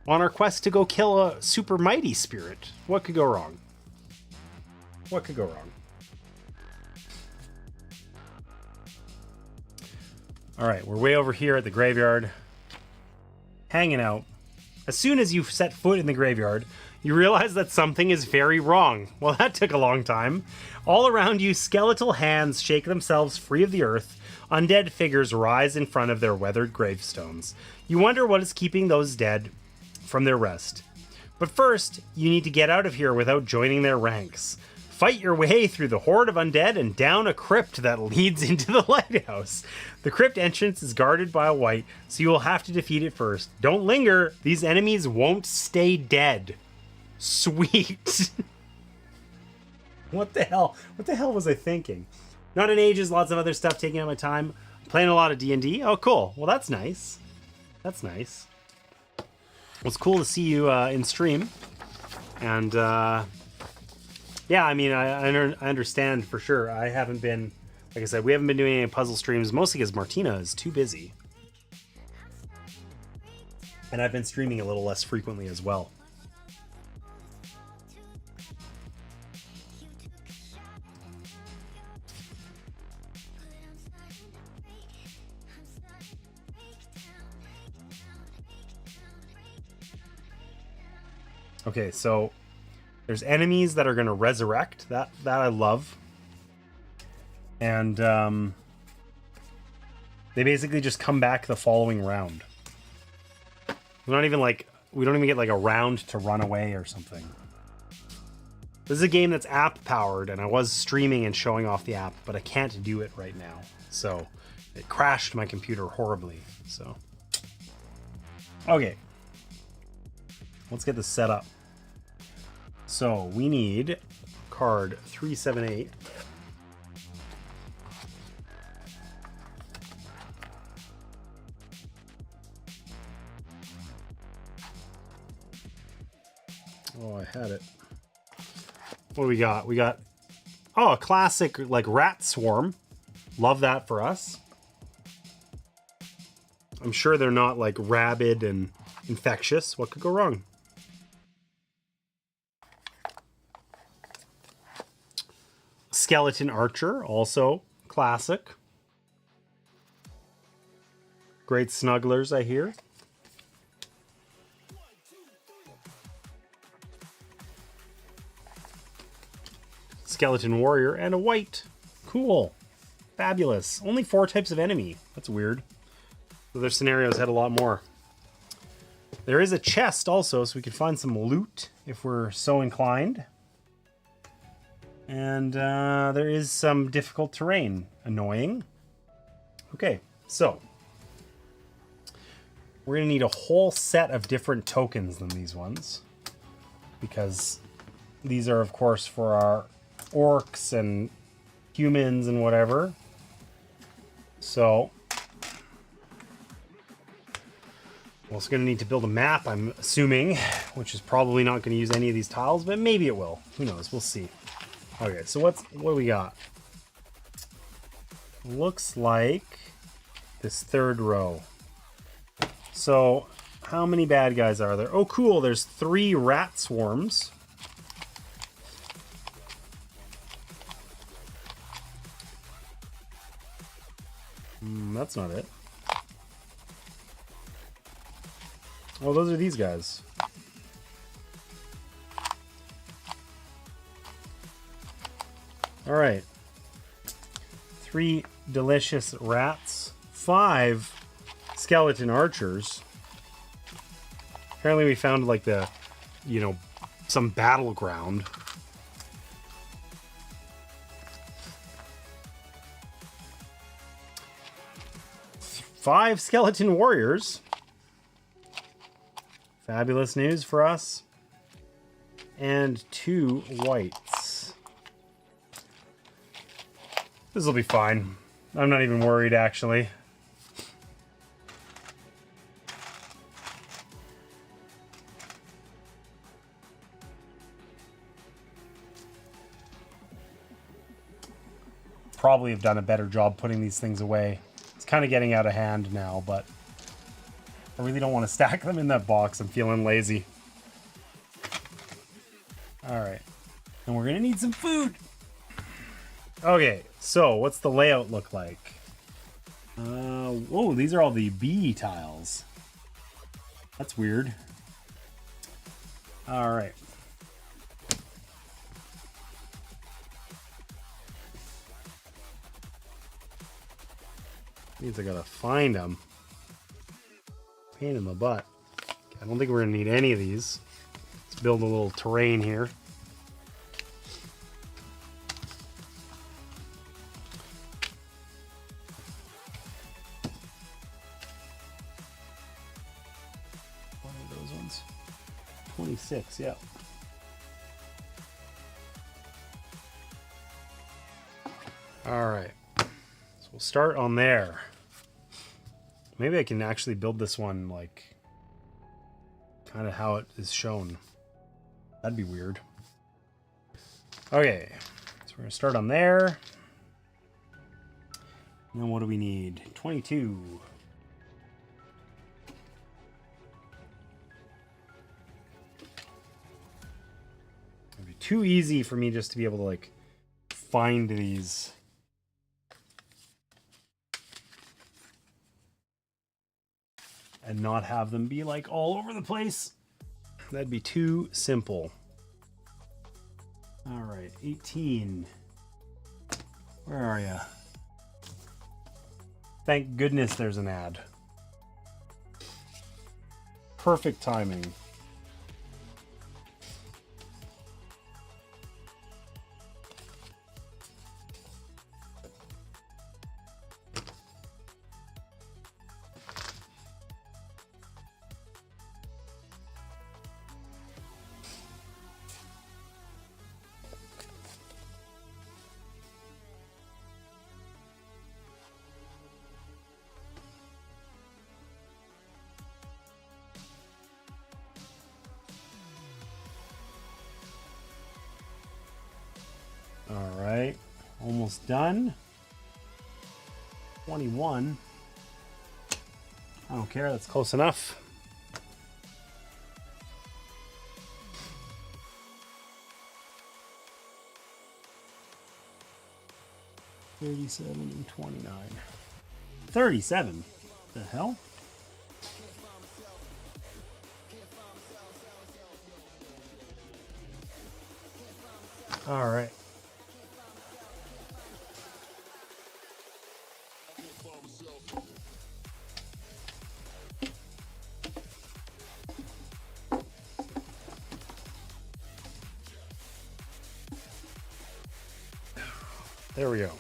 on our quest to go kill a super mighty spirit. What could go wrong? What could go wrong? All right, we're way over here at the graveyard, hanging out. As soon as you set foot in the graveyard, you realize that something is very wrong. Well, that took a long time. All around you, skeletal hands shake themselves free of the earth. Undead figures rise in front of their weathered gravestones. You wonder what is keeping those dead from their rest. But first, you need to get out of here without joining their ranks. Fight your way through the horde of undead and down a crypt that leads into the lighthouse. The crypt entrance is guarded by a wight, so you will have to defeat it first. Don't linger. These enemies won't stay dead. Sweet. What the hell? What the hell was I thinking? Not in ages, lots of other stuff taking up my time. I'm playing a lot of D&D. Oh, cool. Well, that's nice. That's nice. Well, it's cool to see you in stream. And, yeah, I mean, I understand for sure. I haven't been, like I said, we haven't been doing any puzzle streams, mostly because Martina is too busy. And I've been streaming a little less frequently as well. Okay, so there's enemies that are going to resurrect. That I love. And they basically just come back the following round. We don't even get like a round to run away or something. This is a game that's app powered, and I was streaming and showing off the app, but I can't do it right now. So it crashed my computer horribly. So okay. Let's get this set up. So we need card 378. Oh, I had it. What do we got? We got, oh, a classic like rat swarm. Love that for us. I'm sure they're not like rabid and infectious. What could go wrong? Skeleton archer, also classic. Great snugglers, I hear. Skeleton warrior and a white. Cool. Fabulous. Only 4 types of enemy. That's weird. Other scenarios had a lot more. There is a chest also, so we can find some loot if we're so inclined. And there is some difficult terrain. Annoying. Okay, so we're going to need a whole set of different tokens than these ones, because these are, of course, for our orcs and humans and whatever. So we're also going to need to build a map, I'm assuming, which is probably not going to use any of these tiles, but maybe it will. Who knows? We'll see. Okay, so what do we got? Looks like this third row. So how many bad guys are there? Oh, cool. There's 3 rat swarms. That's not it. Oh, those are these guys. All right. 3 delicious rats. 5 skeleton archers. Apparently we found like the, some battleground. Five skeleton warriors. Fabulous news for us. And 2 whites. This will be fine. I'm not even worried, actually. Probably have done a better job putting these things away. It's kind of getting out of hand now, but I really don't want to stack them in that box. I'm feeling lazy. All right. And we're going to need some food. Okay, so what's the layout look like? Whoa, these are all the bee tiles. That's weird. All right. Means I gotta find them. Pain in the butt. I don't think we're gonna need any of these. Let's build a little terrain here. One of those ones. 26, yeah. All right. So we'll start on there. Maybe I can actually build this one like kind of how it is shown. That'd be weird. Okay, so we're gonna start on there. And then what do we need? 22. It'd be too easy for me just to be able to like find these. And not have them be like all over the place. That'd be too simple. All right, 18. Where are you? Thank goodness there's an ad. Perfect timing. All right, almost done. 21. I don't care, that's close enough. $37 and $29. 37? The hell? All right. There we go.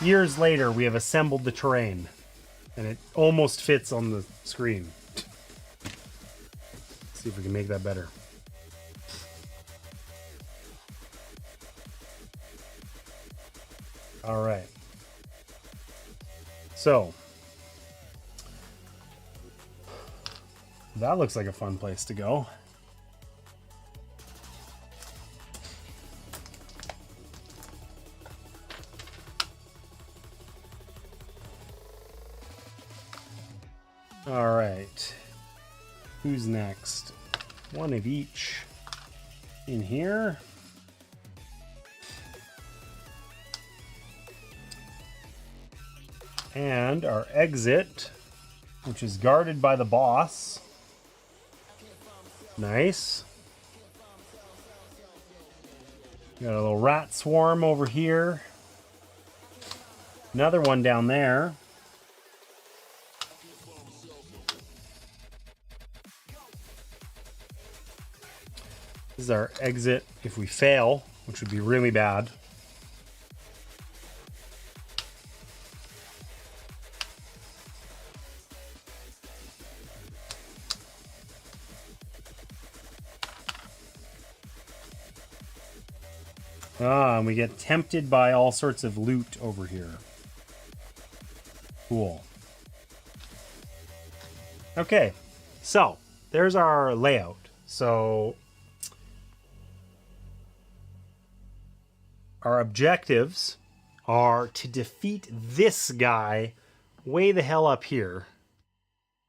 Years later, we have assembled the terrain, and it almost fits on the screen. Let's see if we can make that better. All right. So, that looks like a fun place to go. All right. Who's next? One of each in here. And our exit, which is guarded by the boss. Nice. Got a little rat swarm over here. Another one down there. This is our exit if we fail, which would be really bad. And we get tempted by all sorts of loot over here. Cool. Okay, so there's our layout. So our objectives are to defeat this guy way the hell up here.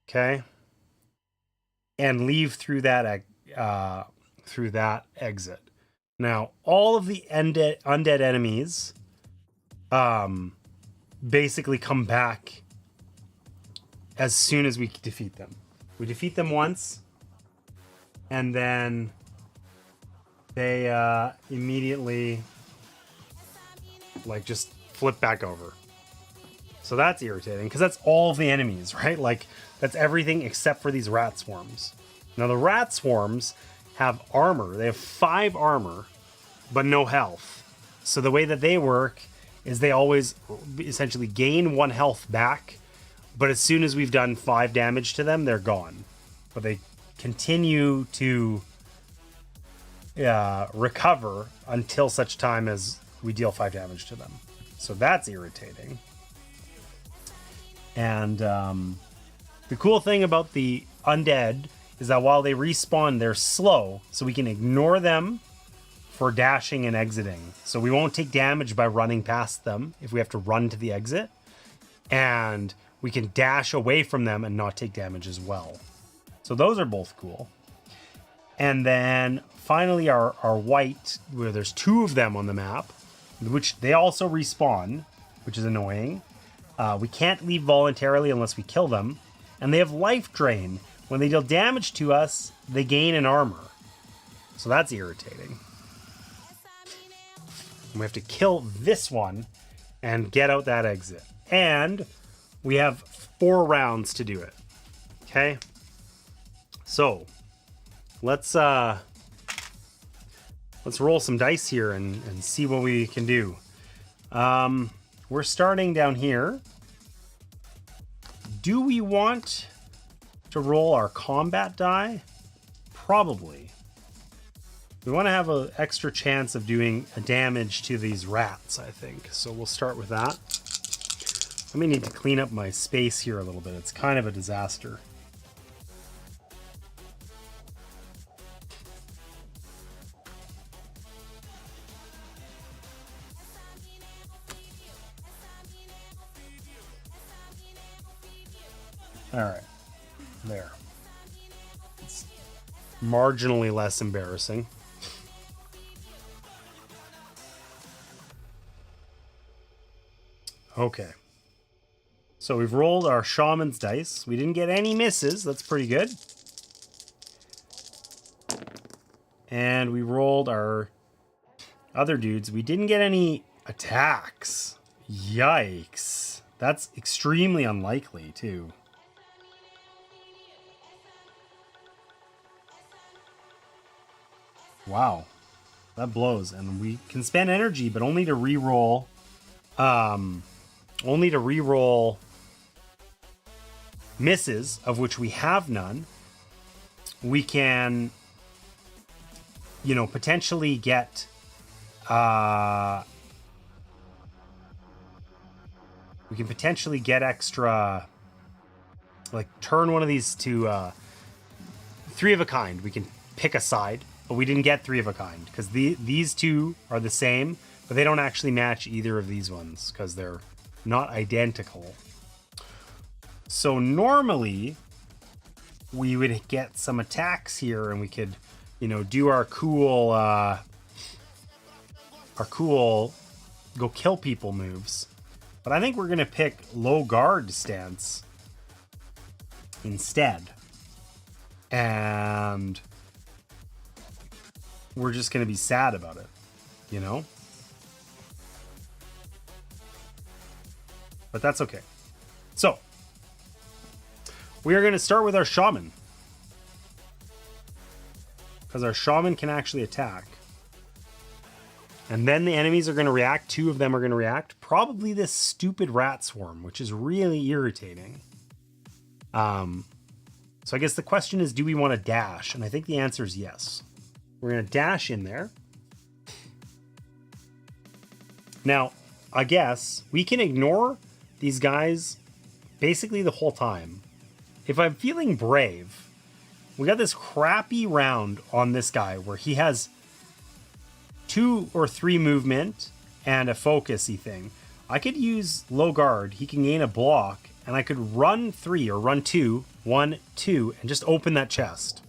Okay? And leave through that exit. Now, all of the undead enemies basically come back as soon as we defeat them. We defeat them once, and then they immediately like just flip back over. So that's irritating, because that's all of the enemies, right? Like, that's everything except for these rat swarms. Now, the rat swarms have armor. They have 5 armor, but no health. So the way that they work is they always essentially gain 1 health back, but as soon as we've done 5 damage to them, they're gone. But they continue to recover until such time as we deal 5 damage to them. So that's irritating. And the cool thing about the undead is that while they respawn, they're slow, so we can ignore them for dashing and exiting. So we won't take damage by running past them if we have to run to the exit. And we can dash away from them and not take damage as well. So those are both cool. And then finally our white, where there's 2 of them on the map, which they also respawn, which is annoying. We can't leave voluntarily unless we kill them. And they have life drain. When they deal damage to us, they gain an armor. So that's irritating. And we have to kill this one and get out that exit. And we have 4 rounds to do it. Okay? So, let's roll some dice here and see what we can do. We're starting down here. Do we want to roll our combat die? Probably. We want to have an extra chance of doing a damage to these rats, I think. So we'll start with that. I may need to clean up my space here a little bit. It's kind of a disaster. All right, there. It's marginally less embarrassing. Okay. So we've rolled our shaman's dice. We didn't get any misses. That's pretty good. And we rolled our other dudes. We didn't get any attacks. Yikes. That's extremely unlikely, too. Wow. That blows. And we can spend energy, but only to re-roll. Only to re-roll misses, of which we have none. We can, you know, potentially get extra, like turn one of these to 3 of a kind. We can pick a side, but we didn't get 3 of a kind because these two are the same, but they don't actually match either of these ones because they're not identical. So normally we would get some attacks here and we could, you know, do our cool go kill people moves. But I think we're going to pick low guard stance instead. And we're just going to be sad about it, you know? But that's okay. So, we are going to start with our shaman. Because our shaman can actually attack. And then the enemies are going to react. 2 of them are going to react. Probably this stupid rat swarm, which is really irritating. So I guess the question is, do we want to dash? And I think the answer is yes. We're going to dash in there. Now, I guess we can ignore these guys basically the whole time. If I'm feeling brave, we got this crappy round on this guy where he has 2 or 3 movement and a focusy thing. I could use low guard. He can gain a block, and I could run 3 or run 2, 1, 2, and just open that chest.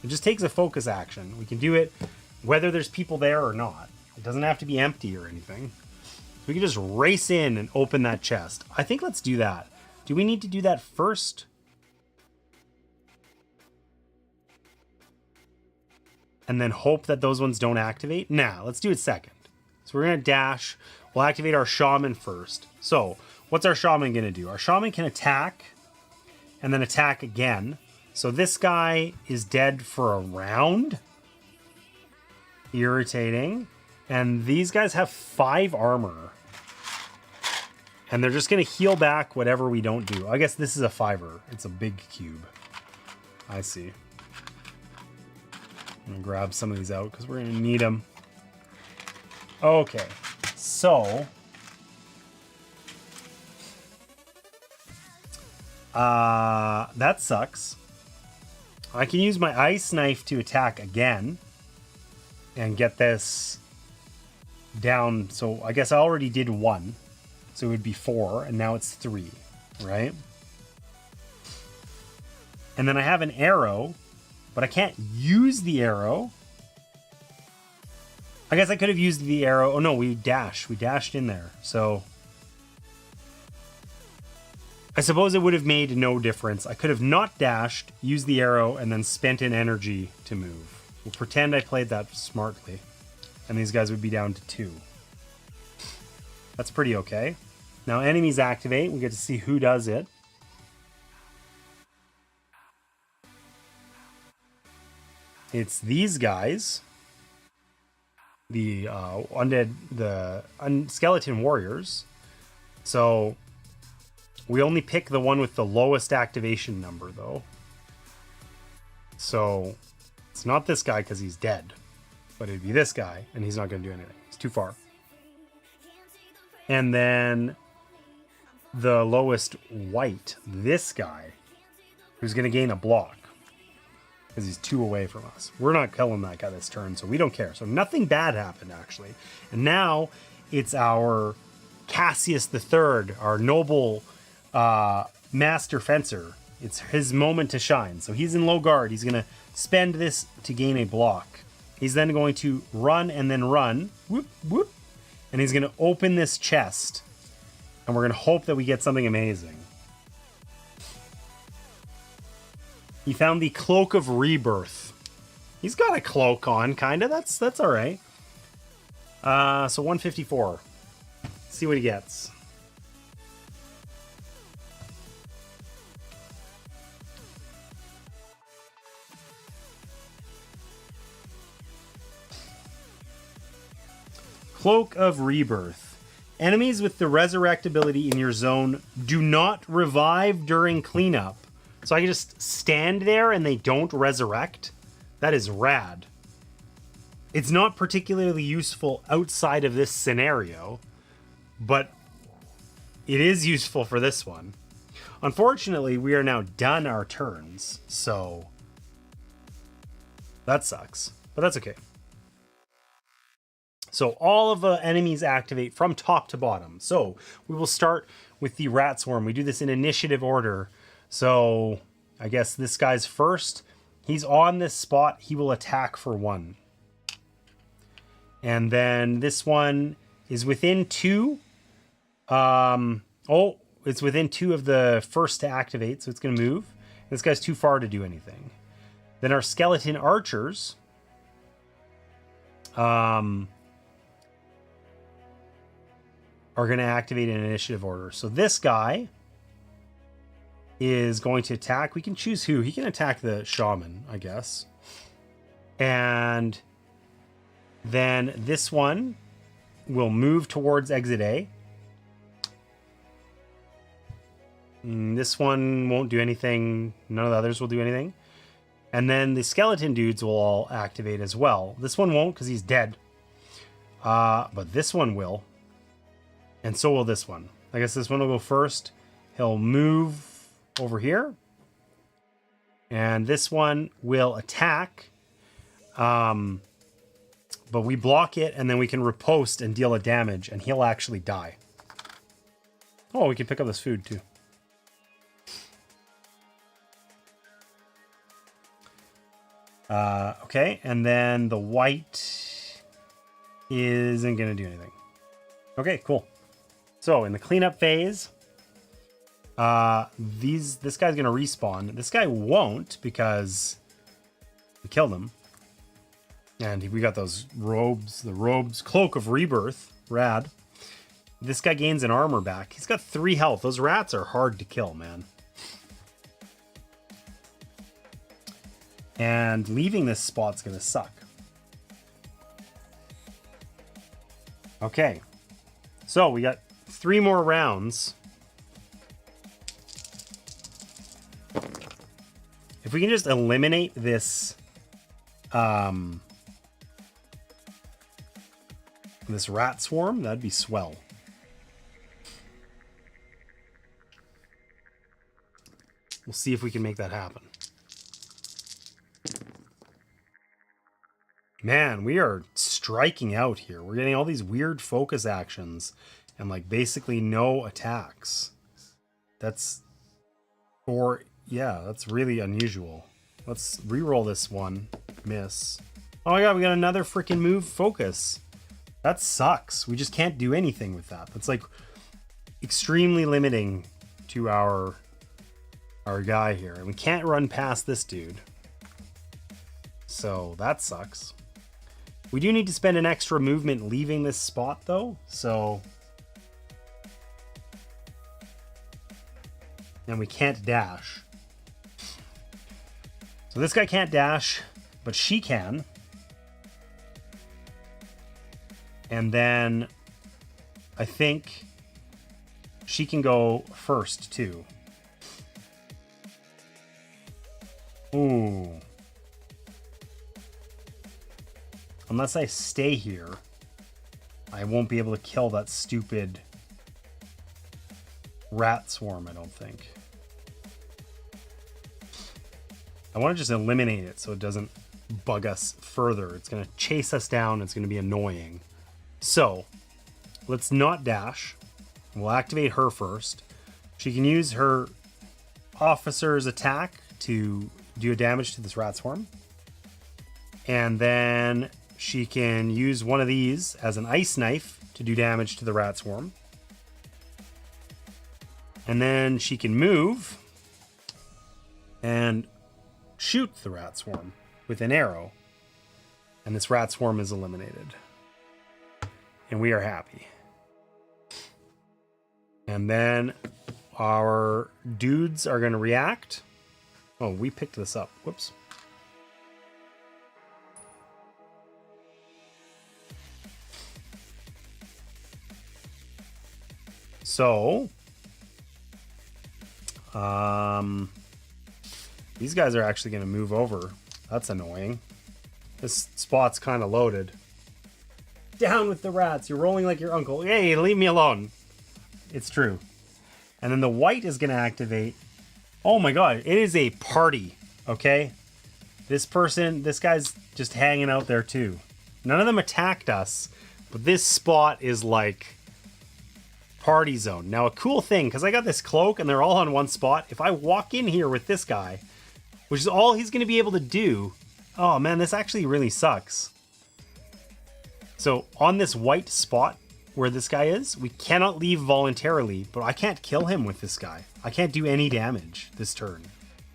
It just takes a focus action. We can do it whether there's people there or not. It doesn't have to be empty or anything. We can just race in and open that chest. I think let's do that. Do we need to do that first? And then hope that those ones don't activate? Nah, let's do it second. So we're going to dash. We'll activate our shaman first. So what's our shaman going to do? Our shaman can attack and then attack again. So this guy is dead for a round. Irritating. And these guys have 5 armor. And they're just going to heal back whatever we don't do. I guess this is a 5er. It's a big cube. I see. I'm going to grab some of these out because we're going to need them. Okay. So. That sucks. I can use my ice knife to attack again. And get this down. So I guess I already did 1. So it would be 4. And now it's 3. Right? And then I have an arrow. But I can't use the arrow. I guess I could have used the arrow. Oh no, we dashed. We dashed in there. So I suppose it would have made no difference. I could have not dashed, used the arrow, and then spent an energy to move. We'll pretend I played that smartly. And these guys would be down to 2. That's pretty okay. Now enemies activate. We get to see who does it. It's these guys, the skeleton warriors. So we only pick the one with the lowest activation number, though. So it's not this guy because he's dead, but it'd be this guy, and he's not going to do anything. He's too far. And then the lowest white, this guy, who's going to gain a block. Because he's 2 away from us. We're not killing that guy this turn, so we don't care. So nothing bad happened, actually. And now it's our Cassius III, our noble master fencer. It's his moment to shine. So he's in low guard. He's going to spend this to gain a block. He's then going to run and then run. Whoop, whoop. And he's going to open this chest. And we're going to hope that we get something amazing. He found the Cloak of Rebirth. He's got a cloak on, kind of. That's all right. So 154. Let's see what he gets. Cloak of Rebirth. Enemies with the resurrect ability in your zone do not revive during cleanup. So I can just stand there and they don't resurrect? That is rad. It's not particularly useful outside of this scenario, but it is useful for this one. Unfortunately, we are now done our turns, so that sucks, but that's okay. So all of the enemies activate from top to bottom. So we will start with the rat swarm. We do this in initiative order. So I guess this guy's first. He's on this spot. He will attack for 1. And then this one is within 2. It's within 2 of the first to activate, so it's going to move. This guy's too far to do anything. Then our skeleton archers. Are going to activate in initiative order. So this guy is going to attack. We can choose who. He can attack the shaman, I guess. And then this one will move towards exit A. This one won't do anything. None of the others will do anything. And then the skeleton dudes will all activate as well. This one won't because he's dead. But this one will. And so will this one. I guess this one will go first. He'll move over here. And this one will attack. But we block it, and then we can riposte and deal a damage, and he'll actually die. Oh, we can pick up this food, too. Okay, and then the white isn't going to do anything. Okay, cool. So in the cleanup phase, this guy's gonna respawn. This guy won't because we killed him, and we got those robes. The robes, cloak of rebirth, rad. This guy gains an armor back. He's got 3 health. Those rats are hard to kill, man. And leaving this spot's gonna suck. Okay, so we got 3 more rounds. If we can just eliminate this this rat swarm, that'd be swell. We'll see if we can make that happen. Man, we are striking out here. We're getting all these weird focus actions and like basically no attacks. That's that's really unusual. Let's re-roll this one. Miss. Oh my god, we got another freaking move focus. That sucks. We just can't do anything with that. That's like extremely limiting to our guy here. And we can't run past this dude. So that sucks. We do need to spend an extra movement leaving this spot though. So and we can't dash. So this guy can't dash, but she can. And then I think she can go first too. Ooh. Unless I stay here, I won't be able to kill that stupid rat swarm, I don't think. I want to just eliminate it so it doesn't bug us further. It's going to chase us down. It's going to be annoying. So let's not dash. We'll activate her first. She can use her officer's attack to do damage to this rat swarm. And then she can use one of these as an ice knife to do damage to the rat swarm. And then she can move and shoot the rat swarm with an arrow. And this rat swarm is eliminated. And we are happy. And then our dudes are going to react. Oh, we picked this up. Whoops. So, these guys are actually going to move over. That's annoying. This spot's kind of loaded. Down with the rats. You're rolling like your uncle. Hey, leave me alone. It's true. And then the white is going to activate. Oh my god, it is a party, okay? This guy's just hanging out there too. None of them attacked us, but this spot is like party zone. Now a cool thing, because I got this cloak and they're all on one spot, if I walk in here with this guy, which is all he's going to be able to do, oh man, this actually really sucks. So on this white spot where this guy is, we cannot leave voluntarily, but I can't kill him with this guy. I can't do any damage this turn.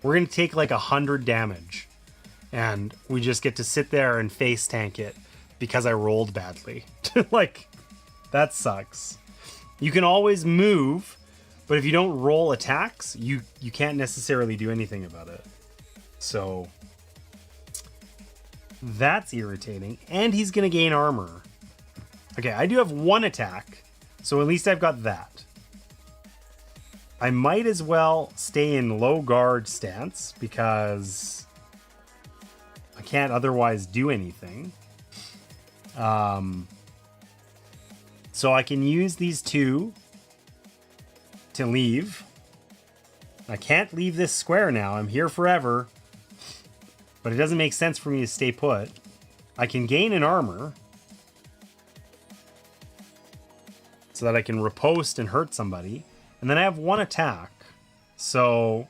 We're going to take like 100 damage. And we just get to sit there and face tank it because I rolled badly. Like, that sucks. You can always move, but if you don't roll attacks, you can't necessarily do anything about it. So, that's irritating. And he's going to gain armor. Okay, I do have one attack, so at least I've got that. I might as well stay in low guard stance because I can't otherwise do anything. So I can use these two to leave. I can't leave this square now. I'm here forever. But it doesn't make sense for me to stay put. I can gain an armor so that I can riposte and hurt somebody. And then I have one attack. So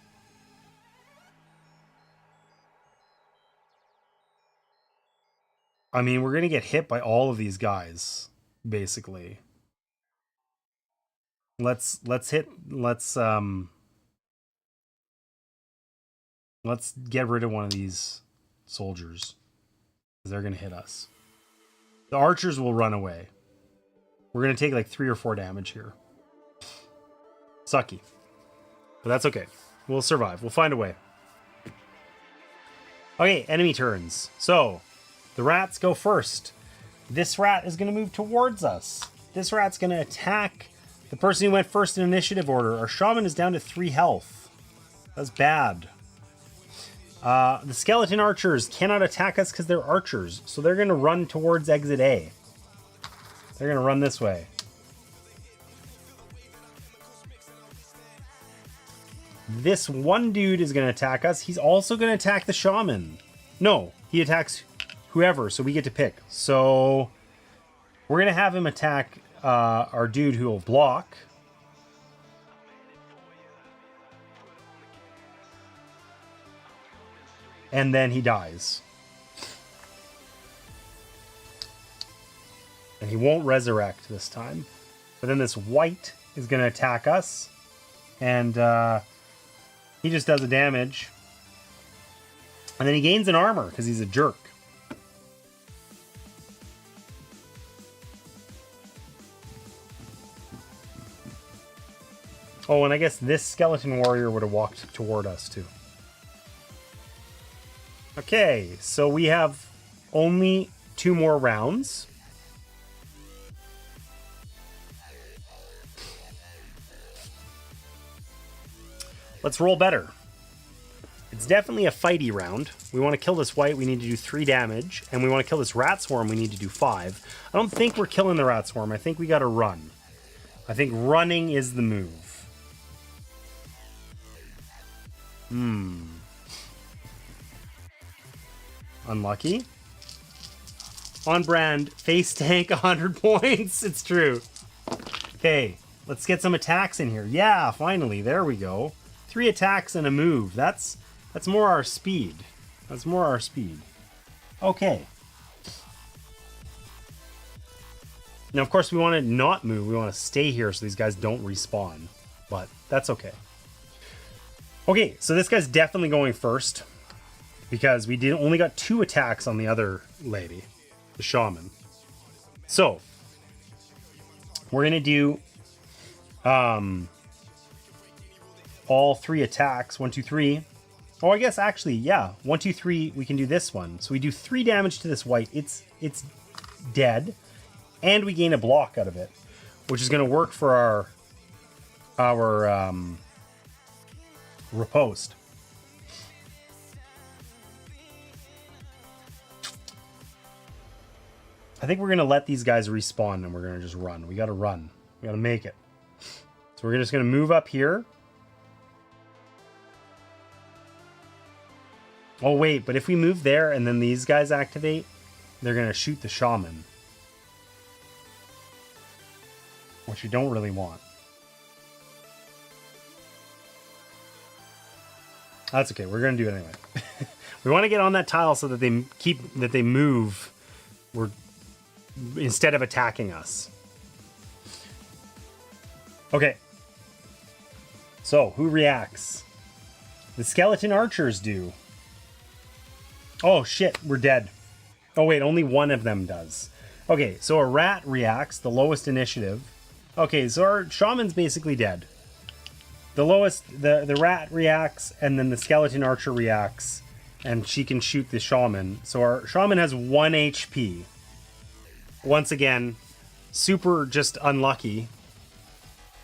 I mean, we're going to get hit by all of these guys, basically. Let's get rid of one of these soldiers, because they're going to hit us. The archers will run away. We're going to take like 3 or 4 damage here. Sucky. But that's okay. We'll survive. We'll find a way. Okay, enemy turns. So, the rats go first. This rat is going to move towards us. This rat's going to attack the person who went first in initiative order. Our shaman is down to 3 health. That's bad. The skeleton archers cannot attack us because they're archers. So they're going to run towards exit A. They're going to run this way. This one dude is going to attack us. He's also going to attack the shaman. No, he attacks whoever, so we get to pick. So we're going to have him attack our dude who will block. And then he dies. And he won't resurrect this time. But then this white is going to attack us. And he just does a damage. And then he gains an armor because he's a jerk. Oh, and I guess this skeleton warrior would have walked toward us too. Okay, so we have only 2 more rounds. Let's roll better. It's definitely a fighty round. We want to kill this white, we need to do 3 damage. And we want to kill this rat swarm, we need to do 5. I don't think we're killing the rat swarm. I think we got to run. I think running is the move. Unlucky. On brand, face tank 100 points. It's true. Okay, let's get some attacks in here. Yeah, finally, there we go. 3 attacks and a move. That's more our speed. That's more our speed. Okay. Now, of course, we want to not move. We want to stay here so these guys don't respawn. But that's okay. Okay, so this guy's definitely going first. Because we only got 2 attacks on the other lady. The shaman. So. We're going to do all 3 attacks. 1, 2, 3. Oh, I guess actually, yeah. 1, 2, 3, we can do this one. So we do 3 damage to this white. It's dead. And we gain a block out of it. Which is going to work for our riposte. I think we're going to let these guys respawn and we're going to just run. We got to run. We got to make it. So we're just going to move up here. Oh, wait, but if we move there and then these guys activate, they're going to shoot the shaman. Which you don't really want. That's okay. We're going to do it anyway. We want to get on that tile so that they move instead of attacking us. Okay. So, who reacts? The skeleton archers do. Oh, shit. We're dead. Oh, wait. Only one of them does. Okay, so a rat reacts, the lowest initiative. Okay, so our shaman's basically dead. The lowest, the rat reacts, and then the skeleton archer reacts, and she can shoot the shaman. So our shaman has 1 HP. Once again, super just unlucky.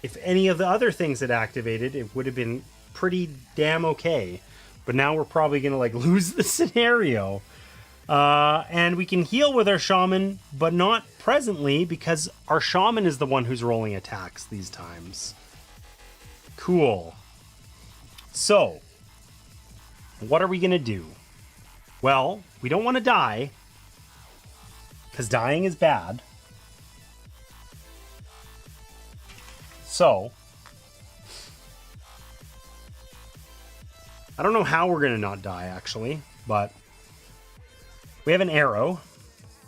If any of the other things had activated, it would have been pretty damn okay. But now we're probably going to like lose the scenario. And we can heal with our shaman, but not presently because our shaman is the one who's rolling attacks these times. Cool. So, what are we going to do? Well, we don't want to die because dying is bad. So, I don't know how we're going to not die actually, but we have an arrow,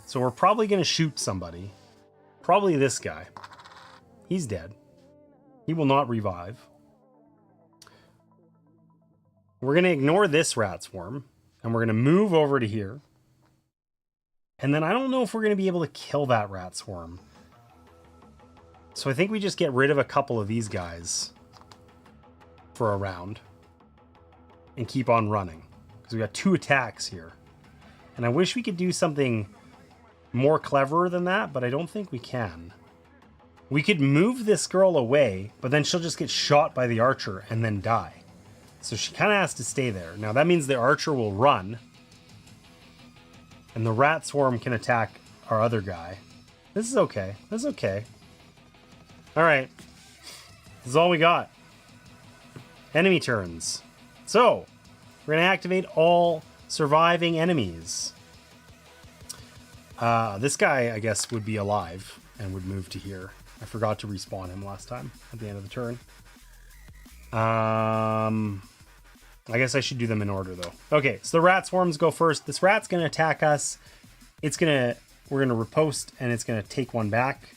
so we're probably going to shoot somebody. Probably this guy. He's dead. He will not revive. We're going to ignore this rat swarm, and we're going to move over to here. And then I don't know if we're going to be able to kill that rat swarm. So I think we just get rid of a couple of these guys for a round and keep on running. Because we got 2 attacks here. And I wish we could do something more cleverer than that, but I don't think we can. We could move this girl away, but then she'll just get shot by the archer and then die. So she kind of has to stay there. Now that means the archer will run. And the rat swarm can attack our other guy. This is okay. This is okay. Alright. This is all we got. Enemy turns. So, we're going to activate all surviving enemies. This guy, I guess, would be alive and would move to here. I forgot to respawn him last time at the end of the turn. I guess I should do them in order, though. Okay, so the rat swarms go first. This rat's going to attack us. We're going to riposte, and it's going to take 1 back.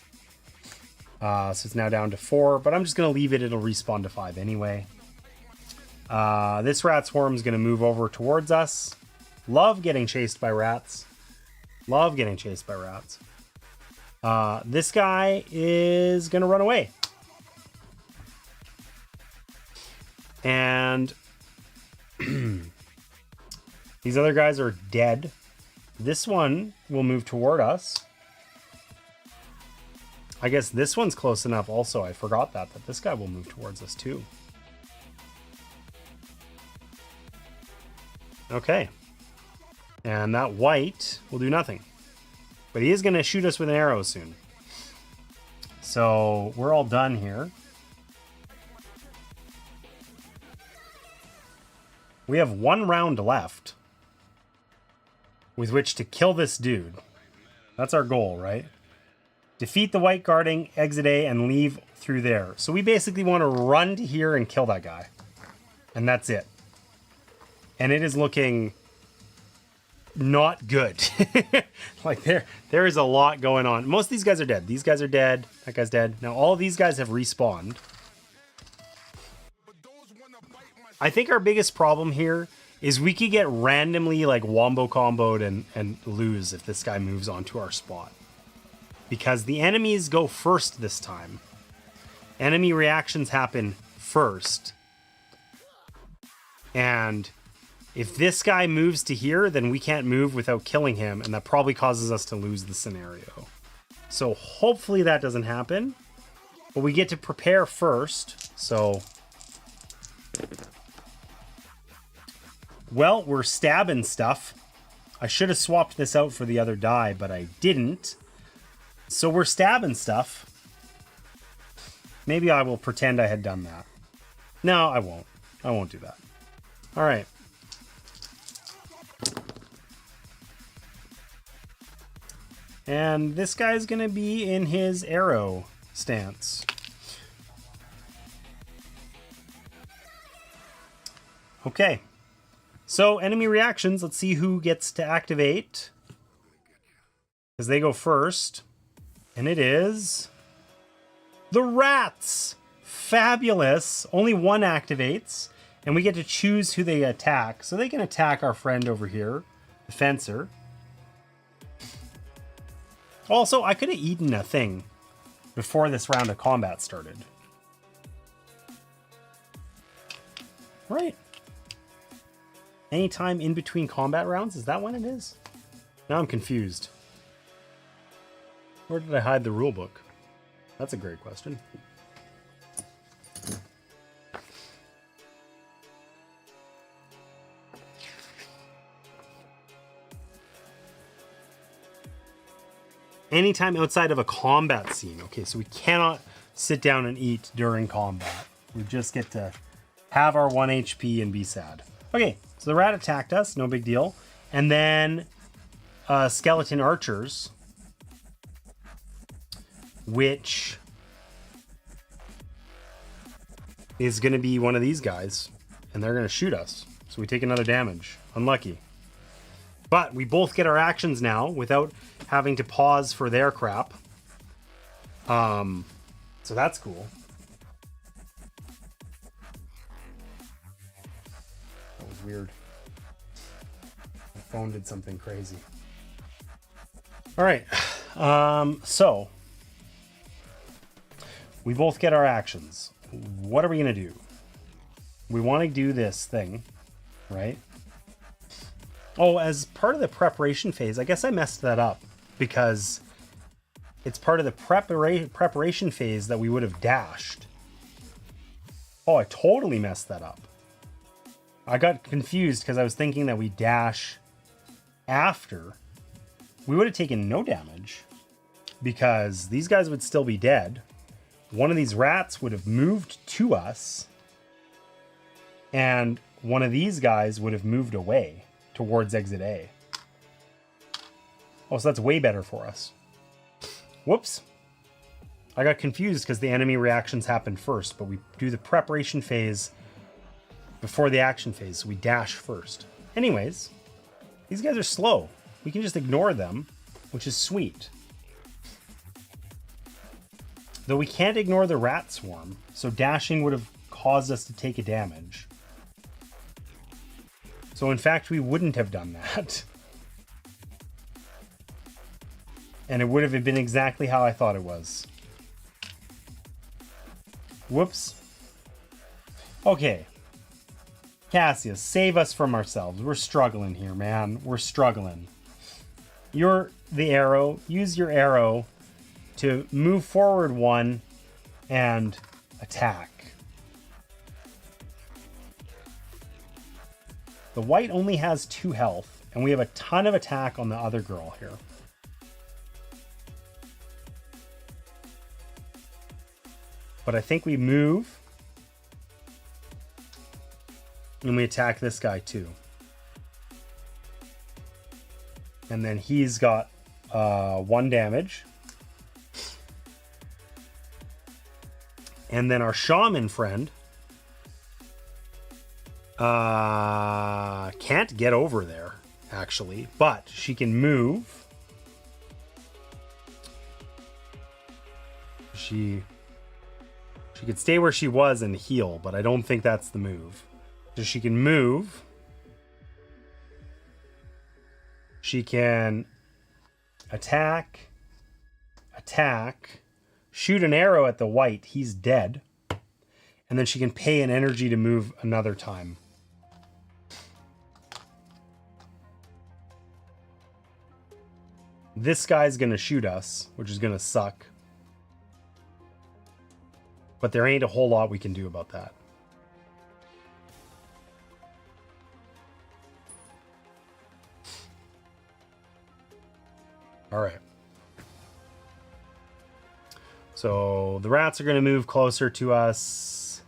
So it's now down to 4, but I'm just going to leave it. It'll respawn to 5 anyway. This rat swarm is going to move over towards us. Love getting chased by rats. Love getting chased by rats. This guy is going to run away. And these other guys are dead. This one will move toward us. I guess this one's close enough also. I forgot that this guy will move towards us too. Okay. And that white will do nothing. But he is going to shoot us with an arrow soon. So we're all done here. We have 1 round left with which to kill this dude. That's our goal, right? Defeat the white guarding, exit A, and leave through there. So we basically want to run to here and kill that guy. And that's it. And it is looking not good. Like there is a lot going on. Most of these guys are dead. These guys are dead. That guy's dead. Now all of these guys have respawned. I think our biggest problem here is we could get randomly like wombo comboed and lose if this guy moves onto our spot. Because the enemies go first this time. Enemy reactions happen first. And if this guy moves to here, then we can't move without killing him, and that probably causes us to lose the scenario. So hopefully that doesn't happen. But we get to prepare first. So, well, we're stabbing stuff. I should have swapped this out for the other die, but I didn't. So we're stabbing stuff. Maybe I will pretend I had done that. No, I won't. I won't do that. All right. And this guy's going to be in his arrow stance. Okay. So, enemy reactions. Let's see who gets to activate. Because they go first. And it is... the rats! Fabulous. Only one activates. And we get to choose who they attack. So they can attack our friend over here. The fencer. Also, I could have eaten a thing before this round of combat started. Right. Anytime in between combat rounds? Is that when it is? Now I'm confused. Where did I hide the rulebook? That's a great question. Anytime outside of a combat scene. Okay, so we cannot sit down and eat during combat. We just get to have our 1 HP and be sad. Okay, so the rat attacked us, no big deal. And then skeleton archers, which is going to be one of these guys, and they're going to shoot us. So we take another damage. Unlucky. But we both get our actions now without having to pause for their crap. So that's cool. That was weird. My phone did something crazy. All right. So we both get our actions. What are we going to do? We want to do this thing, right? Oh, as part of the preparation phase, I guess I messed that up because it's part of the preparation phase that we would have dashed. Oh, I totally messed that up. I got confused because I was thinking that we dash after. We would have taken no damage because these guys would still be dead. One of these rats would have moved to us, and one of these guys would have moved away towards exit A. Oh, so that's way better for us. Whoops. I got confused because the enemy reactions happen first, but we do the preparation phase before the action phase, so we dash first. Anyways, these guys are slow. We can just ignore them, which is sweet. Though we can't ignore the rat swarm, so dashing would have caused us to take a damage. So in fact, we wouldn't have done that. And it would have been exactly how I thought it was. Whoops. Okay. Cassius, save us from ourselves. We're struggling here, man. We're struggling. You're the arrow. Use your arrow to move forward one and attack. The white only has 2 health, and we have a ton of attack on the other girl here. But I think we move, and we attack this guy too. And then he's got 1 damage. And then our shaman friend can't get over there, actually, but she can move. She could stay where she was and heal, but I don't think that's the move. So she can move. She can attack, shoot an arrow at the white. He's dead. And then she can pay an energy to move another time. This guy's going to shoot us, which is going to suck. But there ain't a whole lot we can do about that. All right. So the rats are going to move closer to us.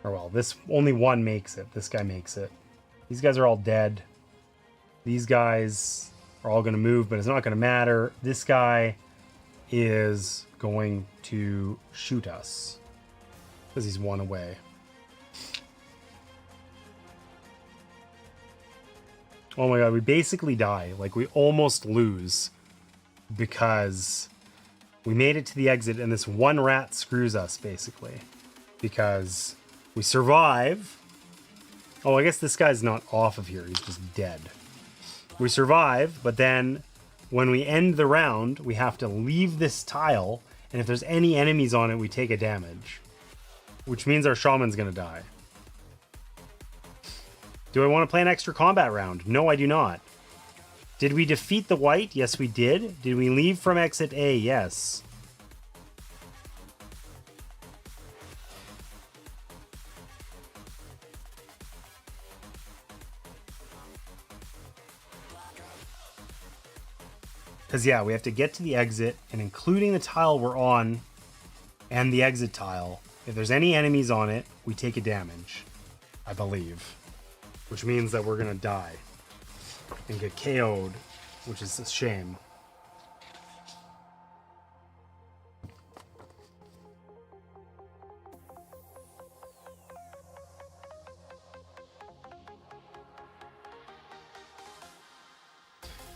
Or well, this only one makes it. This guy makes it. These guys are all dead. These guys are all going to move, but it's not going to matter. This guy is going to shoot us because he's one away. Oh my god, we basically die. Like, we almost lose because we made it to the exit and this one rat screws us, basically. Because we survive. Oh, I guess this guy's not off of here. He's just dead. We survive, but then when we end the round, we have to leave this tile, and if there's any enemies on it, we take a damage. Which means our shaman's gonna die. Do I want to play an extra combat round? No, I do not. Did we defeat the white? Yes, we did. Did we leave from exit A? Yes. Because, yeah, we have to get to the exit, and including the tile we're on and the exit tile, if there's any enemies on it, we take a damage, I believe. Which means that we're going to die and get KO'd, which is a shame.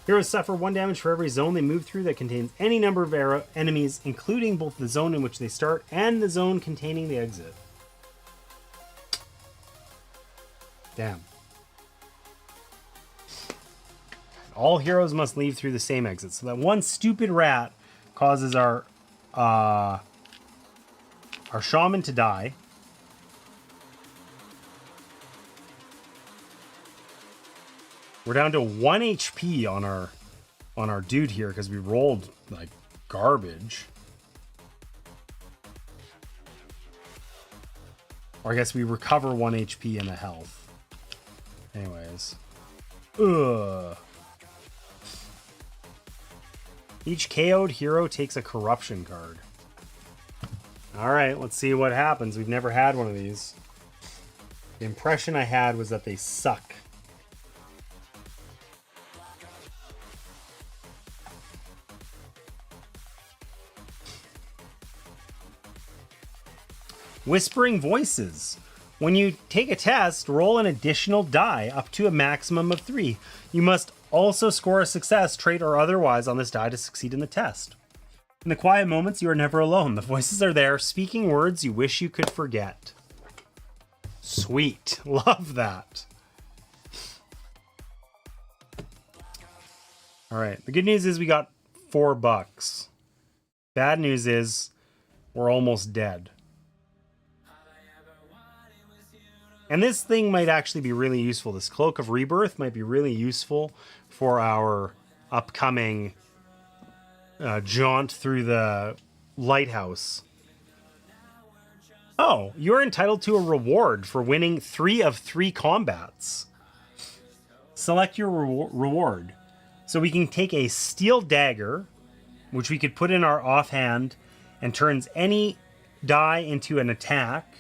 Heroes suffer 1 damage for every zone they move through that contains any number of enemies, including both the zone in which they start and the zone containing the exit. Damn. All heroes must leave through the same exit. So that one stupid rat causes our shaman to die. We're down to 1 HP on our dude here because we rolled like garbage. Or I guess we recover 1 HP in the health. Anyways. Ugh. Each KO'd hero takes a corruption card. Alright, let's see what happens. We've never had one of these. The impression I had was that they suck. Whispering Voices. When you take a test, roll an additional die up to a maximum of 3. You must also score a success, trait, or otherwise on this die to succeed in the test. In the quiet moments, you are never alone. The voices are there, speaking words you wish you could forget. Sweet. Love that. All right. The good news is we got $4. Bad news is we're almost dead. And this thing might actually be really useful. This Cloak of Rebirth might be really useful for our upcoming jaunt through the lighthouse. Oh, you're entitled to a reward for winning 3 of 3 combats. Select your reward. So we can take a steel dagger, which we could put in our offhand and turns any die into an attack.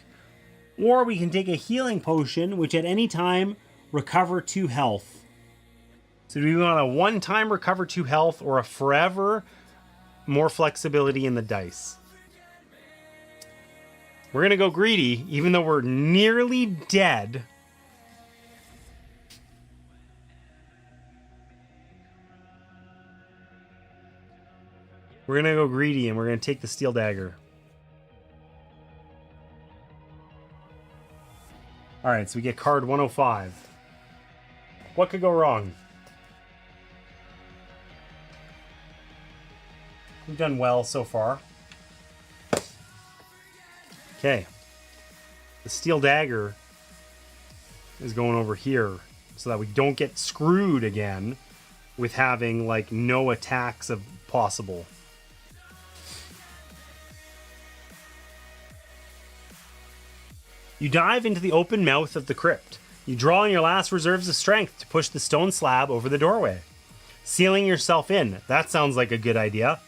Or we can take a healing potion, which at any time recover 2 health. So do we want a one-time recover 2 health or a forever more flexibility in the dice? We're going to go greedy, even though we're nearly dead. We're going to go greedy and we're going to take the steel dagger. Alright, so we get card 105. What could go wrong? We've done well so far. Okay. The steel dagger is going over here so that we don't get screwed again with having like no attacks of possible. You dive into the open mouth of the crypt. You draw on your last reserves of strength to push the stone slab over the doorway. Sealing yourself in. That sounds like a good idea.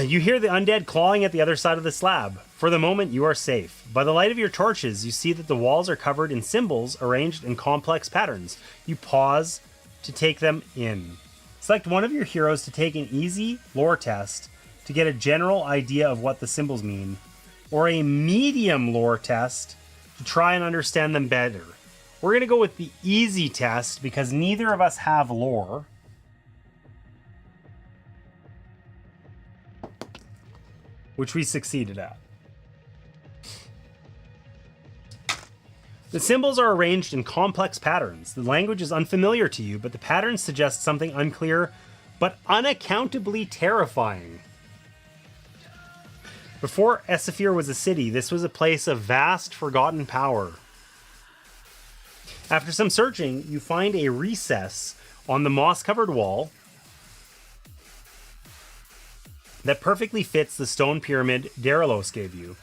You hear the undead clawing at the other side of the slab. For the moment, you are safe. By the light of your torches, you see that the walls are covered in symbols arranged in complex patterns. You pause to take them in. Select one of your heroes to take an easy lore test to get a general idea of what the symbols mean, or a medium lore test to try and understand them better. We're going to go with the easy test because neither of us have lore. Which we succeeded at. The symbols are arranged in complex patterns. The language is unfamiliar to you, but the patterns suggest something unclear but unaccountably terrifying. Before Esafir was a city, this was a place of vast, forgotten power. After some searching, you find a recess on the moss-covered wall that perfectly fits the stone pyramid Darilos gave you.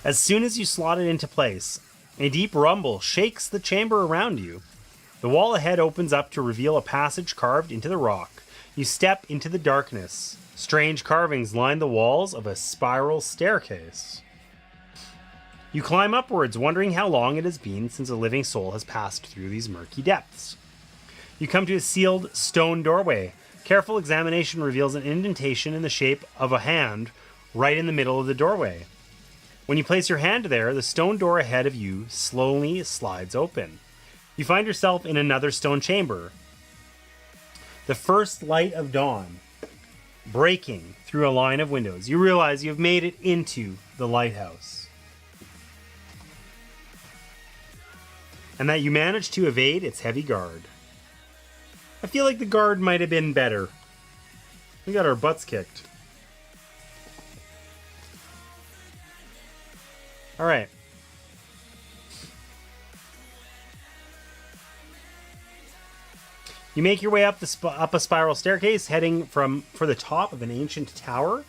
As soon as you slot it into place, a deep rumble shakes the chamber around you. The wall ahead opens up to reveal a passage carved into the rock. You step into the darkness. Strange carvings line the walls of a spiral staircase. You climb upwards, wondering how long it has been since a living soul has passed through these murky depths. You come to a sealed stone doorway. Careful examination reveals an indentation in the shape of a hand right in the middle of the doorway. When you place your hand there, the stone door ahead of you slowly slides open. You find yourself in another stone chamber. The first light of dawn breaking through a line of windows. You realize you've made it into the lighthouse. And that you managed to evade its heavy guard. I feel like the guard might have been better. We got our butts kicked. All right. You make your way up up a spiral staircase, heading for the top of an ancient tower.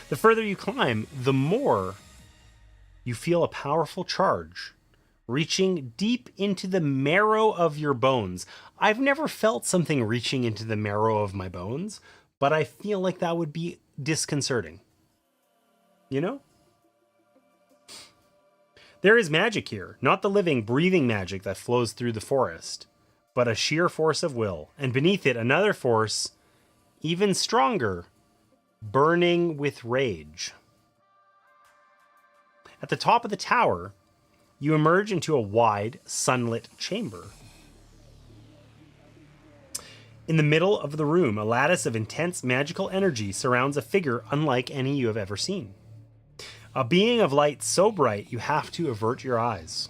The further you climb, the more you feel a powerful charge reaching deep into the marrow of your bones. I've never felt something reaching into the marrow of my bones, but I feel like that would be disconcerting. You know? There is magic here, not the living, breathing magic that flows through the forest, but a sheer force of will, and beneath it another force, even stronger, burning with rage. At the top of the tower, you emerge into a wide, sunlit chamber. In the middle of the room, a lattice of intense magical energy surrounds a figure unlike any you have ever seen. A being of light so bright you have to avert your eyes.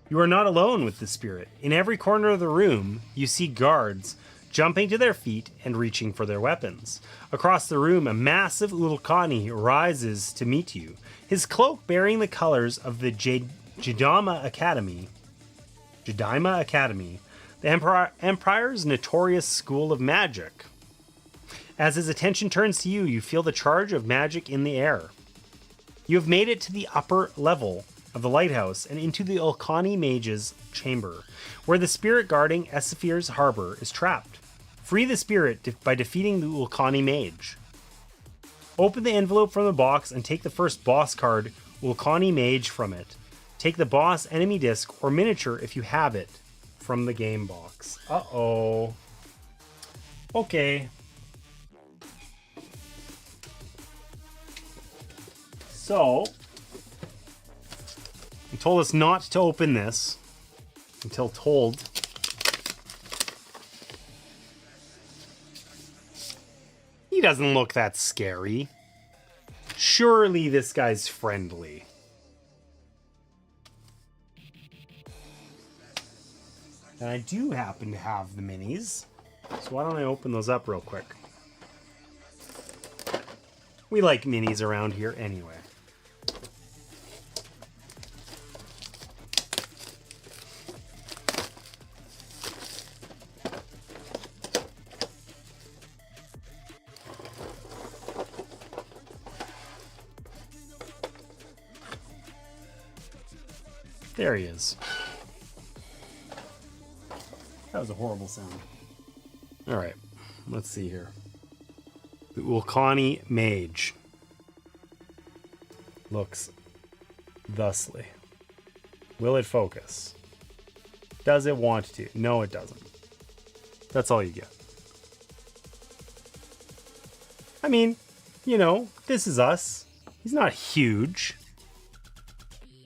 You are not alone with the spirit. In every corner of the room, you see guards jumping to their feet and reaching for their weapons. Across the room, a massive Ulkani rises to meet you, his cloak bearing the colors of the Jadaima Academy, the Empire's notorious school of magic. As his attention turns to you, you feel the charge of magic in the air. You have made it to the upper level of the lighthouse and into the Ulkani mage's chamber, where the spirit guarding Esafir's harbor is trapped. Free the spirit by defeating the Ulkani mage. Open the envelope from the box and take the first boss card, Ulkani mage, from it. Take the boss enemy disc or miniature if you have it from the game box. Uh-oh. Okay. So, he told us not to open this until told. He doesn't look that scary. Surely this guy's friendly. And I do happen to have the minis. So why don't I open those up real quick? We like minis around here anyway. There he is. That was a horrible sound. All right, let's see here. The Ulkani Mage looks thusly. Will it focus? Does it want to? No, it doesn't. That's all you get. I mean, you know, this is us. He's not huge.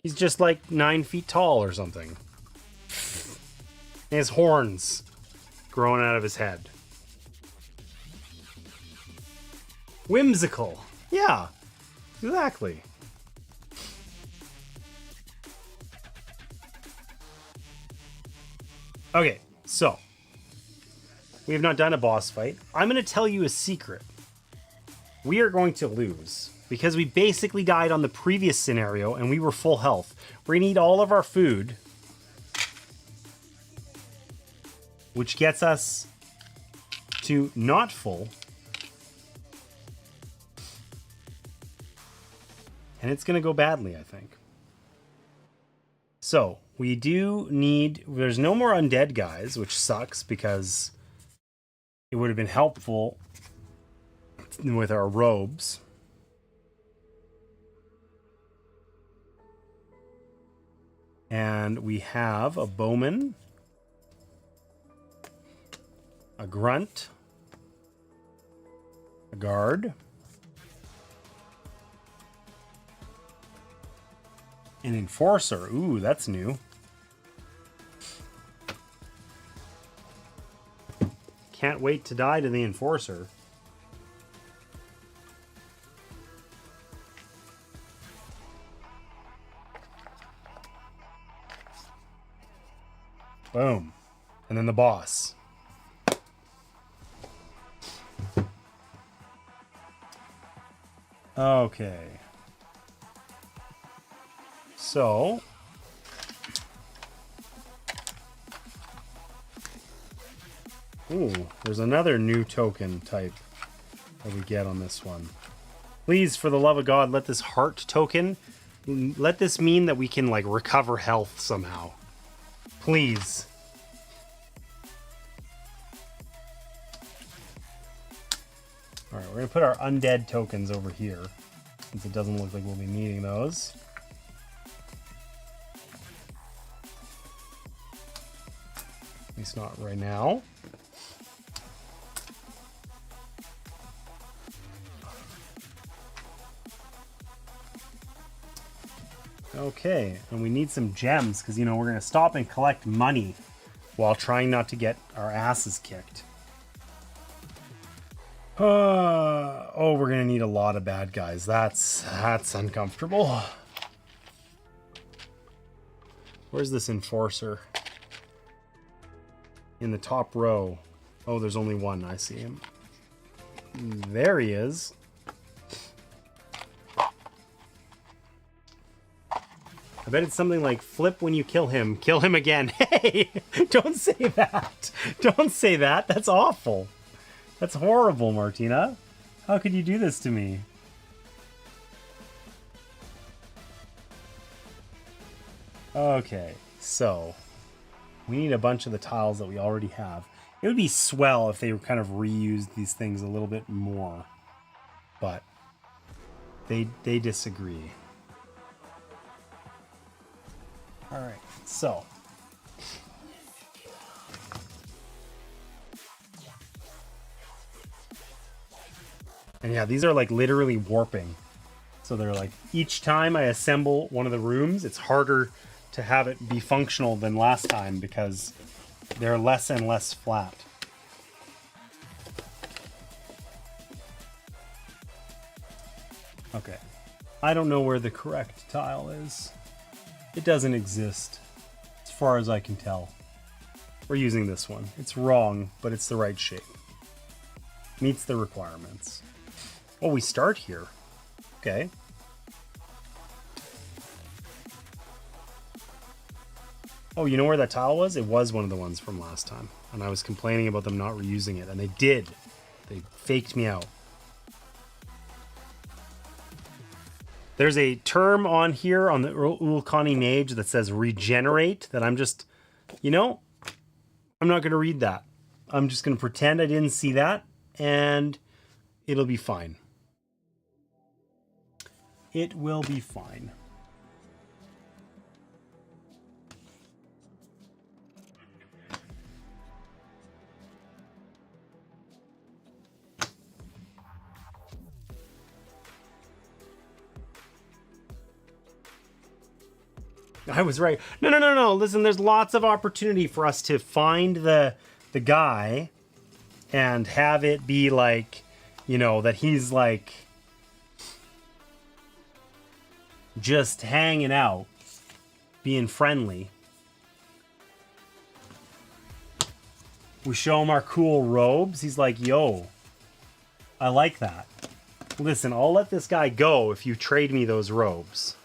He's just like 9 feet tall or something. He has horns growing out of his head. Whimsical. Yeah, exactly. Okay, so we have not done a boss fight. I'm going to tell you a secret. We are going to lose because we basically died on the previous scenario and we were full health. We're going to eat all of our food, which gets us to not full. And it's going to go badly, I think. So, we do need... There's no more undead guys, which sucks because it would have been helpful with our robes. And we have a bowman, a grunt, a guard, an enforcer. Ooh, that's new. Can't wait to die to the enforcer. Boom. And then the boss. Okay. So, ooh, there's another new token type that we get on this one. Please, for the love of God, let this heart token, let this mean that we can, like, recover health somehow. Please. Alright, we're going to put our undead tokens over here, since it doesn't look like we'll be needing those. At least not right now. Okay, and we need some gems, because, you know, we're going to stop and collect money while trying not to get our asses kicked. Oh, we're going to need a lot of bad guys. That's uncomfortable. Where's this enforcer? In the top row. Oh, there's only one. I see him. There he is. I bet it's something like flip when you kill him again. Hey, don't say that. Don't say that. That's awful. That's horrible, Martina. How could you do this to me? Okay, so we need a bunch of the tiles that we already have. It would be swell if they were kind of reused these things a little bit more, but they disagree. All right, so and yeah, these are like literally warping. So they're like, each time I assemble one of the rooms, it's harder to have it be functional than last time because they're less and less flat. Okay. I don't know where the correct tile is. It doesn't exist, as far as I can tell. We're using this one. It's wrong, but it's the right shape. Meets the requirements. Oh, we start here. Okay. Oh, you know where that tile was? It was one of the ones from last time. And I was complaining about them not reusing it, and they did. They faked me out. There's a term on here on the Ulkani Mage that says regenerate that I'm just, you know, I'm not going to read that. I'm just going to pretend I didn't see that, and it'll be fine. It will be fine. I was right. No. Listen, there's lots of opportunity for us to find the guy and have it be like, you know, that he's like just hanging out, being friendly. We show him our cool robes. He's like, yo, I like that. Listen, I'll let this guy go if you trade me those robes.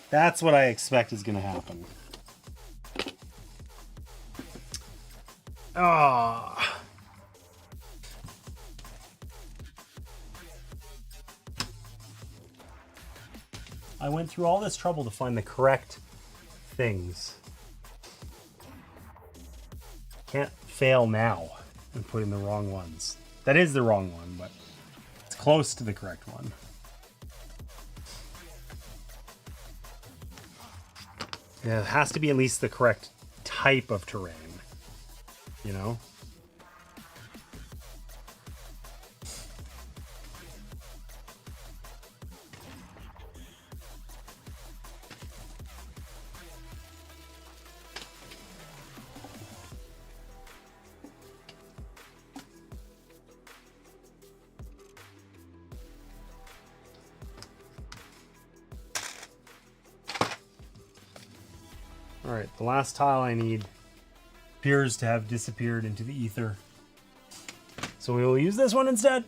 That's what I expect is going to happen. Ah. I went through all this trouble to find the correct things. Can't fail now and put in the wrong ones. That is the wrong one, but it's close to the correct one. Yeah, it has to be at least the correct type of terrain, you know? Alright, the last tile I need appears to have disappeared into the ether. So we will use this one instead.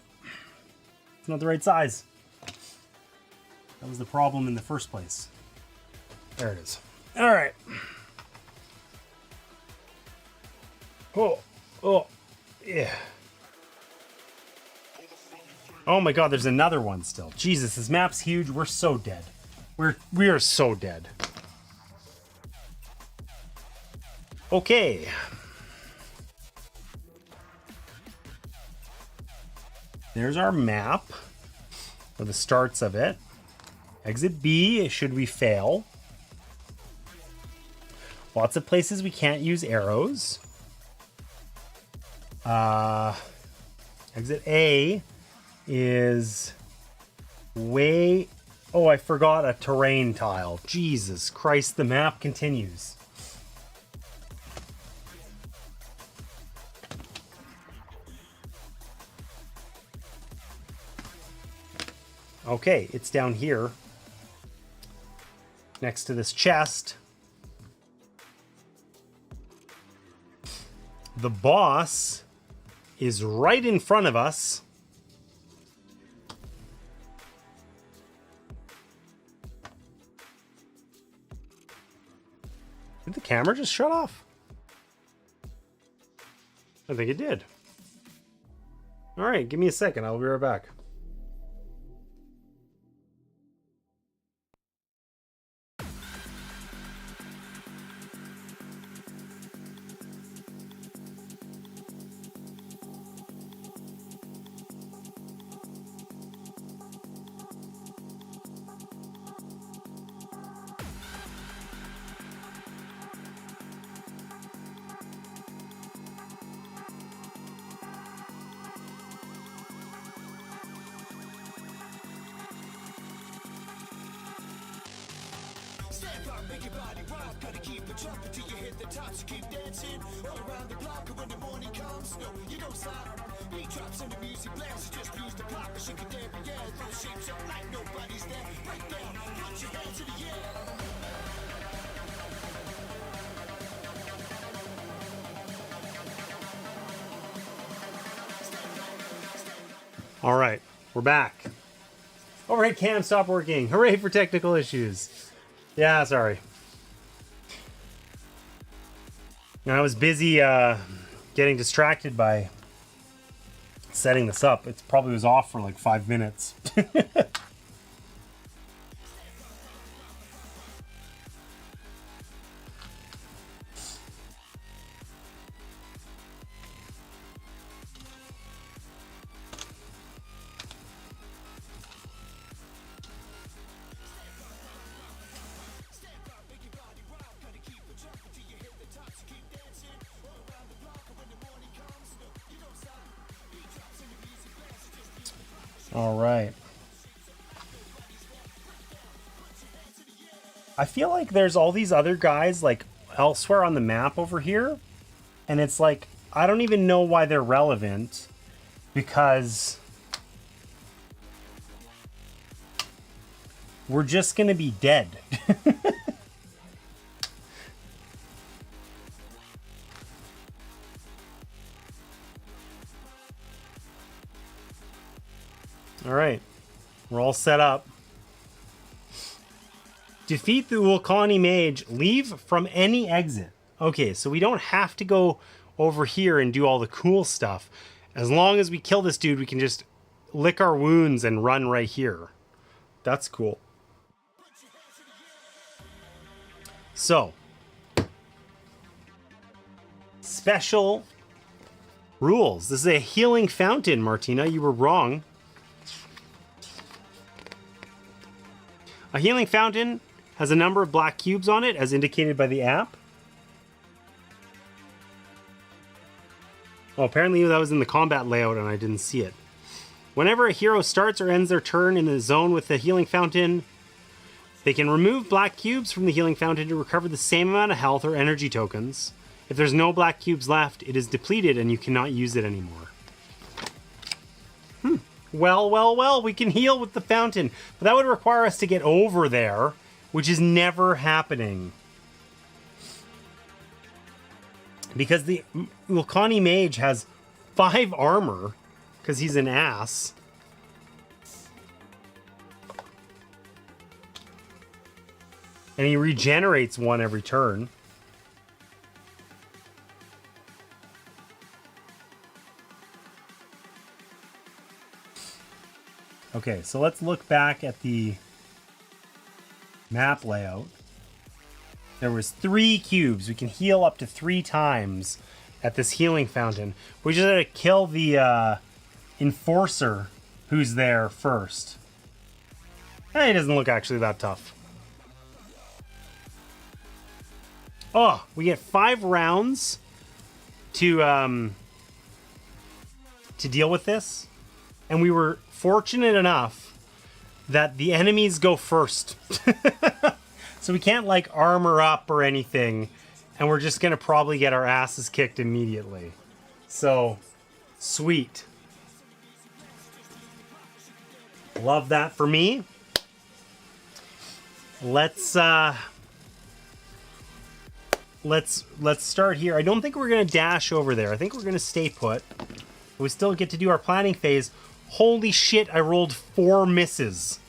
It's not the right size. That was the problem in the first place. There it is. Alright. Oh, yeah. Oh my god, there's another one still. Jesus, this map's huge. We're so dead. We are so dead. Okay. There's our map, or the starts of it. Exit B, should we fail. Lots of places we can't use arrows. Exit A is way... Oh, I forgot a terrain tile. Jesus Christ, the map continues. Okay, it's down here. Next to this chest. The boss is right in front of us. Did the camera just shut off? I think it did. All right, give me a second. I'll be right back. Stand up, make your body rock. Gotta keep it jumping till you hit the top. So keep dancing all around the block. And when the morning comes, no, you don't stop. Beat drops and the music blasts. You just lose the plot. But shake it there, but yeah, throw shapes up like nobody's there. Break down, put your hands in the air. All right, we're back. Overhead cam stopped working. Hooray for technical issues. Yeah, sorry. I was busy getting distracted by setting this up. It probably was off for like 5 minutes. All right. I feel like there's all these other guys like elsewhere on the map over here. And it's like, I don't even know why they're relevant because we're just going to be dead. All right. We're all set up. Defeat the Ulkani mage. Leave from any exit. Okay, so we don't have to go over here and do all the cool stuff. As long as we kill this dude, we can just lick our wounds and run right here. That's cool. So, special rules. This is a healing fountain, Martina. You were wrong. A healing fountain has a number of black cubes on it, as indicated by the app. Oh, apparently that was in the combat layout and I didn't see it. Whenever a hero starts or ends their turn in the zone with the healing fountain, they can remove black cubes from the healing fountain to recover the same amount of health or energy tokens. If there's no black cubes left, it is depleted and you cannot use it anymore. Well, we can heal with the fountain, but that would require us to get over there, which is never happening. Because the Ulkani mage has 5 armor, because he's an ass. And he regenerates 1 every turn. Okay, so let's look back at the map layout. There was 3 cubes. We can heal up to 3 times at this healing fountain. We just had to kill the enforcer who's there first. He doesn't look actually that tough. Oh, we get 5 rounds to deal with this. And we were fortunate enough that the enemies go first. So we can't like armor up or anything, and we're just gonna probably get our asses kicked immediately. So, sweet. Love that for me. Let's start here. I don't think we're gonna dash over there. I think we're gonna stay put. We still get to do our planning phase. Holy shit, I rolled 4 misses.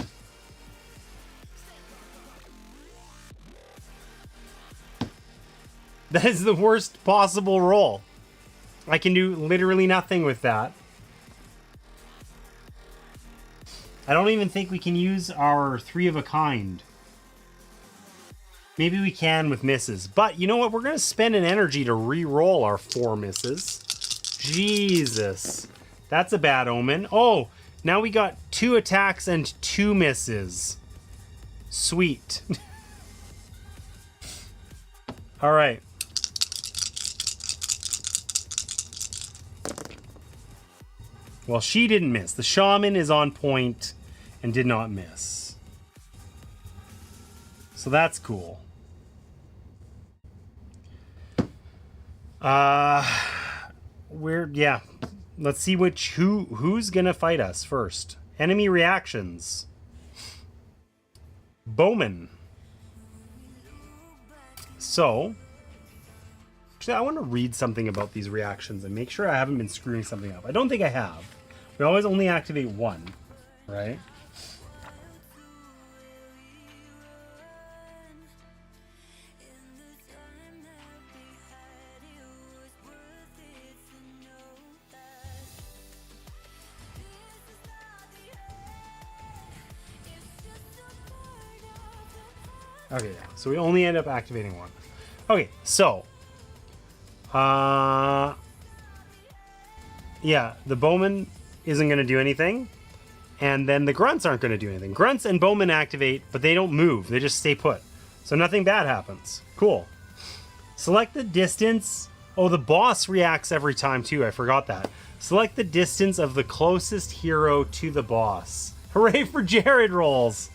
That is the worst possible roll. I can do literally nothing with that. I don't even think we can use our 3 of a kind. Maybe we can with misses. But you know what? We're going to spend an energy to re-roll our 4 misses. Jesus. That's a bad omen. Oh, now we got 2 attacks and 2 misses. Sweet. All right. Well, she didn't miss. The shaman is on point and did not miss. So that's cool. Yeah. Let's see who's gonna fight us first. Enemy reactions. Bowman. So, actually, I want to read something about these reactions and make sure I haven't been screwing something up. I don't think I have. We always only activate 1, right? Okay, so we only end up activating 1. Okay, so yeah, the bowman isn't going to do anything, and then the grunts aren't going to do anything. Grunts and bowmen activate, but they don't move. They just stay put. So nothing bad happens. Cool. Select the distance Oh, the boss reacts every time too. I forgot that. Select the distance of the closest hero to the boss. Hooray for Jared rolls!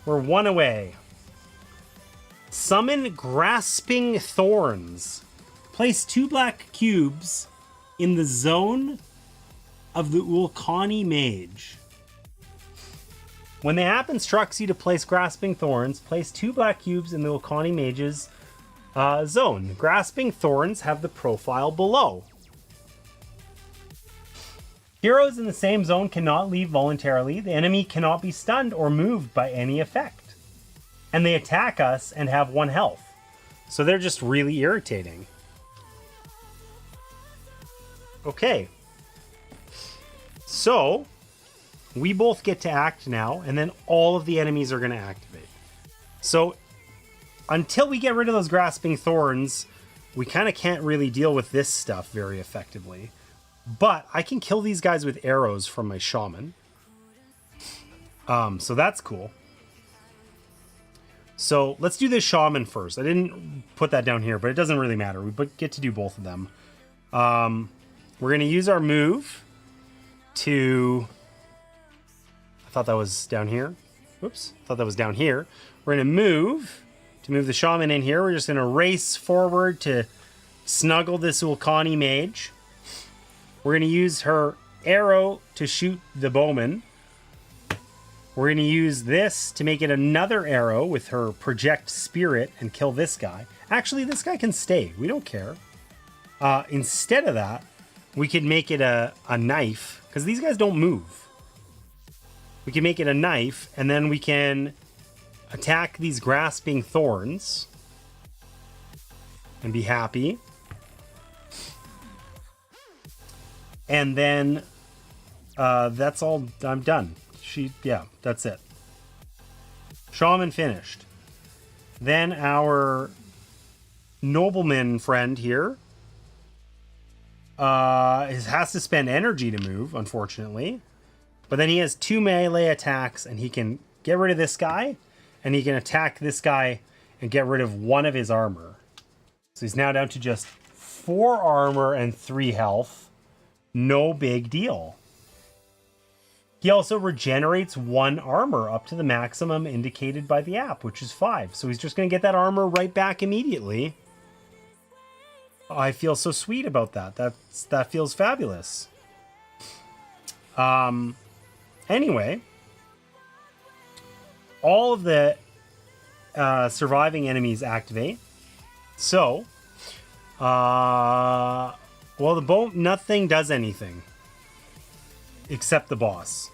We're one away. Summon Grasping Thorns. Place 2 black cubes in the zone of the Ulkani Mage. When the app instructs you to place Grasping Thorns, place 2 black cubes in the Ulkani Mage's zone. Grasping Thorns have the profile below. Heroes in the same zone cannot leave voluntarily. The enemy cannot be stunned or moved by any effect. And they attack us and have 1 health. So they're just really irritating. Okay. So, we both get to act now, and then all of the enemies are going to activate. So, until we get rid of those Grasping Thorns, we kind of can't really deal with this stuff very effectively. But I can kill these guys with arrows from my shaman. So that's cool. So let's do this shaman first. I didn't put that down here, but it doesn't really matter. We get to do both of them. We're going to use our move to... I thought that was down here. Whoops. I thought that was down here. We're going to move the shaman in here. We're just going to race forward to snuggle this Ulkani Mage. We're going to use her arrow to shoot the bowman. We're going to use this to make it another arrow with her project spirit and kill this guy. Actually, this guy can stay. We don't care. Instead of that, we could make it a knife, because these guys don't move. We can make it a knife, and then we can attack these Grasping Thorns and be happy. And then that's all. I'm done. Yeah, that's it. Shaman finished. Then our nobleman friend here has to spend energy to move, unfortunately. But then he has 2 melee attacks, and he can get rid of this guy, and he can attack this guy and get rid of 1 of his armor. So he's now down to just 4 armor and 3 health. No big deal. He also regenerates 1 armor up to the maximum indicated by the app, which is 5. So he's just going to get that armor right back immediately. I feel so sweet about that. That feels fabulous. Anyway, all of the surviving enemies activate. So, well, nothing does anything except the boss.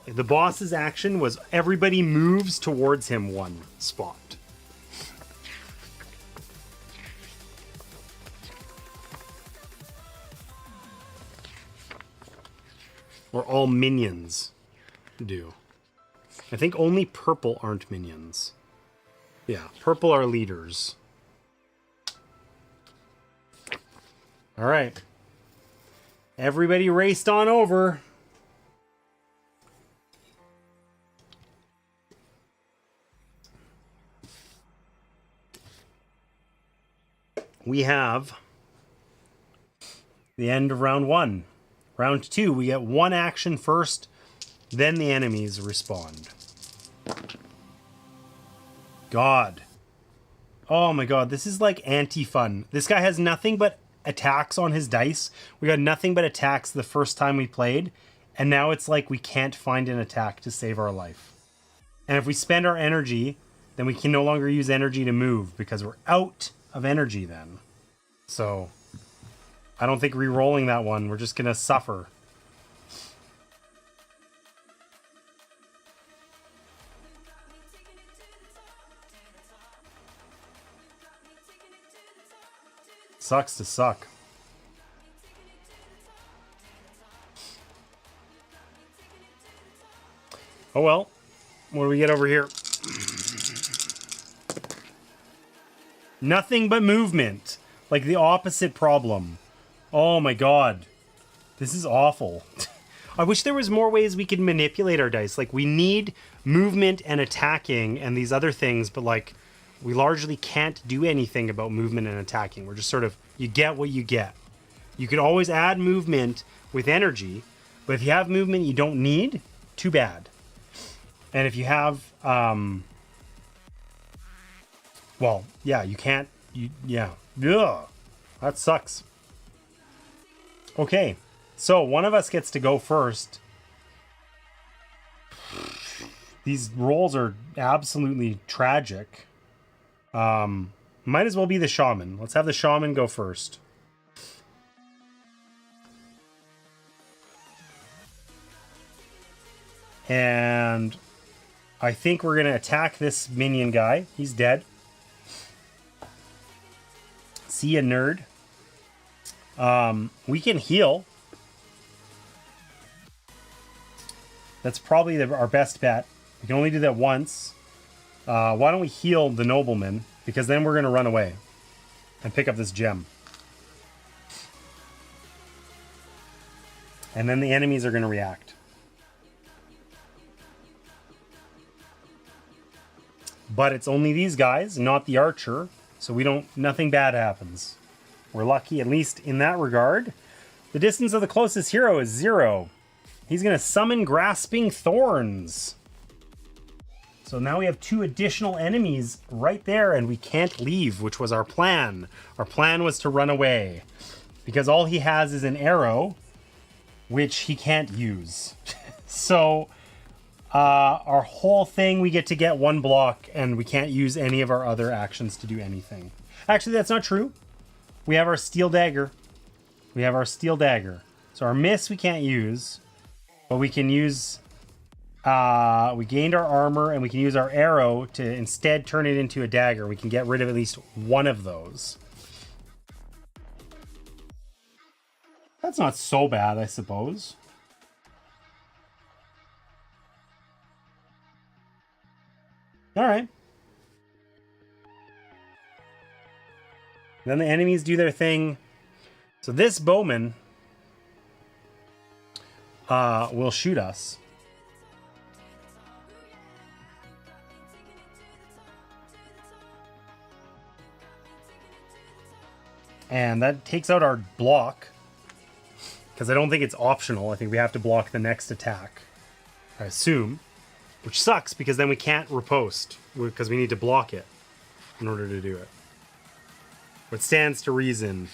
The boss's action was everybody moves towards him 1 spot. Or all minions do. I think only purple aren't minions. Yeah, purple are leaders. All right. Everybody raced on over. We have the end of round 1. Round 2, we get 1 action first, then the enemies respond. God. Oh my god, this is like anti-fun. This guy has nothing but attacks on his dice. We got nothing but attacks the first time we played, and now it's like we can't find an attack to save our life. And if we spend our energy, then we can no longer use energy to move, because we're out of energy then. So I don't think re-rolling that one. We're just gonna suffer. Sucks to suck. Oh well. What do we get over here? Nothing but movement. Like the opposite problem. Oh my god. This is awful. I wish there was more ways we could manipulate our dice. Like, we need movement and attacking and these other things, but like, we largely can't do anything about movement and attacking. We're just sort of, you get what you get. You could always add movement with energy, but if you have movement you don't need, too bad. And if you have, well, yeah, you can't, yeah. Ugh, that sucks. Okay, so one of us gets to go first. These rolls are absolutely tragic. Might as well be the shaman. Let's have the shaman go first. And I think we're going to attack this minion guy. He's dead. See ya, nerd. We can heal. That's probably our best bet. We can only do that once. Why don't we heal the nobleman? Because then we're going to run away and pick up this gem. And then the enemies are going to react. But it's only these guys, not the archer. So nothing bad happens. We're lucky, at least in that regard. The distance of the closest hero is 0. He's going to summon Grasping Thorns. So now we have 2 additional enemies right there, and we can't leave, which was our plan. Our plan was to run away. Because all he has is an arrow, which he can't use. So our whole thing, we get 1 block, and we can't use any of our other actions to do anything. Actually, that's not true. We have our steel dagger. So our miss we can't use, but we can use, we gained our armor, and we can use our arrow to instead turn it into a dagger. We can get rid of at least one of those. That's not so bad, I suppose. All right. Then the enemies do their thing. So this bowman will shoot us. And that takes out our block. Because I don't think it's optional. I think we have to block the next attack. I assume. Which sucks, because then we can't riposte. Because we need to block it in order to do it. It stands to reason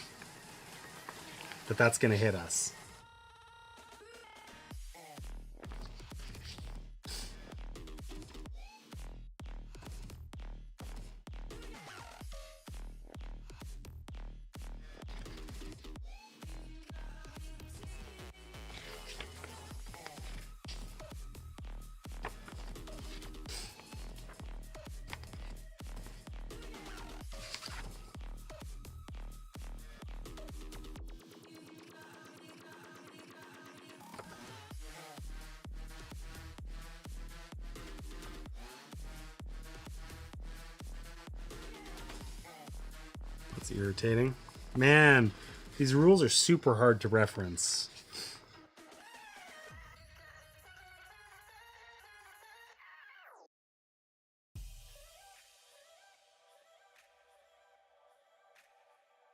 that that's going to hit us. That's irritating. Man, these rules are super hard to reference.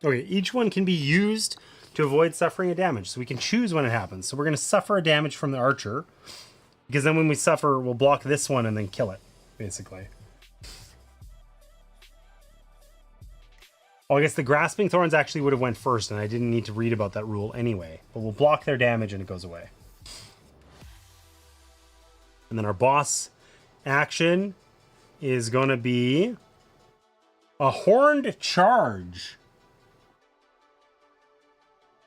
Okay, each one can be used to avoid suffering a damage. So we can choose when it happens. So we're going to suffer a damage from the archer. Because then when we suffer, we'll block this one and then kill it, basically. Oh, I guess the Grasping Thorns actually would have went first, and I didn't need to read about that rule anyway. But we'll block their damage and it goes away. And then our boss action is going to be a horned charge.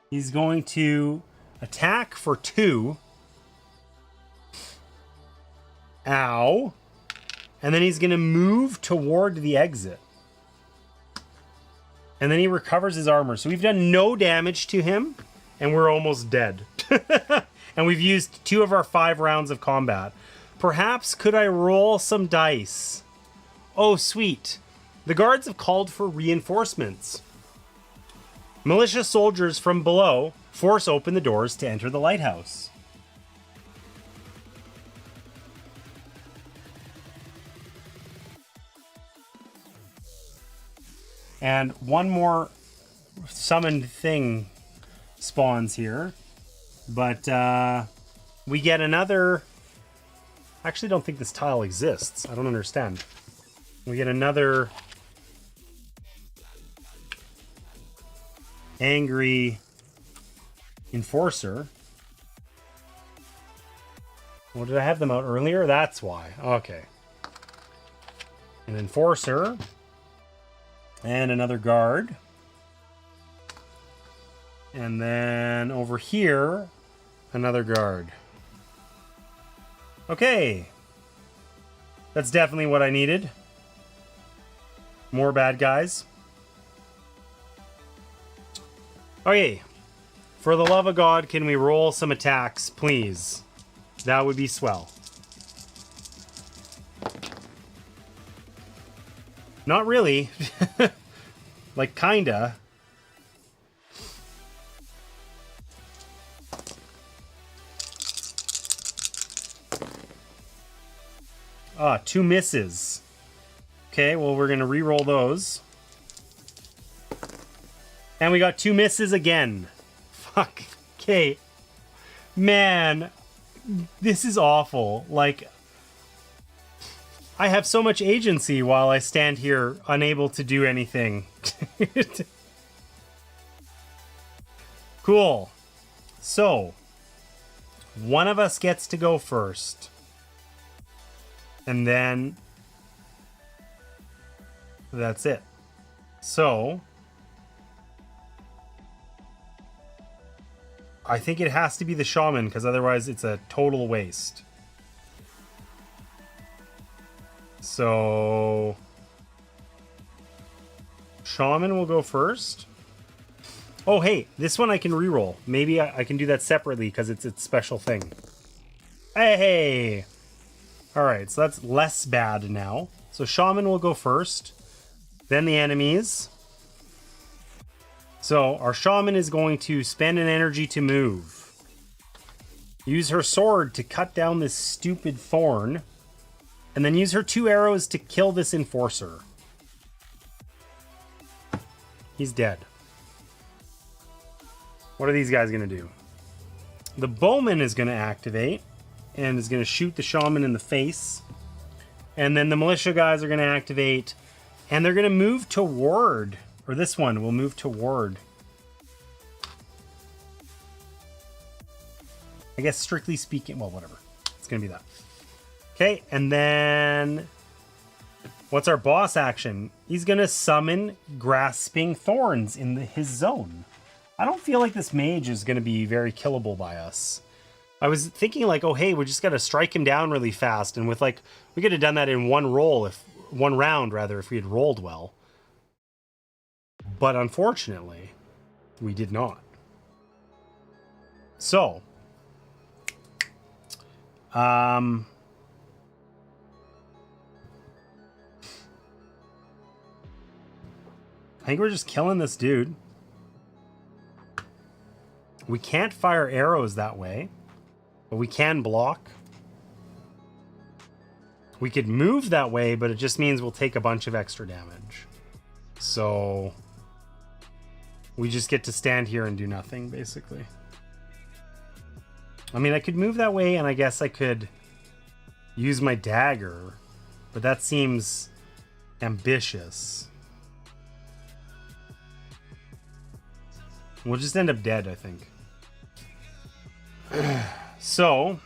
He's going to attack for 2. Ow. And then he's going to move toward the exit. And then he recovers his armor. So we've done no damage to him, and we're almost dead. And we've used 2 of our 5 rounds of combat. Perhaps could I roll some dice? Oh, sweet. The guards have called for reinforcements. Militia soldiers from below force open the doors to enter the lighthouse. And one more summoned thing spawns here. But we get another... I actually don't think this tile exists. I don't understand. We get another angry enforcer. Well, did I have them out earlier? That's why. Okay. An enforcer. And another guard. And then over here, another guard. Okay. That's definitely what I needed. More bad guys. Okay. For the love of God, can we roll some attacks, please? That would be swell. Not really. Like, kinda. Ah, 2 misses. Okay, well, we're going to re-roll those. And we got 2 misses again. Fuck. Okay. Man, this is awful. Like, I have so much agency while I stand here unable to do anything. Cool. So, one of us gets to go first. And then that's it. So I think it has to be the shaman, because otherwise it's a total waste. So shaman will go first. Oh, hey, this one I can reroll. Maybe I can do that separately because it's a special thing. Hey! Alright, so that's less bad now. So shaman will go first. Then the enemies. So our shaman is going to spend an energy to move. Use her sword to cut down this stupid thorn. And then use her 2 arrows to kill this enforcer. He's dead. What are these guys going to do? The bowman is going to activate and is going to shoot the shaman in the face. And then the militia guys are going to activate and they're going to move toward, or this one will move toward. I guess strictly speaking, well, whatever. It's going to be that. Okay, and then what's our boss action? He's going to summon grasping thorns in his zone. I don't feel like this mage is going to be very killable by us. I was thinking like, oh, hey, we just got to strike him down really fast. And with like, we could have done that in one round, if we had rolled well. But unfortunately, we did not. So, I think we're just killing this dude. We can't fire arrows that way, but we can block. We could move that way, but it just means we'll take a bunch of extra damage. So we just get to stand here and do nothing, basically. I mean, I could move that way, and I guess I could use my dagger, but that seems ambitious. We'll just end up dead, I think. So,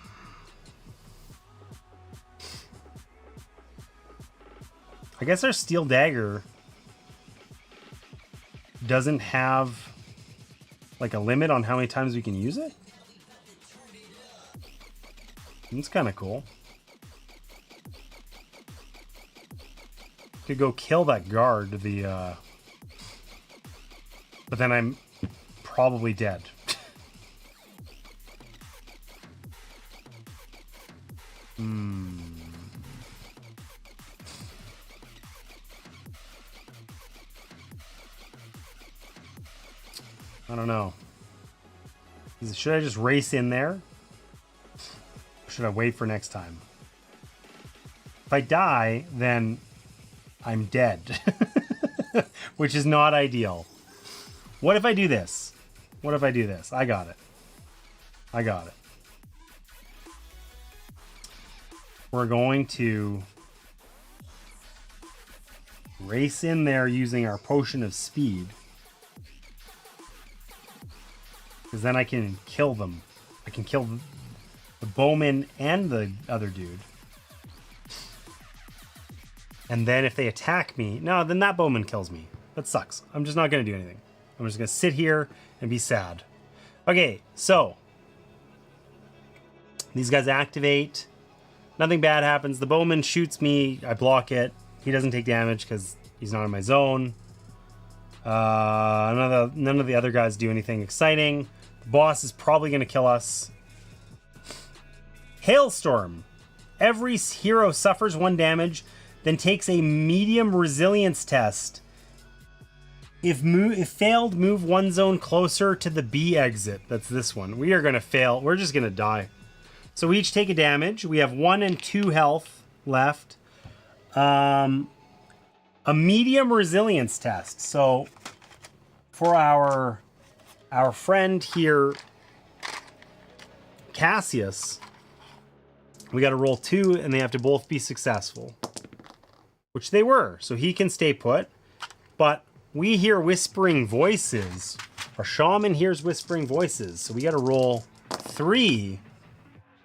I guess our steel dagger doesn't have like a limit on how many times we can use it. It's kind of cool. Could go kill that guard, but then I'm probably dead. I don't know. Should I just race in there? Or should I wait for next time? If I die, then I'm dead. Which is not ideal. What if I do this? What if I do this? I got it. I got it. We're going to race in there using our potion of speed. Because then I can kill them. I can kill the bowman and the other dude. And then if they attack me... No, then that bowman kills me. That sucks. I'm just not going to do anything. I'm just going to sit here and be sad. Okay, so... These guys activate. Nothing bad happens. The bowman shoots me. I block it. He doesn't take damage because he's not in my zone. None of the other guys do anything exciting. The boss is probably going to kill us. Hailstorm. Every hero suffers 1 damage, then takes a medium resilience test. If failed, move 1 zone closer to the B exit. That's this one. We are going to fail. We're just going to die. So we each take a damage. We have 1 and 2 health left. A medium resilience test. So for our friend here, Cassius, we got to roll 2 and they have to both be successful, which they were. So he can stay put, but we hear whispering voices. Our shaman hears whispering voices. So we got to roll 3,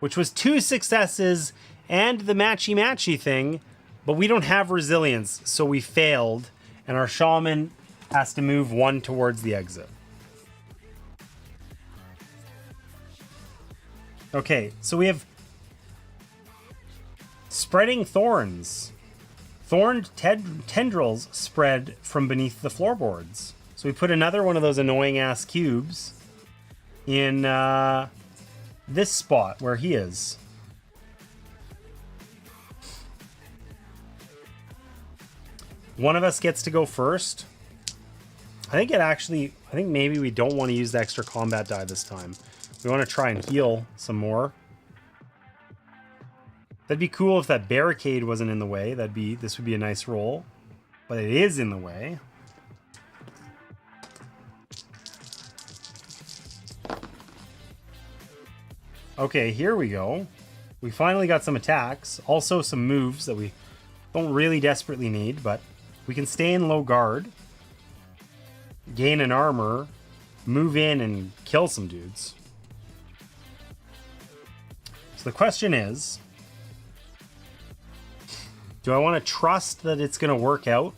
which was 2 successes and the matchy thing, but we don't have resilience, so we failed, and our shaman has to move 1 towards the exit. Okay, so we have spreading thorns. Thorned tendrils spread from beneath the floorboards. So we put another one of those annoying ass cubes in this spot where he is. One of us gets to go first. I think maybe we don't want to use the extra combat die this time. We want to try and heal some more. That'd be cool if that barricade wasn't in the way. This would be a nice roll. But it is in the way. Okay, here we go. We finally got some attacks. Also some moves that we don't really desperately need, but we can stay in low guard. Gain an armor. Move in and kill some dudes. So the question is, do I want to trust that it's going to work out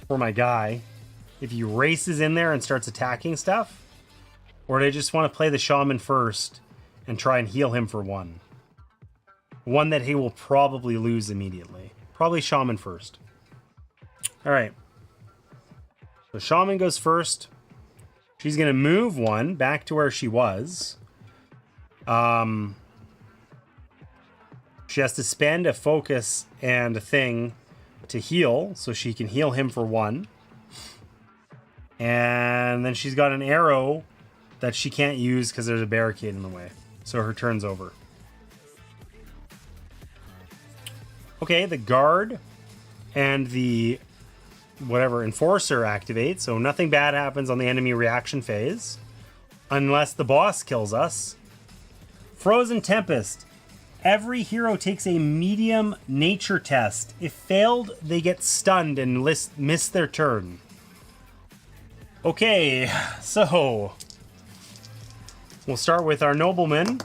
for my guy if he races in there and starts attacking stuff? Or do I just want to play the shaman first and try and heal him for 1? One that he will probably lose immediately. Probably shaman first. Alright. So shaman goes first. She's going to move 1 back to where she was. She has to spend a focus and a thing to heal, so she can heal him for 1. And then she's got an arrow that she can't use because there's a barricade in the way. So her turn's over. Okay, the guard and the whatever enforcer activate, so nothing bad happens on the enemy reaction phase. Unless the boss kills us. Frozen Tempest. Every hero takes a medium nature test. If failed, they get stunned and miss their turn. Okay, so we'll start with our nobleman.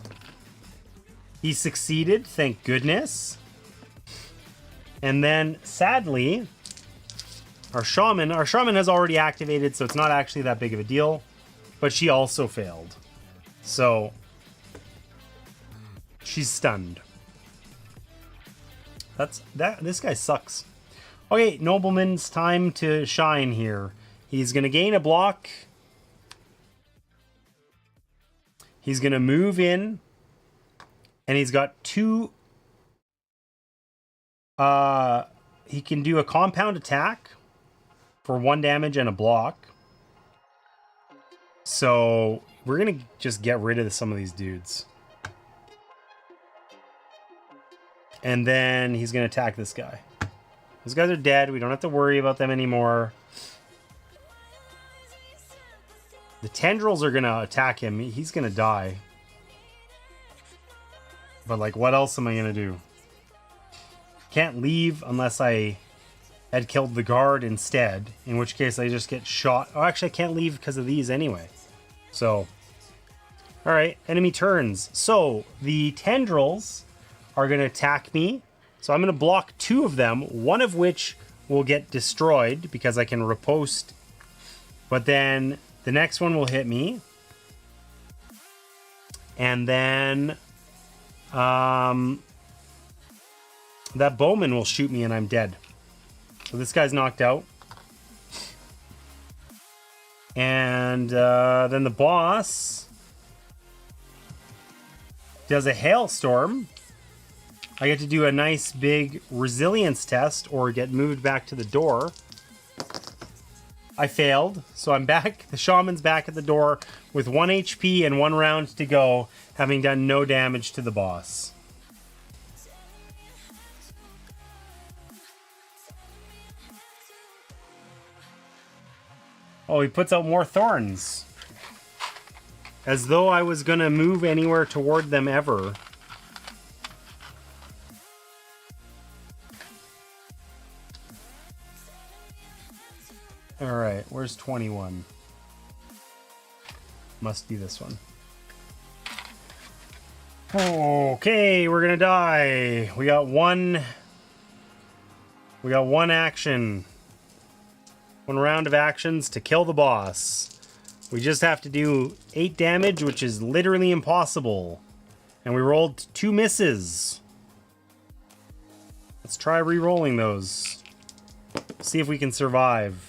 He succeeded, thank goodness. And then, sadly, our shaman has already activated, so it's not actually that big of a deal. But she also failed. So she's stunned. This guy sucks. Okay, nobleman's time to shine here. He's gonna gain a block. He's gonna move in. And he's got 2. He can do a compound attack for 1 damage and a block. So we're going to just get rid of some of these dudes. And then he's going to attack this guy. Those guys are dead. We don't have to worry about them anymore. The tendrils are going to attack him. He's going to die. But, like, what else am I going to do? Can't leave unless I had killed the guard instead. In which case I just get shot. Oh, actually, I can't leave because of these anyway. So, alright. Enemy turns. So, the tendrils are going to attack me. So I'm going to block 2 of them, one of which will get destroyed because I can riposte. But then the next one will hit me. And then that bowman will shoot me and I'm dead. So this guy's knocked out. And then the boss does a hailstorm. I get to do a nice big resilience test or get moved back to the door. I failed, so I'm back. The shaman's back at the door with 1 HP and 1 round to go, having done no damage to the boss. Oh, he puts out more thorns. As though I was gonna move anywhere toward them ever. Alright, where's 21? Must be this one. Okay, we're gonna die. We got one action. 1 round of actions to kill the boss. We just have to do 8 damage, which is literally impossible. And we rolled 2 misses. Let's try re-rolling those. See if we can survive.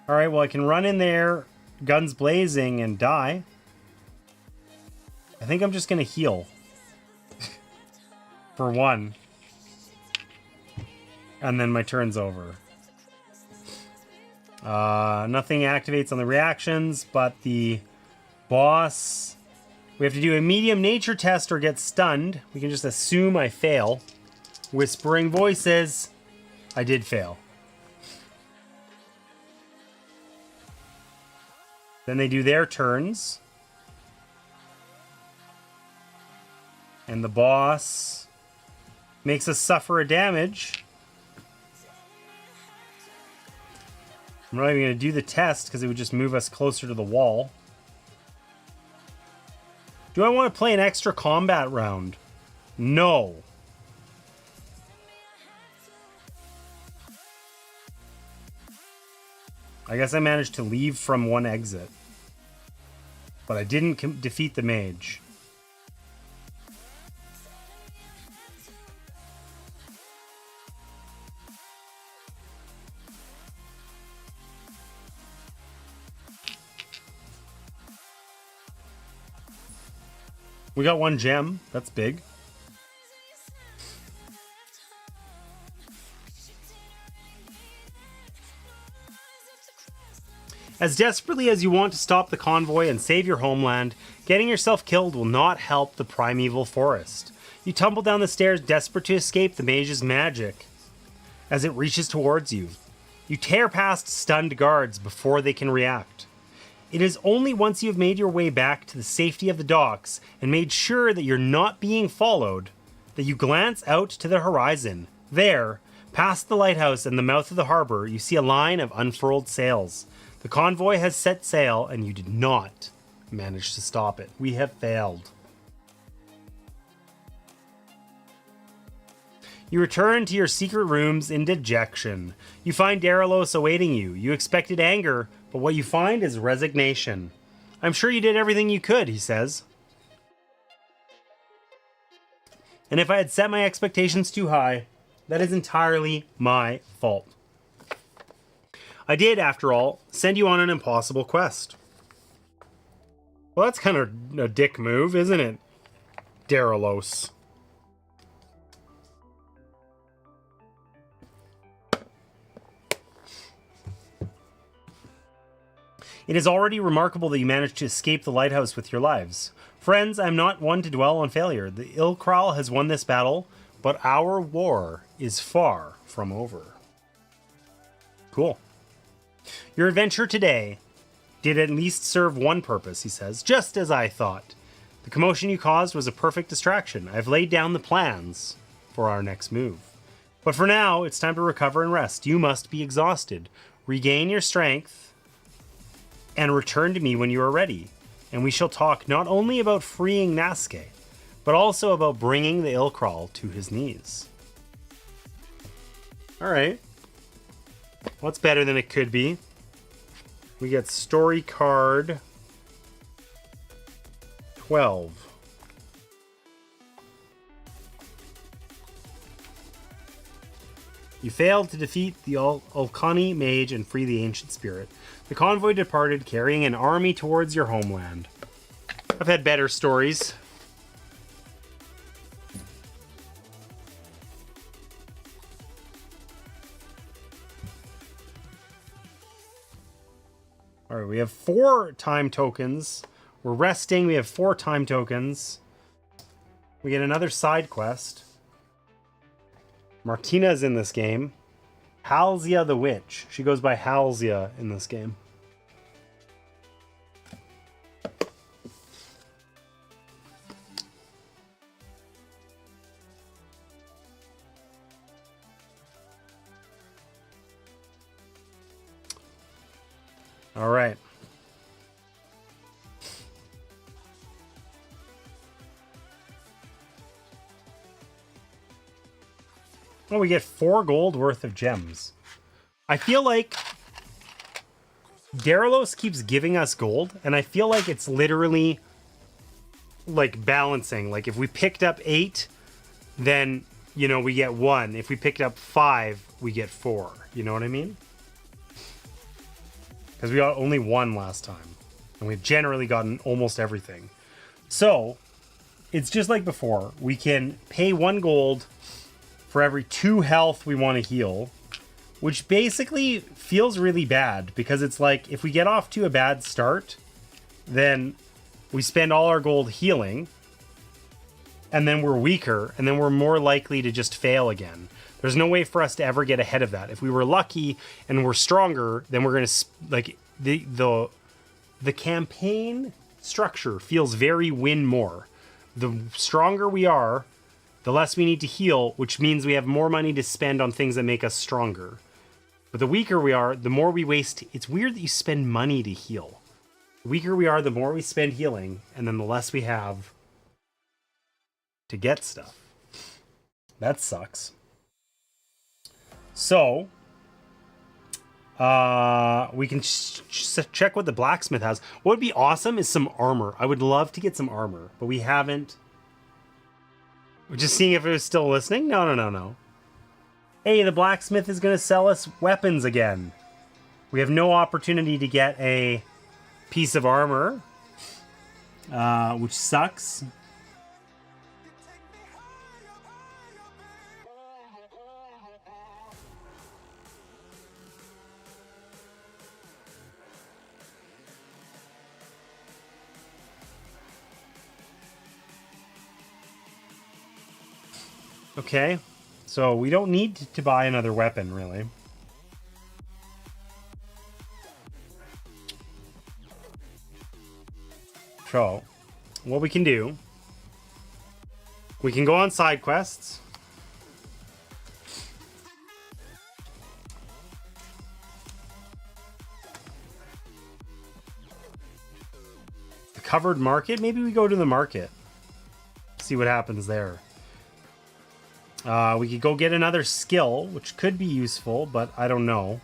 Alright, well I can run in there, guns blazing, and die. I think I'm just gonna heal. For 1. And then my turn's over. Nothing activates on the reactions, but the boss... We have to do a medium nature test or get stunned. We can just assume I fail. Whispering voices. I did fail. Then they do their turns. And the boss makes us suffer a damage. I'm not even going to do the test because it would just move us closer to the wall. Do I want to play an extra combat round? No. I guess I managed to leave from 1 exit. But I didn't defeat the mage. We got 1 gem. That's big. As desperately as you want to stop the convoy and save your homeland, getting yourself killed will not help the primeval forest. You tumble down the stairs desperate to escape the mage's magic as it reaches towards you. You tear past stunned guards before they can react. It is only once you have made your way back to the safety of the docks and made sure that you're not being followed that you glance out to the horizon. There, past the lighthouse and the mouth of the harbor, you see a line of unfurled sails. The convoy has set sail, and you did not manage to stop it. We have failed. You return to your secret rooms in dejection. You find Daralos awaiting you. You expected anger, but what you find is resignation. I'm sure you did everything you could, he says. And if I had set my expectations too high, that is entirely my fault. I did, after all, send you on an impossible quest. Well, that's kind of a dick move, isn't it, Daralos? It is already remarkable that you managed to escape the lighthouse with your lives. Friends, I am not one to dwell on failure. The Ilkral has won this battle, but our war is far from over. Cool. Your adventure today did at least serve one purpose, he says, just as I thought. The commotion you caused was a perfect distraction. I've laid down the plans for our next move. But for now, it's time to recover and rest. You must be exhausted. Regain your strength and return to me when you are ready. And we shall talk not only about freeing Naske, but also about bringing the Ilkral to his knees. Alright. What's better than it could be? We get story card 12. You failed to defeat the Alkani mage and free the ancient spirit. The convoy departed, carrying an army towards your homeland. I've had better stories. All right, we have 4 time tokens. We're resting. We have 4 time tokens. We get another side quest. Martina's in this game. Halzia the Witch. She goes by Halzia in this game. All right. Oh, we get 4 gold worth of gems. I feel like Daralos keeps giving us gold, and I feel like it's literally like balancing. Like if we picked up 8, then, you know, we get 1. If we picked up 5, we get 4. You know what I mean? Because we got only 1 last time, and we've generally gotten almost everything. So it's just like before. We can pay 1 gold for every 2 health we want to heal, which basically feels really bad because it's like if we get off to a bad start, then we spend all our gold healing, and then we're weaker, and then we're more likely to just fail again. There's no way for us to ever get ahead of that. If we were lucky and we're stronger, then we're going to like the campaign structure feels very win more. The stronger we are, the less we need to heal, which means we have more money to spend on things that make us stronger. But the weaker we are, the more we waste. It's weird that you spend money to heal. The weaker we are, the more we spend healing, and then the less we have to get stuff. That sucks. So, we can check what the blacksmith has. What would be awesome is some armor. I would love to get some armor, but we haven't. We're just seeing if it was still listening? No. Hey, the blacksmith is going to sell us weapons again. We have no opportunity to get a piece of armor, which sucks. Okay, so we don't need to buy another weapon, really. So, what we can do, we can go on side quests. The covered market, maybe we go to the market. See what happens there. We could go get another skill, which could be useful, but I don't know.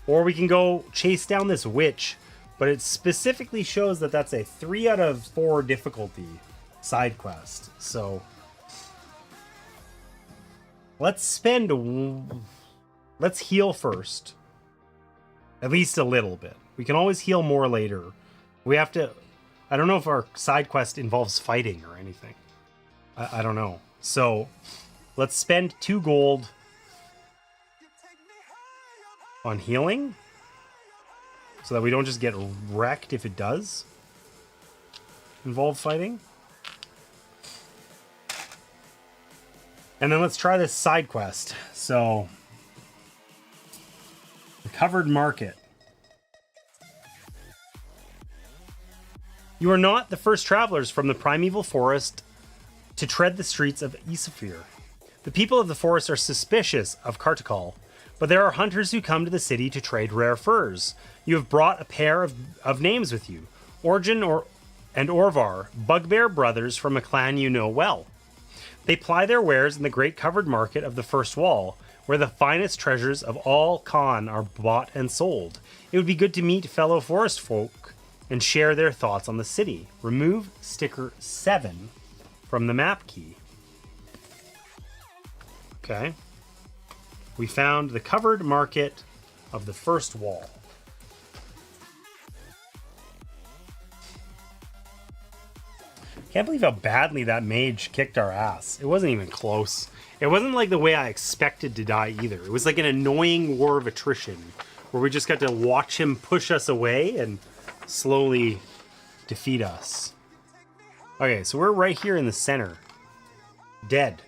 Or we can go chase down this witch, but it specifically shows that that's a 3 out of 4 difficulty side quest. So let's heal first. At least a little bit. We can always heal more later. We have to... I don't know if our side quest involves fighting or anything. I don't know. So let's spend 2 gold on healing so that we don't just get wrecked if it does involve fighting. And then let's try this side quest. So, the covered market. You are not the first travelers from the primeval forest to tread the streets of Isafir. The people of the forest are suspicious of Kartakal, but there are hunters who come to the city to trade rare furs. You have brought a pair of names with you, Origin and Orvar, bugbear brothers from a clan you know well. They ply their wares in the great covered market of the First Wall, where the finest treasures of all Kaan are bought and sold. It would be good to meet fellow forest folk and share their thoughts on the city. Remove sticker 7 from the map key. Okay. We found the covered market of the First Wall. Can't believe how badly that mage kicked our ass. It wasn't even close. It wasn't like the way I expected to die either. It was like an annoying war of attrition where we just got to watch him push us away and slowly defeat us. Okay, so we're right here in the center. Dead.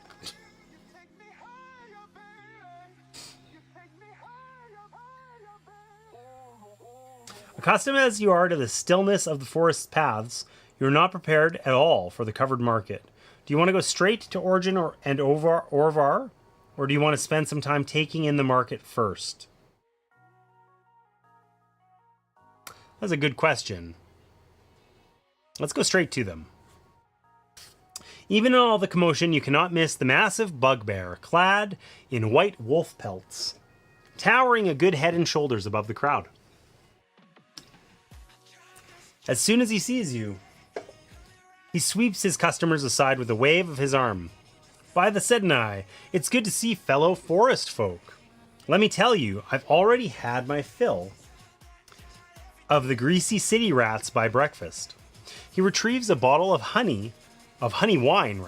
Accustomed as you are to the stillness of the forest's paths, you're not prepared at all for the covered market. Do you want to go straight to Origin and Orvar? Or do you want to spend some time taking in the market first? That's a good question. Let's go straight to them. Even in all the commotion, you cannot miss the massive bugbear, clad in white wolf pelts, towering a good head and shoulders above the crowd. As soon as he sees you, he sweeps his customers aside with a wave of his arm. By the Sednai, it's good to see fellow forest folk. Let me tell you, I've already had my fill of the greasy city rats by breakfast. He retrieves a bottle of honey wine,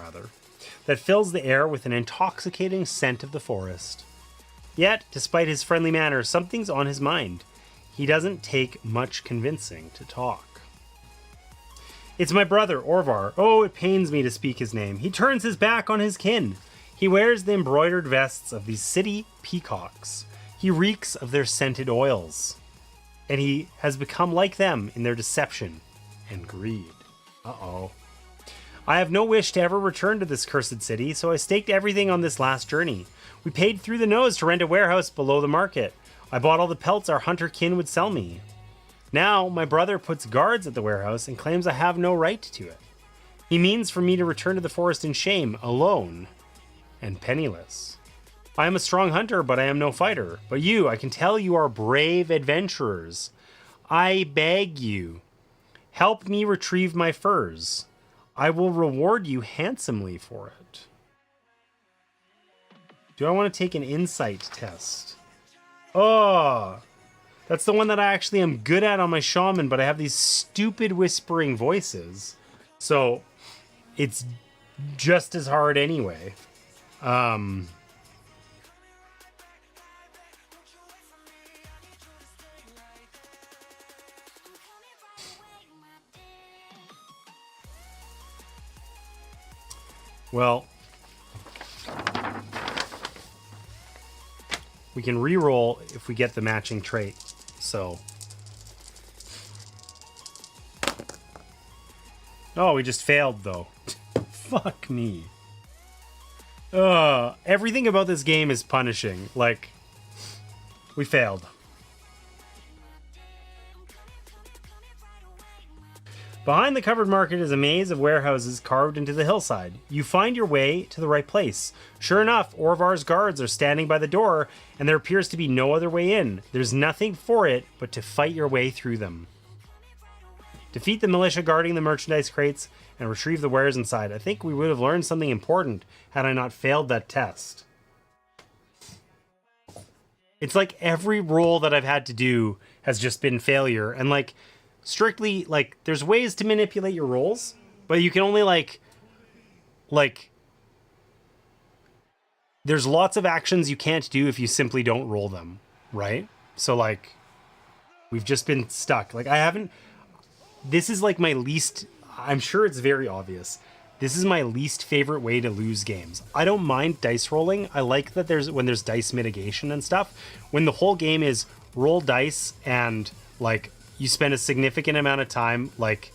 that fills the air with an intoxicating scent of the forest. Yet, despite his friendly manner, something's on his mind. He doesn't take much convincing to talk. It's my brother, Orvar. Oh, it pains me to speak his name. He turns his back on his kin. He wears the embroidered vests of these city peacocks. He reeks of their scented oils. And he has become like them in their deception and greed. Uh-oh. I have no wish to ever return to this cursed city, so I staked everything on this last journey. We paid through the nose to rent a warehouse below the market. I bought all the pelts our hunter kin would sell me. Now, my brother puts guards at the warehouse and claims I have no right to it. He means for me to return to the forest in shame, alone, and penniless. I am a strong hunter, but I am no fighter. But you, I can tell you are brave adventurers. I beg you, help me retrieve my furs. I will reward you handsomely for it. Do I want to take an insight test? Oh, that's the one that I actually am good at on my shaman, but I have these stupid whispering voices. So it's just as hard anyway. Well, we can re-roll if we get the matching trait. So, oh, we just failed though. Fuck me. Everything about this game is punishing. Like, we failed. Behind the covered market is a maze of warehouses carved into the hillside. You find your way to the right place. Sure enough, Orvar's guards are standing by the door, and there appears to be no other way in. There's nothing for it but to fight your way through them. Defeat the militia guarding the merchandise crates and retrieve the wares inside. I think we would have learned something important had I not failed that test. It's like every roll that I've had to do has just been failure, and like, strictly, like, there's ways to manipulate your rolls, but you can only like there's lots of actions you can't do if you simply don't roll them, right? So like, we've just been stuck. Like I haven't. This is like my least. I'm sure it's very obvious. This is my least favorite way to lose games. I don't mind dice rolling. I like that when there's dice mitigation and stuff. When the whole game is roll dice and like you spend a significant amount of time like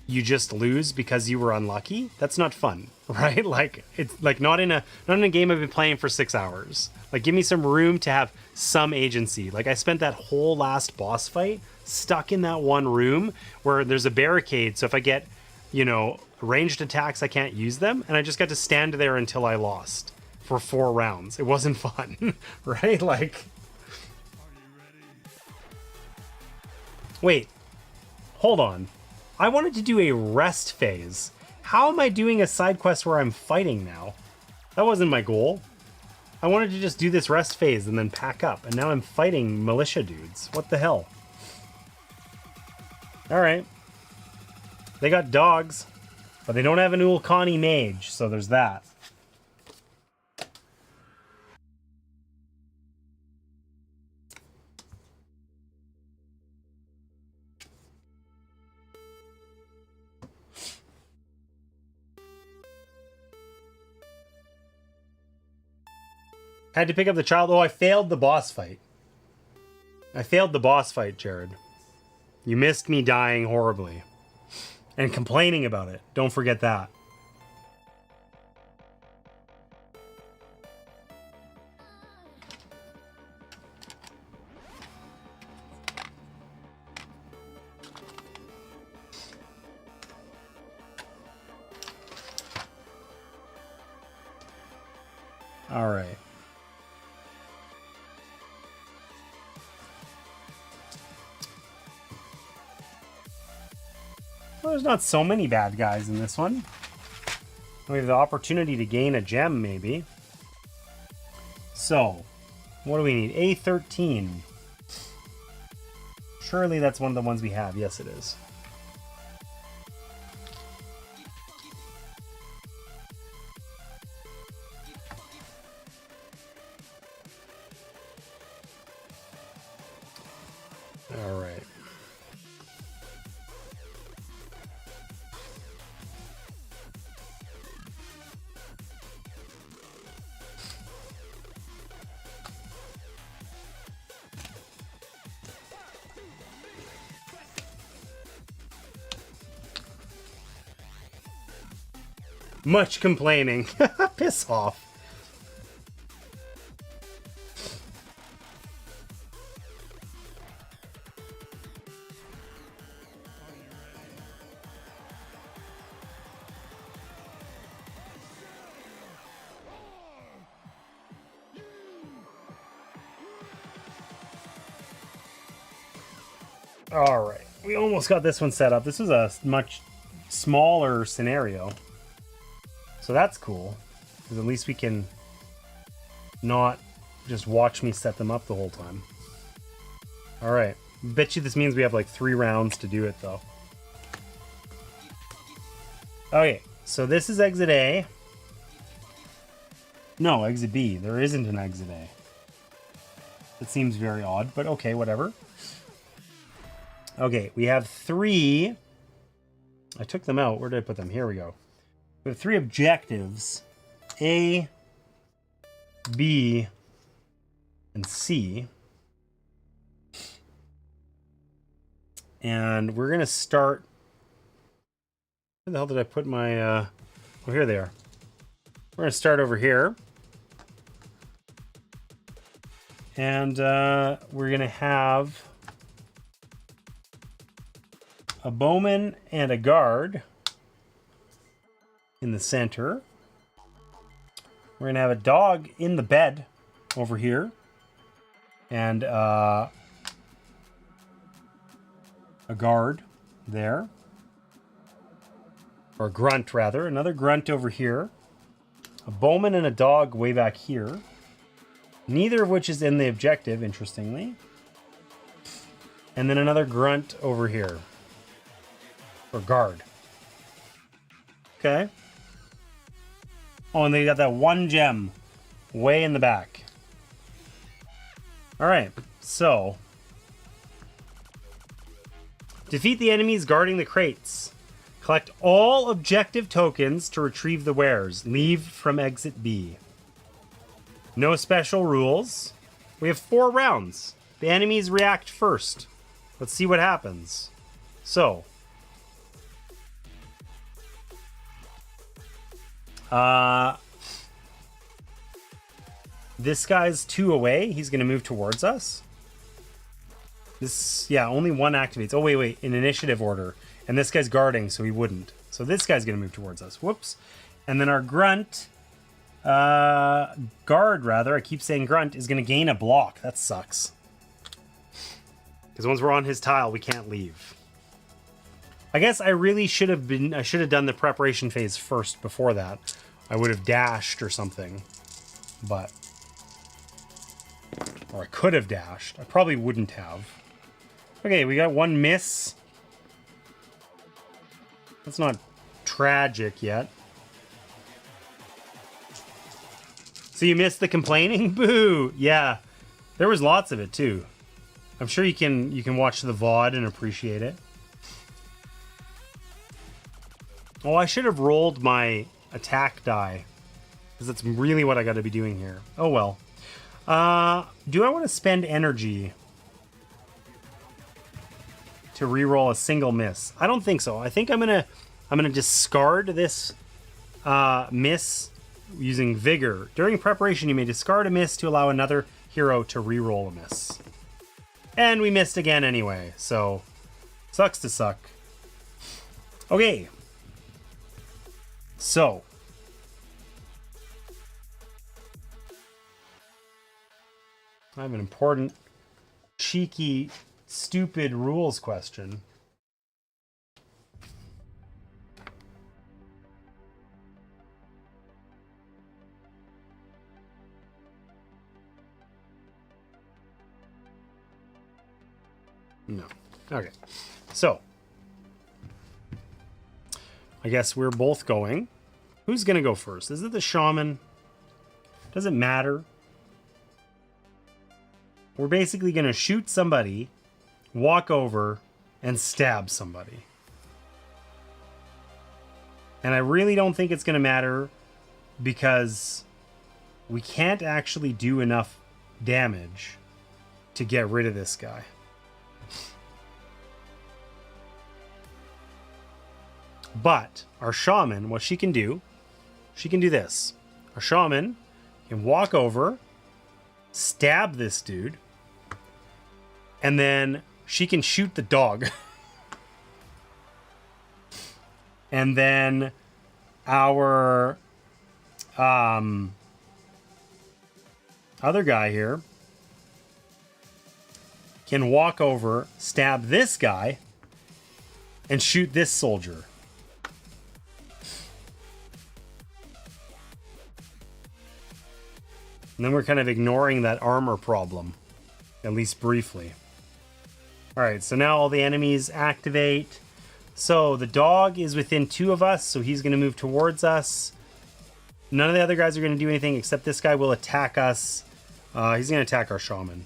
you just lose because you were unlucky. That's not fun, right? Like it's like not in a game I've been playing for 6 hours. Like give me some room to have some agency. Like I spent that whole last boss fight stuck in that one room where there's a barricade. So if I get, ranged attacks, I can't use them. And I just got to stand there until I lost for 4 rounds. It wasn't fun, right? Like, wait, hold on. I wanted to do a rest phase. How am I doing a side quest where I'm fighting now? That wasn't my goal. I wanted to just do this rest phase and then pack up. And now I'm fighting militia dudes. What the hell? All right. They got dogs, but they don't have an Ulkani mage, so there's that. Had to pick up the child. Oh, I failed the boss fight. Jared. You missed me dying horribly. And complaining about it. Don't forget that. All right. Well, there's not so many bad guys in this one. We have the opportunity to gain a gem, maybe. So, what do we need? A13. Surely that's one of the ones we have. Yes, it is. All right. Much complaining. Piss off. All right, we almost got this one set up. This is a much smaller scenario. So that's cool, because at least we can not just watch me set them up the whole time. All right, bet you this means we have like 3 rounds to do it though. Okay, so this is exit A. No, exit B. There isn't an exit A. That seems very odd, but okay, whatever. Okay, we have 3. I took them out. Where did I put them? Here we go. We have 3 objectives, A, B, and C. And we're going to start... Where the hell did I put my... Oh, here they are. We're going to start over here. And we're going to have a bowman and a guard in the center. We're gonna have a dog in the bed over here, and a guard there, or a grunt rather. Another grunt over here, a bowman and a dog way back here, neither of which is in the objective, interestingly, and then another grunt over here, or guard. Okay. Oh, and they got that 1 gem way in the back. All right. So, defeat the enemies guarding the crates. Collect all objective tokens to retrieve the wares. Leave from exit B. No special rules. We have 4 rounds. The enemies react first. Let's see what happens. So, this guy's 2 away. He's going to move towards us. This, yeah, only 1 activates. Oh, wait, in initiative order. And this guy's guarding, so he wouldn't. So this guy's going to move towards us. Whoops. And then our grunt, guard rather, I keep saying grunt, is going to gain a block. That sucks. Because once we're on his tile, we can't leave. I guess I really should have done the preparation phase first before that. I would have dashed or something. But, or I could have dashed. I probably wouldn't have. Okay, we got 1 miss. That's not tragic yet. So you missed the complaining? Boo! Yeah, there was lots of it too. I'm sure you can watch the VOD and appreciate it. Oh, I should have rolled my attack die, because that's really what I got to be doing here. Oh well. Do I want to spend energy to reroll a single miss? I don't think so. I think I'm gonna discard this miss using vigor. During preparation, you may discard a miss to allow another hero to reroll a miss. And we missed again anyway, so sucks to suck. Okay. So I have an important, cheeky, stupid rules question. No. Okay. So, I guess we're both going. Who's going to go first? Is it the shaman? Does it matter? We're basically going to shoot somebody, walk over, and stab somebody. And I really don't think it's going to matter because we can't actually do enough damage to get rid of this guy. But our shaman, what she can do this. Our shaman can walk over, stab this dude, and then she can shoot the dog. And then our other guy here can walk over, stab this guy, and shoot this soldier. And then we're kind of ignoring that armor problem, at least briefly. All right, so now all the enemies activate. So the dog is within 2 of us, so he's going to move towards us. None of the other guys are going to do anything except this guy will attack us. He's going to attack our shaman.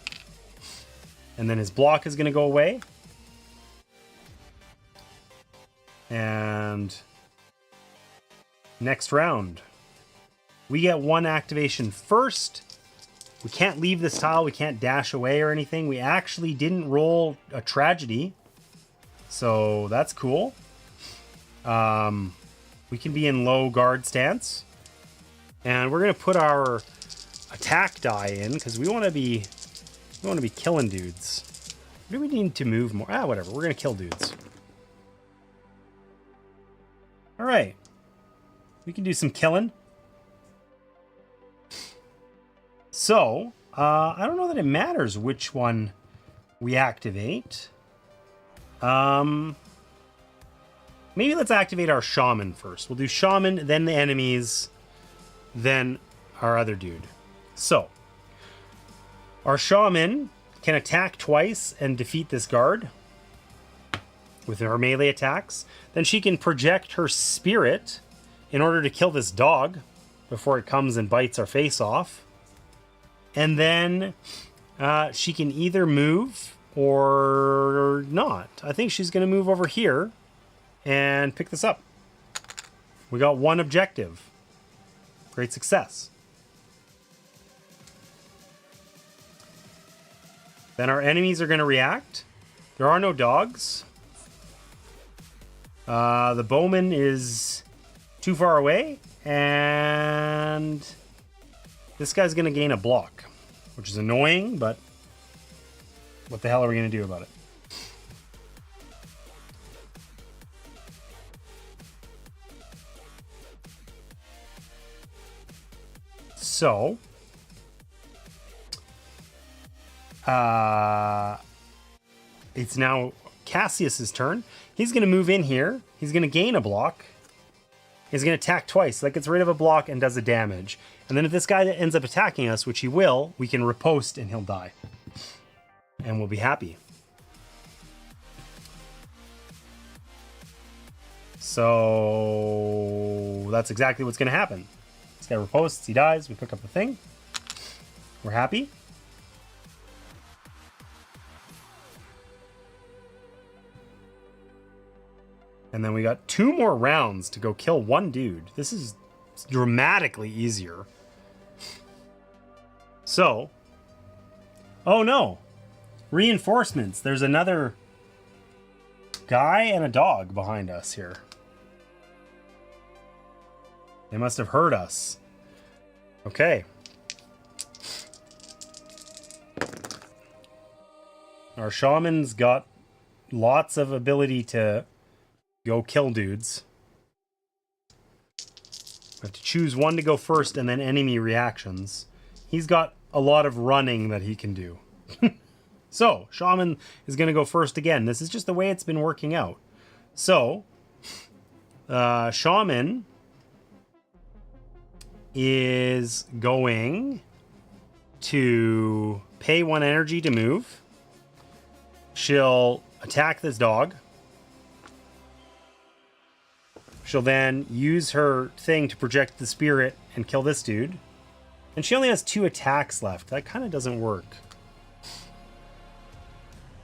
And then his block is going to go away. And next round. We get 1 activation first. We can't leave this tile. We can't dash away or anything. We actually didn't roll a tragedy. So that's cool. We can be in low guard stance. And we're going to put our attack die in because we want to be killing dudes. Do we need to move more? Whatever. We're going to kill dudes. All right. We can do some killing. So, I don't know that it matters which one we activate. Maybe let's activate our shaman first. We'll do shaman, then the enemies, then our other dude. So, our shaman can attack twice and defeat this guard with her melee attacks. Then she can project her spirit in order to kill this dog before it comes and bites our face off. And then She can either move or not. I think she's going to move over here and pick this up. We got one objective. Great success. Then our enemies are going to react. There are no dogs. The bowman is too far away, and this guy's going to gain a block, which is annoying, but what the hell are we going to do about it? So, it's now Cassius's turn. He's going to move in here. He's going to gain a block. He's going to attack twice. That gets rid of a block and does a damage. And then if this guy ends up attacking us, which he will, we can riposte and he'll die. And we'll be happy. So that's exactly what's going to happen. This guy riposts, he dies, we pick up the thing. We're happy. And then we got 2 more rounds to go kill one dude. This is dramatically easier. So, oh no, reinforcements. There's another guy and a dog behind us here. They must have heard us. Okay. Our shaman's got lots of ability to go kill dudes. We have to choose one to go first and then enemy reactions. He's got a lot of running that he can do. So, shaman is going to go first again. This is just the way it's been working out. So, shaman is going to pay 1 energy to move. She'll attack this dog. She'll then use her thing to project the spirit and kill this dude. And she only has 2 attacks left. That kind of doesn't work.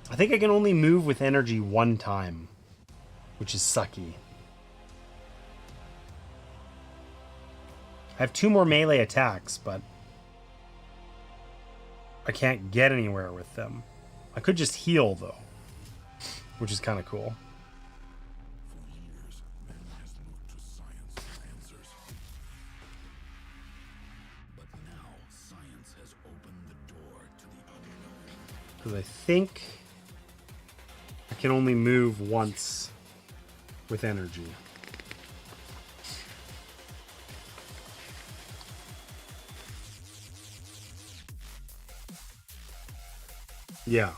I think I can only move with energy 1 time, which is sucky. I have 2 more melee attacks, but I can't get anywhere with them. I could just heal, though, which is kind of cool. For years, man has looked to science for answers. But now science has opened the door to the unknown. Because I think I can only move once with energy. Yeah.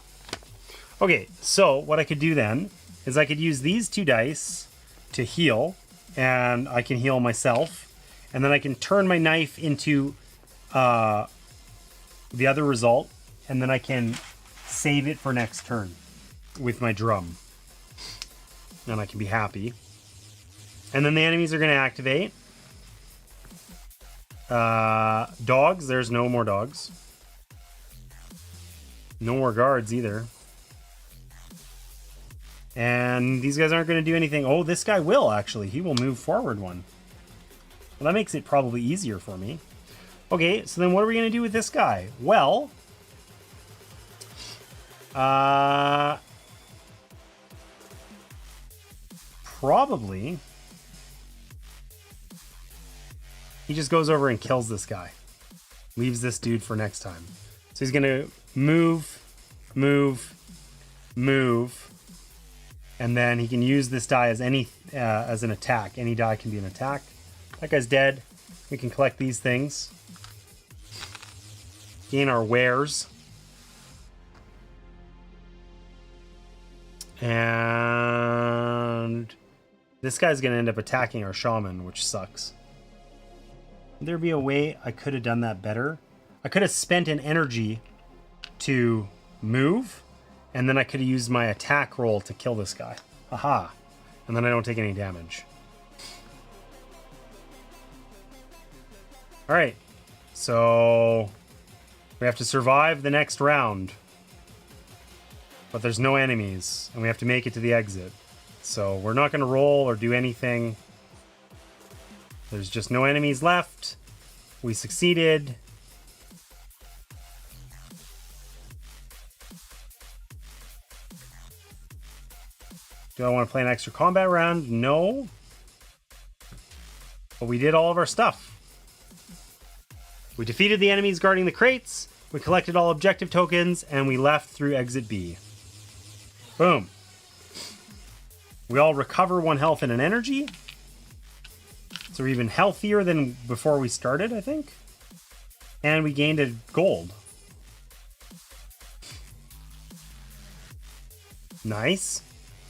Okay, so what I could do then is I could use these 2 dice to heal, and I can heal myself, and then I can turn my knife into the other result, and then I can save it for next turn with my drum. And I can be happy. And then the enemies are going to activate. Dogs, there's no more dogs. No more guards either. And these guys aren't going to do anything. Oh, this guy will, actually. He will move forward 1. Well, that makes it probably easier for me. Okay, so then what are we going to do with this guy? Well, probably he just goes over and kills this guy. Leaves this dude for next time. So he's going to move, and then he can use this die as as an attack. Any die can be an attack. That guy's dead. We can collect these things. Gain our wares. And this guy's going to end up attacking our shaman, which sucks. Would there be a way I could have done that better? I could have spent an energy to move, and then I could have used my attack roll to kill this guy. Aha. And then I don't take any damage. Alright. So We have to survive the next round. But there's no enemies, and we have to make it to the exit. So we're not going to roll or do anything. There's just no enemies left. We succeeded. Do I want to play an extra combat round? No. But we did all of our stuff. We defeated the enemies guarding the crates, we collected all objective tokens, and we left through exit B. Boom. We all recover 1 health and an energy. So we're even healthier than before we started, I think. And we gained a gold. Nice.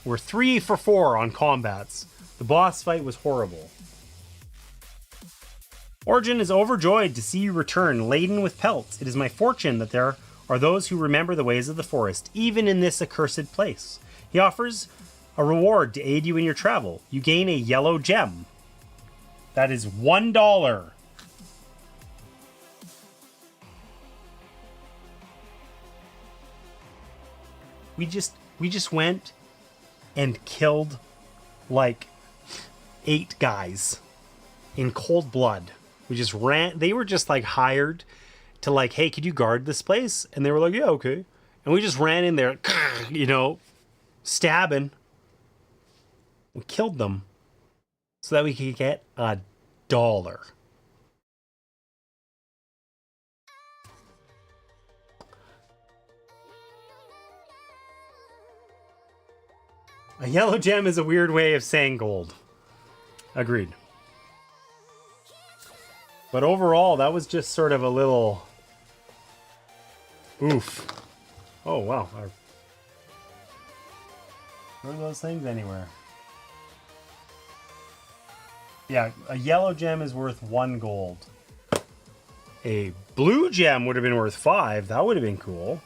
We're 3 for 4 on combats. The boss fight was horrible. Origin is overjoyed to see you return, laden with pelts. It is my fortune that there are those who remember the ways of the forest, even in this accursed place. He offers a reward to aid you in your travel. You gain a yellow gem. That is $1. We just went and killed like 8 guys in cold blood. We just ran. They were just like hired to like, hey, could you guard this place? And they were like, yeah, okay. And we just ran in there, you know, stabbing. We killed them so that we could get $1. A yellow gem is a weird way of saying gold. Agreed. But overall, that was just sort of a little... Oof. Oh, wow. Are those things anywhere? Yeah, a yellow gem is worth 1 gold. A blue gem would have been worth 5. That would have been cool.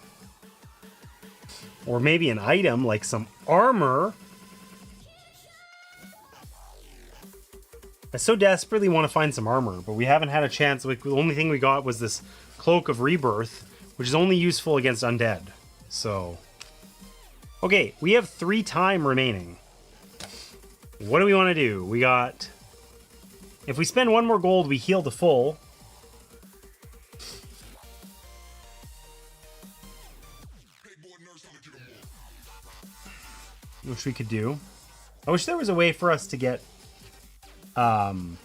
Or maybe an item like some armor. I so desperately want to find some armor, but we haven't had a chance. The only thing we got was this Cloak of Rebirth, which is only useful against undead. So, okay, we have 3 time remaining. What do we want to do? We got... If we spend 1 more gold, we heal to full. Which we could do. I wish there was a way for us to get... to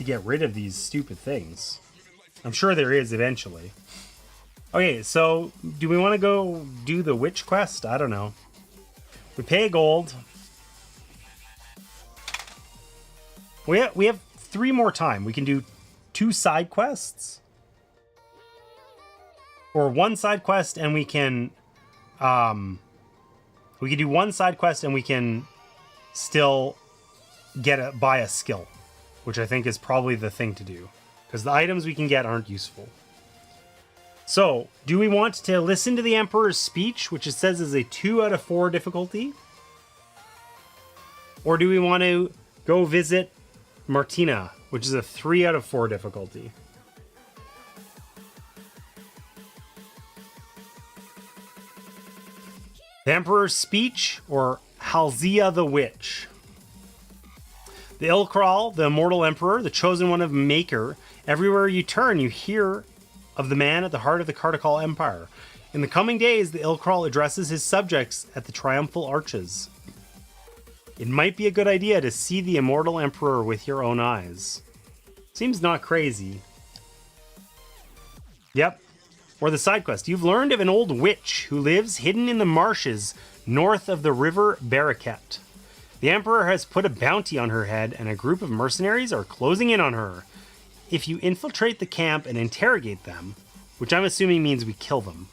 get rid of these stupid things. I'm sure there is eventually. Okay, so do we want to go do the witch quest? I don't know. We pay a gold. We have 3 more time. We can do 2 side quests. Or 1 side quest and we can do 1 side quest and we can still buy a skill, which I think is probably the thing to do, because the items we can get aren't useful. So, do we want to listen to the Emperor's speech, which it says is a 2 out of 4 difficulty? Or do we want to go visit Martina, which is a 3 out of 4 difficulty? The Emperor's speech or Halzia the Witch? The Ilkral, the immortal emperor, the chosen one of Maker. Everywhere you turn, you hear of the man at the heart of the Cardical Empire. In the coming days, the Ilkral addresses his subjects at the triumphal arches. It might be a good idea to see the immortal emperor with your own eyes. Seems not crazy. Yep. Or the side quest. You've learned of an old witch who lives hidden in the marshes north of the river Baraket. The Emperor has put a bounty on her head, and a group of mercenaries are closing in on her. If you infiltrate the camp and interrogate them, which I'm assuming means we kill them,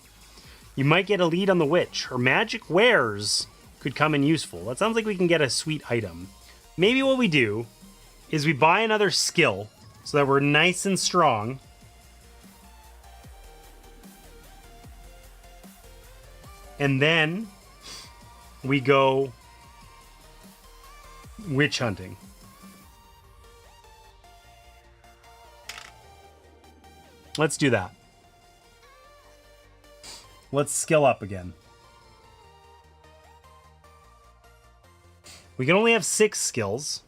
you might get a lead on the witch. Her magic wares could come in useful. That sounds like we can get a sweet item. Maybe what we do is we buy another skill so that we're nice and strong. And then we go witch hunting. Let's do that. Let's skill up again. We can only have 6 skills.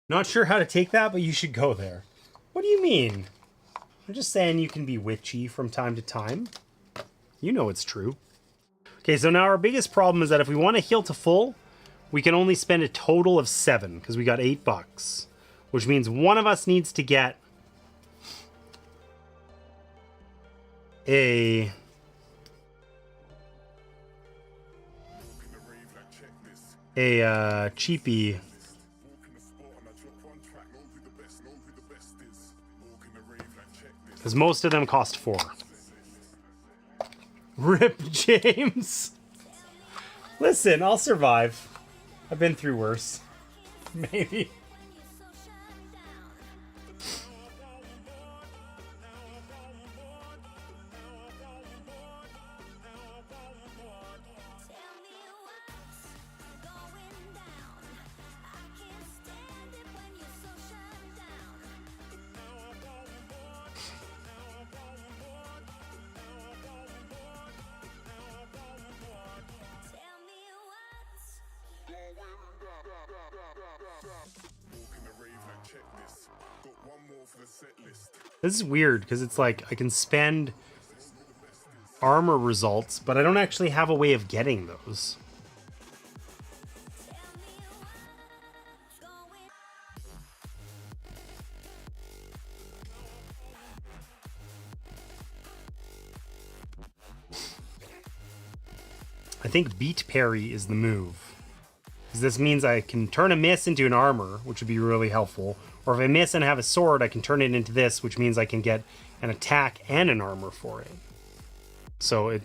Not sure how to take that, but you should go there. What do you mean? I'm just saying you can be witchy from time to time. You know it's true. Okay, so now our biggest problem is that if we want to heal to full, we can only spend a total of 7 because we got $8, which means one of us needs to get a cheapie, because most of them cost 4. Rip James. Listen, I'll survive. I've been through worse. Maybe. This is weird because it's like I can spend armor results, but I don't actually have a way of getting those. I think beat parry is the move. Because this means I can turn a miss into an armor, which would be really helpful. Or if I miss and have a sword, I can turn it into this, which means I can get an attack and an armor for it. So it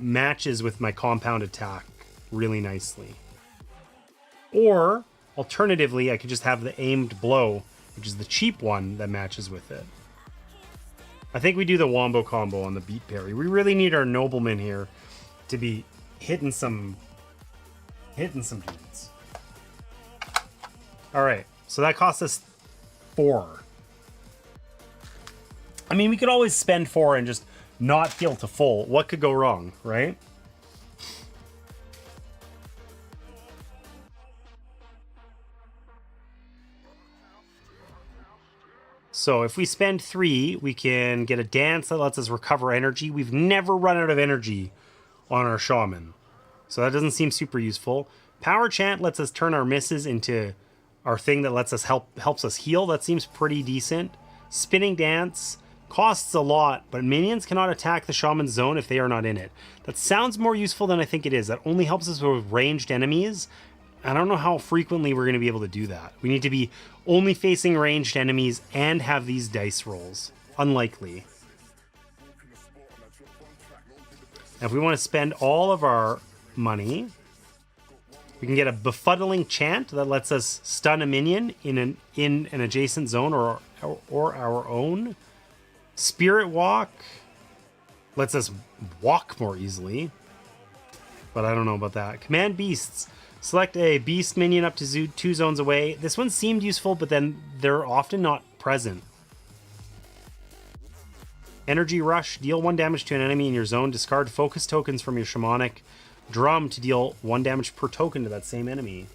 matches with my compound attack really nicely. Or, alternatively, I could just have the aimed blow, which is the cheap one that matches with it. I think we do the wombo combo on the beat parry. We really need our nobleman here to be hitting some dudes. All right, so that cost us 4. I mean, we could always spend 4 and just not heal to full. What could go wrong, right? So if we spend 3, we can get a dance that lets us recover energy. We've never run out of energy on our shaman, so that doesn't seem super useful. Power chant lets us turn our misses into our thing that lets us helps us heal. That seems pretty decent. Spinning dance costs a lot, but minions cannot attack the shaman's zone if they are not in it. That sounds more useful than I think it is. That only helps us with ranged enemies. I don't know how frequently we're going to be able to do that. We need to be only facing ranged enemies and have these dice rolls. Unlikely. Now, if we want to spend all of our money, we can get a befuddling chant that lets us stun a minion in an adjacent zone or our own. Spirit walk lets us walk more easily, but I don't know about that. Command beasts. Select a beast minion up to 2 zones away. This one seemed useful, but then they're often not present. Energy rush. Deal 1 damage to an enemy in your zone. Discard focus tokens from your shamanic drum to deal 1 damage per token to that same enemy.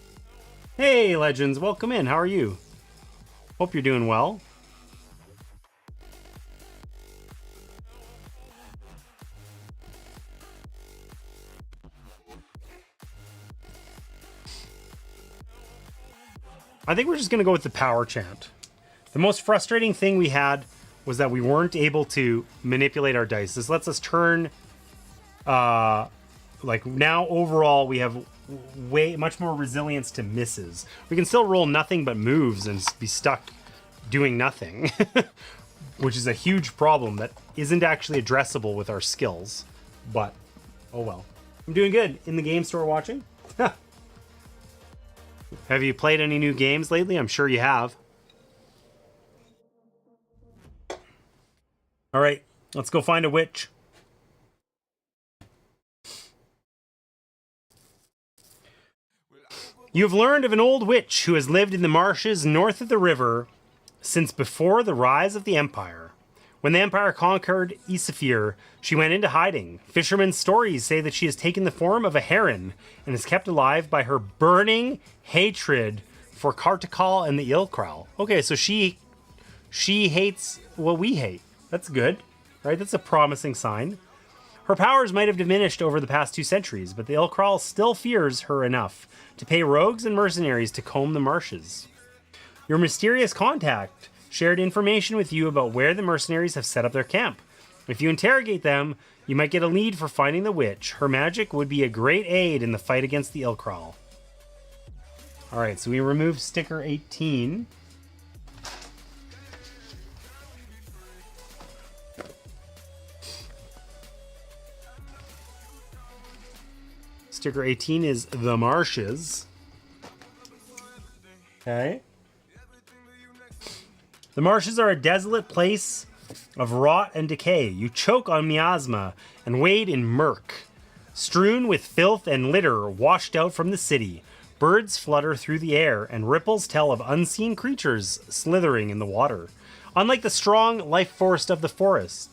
Hey, Legends. Welcome in. How are you? Hope you're doing well. I think we're just going to go with the power chant. The most frustrating thing we had was that we weren't able to manipulate our dice. This lets us turn, like now overall we have much more resilience to misses. We can still roll nothing but moves and be stuck doing nothing, which is a huge problem that isn't actually addressable with our skills, but oh well. I'm doing good. In the game store watching. Have you played any new games lately? I'm sure you have. All right, let's go find a witch. You have learned of an old witch who has lived in the marshes north of the river since before the rise of the Empire. When the Empire conquered Isafir, she went into hiding. Fishermen's stories say that she has taken the form of a heron and is kept alive by her burning hatred for Kartakal and the Ilkral. Okay, so she hates what we hate. That's good, right? That's a promising sign. Her powers might have diminished over the past 2 centuries, but the Ilkral still fears her enough to pay rogues and mercenaries to comb the marshes. Your mysterious contact shared information with you about where the mercenaries have set up their camp. If you interrogate them, you might get a lead for finding the witch. Her magic would be a great aid in the fight against the Ilkral. Alright, so we removed sticker 18. Sticker 18 is the marshes. Okay. The marshes are a desolate place of rot and decay. You choke on miasma and wade in murk, strewn with filth and litter washed out from the city. Birds flutter through the air, and ripples tell of unseen creatures slithering in the water. Unlike the strong life force of the forest,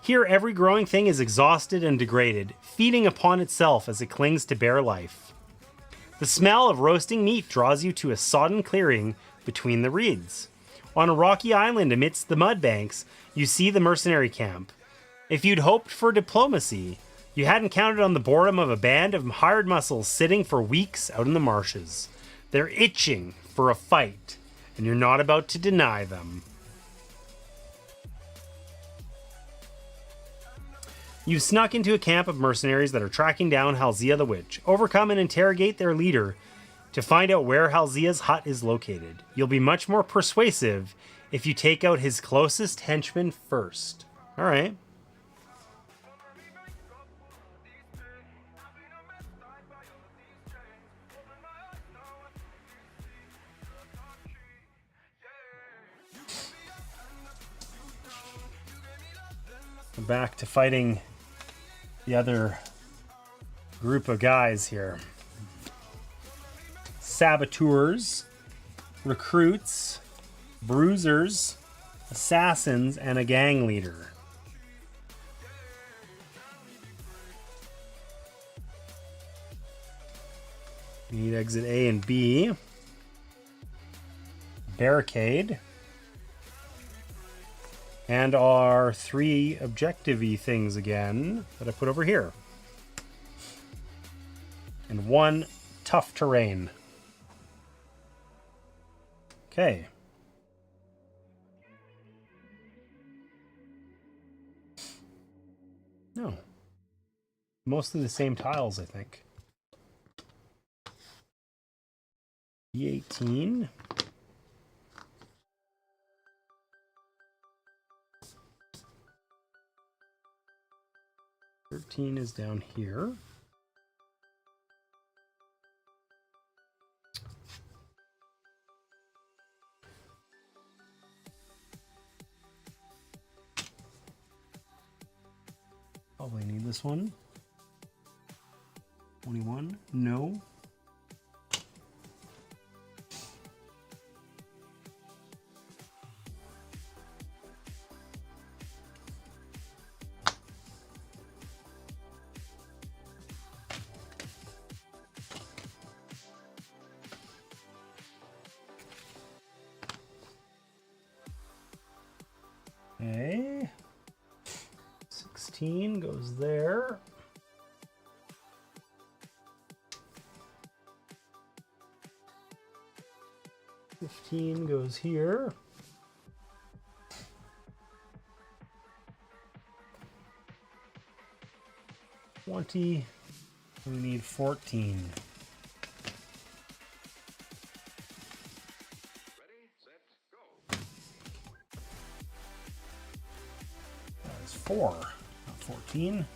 here every growing thing is exhausted and degraded, feeding upon itself as it clings to bare life. The smell of roasting meat draws you to a sodden clearing between the reeds. On a rocky island amidst the mud banks, you see the mercenary camp. If you'd hoped for diplomacy, you hadn't counted on the boredom of a band of hired muscles sitting for weeks out in the marshes. They're itching for a fight, and you're not about to deny them. You've snuck into a camp of mercenaries that are tracking down Halzia the Witch. Overcome and interrogate their leader to find out where Halzia's hut is located. You'll be much more persuasive if you take out his closest henchman first. All right. We're back to fighting the other group of guys here. Saboteurs, recruits, bruisers, assassins, and a gang leader. We need exit A and B. Barricade. And our 3 objective-y things again that I put over here. And 1 tough terrain. Okay. No. Mostly the same tiles, I think. E18. E13 is down here. Probably need this one. 21, no. Okay. 16 goes there. $15 goes here. $20. We need 14. That is 4, not 14.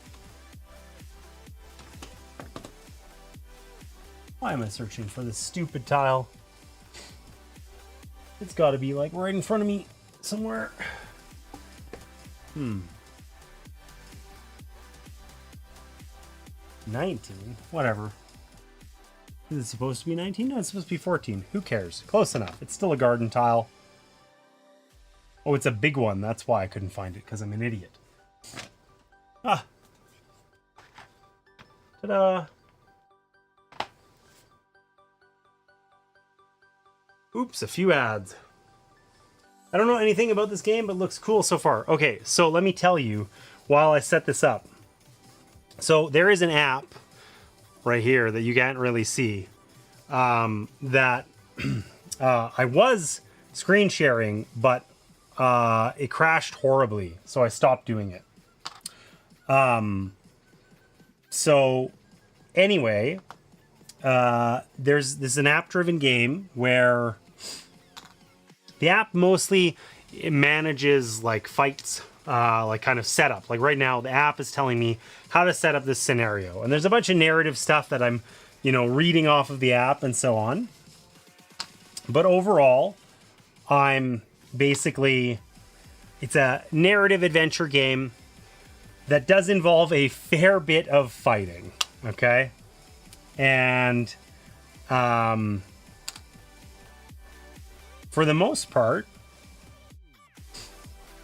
Why am I searching for this stupid tile? It's got to be like right in front of me somewhere. 19, whatever. Is it supposed to be 19? No, it's supposed to be 14. Who cares? Close enough. It's still a garden tile. Oh, it's a big one. That's why I couldn't find it, because I'm an idiot. Ah. Ta-da. Oops, a few ads. I don't know anything about this game, but it looks cool so far. Okay, so let me tell you while I set this up. So there is an app right here that you can't really see that I was screen sharing, but it crashed horribly, so I stopped doing it. So anyway, this is an app-driven game where the app mostly manages like fights, like kind of setup. Like right now, the app is telling me how to set up this scenario, and there's a bunch of narrative stuff that I'm, reading off of the app and so on. But overall, I'm basically, it's a narrative adventure game that does involve a fair bit of fighting. Okay, and for the most part,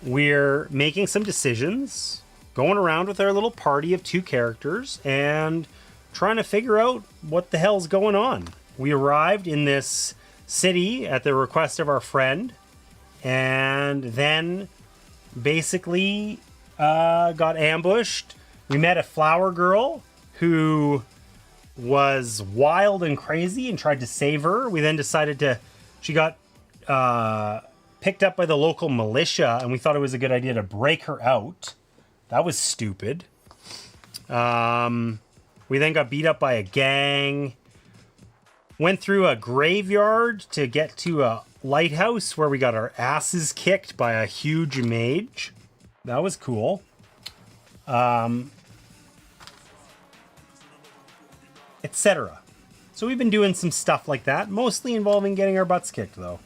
we're making some decisions, going around with our little party of 2 characters and trying to figure out what the hell's going on. We arrived in this city at the request of our friend, and then basically got ambushed. We met a flower girl who was wild and crazy and tried to save her. We then decided she got picked up by the local militia, and we thought it was a good idea to break her out. That was stupid. We then got beat up by a gang. Went through a graveyard to get to a lighthouse where we got our asses kicked by a huge mage. That was cool. Etc. So we've been doing some stuff like that, mostly involving getting our butts kicked, though.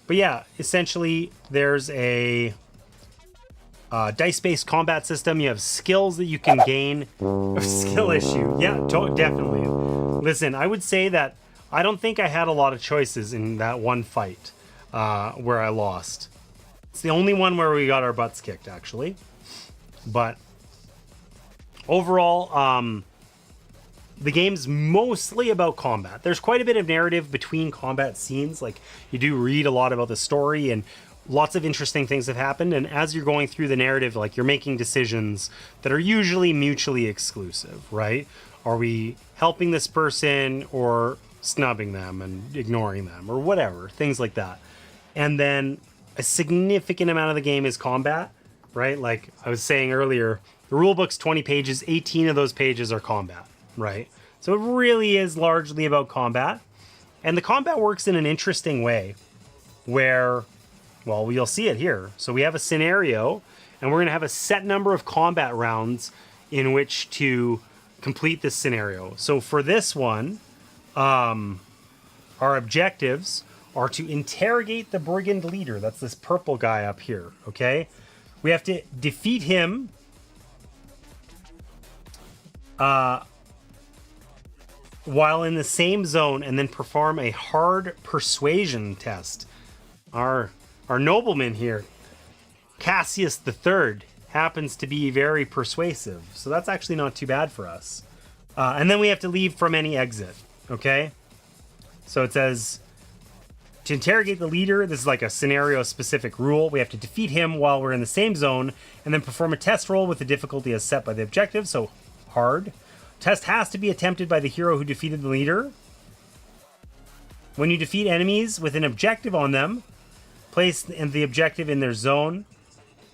But yeah, essentially, there's a dice-based combat system. You have skills that you can gain. Skill issue. Yeah, definitely. Listen, I would say that I don't think I had a lot of choices in that one fight where I lost. It's the only one where we got our butts kicked, actually. But overall, the game's mostly about combat. There's quite a bit of narrative between combat scenes. Like, you do read a lot about the story, and lots of interesting things have happened. And as you're going through the narrative, like, you're making decisions that are usually mutually exclusive, right? Are we helping this person or snubbing them and ignoring them or whatever, things like that. And then a significant amount of the game is combat, right? Like I was saying earlier, the rulebook's 20 pages, 18 of those pages are combat, right? So it really is largely about combat. And the combat works in an interesting way where, well, you'll see it here. So we have a scenario, and we're going to have a set number of combat rounds in which to complete this scenario. So for this one, our objectives are to interrogate the brigand leader. That's this purple guy up here, okay? We have to defeat him while in the same zone, and then perform a hard persuasion test. Our nobleman here, Cassius III, happens to be very persuasive, so that's actually not too bad for us. And then we have to leave from any exit, okay? So it says, to interrogate the leader, this is like a scenario-specific rule. We have to defeat him while we're in the same zone, and then perform a test roll with the difficulty as set by the objective, so hard. Test has to be attempted by the hero who defeated the leader. When you defeat enemies with an objective on them, place the objective in their zone.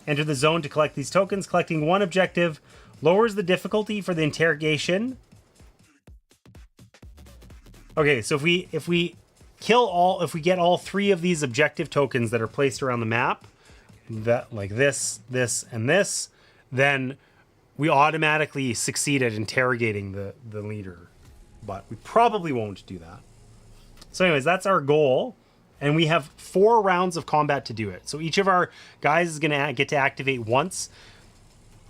Enter the zone to collect these tokens. Collecting one objective lowers the difficulty for the interrogation. Okay, so if we get all 3 of these objective tokens that are placed around the map, that like this, and this, then we automatically succeed at interrogating the leader. But we probably won't do that. So anyways, that's our goal. And we have 4 rounds of combat to do it. So each of our guys is going to get to activate once.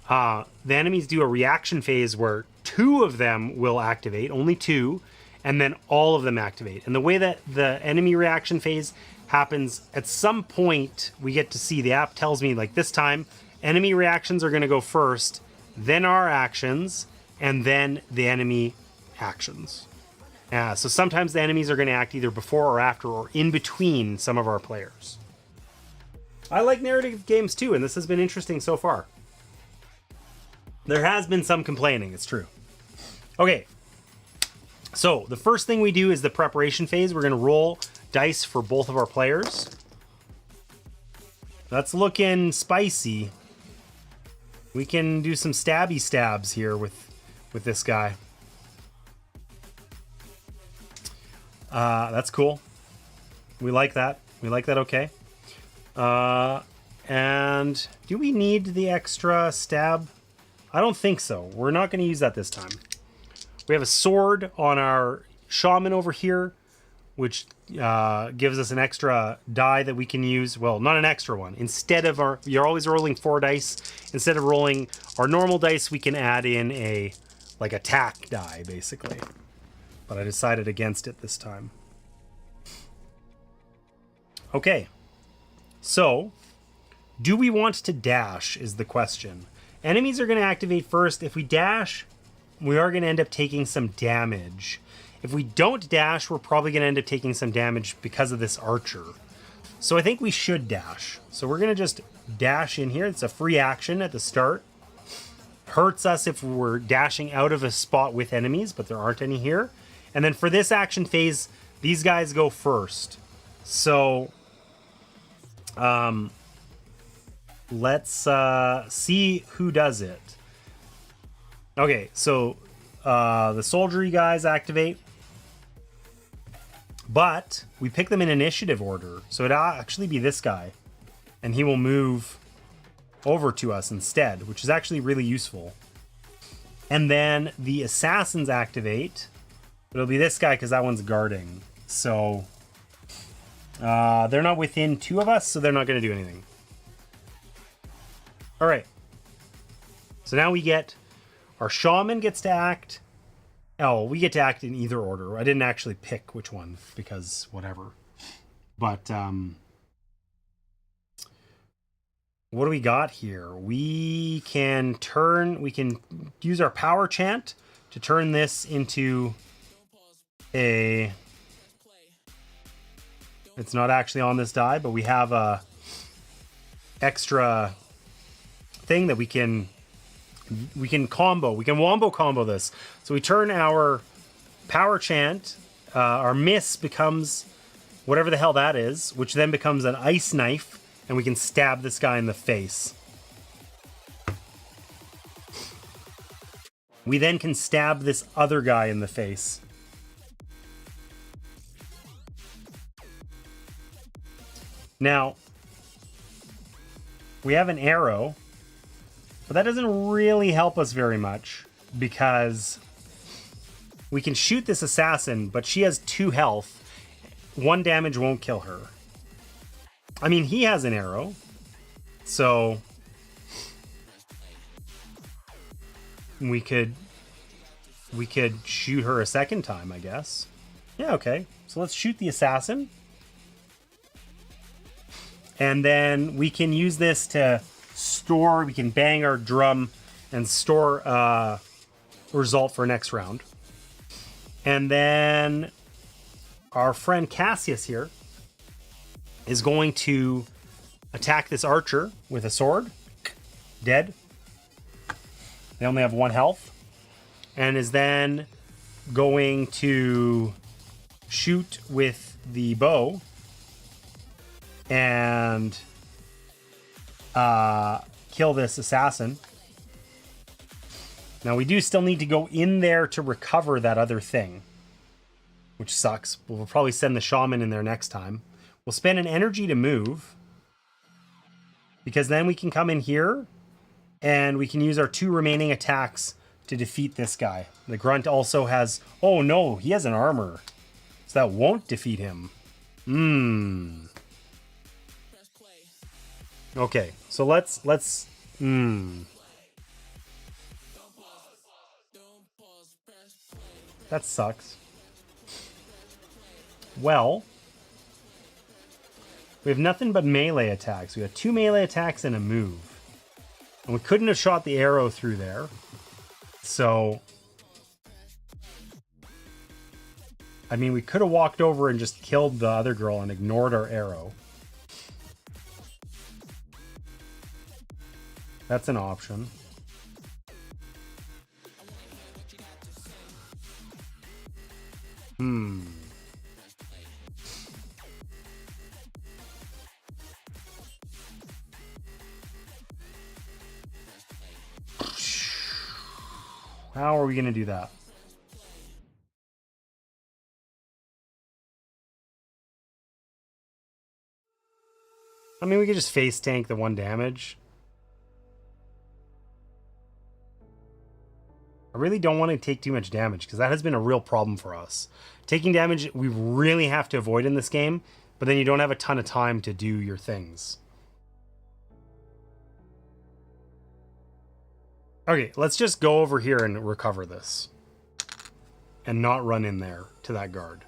The enemies do a reaction phase where 2 of them will activate, only 2, and then all of them activate. And the way that the enemy reaction phase happens, at some point we get to see, the app tells me, like this time, enemy reactions are going to go first, then our actions, and then the enemy actions. So sometimes the enemies are going to act either before or after or in between some of our players. I like narrative games too, and this has been interesting so far. There has been some complaining, it's true. Okay, so the first thing we do is the preparation phase. We're going to roll dice for both of our players. That's looking spicy. We can do some stabby stabs here with this guy. That's cool. We like that. We like that, okay. And do we need the extra stab? I don't think so. We're not going to use that this time. We have a sword on our shaman over here, which gives us an extra die that we can use. Well, not an extra one. Instead of you're always rolling 4 dice. Instead of rolling our normal dice, we can add in a attack die, basically. But I decided against it this time. Okay. So, do we want to dash is the question. Enemies are going to activate first. If we dash, we are going to end up taking some damage. If we don't dash, we're probably going to end up taking some damage because of this archer. So I think we should dash. So we're going to just dash in here. It's a free action at the start. Hurts us if we're dashing out of a spot with enemies, but there aren't any here. And then for this action phase, these guys go first. So let's see who does it. Okay, so the soldiery guys activate. But we pick them in initiative order. So it'll actually be this guy. And he will move over to us instead, which is actually really useful. And then the assassins activate. It'll be this guy because that one's guarding. So they're not within 2 of us, so they're not going to do anything. All right. So now we get our shaman gets to act. Oh, we get to act in either order. I didn't actually pick which one because whatever. But what do we got here? We can use our power chant to turn this into it's not actually on this die, but we have a extra thing that we can combo. We can wombo combo this. So we turn our power chant, our miss becomes whatever the hell that is, which then becomes an ice knife, and we can stab this guy in the face. We then can stab this other guy in the face. Now, we have an arrow, but that doesn't really help us very much because we can shoot this assassin, but she has 2 health. 1 damage won't kill her. I mean, he has an arrow, so we could shoot her a second time, I guess. Yeah, okay. So let's shoot the assassin. And then we can use this to store, we can bang our drum and store a result for next round. And then our friend Cassius here is going to attack this archer with a sword. Dead. They only have 1 health. And is then going to shoot with the bow and kill this assassin. Now we do still need to go in there to recover that other thing, which sucks. We'll probably send the shaman in there next time. We'll spend an energy to move because then we can come in here and we can use our 2 remaining attacks to defeat this guy. The grunt also has, oh no, he has an armor, so that won't defeat him. Okay, so let's that sucks. Well, we have nothing but melee attacks. We have 2 melee attacks and a move. And we couldn't have shot the arrow through there. So, I mean, we could have walked over and just killed the other girl and ignored our arrow. That's an option. How are we going to do that? I mean, we could just face tank the 1 damage. I really don't want to take too much damage because that has been a real problem for us. Taking damage, we really have to avoid in this game, but then you don't have a ton of time to do your things. Okay, let's just go over here and recover this. And not run in there to that guard.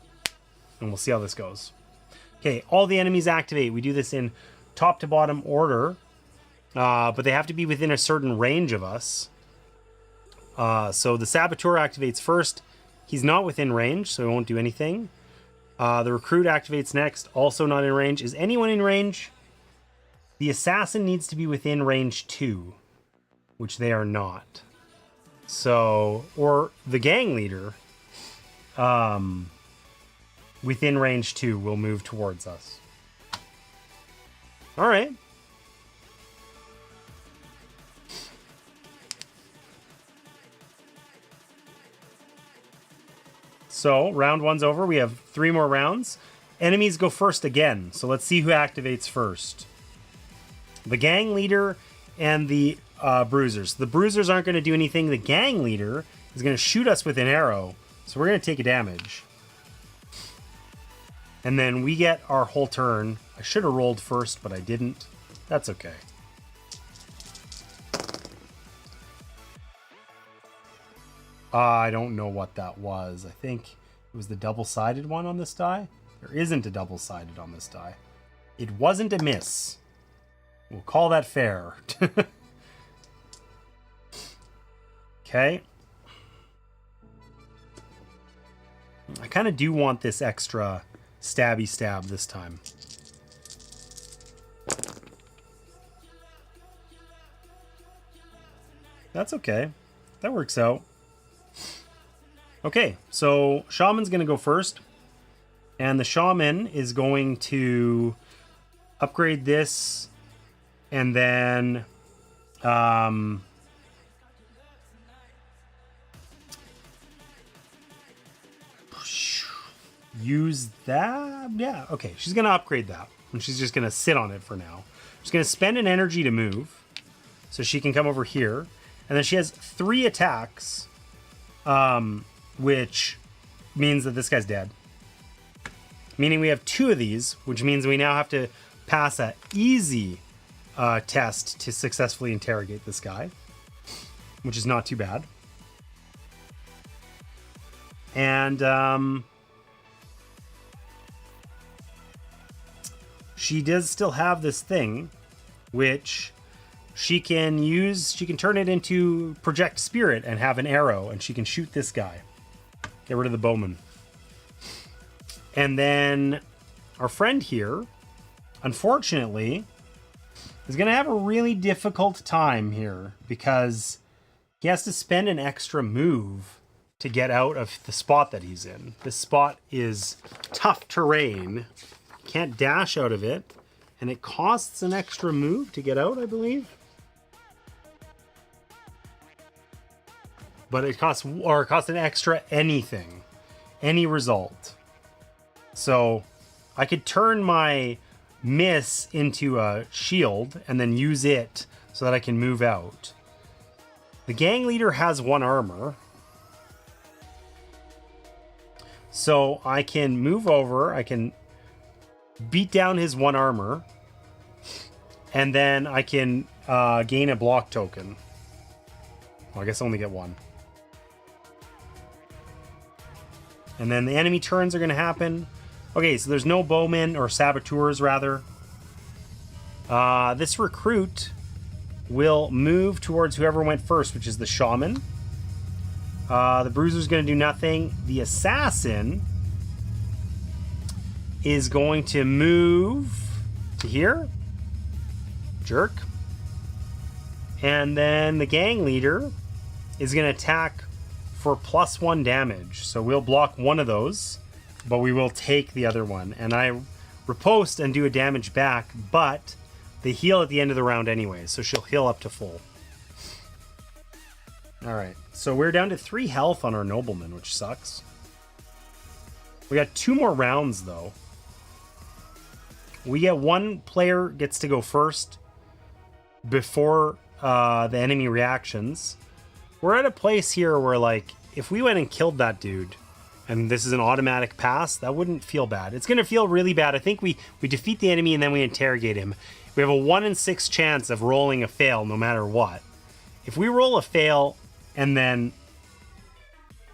And we'll see how this goes. Okay, all the enemies activate. We do this in top to bottom order. But they have to be within a certain range of us. So the Saboteur activates first. He's not within range, so he won't do anything. The Recruit activates next, also not in range. Is anyone in range? The Assassin needs to be within range 2, which they are not. So, or the Gang Leader, within range 2 will move towards us. All right. So, round 1's over. We have 3 more rounds. Enemies go first again. So let's see who activates first. The Gang Leader and the Bruisers. The Bruisers aren't going to do anything. The Gang Leader is going to shoot us with an arrow. So we're going to take a damage. And then we get our whole turn. I should have rolled first, but I didn't. That's okay. I don't know what that was. I think it was the double-sided one on this die. There isn't a double-sided on this die. It wasn't a miss. We'll call that fair. Okay. I kind of do want this extra stabby stab this time. That's okay. That works out. Okay, so Shaman's going to go first. And the Shaman is going to upgrade this and then use that. Yeah, okay, she's going to upgrade that. And she's just going to sit on it for now. She's going to spend an energy to move. So she can come over here. And then she has 3 attacks. Which means that this guy's dead. Meaning we have 2 of these, which means we now have to pass an easy test to successfully interrogate this guy, which is not too bad. And she does still have this thing, which she can use. She can turn it into project spirit and have an arrow, and she can shoot this guy. Get rid of the bowman. And then our friend here, unfortunately, is going to have a really difficult time here because he has to spend an extra move to get out of the spot that he's in. This spot is tough terrain. Can't dash out of it. And it costs an extra move to get out, I believe. But it costs an extra anything. Any result. So I could turn my miss into a shield and then use it so that I can move out. The Gang Leader has 1 armor. So I can move over. I can beat down his 1 armor, and then I can gain a block token. Well, I guess I only get 1. And then the enemy turns are going to happen. Okay, so there's no bowmen, or saboteurs rather. This recruit will move towards whoever went first, which is the shaman. The bruiser's going to do nothing. The assassin is going to move to here. Jerk. And then the gang leader is going to attack for +1 damage. So we'll block one of those, but we will take the other one. And I riposte and do a damage back, but they heal at the end of the round anyway, so she'll heal up to full. Alright, so we're down to 3 health on our nobleman, which sucks. We got 2 more rounds, though. We get 1 player gets to go first before the enemy reactions. We're at a place here where, like, if we went and killed that dude, and this is an automatic pass, that wouldn't feel bad. It's going to feel really bad. I think we defeat the enemy and then we interrogate him. We have a 1 in 6 chance of rolling a fail no matter what. If we roll a fail and then,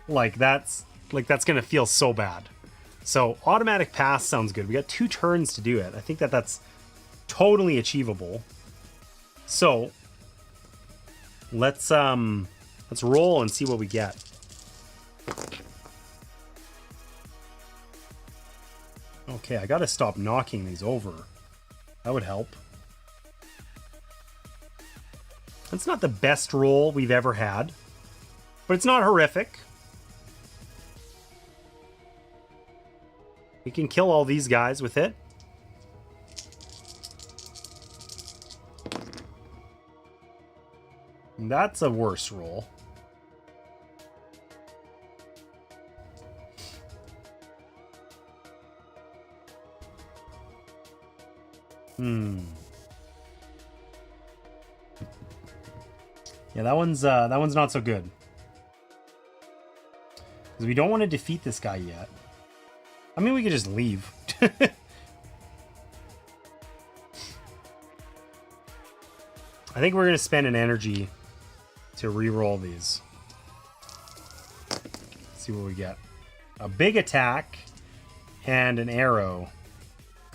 that's going to feel so bad. So automatic pass sounds good. We got 2 turns to do it. I think that's totally achievable. So let's roll and see what we get. Okay, I gotta stop knocking these over. That would help. It's not the best roll we've ever had, but it's not horrific. We can kill all these guys with it. That's a worse roll. Yeah, that one's not so good. Because we don't want to defeat this guy yet. I mean, we could just leave. I think we're going to spend an energy to re-roll these. See what we get. A big attack and an arrow.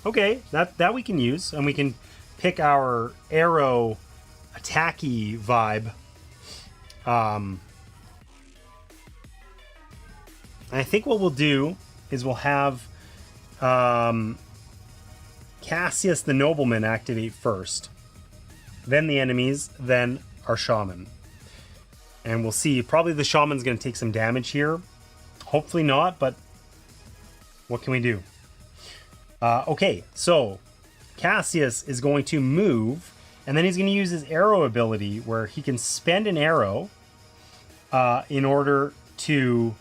Okay, that we can use, and we can pick our arrow attacky vibe. I think what we'll do is we'll have Cassius the nobleman activate first, then the enemies, then our shaman. And we'll see. Probably the shaman's going to take some damage here. Hopefully not, but what can we do? Okay, so Cassius is going to move, and then he's going to use his arrow ability where he can spend an arrow in order to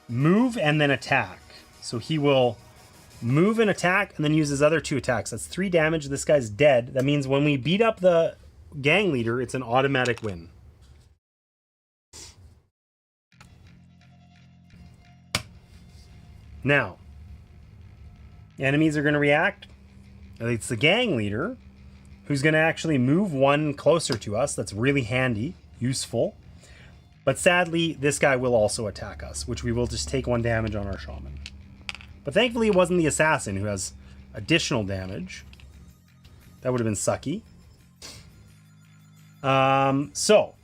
move and then attack. So he will move and attack and then use his other 2 attacks. That's 3 damage. This guy's dead. That means when we beat up the gang leader, it's an automatic win. Now, enemies are going to react. It's the gang leader who's going to actually move 1 closer to us. That's really handy, useful. But sadly, this guy will also attack us, which we will just take 1 damage on our shaman. But thankfully, it wasn't the assassin who has additional damage. That would have been sucky. So,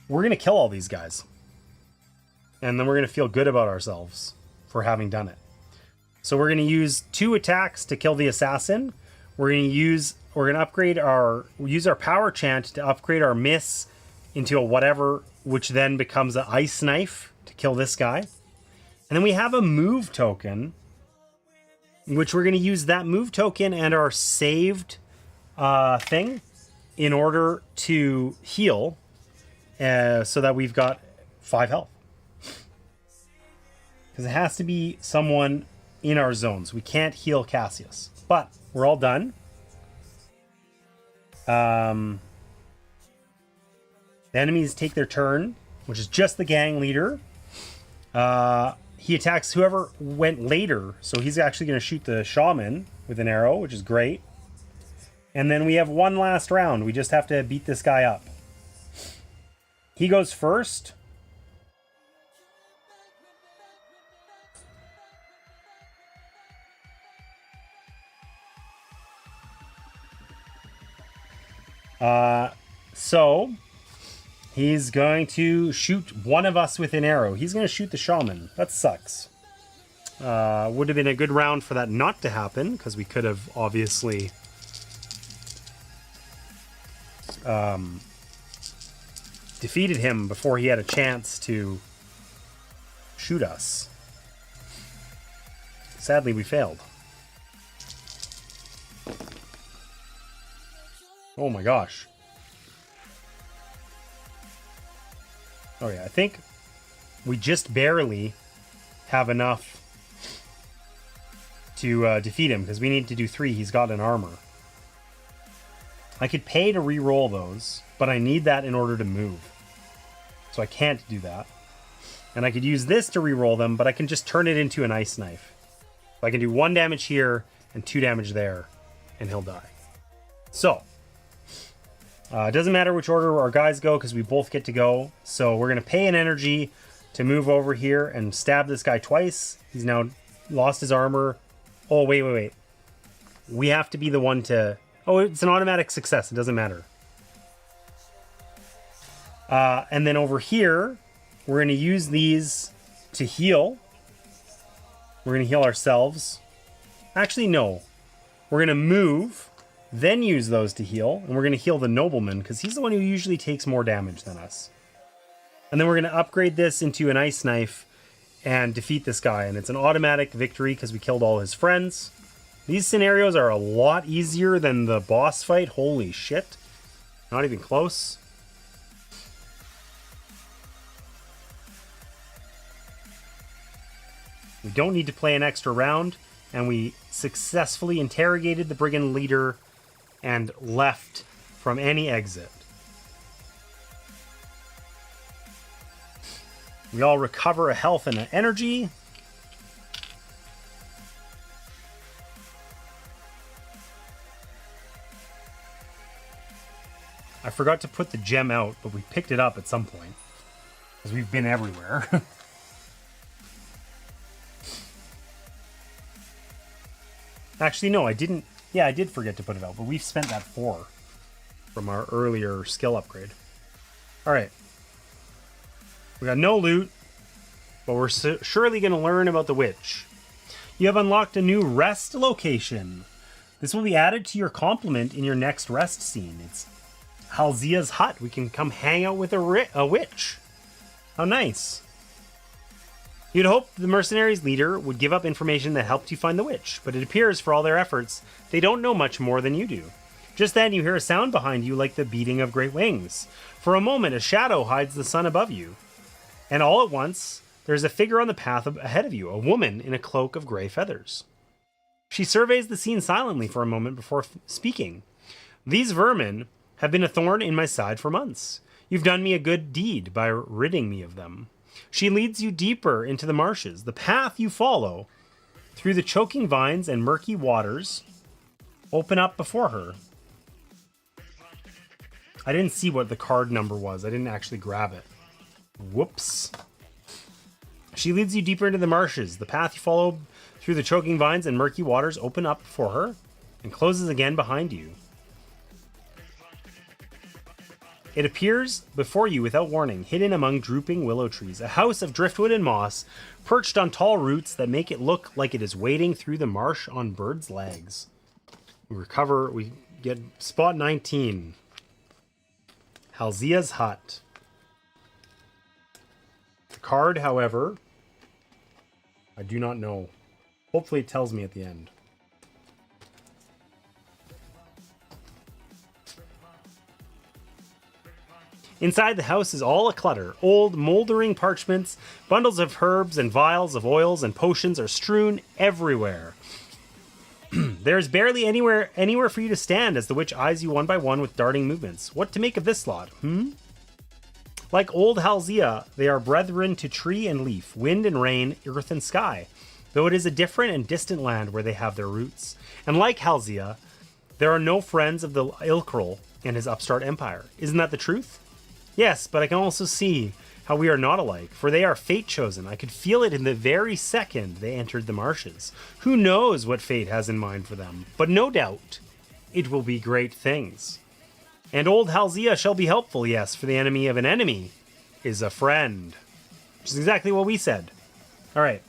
we're going to kill all these guys. And then we're going to feel good about ourselves for having done it. So we're going to use 2 attacks to kill the assassin. We're going to upgrade use our power chant to upgrade our miss into a whatever, which then becomes an ice knife to kill this guy. And then we have a move token, which we're going to use that move token and our saved thing in order to heal, so that we've got 5 health. Because it has to be someone in our zones. We can't heal Cassius. But we're all done. The enemies take their turn, which is just the gang leader. he attacks whoever went later. So he's actually going to shoot the shaman with an arrow, which is great. And then we have one last round. We just have to beat this guy up. He goes first. So he's going to shoot one of us with an arrow. He's going to shoot the shaman. That sucks. Would have been a good round for that not to happen, because we could have obviously defeated him before he had a chance to shoot us. Sadly, we failed. Oh my gosh. Oh yeah, I think we just barely have enough to defeat him, because we need to do 3. He's got an armor. I could pay to re-roll those, but I need that in order to move. So I can't do that. And I could use this to re-roll them, but I can just turn it into an ice knife. So I can do 1 damage here and 2 damage there, and he'll die. So, it doesn't matter which order our guys go, because we both get to go. So we're going to pay an energy to move over here and stab this guy twice. He's now lost his armor. Oh, wait. We have to be the one to... Oh, it's an automatic success. It doesn't matter. And then over here, we're going to use these to heal. We're going to heal ourselves. Actually, no. We're going to move, then use those to heal. And we're going to heal the nobleman, because he's the one who usually takes more damage than us. And then we're going to upgrade this into an ice knife and defeat this guy. And it's an automatic victory because we killed all his friends. These scenarios are a lot easier than the boss fight. Holy shit. Not even close. We don't need to play an extra round. And we successfully interrogated the brigand leader and left from any exit. We all recover a health and an energy. I forgot to put the gem out, but we picked it up at some point, because we've been everywhere. Actually, no, I didn't. Yeah, I did forget to put it out, but we've spent that 4 from our earlier skill upgrade. All right. We got no loot, but we're surely going to learn about the witch. You have unlocked a new rest location. This will be added to your complement in your next rest scene. It's Halzia's hut. We can come hang out with a witch. How nice. You'd hoped the mercenaries' leader would give up information that helped you find the witch, but it appears for all their efforts, they don't know much more than you do. Just then you hear a sound behind you like the beating of great wings. For a moment, a shadow hides the sun above you. And all at once, there's a figure on the path ahead of you, a woman in a cloak of gray feathers. She surveys the scene silently for a moment before speaking. These vermin have been a thorn in my side for months. You've done me a good deed by ridding me of them. She leads you deeper into the marshes. The path you follow through the choking vines and murky waters open up before her. I didn't see what the card number was. I didn't actually grab it. Whoops. She leads you deeper into the marshes. The path you follow through the choking vines and murky waters open up before her and closes again behind you. It appears before you without warning, hidden among drooping willow trees, a house of driftwood and moss, perched on tall roots that make it look like it is wading through the marsh on birds' legs. We get spot 19. Halzia's hut. The card, however, I do not know. Hopefully it tells me at the end. Inside the house is all a clutter. Old, moldering parchments, bundles of herbs and vials of oils and potions are strewn everywhere. There's barely anywhere for you to stand as the witch eyes you one by one with darting movements. What to make of this lot, Like old Halzia, they are brethren to tree and leaf, wind and rain, earth and sky, though it is a different and distant land where they have their roots. And like Halzia, there are no friends of the Ilkral and his upstart empire. Isn't that the truth? Yes, but I can also see how we are not alike, for they are fate chosen. I could feel it in the very second they entered the marshes. Who knows what fate has in mind for them, but no doubt it will be great things. And old Halzia shall be helpful, yes, for the enemy of an enemy is a friend. Which is exactly what we said. All right.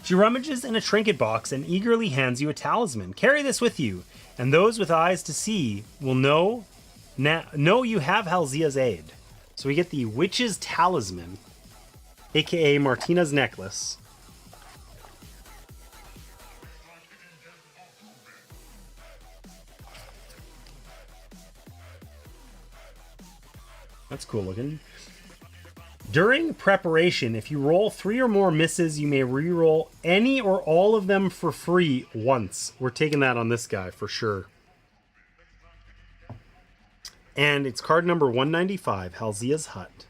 She rummages in a trinket box and eagerly hands you a talisman. Carry this with you, and those with eyes to see will know you have Halzia's aid. So we get the Witch's Talisman, aka Martina's Necklace. That's cool looking. During preparation, if you roll 3 or more misses, you may re-roll any or all of them for free once. We're taking that on this guy for sure. And it's card number 195, Halzia's Hut.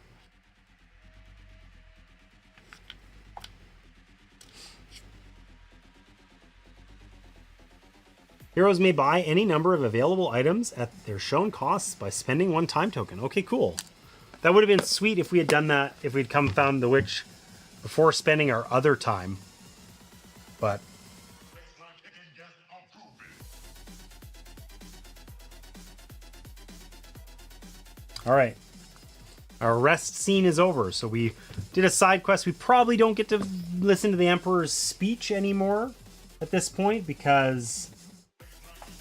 Heroes may buy any number of available items at their shown costs by spending 1 time token. Okay, cool. That would have been sweet if we had done that, if we'd come found the witch before spending our other time. But all right. Our rest scene is over. So we did a side quest. We probably don't get to listen to the Emperor's speech anymore at this point because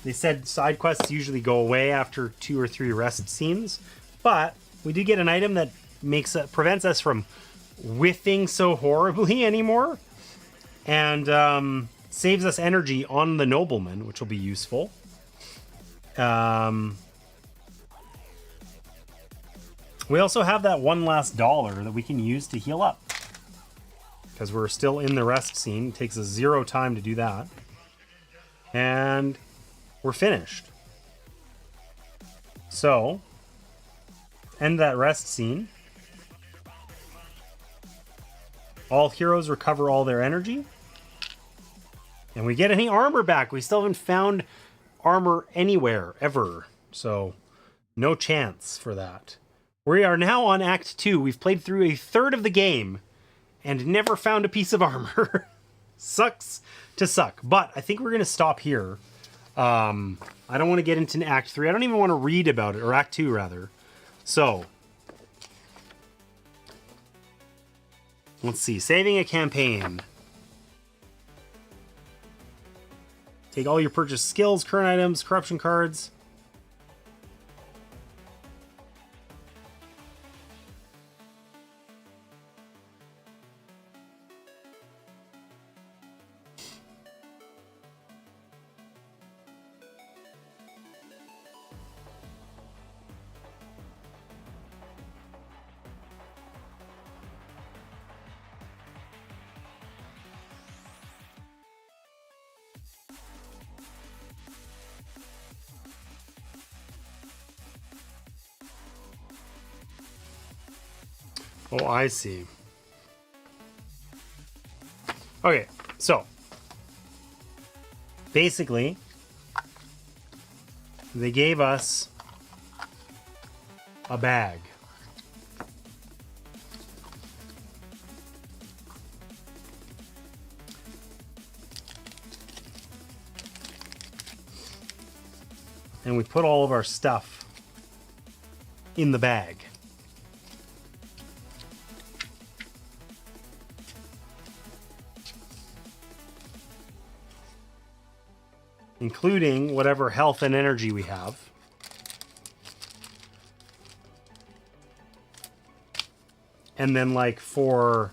they said side quests usually go away after 2 or 3 rest scenes. But we do get an item that prevents us from whiffing so horribly anymore. And saves us energy on the nobleman, which will be useful. We also have that one last dollar that we can use to heal up. Because we're still in the rest scene. It takes us 0 time to do that. And we're finished. So, end that rest scene. All heroes recover all their energy. And we get any armor back. We still haven't found armor anywhere, ever. So, no chance for that. We are now on Act 2. We've played through a third of the game and never found a piece of armor. Sucks to suck. But I think we're going to stop here. I don't want to get into Act 3. I don't even want to read about it, or Act 2 rather. So, let's see. Saving a campaign. Take all your purchased skills, current items, corruption cards. Oh, I see. Okay, so basically, they gave us a bag. And we put all of our stuff in the bag. Including whatever health and energy we have. And then like for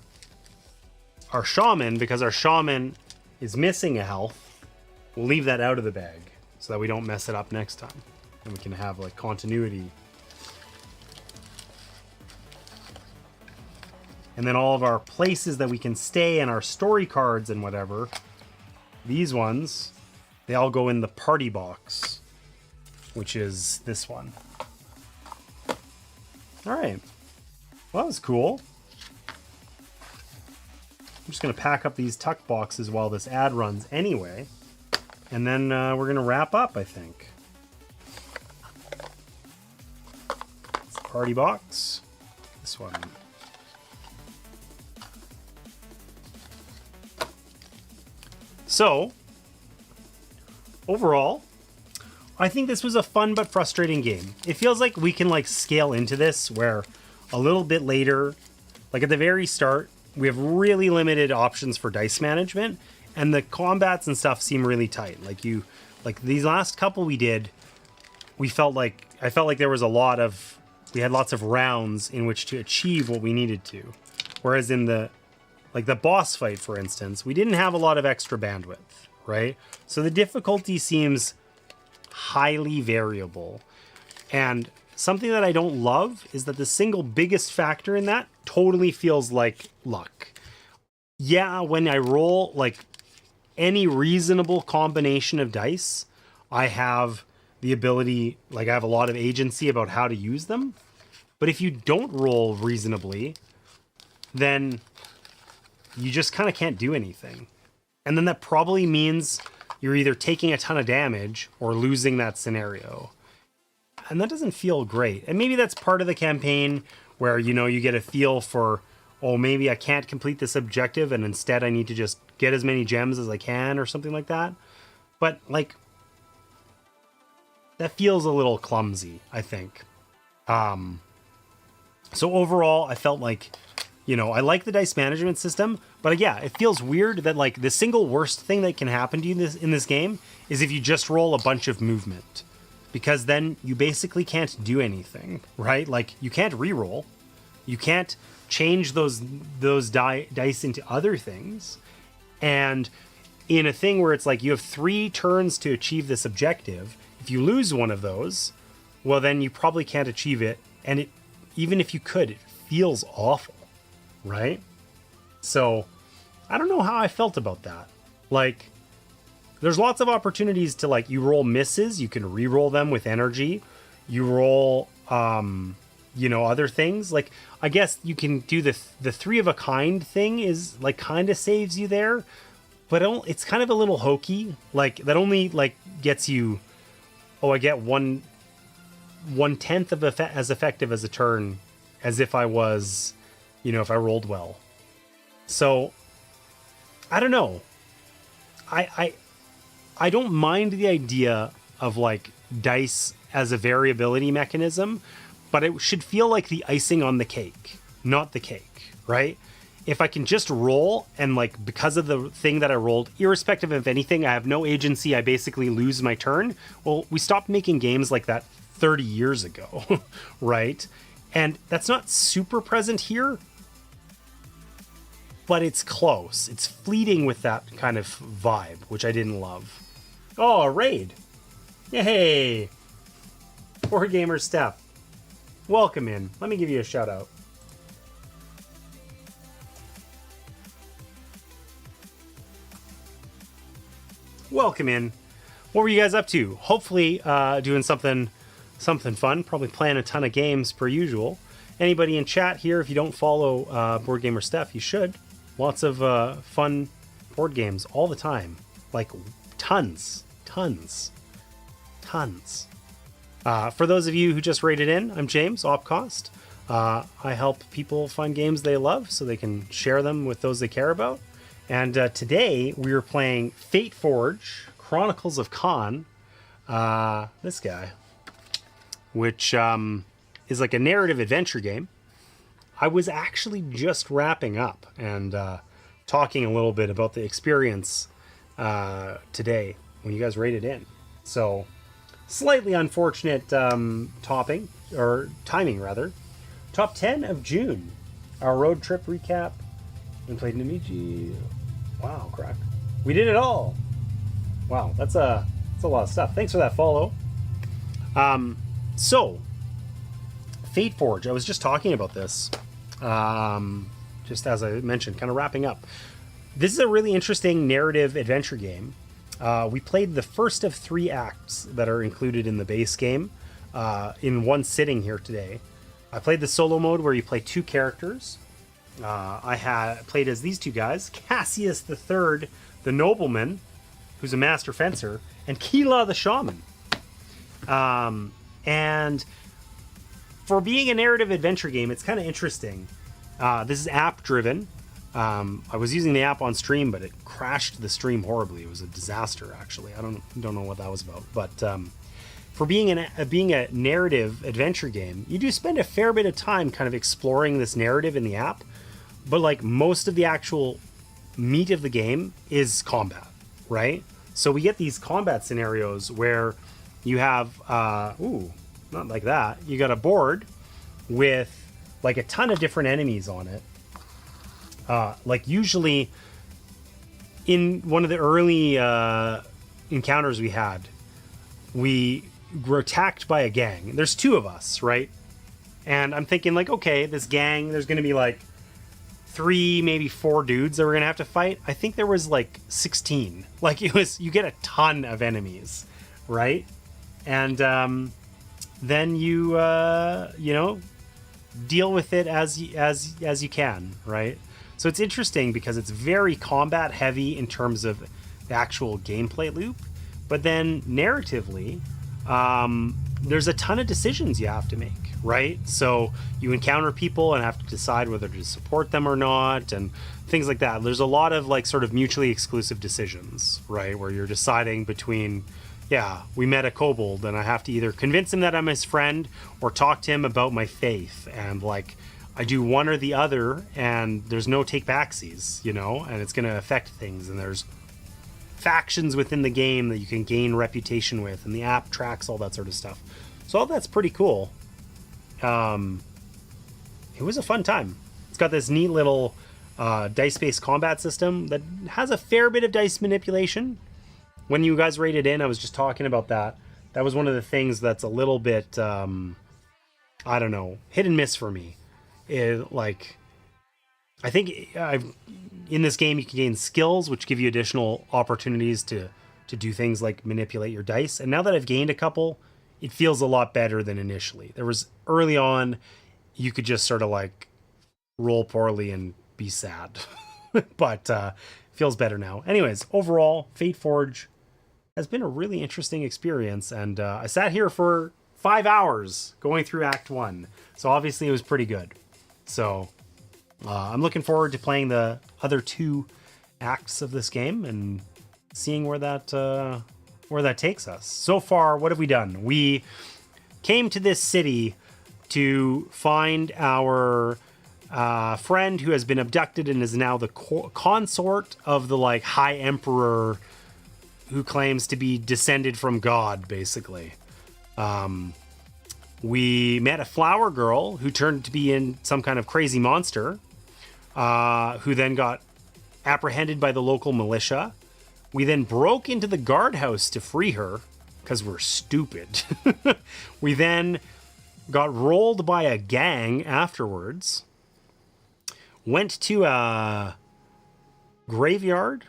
our shaman, because our shaman is missing a health, we'll leave that out of the bag so that we don't mess it up next time. And we can have like continuity. And then all of our places that we can stay and our story cards and whatever, these ones, they all go in the party box, which is this one. All right. Well, that was cool. I'm just going to pack up these tuck boxes while this ad runs anyway. And then we're going to wrap up, I think. It's the party box. This one. So, overall, I think this was a fun but frustrating game. It feels like we can like scale into this where a little bit later, like at the very start, we have really limited options for dice management, and the combats and stuff seem really tight. Like these last couple we did, I felt like there was we had lots of rounds in which to achieve what we needed to. Whereas in the boss fight, for instance, we didn't have a lot of extra bandwidth, right? So the difficulty seems highly variable. And something that I don't love is that the single biggest factor in that totally feels like luck. Yeah, when I roll like any reasonable combination of dice, I have the ability, like I have a lot of agency about how to use them. But if you don't roll reasonably, then you just kind of can't do anything. And then that probably means you're either taking a ton of damage or losing that scenario. And that doesn't feel great. And maybe that's part of the campaign where, you know, you get a feel for, oh, maybe I can't complete this objective and instead I need to just get as many gems as I can or something like that. But, like, that feels a little clumsy, I think. So overall, I felt like, you know, I like the dice management system, but yeah, it feels weird that like the single worst thing that can happen to you in this game is if you just roll a bunch of movement, because then you basically can't do anything, right? Like you can't re-roll, you can't change those dice into other things, and in a thing where it's like you have 3 turns to achieve this objective, if you lose one of those, well then you probably can't achieve it, and it, even if you could, it feels awful. Right? So, I don't know how I felt about that. Like, there's lots of opportunities to, like, you roll misses, you can re-roll them with energy. You roll, you know, other things. Like, I guess you can do the 3 of a kind thing is, like, kind of saves you there. But it's kind of a little hokey. Like, that only, like, gets you, oh, I get 1/10 of as effective as a turn as if I was, you know, if I rolled well. So, I don't know. I don't mind the idea of like dice as a variability mechanism, but it should feel like the icing on the cake, not the cake, right? If I can just roll and like because of the thing that I rolled, irrespective of anything, I have no agency, I basically lose my turn. Well, we stopped making games like that 30 years ago, right? And that's not super present here, but it's close. It's fleeting with that kind of vibe, which I didn't love. Oh, a raid. Yay. Poor gamer Steph. Welcome in. Let me give you a shout out. Welcome in. What were you guys up to? Hopefully doing something fun. Probably playing a ton of games per usual. Anybody in chat here, if you don't follow Board Gamer Steph, you should. Lots of fun board games all the time. Like tons. For those of you who just rated in, I'm James, Opcost. I help people find games they love so they can share them with those they care about. And today we are playing Fateforge, Chronicles of Kaan. This guy. Which is like a narrative adventure game. I was actually just wrapping up and talking a little bit about the experience today when you guys rated in. So, slightly unfortunate timing rather. Top 10 of June. Our road trip recap. We played Namiji. Wow, crack. We did it all. Wow, that's a lot of stuff. Thanks for that follow. So, Fateforge. I was just talking about this. Just as I mentioned, kind of wrapping up. This is a really interesting narrative adventure game. We played the first of 3 acts that are included in the base game in one sitting here today. I played the solo mode where you play 2 characters. I had played as these 2 guys, Cassius the Third, the nobleman, who's a master fencer, and Kila the shaman. And for being a narrative adventure game, it's kind of interesting. This is app driven. I was using the app on stream, but it crashed the stream horribly. It was a disaster, actually. I don't know what that was about. But for being a narrative adventure game, you do spend a fair bit of time kind of exploring this narrative in the app. But like most of the actual meat of the game is combat, right? So we get these combat scenarios where you have, not like that. You got a board with like a ton of different enemies on it. Like usually in one of the early encounters we had, we were attacked by a gang. There's 2 of us, right? And I'm thinking like, okay, this gang, there's going to be like 3, maybe 4 dudes that we're going to have to fight. I think there was like 16. Like you get a ton of enemies, right? And then you deal with it as you can, right? So it's interesting because it's very combat heavy in terms of the actual gameplay loop, but then narratively, there's a ton of decisions you have to make, right? So you encounter people and have to decide whether to support them or not, and things like that. There's a lot of like sort of mutually exclusive decisions, right? Where you're deciding between, yeah, we met a kobold and I have to either convince him that I'm his friend or talk to him about my faith. And like, I do one or the other and there's no take backsies, and it's going to affect things. And there's factions within the game that you can gain reputation with, and the app tracks all that sort of stuff. So all that's pretty cool. It was a fun time. It's got this neat little dice-based combat system that has a fair bit of dice manipulation. When you guys rated in, I was just talking about that. That was one of the things that's a little bit, I don't know, hit and miss for me. I think in this game you can gain skills, which give you additional opportunities to do things like manipulate your dice. And now that I've gained a couple, it feels a lot better than initially. There was early on, you could just sort of like roll poorly and be sad. But feels better now. Anyways, overall, Fateforge has been a really interesting experience. And I sat here for 5 hours going through Act 1. So obviously it was pretty good. So I'm looking forward to playing the other 2 acts of this game and seeing where that takes us. So far, what have we done? We came to this city to find our friend who has been abducted and is now the consort of the like High Emperor who claims to be descended from God, basically. We met a flower girl who turned to be in some kind of crazy monster, who then got apprehended by the local militia. We then broke into the guardhouse to free her because we're stupid. We then got rolled by a gang afterwards. Went to a graveyard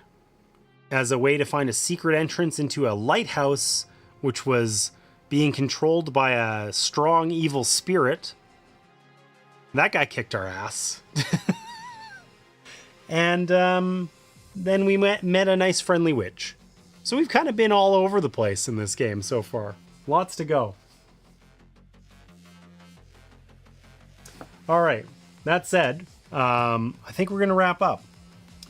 as a way to find a secret entrance into a lighthouse, which was being controlled by a strong evil spirit. That guy kicked our ass. And then we met a nice friendly witch. So we've kind of been all over the place in this game so far. Lots to go. All right. That said, I think we're going to wrap up.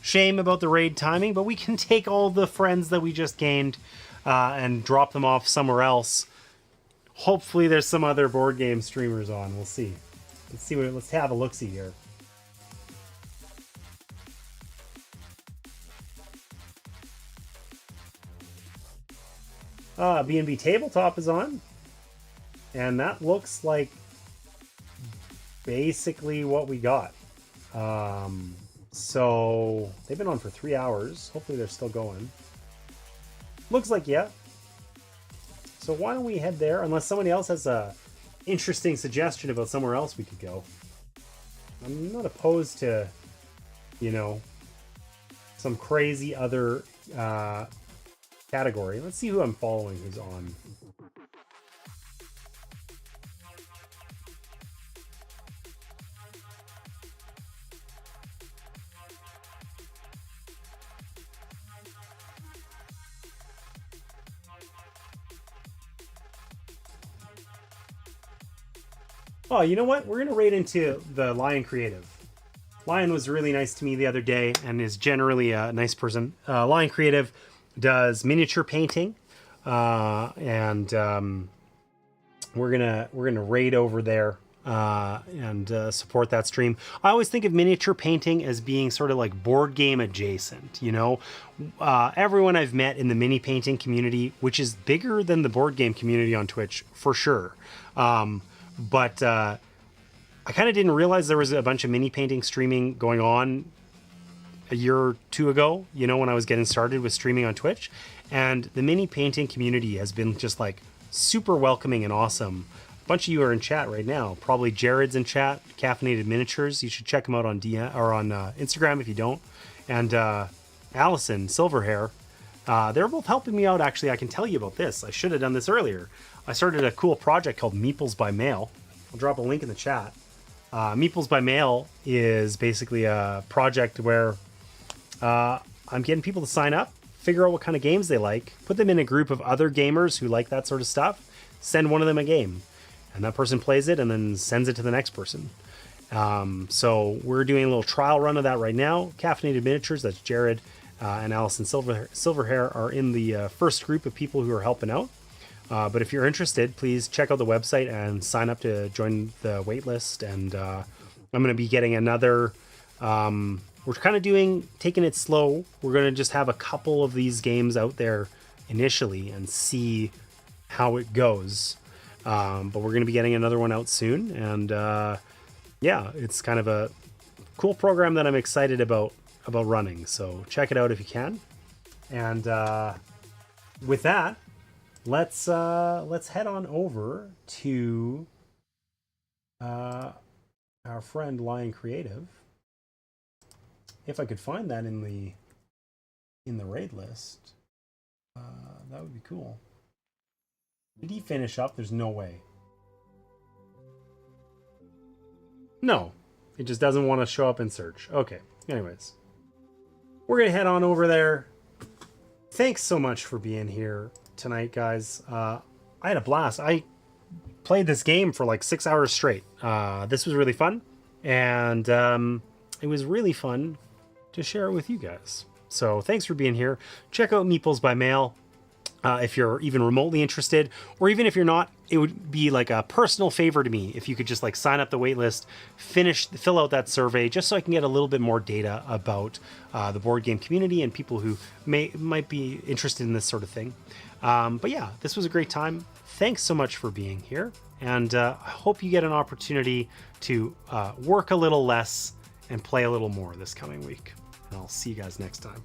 Shame about the raid timing, but we can take all the friends that we just gained and drop them off somewhere else. Hopefully there's some other board game streamers on. We'll see. Let's have a look-see here. B&B Tabletop is on. And that looks like basically what we got. So they've been on for 3 hours. Hopefully they're still going. Looks like, yeah. So why don't we head there, unless somebody else has a interesting suggestion about somewhere else we could go. I'm not opposed to, some crazy other category. Let's see who I'm following who's on. Oh, you know what? We're going to raid into the Lion Creative. Lion was really nice to me the other day and is generally a nice person. Lion Creative does miniature painting, and we're gonna raid over there and support that stream. I always think of miniature painting as being sort of like board game adjacent. You know, everyone I've met in the mini painting community, which is bigger than the board game community on Twitch for sure, but I kind of didn't realize there was a bunch of mini painting streaming going on a year or two ago, you know, when I was getting started with streaming on Twitch. And the mini painting community has been just like super welcoming and awesome. A bunch of you are in chat right now. Probably Jared's in chat, Caffeinated Miniatures. You should check him out on DM or on Instagram if you don't. And Allison, Silverhair, they're both helping me out. Actually, I can tell you about this. I should have done this earlier. I started a cool project called Meeples by Mail. I'll drop a link in the chat. Meeples by Mail is basically a project where I'm getting people to sign up, figure out what kind of games they like, put them in a group of other gamers who like that sort of stuff, send one of them a game, and that person plays it and then sends it to the next person. So we're doing a little trial run of that right now. Caffeinated Miniatures, that's Jared and Allison Silverhair are in the first group of people who are helping out. But if you're interested, please check out the website and sign up to join the waitlist. And I'm going to be getting another. We're kind of taking it slow. We're going to just have a couple of these games out there initially and see how it goes. But we're going to be getting another one out soon. And yeah, it's kind of a cool program that I'm excited about running. So check it out if you can. And with that, let's head on over to our friend Lion Creative. If I could find that in the raid list, that would be cool. Did he finish up? There's no way. No, it just doesn't want to show up in search. Okay. Anyways, we're gonna head on over there. Thanks so much for being here tonight, guys. I had a blast. I played this game for like 6 hours straight. This was really fun, and it was really fun to share it with you guys. So thanks for being here. Check out Meeples by Mail if you're even remotely interested, or even if you're not. It would be like a personal favor to me if you could just like sign up the waitlist, fill out that survey, just so I can get a little bit more data about the board game community and people who might be interested in this sort of thing. But yeah, this was a great time. Thanks so much for being here, and I hope you get an opportunity to work a little less and play a little more this coming week. And I'll see you guys next time.